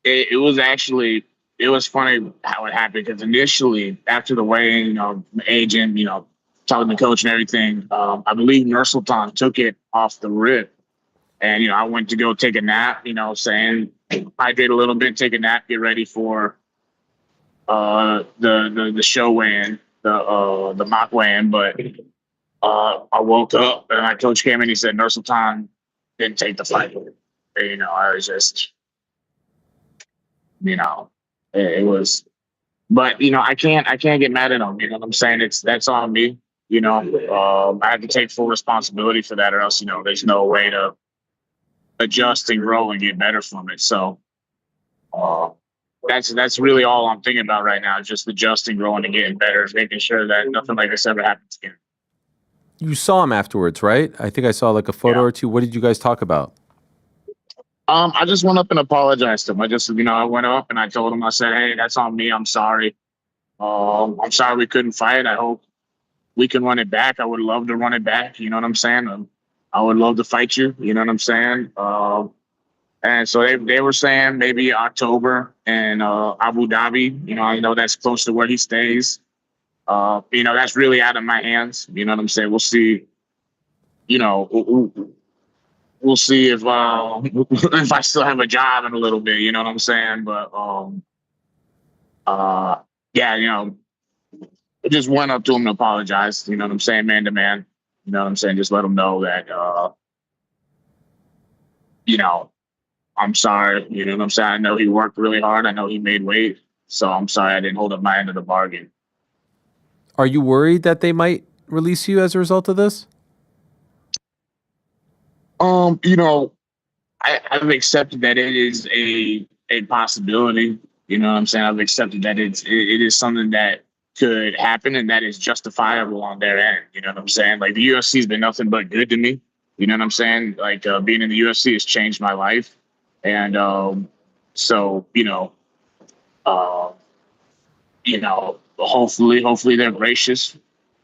it was actually. It was funny how it happened because initially after the weigh-in, you know, the agent, you know, talking to the coach and everything, I believe Nursultan took it off the rip. And, you know, I went to go take a nap, you know, saying hydrate a little bit, take a nap, get ready for the show weigh-in, the mock weigh-in. But I woke up and my coach came in, he said Nursultan didn't take the fight. And, you know, I was just, you know, it was, but you know, I can't get mad at him. You know what I'm saying? That's on me. You know, I have to take full responsibility for that, or else, you know, there's no way to adjust and grow and get better from it. So, that's really all I'm thinking about right now. Just adjusting, growing, and getting better, making sure that nothing like this ever happens again. You saw him afterwards, right? I think I saw like a photo or two. What did you guys talk about? I just went up and apologized to him. I went up and I told him, I said, hey, that's on me. I'm sorry. I'm sorry we couldn't fight. I hope we can run it back. I would love to run it back. You know what I'm saying? I would love to fight you. You know what I'm saying? And so they were saying maybe October in Abu Dhabi. You know, I know that's close to where he stays. You know, that's really out of my hands. You know what I'm saying? We'll see. You know, we'll see if I still have a job in a little bit, you know what I'm saying? But yeah, you know, I just went up to him to apologize, you know what I'm saying, man to man. You know what I'm saying? Just let him know that you know, I'm sorry, you know what I'm saying? I know he worked really hard. I know he made weight. So I'm sorry I didn't hold up my end of the bargain. Are you worried that they might release you as a result of this? You know, I've accepted that it is a possibility. You know what I'm saying? I've accepted that it is something that could happen and that is justifiable on their end. You know what I'm saying? Like the UFC has been nothing but good to me. You know what I'm saying? Like being in the UFC has changed my life. And so, you know, hopefully they're gracious.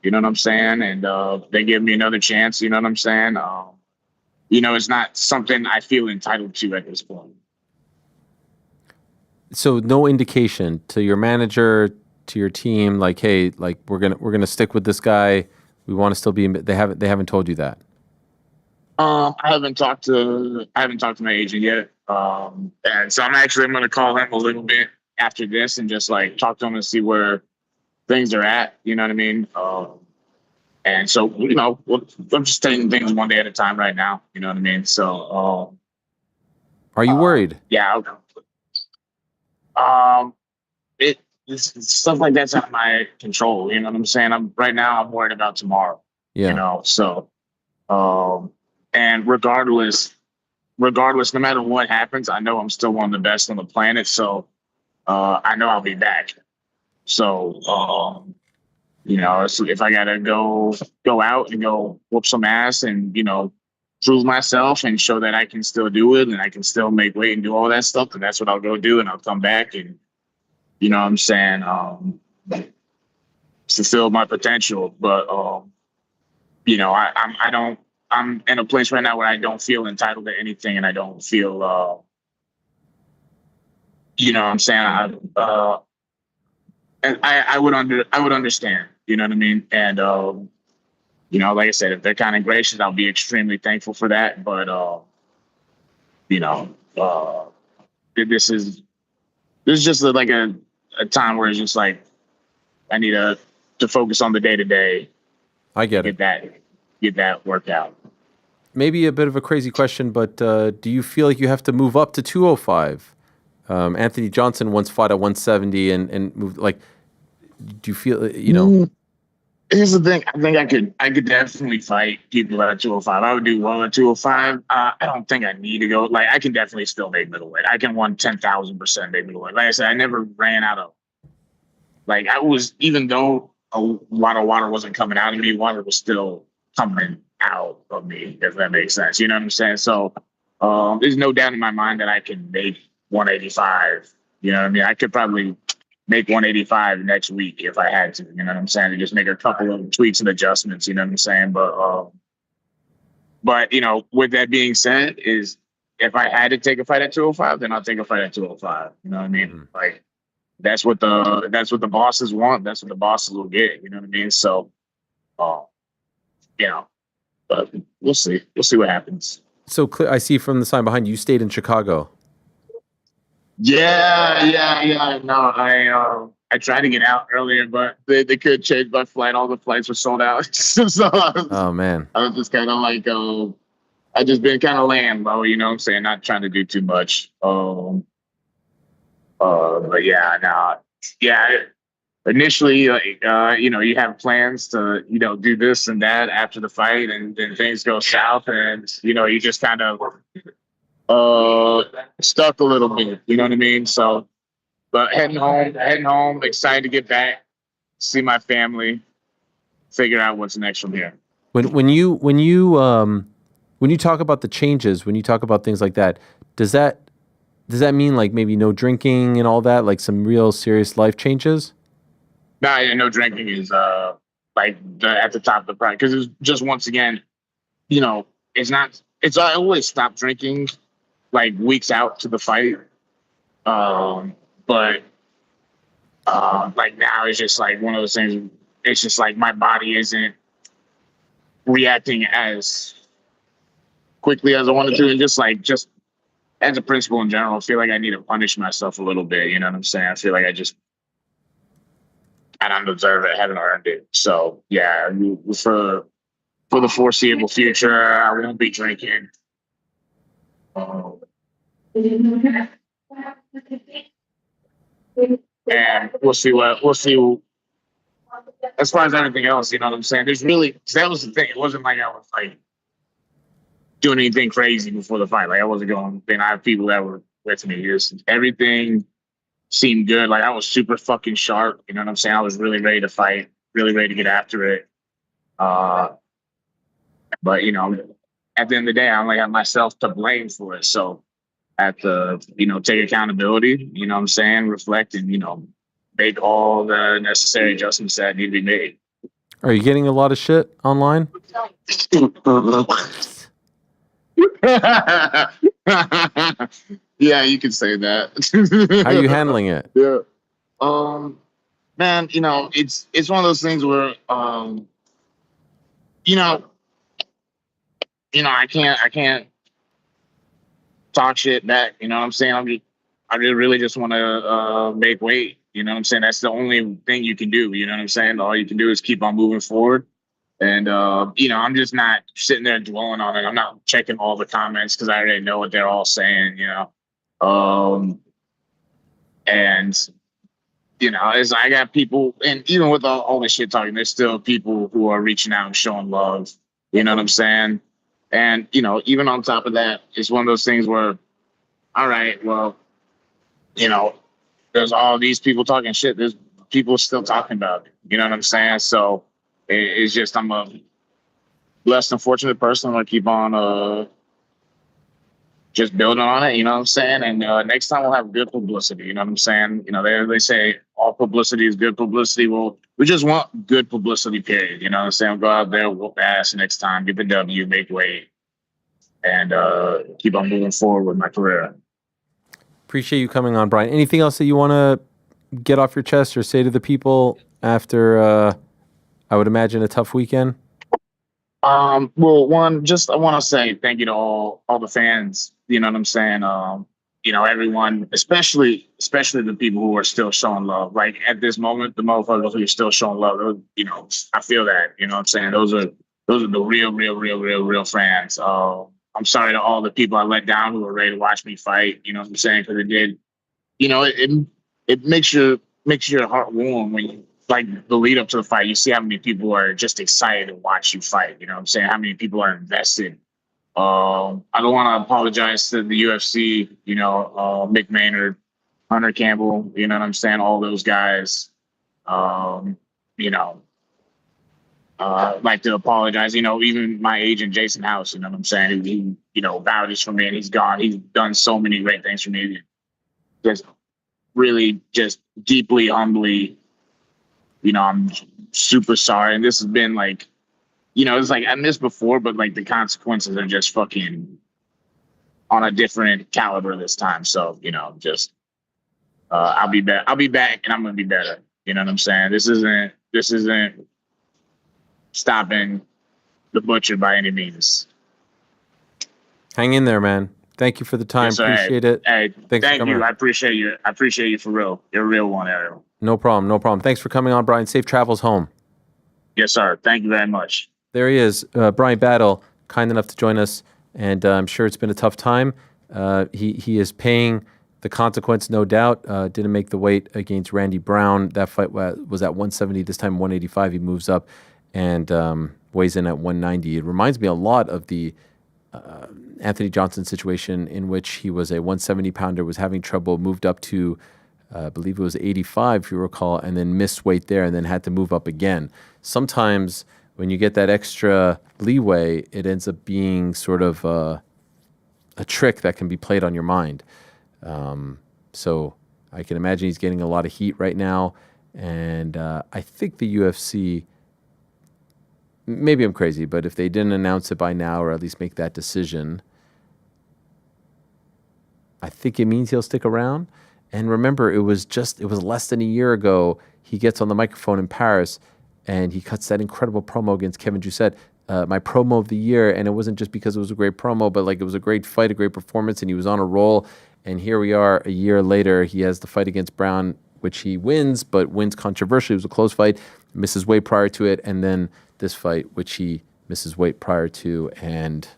You know what I'm saying? And they give me another chance. You know what I'm saying? You know, it's not something I feel entitled to at this point. So no indication to your manager, to your team, like, hey, like we're gonna stick with this guy. We want to still be. They haven't told you that. I haven't talked to my agent yet. And so I'm going to call him a little bit after this and just like talk to him and see where things are at. You know what I mean? And so, you know, I'm just taking things one day at a time right now. You know what I mean? So, are you worried? Yeah. It's stuff like that's out of my control. You know what I'm saying? Right now I'm worried about tomorrow. Yeah. You know, so, and regardless, no matter what happens, I know I'm still one of the best on the planet. So, I know I'll be back. So, you know, so if I gotta go out and go whoop some ass and, you know, prove myself and show that I can still do it and I can still make weight and do all that stuff, then that's what I'll go do, and I'll come back and, you know what I'm saying, fulfill my potential. But you know, I'm in a place right now where I don't feel entitled to anything, and I don't feel you know what I'm saying. And I would understand, you know what I mean? And you know, like I said, if they're kind of gracious, I'll be extremely thankful for that. But you know, this is just like a time where it's just like I need to focus on the day to day. I get it. Get that worked out. Maybe a bit of a crazy question, but do you feel like you have to move up to 205? Anthony Johnson once fought at 170 and moved. Like, do you feel, you know? Here's the thing. I think I could definitely fight people at 205. I would do well at 205. I don't think I need to go. Like, I can definitely still make middleweight. I can 10,000% make middleweight. Like I said, I never ran out of. Like, I was, even though a lot of water wasn't coming out of me, water was still coming out of me, if that makes sense. You know what I'm saying? So there's no doubt in my mind that I can make 185. You know what I mean? I could probably make 185 next week if I had to. You know what I'm saying? To just make a couple of tweaks and adjustments. You know what I'm saying? But you know, with that being said, is if I had to take a fight at 205, then I'll take a fight at 205. You know what I mean? Like that's what the bosses want. That's what the bosses will get. You know what I mean? So, you know, but we'll see. We'll see what happens. So I see from the sign behind you, stayed in Chicago. Yeah. No, I tried to get out earlier, but they could change my flight. All the flights were sold out. So Oh man, I was just kind of like, I just been kind of laying low, you know what I'm saying? Not trying to do too much. But yeah, no, yeah. Initially, like, you know, you have plans to, you know, do this and that after the fight, and then things go south, and you know, you just kind of stuck a little bit. You know what I mean? So, but heading home, excited to get back, see my family, figure out what's next from here. When you talk about the changes, when you talk about things like that, does that mean like maybe no drinking and all that, like some real serious life changes? Nah, yeah, no drinking is like at the top of the price, because it's just, once again, you know, I always stop drinking like weeks out to the fight, but like now it's just like one of those things. It's just like my body isn't reacting as quickly as I wanted to, and just as a principle in general, I feel like I need to punish myself a little bit. You know what I'm saying? I feel like I don't deserve it. I haven't earned it. So yeah, for the foreseeable future, I won't be drinking. And we'll see. As far as everything else, you know what I'm saying? That was the thing. It wasn't like I was like doing anything crazy before the fight. Like I wasn't going. Then I have people that were with me. Everything seemed good. Like I was super fucking sharp. You know what I'm saying? I was really ready to fight, really ready to get after it. But you know, at the end of the day, I only have myself to blame for it. So I have to, you know, take accountability, you know what I'm saying? Reflect and, you know, make all the necessary adjustments that need to be made. Are you getting a lot of shit online? Yeah, you could say that. How are you handling it? Yeah. Man, you know, it's one of those things where, you know, I can't talk shit back. You know what I'm saying? I really just want to make weight. You know what I'm saying? That's the only thing you can do. You know what I'm saying? All you can do is keep on moving forward. And, you know, I'm just not sitting there dwelling on it. I'm not checking all the comments because I already know what they're all saying, you know. And, you know, I got people, and even with all this shit talking, there's still people who are reaching out and showing love. You know what I'm saying? And, you know, even on top of that, it's one of those things where, all right, well, you know, there's all these people talking shit. There's people still talking about it. You know what I'm saying? So it's just, I'm a less than fortunate person. I'm going to keep on just building on it. You know what I'm saying? And next time we'll have good publicity. You know what I'm saying? You know, they say all publicity is good publicity. Well, we just want good publicity, period. You know what I'm saying? Go out there, whoop ass next time, get the W, make weight, and keep on moving forward with my career. Appreciate you coming on, Bryan. Anything else that you want to get off your chest or say to the people after, I would imagine, a tough weekend? Well, one, just I want to say thank you to all the fans. You know what I'm saying? Everyone, especially the people who are still showing love. Like at this moment, the motherfuckers who are still showing love. I feel that. You know what I'm saying? Those are the real fans. I'm sorry to all the people I let down who were ready to watch me fight. You know what I'm saying? Because it did. It makes your heart warm when you, like, the lead up to the fight. You see how many people are just excited to watch you fight. You know what I'm saying? How many people are invested. I don't want to apologize to the UFC, Mick Maynard, Hunter Campbell, you know what I'm saying? All those guys, like to apologize, even my agent, Jason House, you know what I'm saying? He vouches for me and he's gone. He's done so many great things for me. Just really just deeply, humbly, I'm super sorry. And this has been like, it's like I missed before, but like the consequences are just fucking on a different caliber this time. So, I'll be back. I'll be back and I'm going to be better. You know what I'm saying? This isn't stopping the butcher by any means. Hang in there, man. Thank you for the time. Yes, sir. Appreciate it. Hey, Thanks thank for coming you. on. I appreciate you. I appreciate you for real. You're a real one, Ariel. No problem. Thanks for coming on, Bryan. Safe travels home. Yes, sir. Thank you very much. There he is, Bryan Battle, kind enough to join us, and I'm sure it's been a tough time. He is paying the consequence, no doubt. Didn't make the weight against Randy Brown. That fight was at 170, this time 185. He moves up and weighs in at 190. It reminds me a lot of the Anthony Johnson situation in which he was a 170-pounder, was having trouble, moved up to, I believe it was 85, if you recall, and then missed weight there and then had to move up again. Sometimes when you get that extra leeway, it ends up being sort of a trick that can be played on your mind. So I can imagine he's getting a lot of heat right now. And I think the UFC, maybe I'm crazy, but if they didn't announce it by now or at least make that decision, I think it means he'll stick around. And remember, it was less than a year ago, he gets on the microphone in Paris and he cuts that incredible promo against Kevin Doucette, my promo of the year. And it wasn't just because it was a great promo, but like it was a great fight, a great performance, and he was on a roll. And here we are a year later. He has the fight against Brown, which he wins, but wins controversially. It was a close fight, misses weight prior to it, and then this fight, which he misses weight prior to, and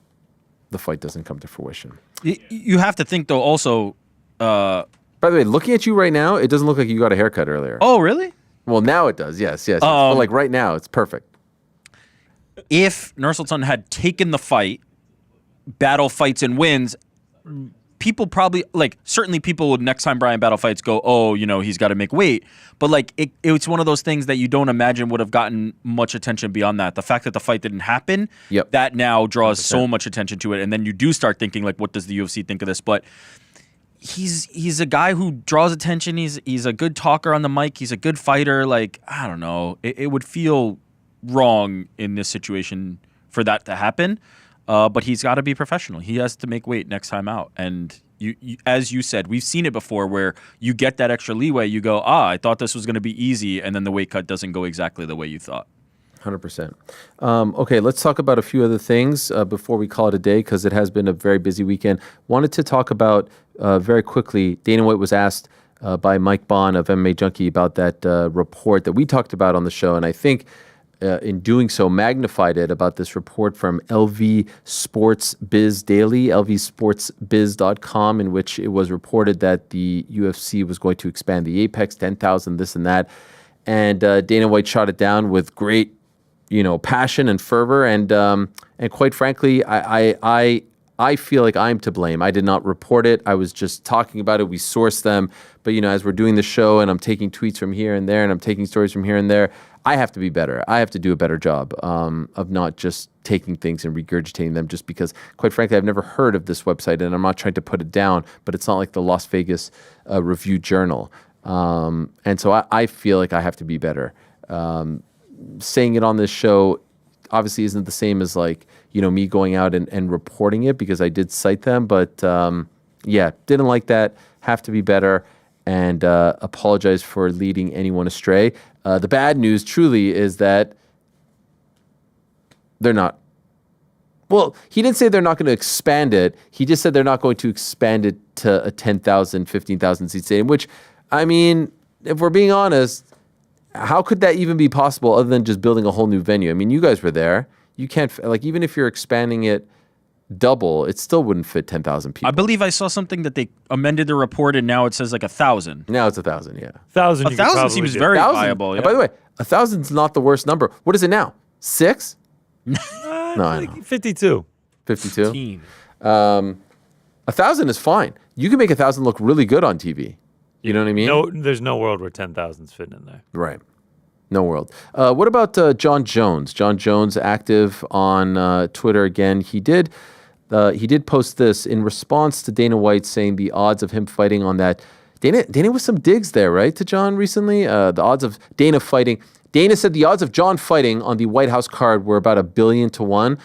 the fight doesn't come to fruition. You have to think, though, also... By the way, looking at you right now, it doesn't look like you got a haircut earlier. Oh, really? Well, now it does. Yes. But like right now, it's perfect. If Nursultan had taken the fight, Battle fights and wins, people probably, like, certainly people would, next time Bryan Battle fights, go, oh, he's got to make weight. But like, it's one of those things that you don't imagine would have gotten much attention beyond that. The fact that the fight didn't happen, that now draws 100%. So much attention to it. And then you do start thinking, like, what does the UFC think of this? But he's a guy who draws attention. He's a good talker on the mic. He's a good fighter. Like, I don't know. It would feel wrong in this situation for that to happen. But he's got to be professional. He has to make weight next time out. And you, as you said, we've seen it before where you get that extra leeway. You go, I thought this was going to be easy. And then the weight cut doesn't go exactly the way you thought. 100%. Okay, let's talk about a few other things before we call it a day, because it has been a very busy weekend. Wanted to talk about very quickly, Dana White was asked by Mike Bond of MMA Junkie about that report that we talked about on the show, and I think in doing so magnified it about this report from LV Sports Biz Daily, lvsportsbiz.com, in which it was reported that the UFC was going to expand the Apex, 10,000, this and that. And Dana White shot it down with great passion and fervor, and quite frankly, I feel like I'm to blame. I did not report it. I was just talking about it. We sourced them, but as we're doing the show, and I'm taking tweets from here and there, and I'm taking stories from here and there, I have to be better. I have to do a better job of not just taking things and regurgitating them. Just because, quite frankly, I've never heard of this website, and I'm not trying to put it down, but it's not like the Las Vegas Review Journal. And so I feel like I have to be better. Saying it on this show obviously isn't the same as like, me going out and reporting it because I did cite them. But didn't like that. Have to be better. And apologize for leading anyone astray. The bad news truly is that they're not. Well, he didn't say they're not going to expand it. He just said they're not going to expand it to a 10,000, 15,000 seat stadium, which, I mean, if we're being honest, how could that even be possible other than just building a whole new venue? I mean, you guys were there. You can't, even if you're expanding it double, it still wouldn't fit 10,000 people. I believe I saw something that they amended the report and now it says like 1,000. Now it's 1,000, yeah. 1,000. 1,000 seems very viable. Yeah. And by the way, 1,000's not the worst number. What is it now? 6? No, I know. 52. 52? 1,000 is fine. You can make 1,000 look really good on TV. You know what I mean? No, there's no world where 10,000's fitting in there. Right. No world. What about John Jones? John Jones, active on Twitter again. He did post this in response to Dana White saying the odds of him fighting on that. Dana was some digs there, right, to John recently? The odds of Dana fighting. Dana said the odds of John fighting on the White House card were about 1 billion to 1.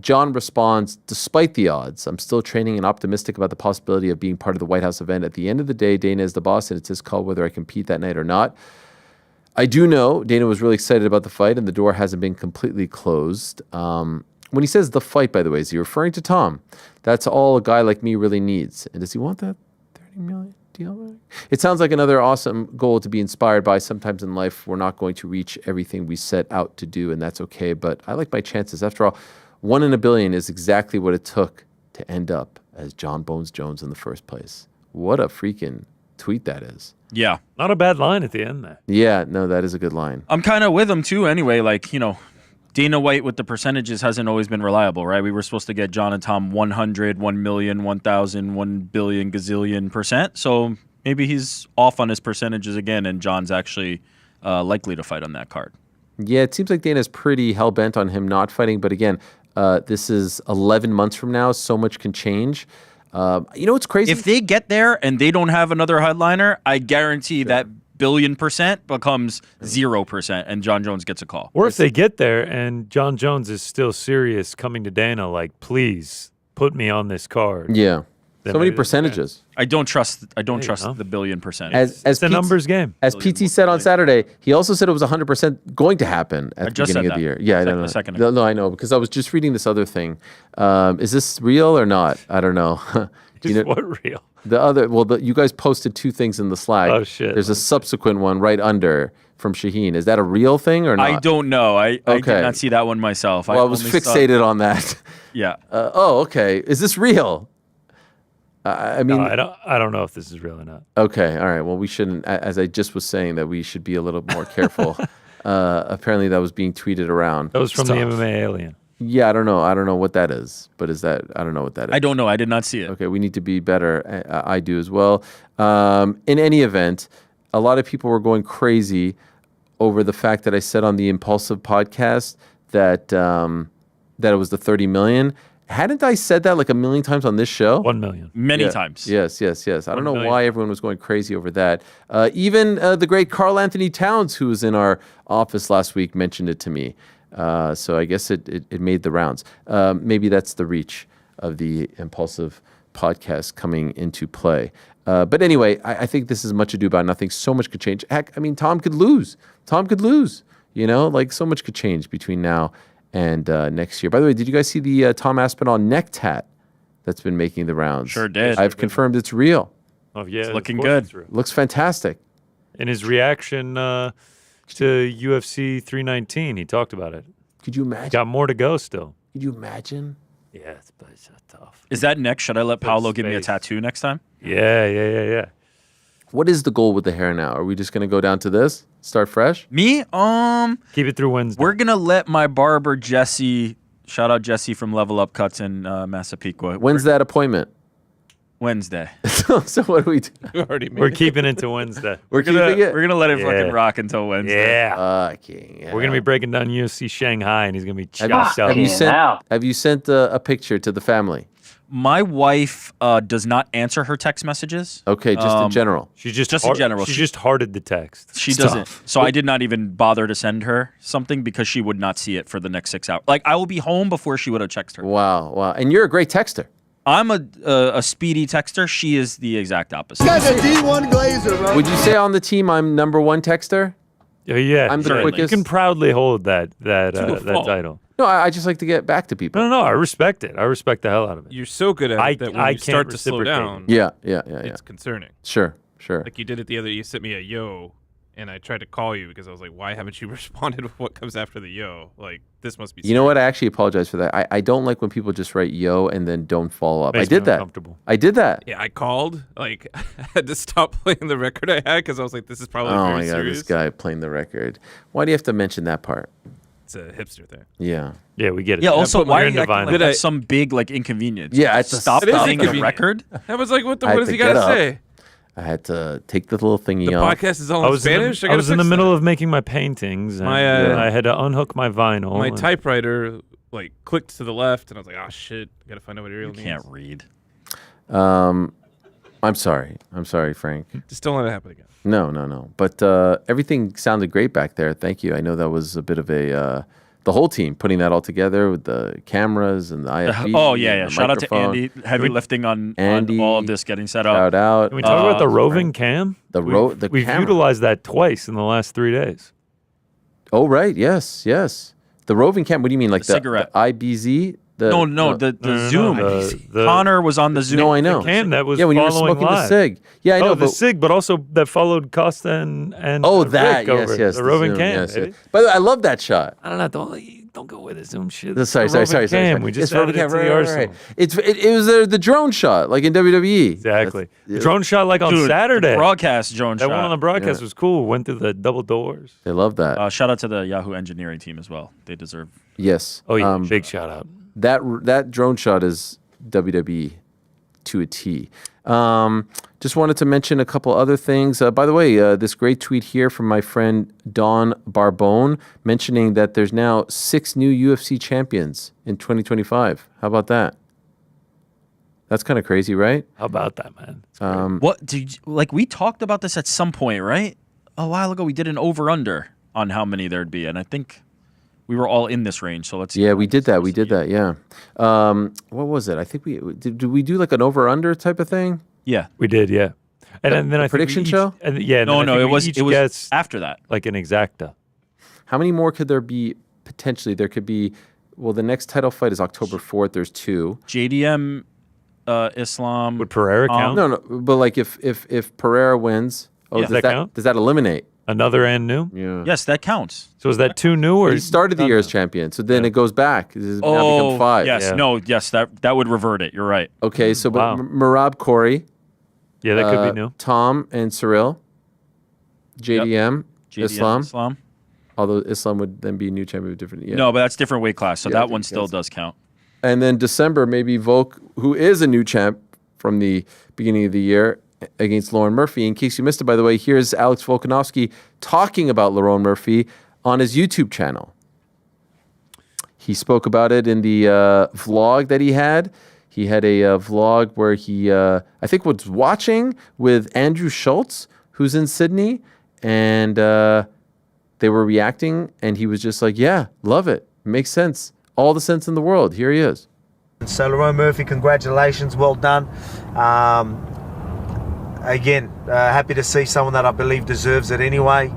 John responds, despite the odds, I'm still training and optimistic about the possibility of being part of the White House event. At the end of the day, Dana is the boss, and it's his call whether I compete that night or not. I do know Dana was really excited about the fight, and the door hasn't been completely closed. When he says the fight, by the way, is he referring to Tom? That's all a guy like me really needs. And does he want that 30 million deal? It sounds like another awesome goal to be inspired by. Sometimes in life, we're not going to reach everything we set out to do, and that's okay. But I like my chances. After all, 1 in a billion is exactly what it took to end up as John Bones Jones in the first place. What a freaking tweet that is. Yeah. Not a bad line at the end there. Yeah, no, that is a good line. I'm kind of with him too anyway. Like, Dana White with the percentages hasn't always been reliable, right? We were supposed to get John and Tom 100, 1 million, 1,000, 1 billion, gazillion %. So maybe he's off on his percentages again, and John's actually likely to fight on that card. Yeah, it seems like Dana's pretty hell-bent on him not fighting. But again, this is 11 months from now. So much can change. What's crazy? If they get there and they don't have another headliner, I guarantee that 1 billion % becomes 0% and John Jones gets a call. Or if they get there and John Jones is still serious coming to Dana, like, please put me on this card. Yeah. So many percentages. I don't trust the 1 billion %. It's a numbers game. As PT said on Saturday, he also said it was 100% going to happen at the beginning of the year. Yeah, I don't know. A second ago. No, I know, because I was just reading this other thing. Is this real or not? I don't know. What real? You guys posted 2 things in the Slack. Oh, shit. There's a subsequent one right under from Shaheen. Is that a real thing or not? I don't know. I did not see that one myself. Well, I was fixated on that. Yeah. Okay. Is this real? I mean, no, I don't know if this is real or not. Okay, all right. Well, we shouldn't, as I just was saying, that we should be a little more careful. Apparently, that was being tweeted around. That was from the MMA alien. Yeah, I don't know. I don't know what that is. But I don't know what that is. I don't know. I did not see it. Okay, we need to be better. I do as well. In any event, a lot of people were going crazy over the fact that I said on the Impulsive podcast that it was the 30 million. Hadn't I said that like 1 million times on this show? 1 million. Many times. Yes. I don't know why everyone was going crazy over that. Even the great Carl Anthony Towns, who was in our office last week, mentioned it to me. So I guess it made the rounds. Maybe that's the reach of the Impulsive podcast coming into play. But anyway, I think this is much ado about nothing. So much could change. Heck, I mean, Tom could lose. So much could change between now and next year. By the way, did you guys see the Tom Aspinall neck tat that's been making the rounds? Sure did. I've confirmed it's real. Oh yeah, it's looking good. Looks fantastic. In his reaction to UFC 319, he talked about it. Could you imagine? Got more to go still. Could you imagine? Yeah, it's tough. Is that next? Should I let Paulo give me a tattoo next time? Yeah. What is the goal with the hair now? Are we just going to go down to this? Start fresh? Me? Keep it through Wednesday. We're going to let my barber, Jesse, shout out Jesse from Level Up Cuts in Massapequa. When's that appointment? Wednesday. So what do we do? We're keeping it to Wednesday. We're keeping it? We're going to let it fucking rock until Wednesday. Yeah. Fucking We're going to be breaking down UFC Shanghai, and he's going to be Have chopped up. you sent a picture to the family? My wife does not answer her text messages. Okay, just in general. She just in general. She just hearted the text. She doesn't. So I did not even bother to send her something because she would not see it for the next 6 hours. Like, I will be home before she would have texted her. Wow. And you're a great texter. I'm a speedy texter. She is the exact opposite. This guy's a D1 Glazer, bro. Would you say on the team I'm number one texter? Yeah, I'm the quickest. You can proudly hold that title. No, I just like to get back to people. No, I respect it. I respect the hell out of it. You're so good at it that when you start to slow down, Yeah. it's concerning. Sure. Like you did it the other. You sent me a yo, and I tried to call you because I was like, why haven't you responded with what comes after the yo? Like this must be. You know what? I actually apologize for that. I don't like when people just write yo and then don't follow up. Makes I did me that. uncomfortable. I did that. Yeah, I called. Like I had to stop playing the record I had because I was like, this is probably Oh very my God, serious. this guy playing the record. Why do you have to mention that part? It's a hipster thing. Yeah. Yeah, we get it. Yeah. Also, put why are Miranda you acting Vine. like that's some big like inconvenience? Yeah, I had to stop It is playing the inconvenient. record. I was like, what I had does to he got get to up. say? I had to take the little thingy The off. podcast is all in Spanish. I was in the middle of making my paintings. And My, I had to unhook my vinyl. My and- typewriter like clicked to the left, and I was like, oh shit, I gotta find out what Ariel means. Can't read. I'm sorry. Frank. Just don't let it happen again. No. But everything sounded great back there. Thank you. I know that was a bit of a the whole team putting that all together with the cameras and the IFB. Oh yeah. and the Shout out to microphone. Andy, heavy lifting on Andy, all of this getting set up. Shout out. Can we talk about the roving cam? We've camera. utilized that twice in the last 3 days. Oh right. Yes. The roving cam. What do you mean? Like the cigarette. The IBZ? The Zoom. Connor was on the Zoom. No, I know. The cam that was when you were following smoking live. the cig. Yeah, I know. the cig, but also that followed Costa and that. Rick over Yes. the roving Zoom, cam. yes, baby. yes. By the way, I love that shot. I don't know. Don't go with the Zoom shit. Sorry. The roving cam. We just It's roving added it cam, to the arsenal. It was the drone shot, like in WWE. Exactly. The drone shot like on Dude, Saturday. the broadcast drone that shot. one on the broadcast Yeah. was cool. Went through the double doors. They love that. Shout out to the Yahoo engineering team as well. They deserve. Yes. Oh yeah, big shout out. That drone shot is WWE to a T. Just wanted to mention a couple other things. By the way, this great tweet here from my friend Don Barbone mentioning that there's now 6 new UFC champions in 2025. How about that? That's kind of crazy, right? How about that, man? What did like we talked about this at some point, right? A while ago, we did an over under on how many there'd be, and I think we were all in this range. So let's. Yeah, we did that. We did that. Yeah. What was it? I think we did we do like an over under type of thing? Yeah, we did. Yeah. And then I think prediction we each, show? And yeah, and No, then I no, think it we was each gets after that. like an exacta. How many more could there be potentially? There could be. Well, the next title fight is October 4th. There's 2. JDM, Islam. Would Pereira count? No. But like if Pereira wins, Does that count? Does that eliminate? Another and new? Yeah. Yes, that counts. So is that 2 new or He started the year as champion, so then it goes back. This has now become 5. Yes, yes, that would revert it. You're right. Okay, so but Wow. Marab Corey. Yeah, that could be new. Tom and Cyril. JDM, JDM, Islam. Although Islam would then be new champion with different. Yeah. No, but that's different weight class, so Yeah, I that think one still that's- does count. And then December, maybe Volk, who is a new champ from the beginning of the year, against Lauren Murphy. In case you missed it, by the way, here's Alex Volkanovski talking about Lauren Murphy on his YouTube channel. He spoke about it in the vlog that he had. He had a vlog where he, I think, was watching with Andrew Schultz, who's in Sydney, and they were reacting, and he was just like, yeah, love it. Makes sense. All the sense in the world. Here he is. So, Lauren Murphy, congratulations. Well done. Again, happy to see someone that I believe deserves it anyway.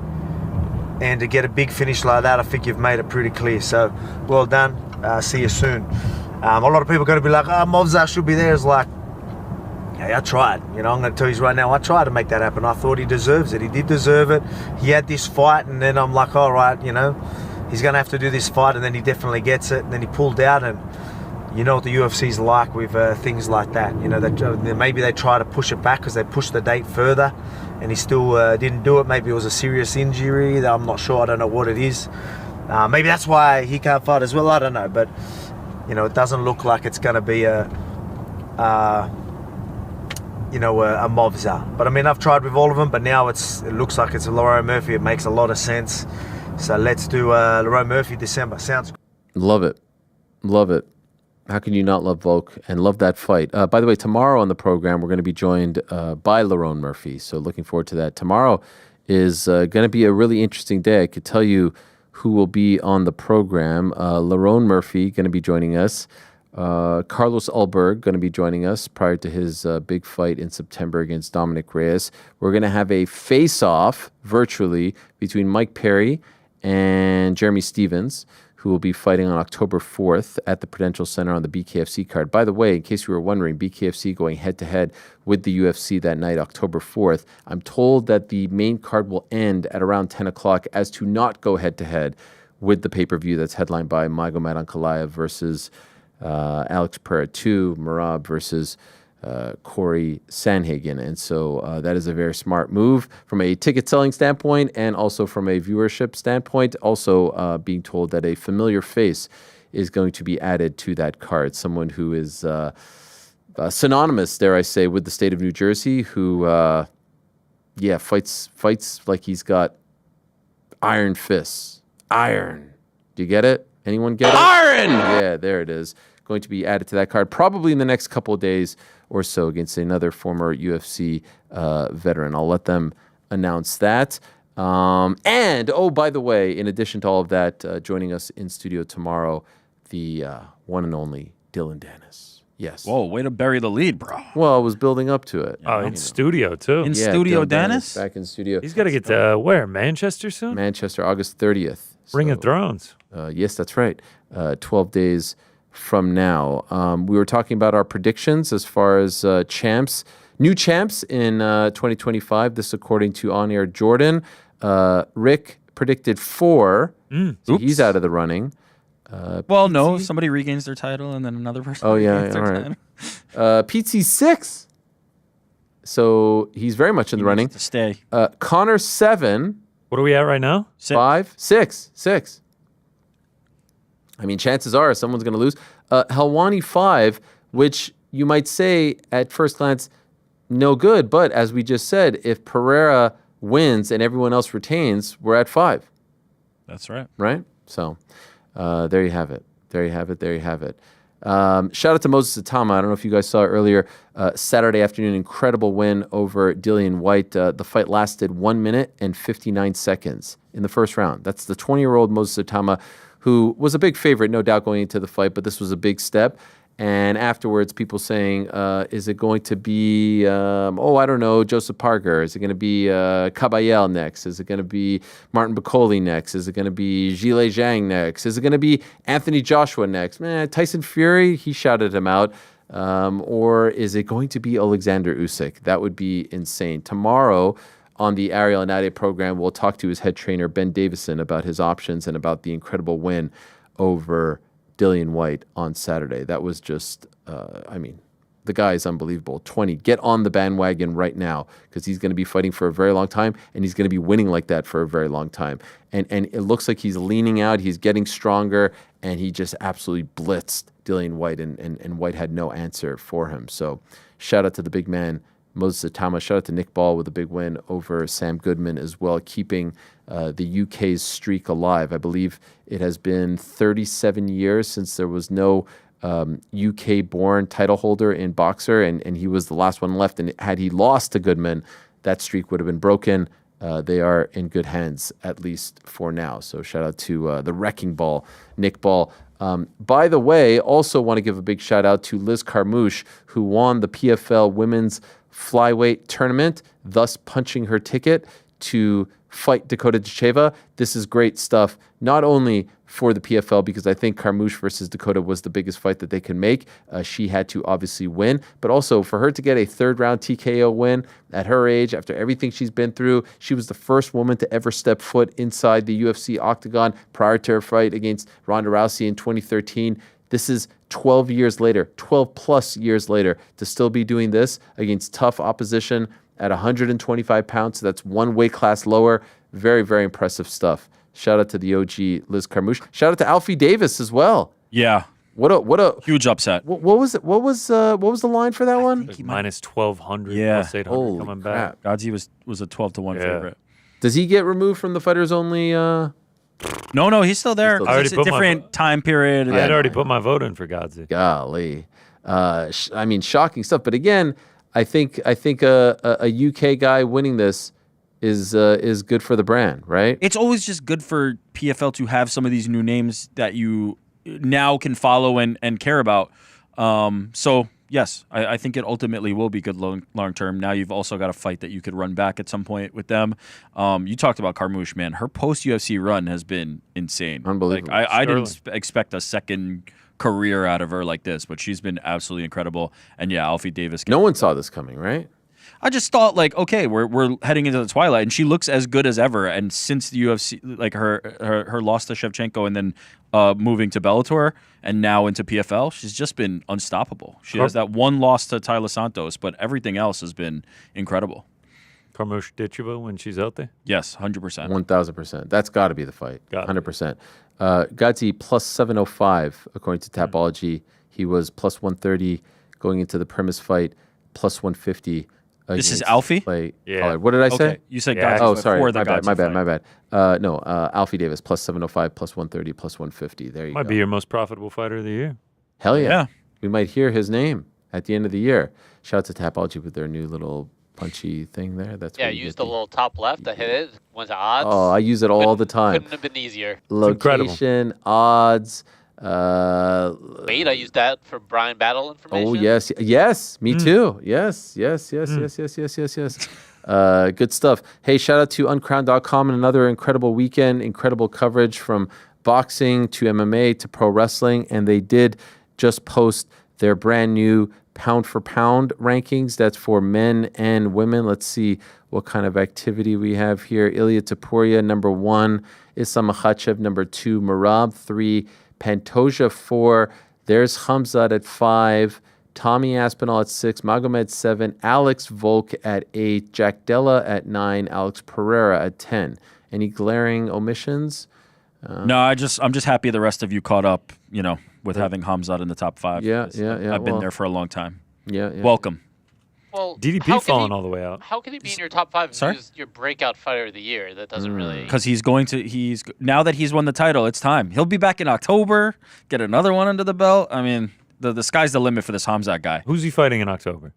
And to get a big finish like that, I think you've made it pretty clear. So, well done. See you soon. A lot of people are going to be like, oh, Khamzat should be there. It's like, yeah, I tried. You know, I'm going to tell you right now, I tried to make that happen. I thought he deserves it. He did deserve it. He had this fight, and then I'm like, all right, you know, he's going to have to do this fight, and then he definitely gets it. And then he pulled out, and you know what the UFC's like with things like that. You know, maybe they try to push it back because they pushed the date further, and he still didn't do it. Maybe it was a serious injury. I'm not sure. I don't know what it is. Maybe that's why he can't fight as well. I don't know. But, you know, it doesn't look like it's going to be a Khamzat. But, I mean, I've tried with all of them, but now it looks like it's a Lauren Murphy. It makes a lot of sense. So let's do Lauren Murphy December. Sounds good. Love it. Love it. How can you not love Volk and love that fight? By the way, tomorrow on the program, we're going to be joined by Lerone Murphy. So looking forward to that. Tomorrow is going to be a really interesting day. I could tell you who will be on the program. Lerone Murphy going to be joining us. Carlos Ulberg going to be joining us prior to his big fight in September against Dominic Reyes. We're going to have a face-off virtually between Mike Perry and Jeremy Stevens, who will be fighting on October 4th at the Prudential Center on the BKFC card. By the way, in case you were wondering, BKFC going head-to-head with the UFC that night, October 4th. I'm told that the main card will end at around 10 o'clock as to not go head-to-head with the pay-per-view that's headlined by Magomed Ankalaev versus Alex Pereira 2, Merab versus Corey Sanhagen. And so that is a very smart move from a ticket selling standpoint and also from a viewership standpoint. Also being told that a familiar face is going to be added to that card. Someone who is synonymous, dare I say, with the state of New Jersey, who, fights like he's got iron fists. Iron. Do you get it? Anyone get it? Iron! Yeah, there it is. Going to be added to that card probably in the next couple of days or so against another former UFC veteran. I'll let them announce that. And, by the way, in addition to all of that, joining us in studio tomorrow, the one and only Dylan Dennis. Yes. Whoa, way to bury the lead, bro. Well, I was building up to it. Oh, in studio, too. In studio, Dylan Dennis? Back in studio. He's got to get to where? Manchester soon? Manchester, August 30th. Ring of Thrones. Yes, that's right. 12 days from now. We were talking about our predictions as far as champs, new champs in 2025. This according to On Air Jordan. Rick predicted 4. So he's out of the running. No, somebody regains their title and then another person regains their title. Pizzi's 6. So he's very much in the running. To stay. Connor 7. What are we at right now? 5, 6. I mean, chances are someone's going to lose. Helwani 5, which you might say at first glance, no good. But as we just said, if Pereira wins and everyone else retains, we're at 5. That's right. Right? So there you have it. There you have it. Shout out to Moses Atama. I don't know if you guys saw it earlier. Saturday afternoon, incredible win over Dillian White. The fight lasted 1 minute and 59 seconds in the first round. That's the 20-year-old Moses Atama, who was a big favorite, no doubt, going into the fight, but this was a big step. And afterwards, people saying, is it going to be, I don't know, Joseph Parker? Is it going to be Caballel next? Is it going to be Martin Bacoli next? Is it going to be Zhile Zhang next? Is it going to be Anthony Joshua next? Tyson Fury, he shouted him out. Or is it going to be Alexander Usyk? That would be insane. Tomorrow on the Ariel and Ade program, we'll talk to his head trainer, Ben Davison, about his options and about the incredible win over Dillian White on Saturday. That was just, the guy is unbelievable. 20. Get on the bandwagon right now because he's going to be fighting for a very long time and he's going to be winning like that for a very long time. And it looks like he's leaning out. He's getting stronger and he just absolutely blitzed Dillian White and White had no answer for him. So shout out to the big man, Moses Atama. Shout out to Nick Ball with a big win over Sam Goodman as well, keeping the UK's streak alive. I believe it has been 37 years since there was no UK-born title holder in boxer, and he was the last one left. And had he lost to Goodman, that streak would have been broken. They are in good hands, at least for now. So shout out to the wrecking ball, Nick Ball. By the way, also want to give a big shout out to Liz Carmouche, who won the PFL Women's Flyweight Tournament, thus punching her ticket to fight Dakota Dacheva. This is great stuff, not only for the PFL, because I think Carmouche versus Dakota was the biggest fight that they can make. She had to obviously win, but also for her to get a third-round TKO win at her age, after everything she's been through. She was the first woman to ever step foot inside the UFC octagon prior to her fight against Ronda Rousey in 2013. This is 12 years later, 12 plus years later, to still be doing this against tough opposition at 125 pounds. So that's one weight class lower. Very, very impressive stuff. Shout out to the OG Liz Carmouche. Shout out to Alfie Davis as well. Yeah. What a huge upset. What was it? What was the line for that one? Minus 1,200, Yeah. plus 800 Holy coming crap. back. Godzi was a 12-1 favorite. Does he get removed from the fighters only No, he's still there. He's still I already It's a put my different time period. I had already put my vote in, for God's sake. Golly. I mean, shocking stuff. But again, I think a UK guy winning this is good for the brand, right? It's always just good for PFL to have some of these new names that you now can follow and care about. So yes, I think it ultimately will be good long term. Now you've also got a fight that you could run back at some point with them. You talked about Carmouche, man. Her post UFC run has been insane. Unbelievable. Like, I didn't expect a second career out of her like this, but she's been absolutely incredible. And yeah, Alfie Davis. No one saw this coming, right? I just thought, like, okay, we're heading into the twilight, and she looks as good as ever. And since the UFC, like her loss to Shevchenko, and then moving to Bellator, and now into PFL, she's just been unstoppable. She has that one loss to Tyler Santos, but everything else has been incredible. Carmouche Ditcheva when she's out there? Yes, 100%. 1,000%. That's got to be the fight. 100%. Gadzi plus 705 according to Tapology. He was plus 130 going into the premise fight, plus 150. This is Alfie? Yeah. What did I say? You said Gadzi. Oh, sorry. Before the My Gadzi bad. No, Alfie Davis plus 705, plus 130, plus 150. There you go. Might be your most profitable fighter of the year. Hell yeah. Yeah. We might hear his name at the end of the year. Shout out to Tapology with their new little punchy thing there. That's Yeah, where you use get the little top left. I hit it. Went to odds. Oh, I use it all the time. Couldn't have been easier. Location, odds. Wait, I used that for Bryan Battle information. Oh yes, me too. Yes. Good stuff. Hey, shout out to uncrowned.com and another incredible weekend, incredible coverage from boxing to MMA to pro wrestling, and they did just post their brand new pound for pound rankings. That's for men and women. Let's see what kind of activity we have here. Ilya Topuria, number 1. Islam Makhachev, number 2. Merab, 3. Pantoja, 4. There's Khamzat at 5. Tommy Aspinall at 6. Magomed, 7. Alex Volk at 8. Jack Della at 9. Alex Pereira at 10. Any glaring omissions? No, I'm just happy the rest of you caught up, with having Khamzat in the top 5. Yeah. I've been there for a long time. Yeah. Welcome. Well, DDP falling all the way out. How can he be in your top 5 Sorry? if he's your breakout fighter of the year? That doesn't really... Because now that he's won the title, it's time. He'll be back in October, get another one under the belt. I mean, the sky's the limit for this Khamzat guy. Who's he fighting in October?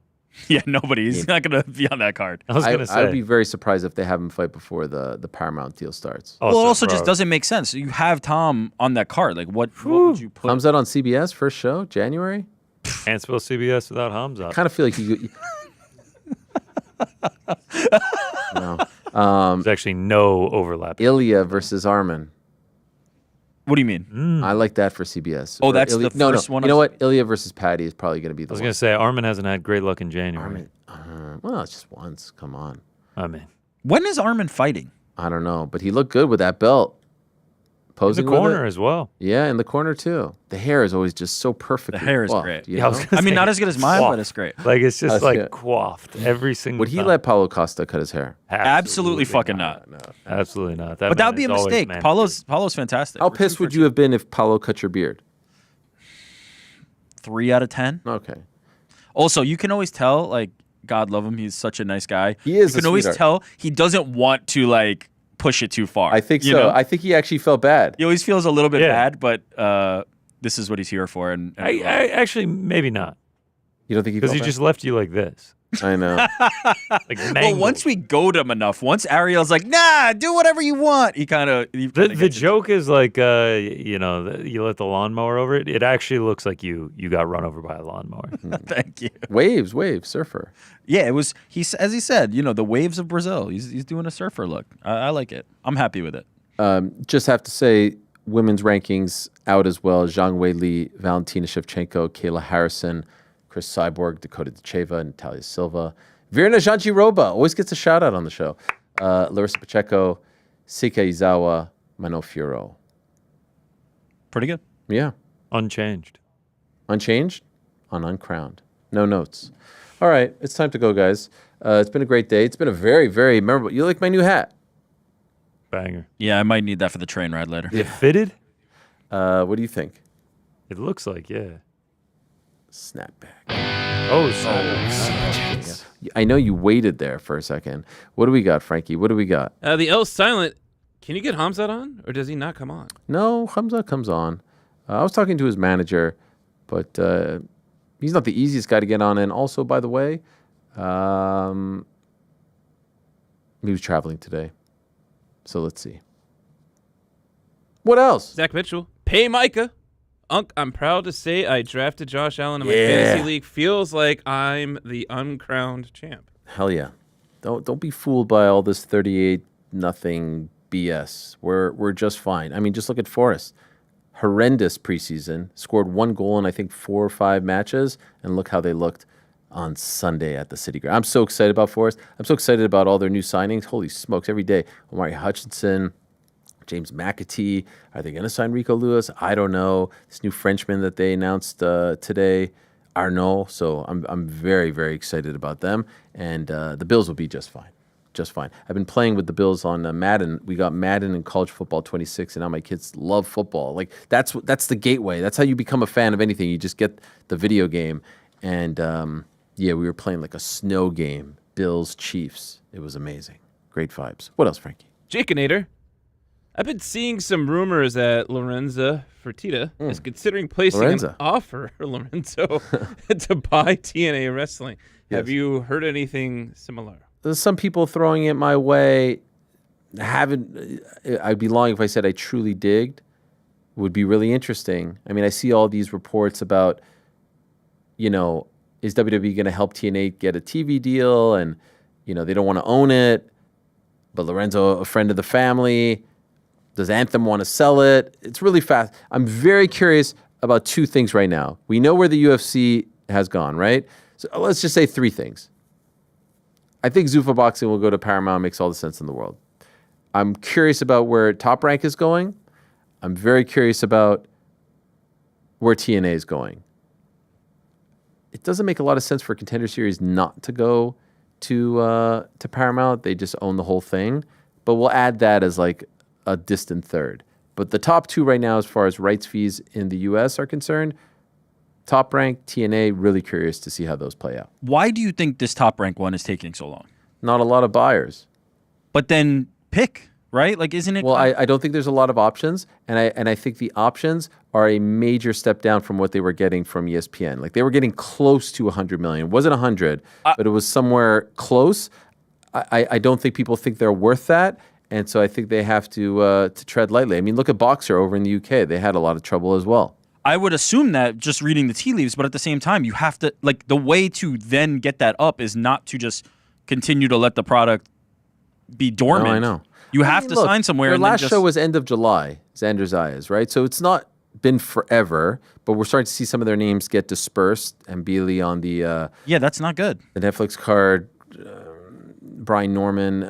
Yeah, nobody. He's not going to be on that card. I was going to say. I'd be very surprised if they have him fight before the Paramount deal starts. Well, it also just doesn't make sense. You have Tom on that card. Like, what would you put? Khamzat on CBS, first show, January? Can't spell CBS without Khamzat. I kind of feel like you... No. There's actually no overlap. Ilya versus Arman. What do you mean? I like that for CBS. Oh, Or that's the first one You know of- what? Ilya versus Patty is probably going to be the I was one. going to say, Armin hasn't had great luck in January. Well, it's just once. Come on. I mean, when is Armin fighting? I don't know, but he looked good with that belt. Posing in the with corner it. as well. Yeah, in the corner too. The hair is always just so perfect. The hair is great. You Yeah, I was know? gonna I mean, say, not as good as mine, but it's great. Like, it's just Yeah. coiffed every single Would he time. let Paulo Costa cut his hair? Absolutely fucking not. Absolutely not. But that would man be a is always mistake. man. Paulo's fantastic. How pissed would you have been if Paulo cut your beard? 3 out of 10. Okay. Also, you can always tell, like, God love him, he's such a nice guy. He is You can a always sweetheart. tell he doesn't want to, like, push it too far. I think you so. know? I think he actually felt bad. He always feels a little bit Yeah. bad, but this is what he's here for. And I actually, maybe not. You don't think he Because felt he bad? just left you like this. I know. Like well, mangled. once we goad him enough, once Ariel's like, nah, do whatever you want, he kind of... The joke is like, you let the lawnmower over it. It actually looks like you got run over by a lawnmower. Thank you. Waves, surfer. Yeah, it was, as he said, the waves of Brazil. He's doing a surfer look. I like it. I'm happy with it. Just have to say, women's rankings out as well. Zhang Weili, Valentina Shevchenko, Kayla Harrison, Chris Cyborg, Dakota Decheva, Natalia Silva. Virna Janjiroba always gets a shout out on the show. Larissa Pacheco, Sika Izawa, Mano Furo. Pretty good. Yeah. Unchanged. Unchanged? On Uncrowned. No notes. All right, it's time to go, guys. It's been a great day. It's been a very, very memorable. You like my new hat? Banger. Yeah, I might need that for the train ride later. It fitted? What do you think? It looks like, yeah. Snapback. Oh, I know you waited there for a second. What do we got, Frankie? What do we got? The L Silent Can you get Khamzat on, or does he not come on? No, Khamzat comes on. I was talking to his manager, but he's not the easiest guy to get on. And also, by the way, he was traveling today. So let's see. What else? Zach Mitchell. Pay Micah. Unc, I'm proud to say I drafted Josh Allen in my fantasy league. Feels like I'm the uncrowned champ. Hell yeah. Don't be fooled by all this 38-0 BS. We're just fine. I mean, just look at Forrest. Horrendous preseason. Scored 1 goal in, I think, 4 or 5 matches. And look how they looked on Sunday at the City Ground. I'm so excited about Forrest. I'm so excited about all their new signings. Holy smokes, every day. Omari Hutchinson, James McAtee. Are they going to sign Rico Lewis? I don't know. This new Frenchman that they announced today, Arnaud. So I'm very, very excited about them. And the Bills will be just fine. Just fine. I've been playing with the Bills on Madden. We got Madden and College Football 26, and now my kids love football. Like that's the gateway. That's how you become a fan of anything. You just get the video game. And we were playing like a snow game. Bills Chiefs. It was amazing. Great vibes. What else, Frankie? Jaconator. I've been seeing some rumors that Lorenzo Fertitta is considering placing an offer for Lorenzo to buy TNA Wrestling. Yes. Have you heard anything similar? There's some people throwing it my way. I'd be lying if I said I truly digged. Would be really interesting. I mean, I see all these reports about, is WWE going to help TNA get a TV deal? And, they don't want to own it. But Lorenzo, a friend of the family. Does Anthem want to sell it? It's really fast. I'm very curious about 2 things right now. We know where the UFC has gone, right? So let's just say 3 things. I think Zuffa Boxing will go to Paramount. Makes all the sense in the world. I'm curious about where Top Rank is going. I'm very curious about where TNA is going. It doesn't make a lot of sense for Contender Series not to go to Paramount. They just own the whole thing. But we'll add that as like a distant third. But the top 2 right now, as far as rights fees in the U.S. are concerned, Top Rank, TNA, really curious to see how those play out. Why do you think this Top Rank one is taking so long? Not a lot of buyers. But then pick, right? Like, isn't it? Well, I don't think there's a lot of options, and I think the options are a major step down from what they were getting from ESPN. Like, they were getting close to $100 million. It wasn't 100, but it was somewhere close. I don't think people think they're worth that. And so I think they have to tread lightly. I mean, look at Boxer over in the UK. They had a lot of trouble as well. I would assume that just reading the tea leaves, but at the same time, you have to, like, the way to then get that up is not to just continue to let the product be dormant. No, I know. You have to sign somewhere. Their and last then show was end of July, Xander Zayas, right? So it's not been forever, but we're starting to see some of their names get dispersed. And Bealey on the that's not good. The Netflix card, Brian Norman,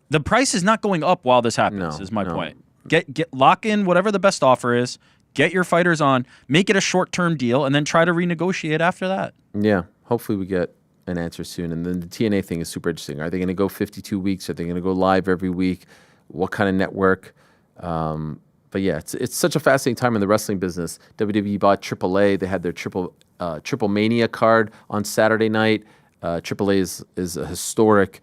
the price is not going up while this happens. Is my point. Get lock in whatever the best offer is. Get your fighters on. Make it a short-term deal, and then try to renegotiate after that. Yeah, hopefully we get an answer soon. And then the TNA thing is super interesting. Are they going to go 52 weeks? Are they going to go live every week? What kind of network? But yeah, it's such a fascinating time in the wrestling business. WWE bought AAA. They had their Triple Mania card on Saturday night. AAA is a historic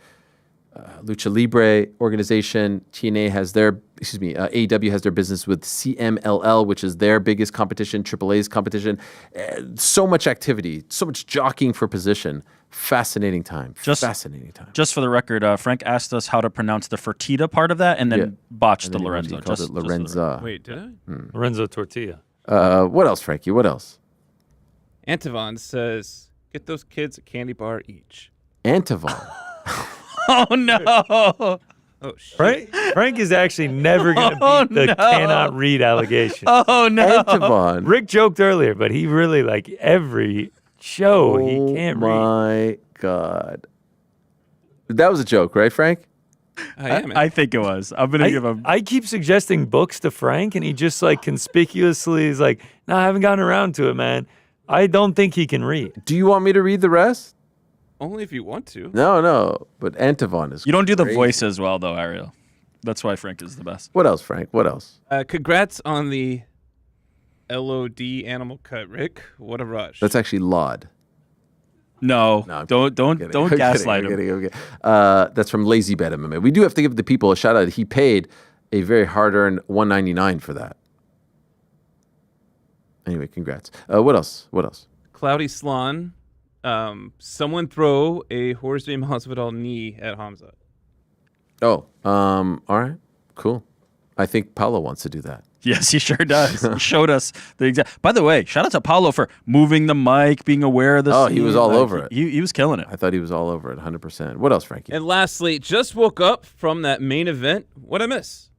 Lucha Libre organization. TNA has AEW has their business with CMLL, which is their biggest competition, AAA's competition. So much activity, so much jockeying for position. Fascinating time. Fascinating time. Just for the record, Frank asked us how to pronounce the Fertitta part of that, and then botched the Lorenzo. He called it Lorenza. Wait, did I? Lorenzo Tortilla. What else, Frankie? What else? Antivon says, get those kids a candy bar each. Antivon? Oh, no. Oh, shit. Frank is actually never going to beat the cannot read allegation. Oh, no. Antivon. Rick joked earlier, but he really, like, every show he can't read. Oh, my God. That was a joke, right, Frank? I think it was. I'm going to give him... I keep suggesting books to Frank, and he just, like, conspicuously is like, no, I haven't gotten around to it, man. I don't think he can read. Do you want me to read the rest? Only if you want to. No. But Antivon is You don't do the crazy. voice as well, though, Ariel. That's why Frank is the best. What else, Frank? What else? Congrats on the LOD animal cut, Rick. What a rush. That's actually Lod. No, don't gaslight him. I'm kidding. That's from Lazy Bet MMA. We do have to give the people a shout out. He paid a very hard-earned $199 for that. Anyway, congrats. What else? Cloudy Slan. Someone throw a Jorge Masvidal knee at Khamzat. Oh, all right, cool. I think Paulo wants to do that. Yes, he sure does. He showed us the exact. By the way, shout out to Paulo for moving the mic, being aware of the. Oh, he was all over it. He was killing it. I thought he was all over it, 100%. What else, Frankie? And lastly, just woke up from that main event. What'd I miss?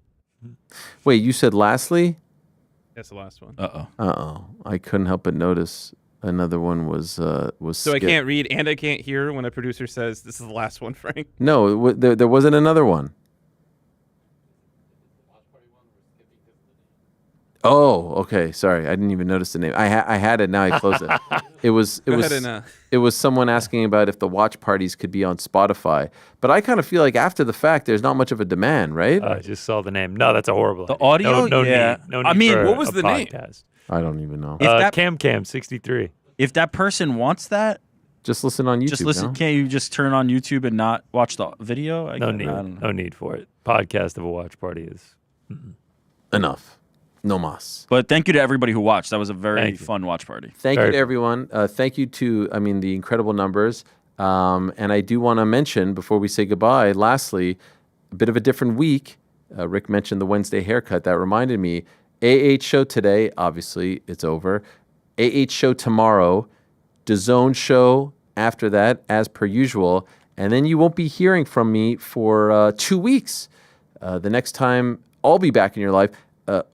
Wait, you said lastly? That's the last one. Uh-oh. I couldn't help but notice another one was So skipped. I can't read and I can't hear when a producer says this is the last one, Frank. No, there wasn't another one. Oh, okay. Sorry, I didn't even notice the name. I had it. Now I closed it. It was someone asking about if the watch parties could be on Spotify. But I kind of feel like after the fact, there's not much of a demand, right? I just saw the name. No, that's a horrible. The audio, no yeah. Need, no need I mean, for what was a the name? podcast. I don't even know. Cam 63. If that person wants that, just listen on YouTube. Just listen. No? Can't you just turn on YouTube and not watch the video? No need for it. Podcast of a watch party is enough. No mas. But thank you to everybody who watched. That was a very fun watch party. Thank you to everyone. Thank you to, the incredible numbers. And I do want to mention, before we say goodbye, lastly, a bit of a different week. Rick mentioned the Wednesday haircut. That reminded me. AH show today, obviously, it's over. AH show tomorrow. DAZN show after that, as per usual. And then you won't be hearing from me for 2 weeks. The next time I'll be back in your life,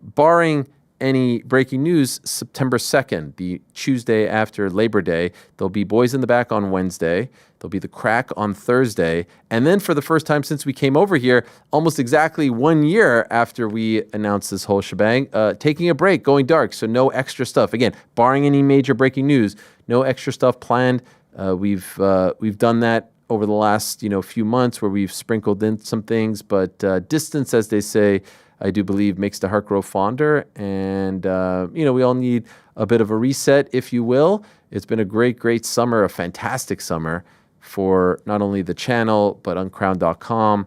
barring any breaking news, September 2nd, the Tuesday after Labor Day, there'll be Boys in the Back on Wednesday. There'll be The Crack on Thursday. And then for the first time since we came over here, almost exactly 1 year after we announced this whole shebang, taking a break, going dark. So no extra stuff. Again, barring any major breaking news, no extra stuff planned. We've done that over the last few months where we've sprinkled in some things, but distance, as they say, I do believe makes the heart grow fonder. And, we all need a bit of a reset, if you will. It's been a great, great summer, a fantastic summer for not only the channel, but uncrowned.com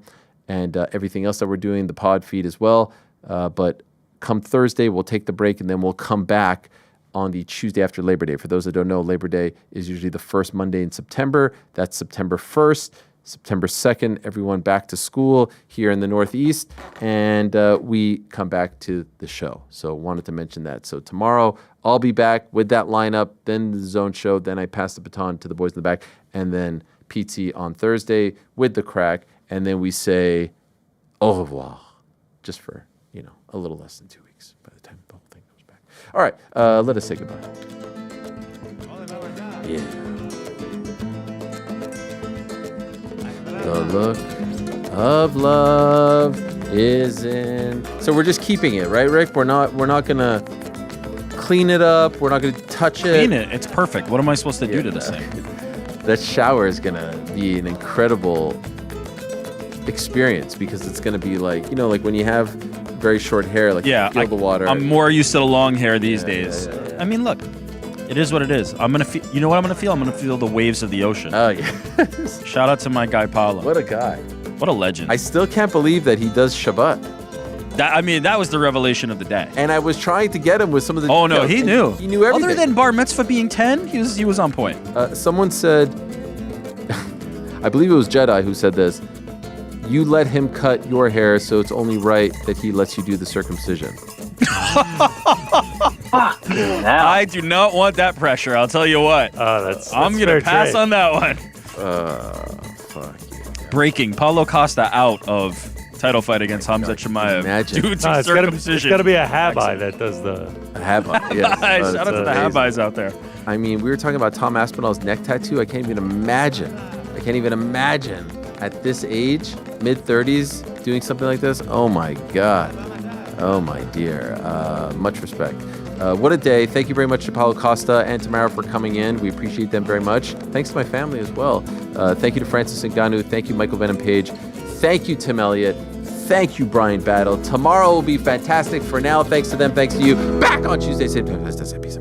and everything else that we're doing, the pod feed as well. But come Thursday, we'll take the break and then we'll come back on the Tuesday after Labor Day. For those that don't know, Labor Day is usually the first Monday in September. That's September 1st. September 2nd, everyone back to school here in the Northeast, and we come back to the show. So wanted to mention that. So tomorrow, I'll be back with that lineup, then the DAZN show, then I pass the baton to the Boys in the Back, and then PT on Thursday with The Crack, and then we say au revoir, just for, a little less than 2 weeks by the time the whole thing comes back. All right, let us say goodbye. Yeah. The look of love is in. So we're just keeping it, right, Rick? We're not gonna clean it up. We're not gonna touch it. Clean it. It's perfect. What am I supposed to do to this thing? That shower is gonna be an incredible experience because it's gonna be like like when you have very short hair, like you feel the water. I'm more used to the long hair these days. I mean, look. It is what it is. I'm gonna feel. You know what I'm gonna feel? I'm gonna feel the waves of the ocean. Oh yeah. Shout out to my guy Paulo. What a guy. What a legend. I still can't believe that he does Shabbat. That was the revelation of the day. And I was trying to get him with some of the. Oh no, he knew. He knew everything. Other than bar mitzvah being 10, he was on point. Someone said, I believe it was Jedi who said this. You let him cut your hair, so it's only right that he lets you do the circumcision. I do not want that pressure. I'll tell you what. I'm gonna pass on that one. Fuck you. Breaking. Paulo Costa out of title fight against Khamzat Chimaev. Imagine. Due to circumcision. It's gotta be a Habai that does the. A Habai. Yes. Shout out to the Habais out there. I mean, we were talking about Tom Aspinall's neck tattoo. I can't even imagine at this age, mid-30s, doing something like this. Oh my God. Oh my dear. Much respect. What a day. Thank you very much to Paulo Costa and Tamara for coming in. We appreciate them very much. Thanks to my family as well. Thank you to Francis Ngannou. Thank you, Michael Venom Page. Thank you, Tim Elliott. Thank you, Bryan Battle. Tomorrow will be fantastic. For now, thanks to them. Thanks to you. Back on Tuesday. Peace.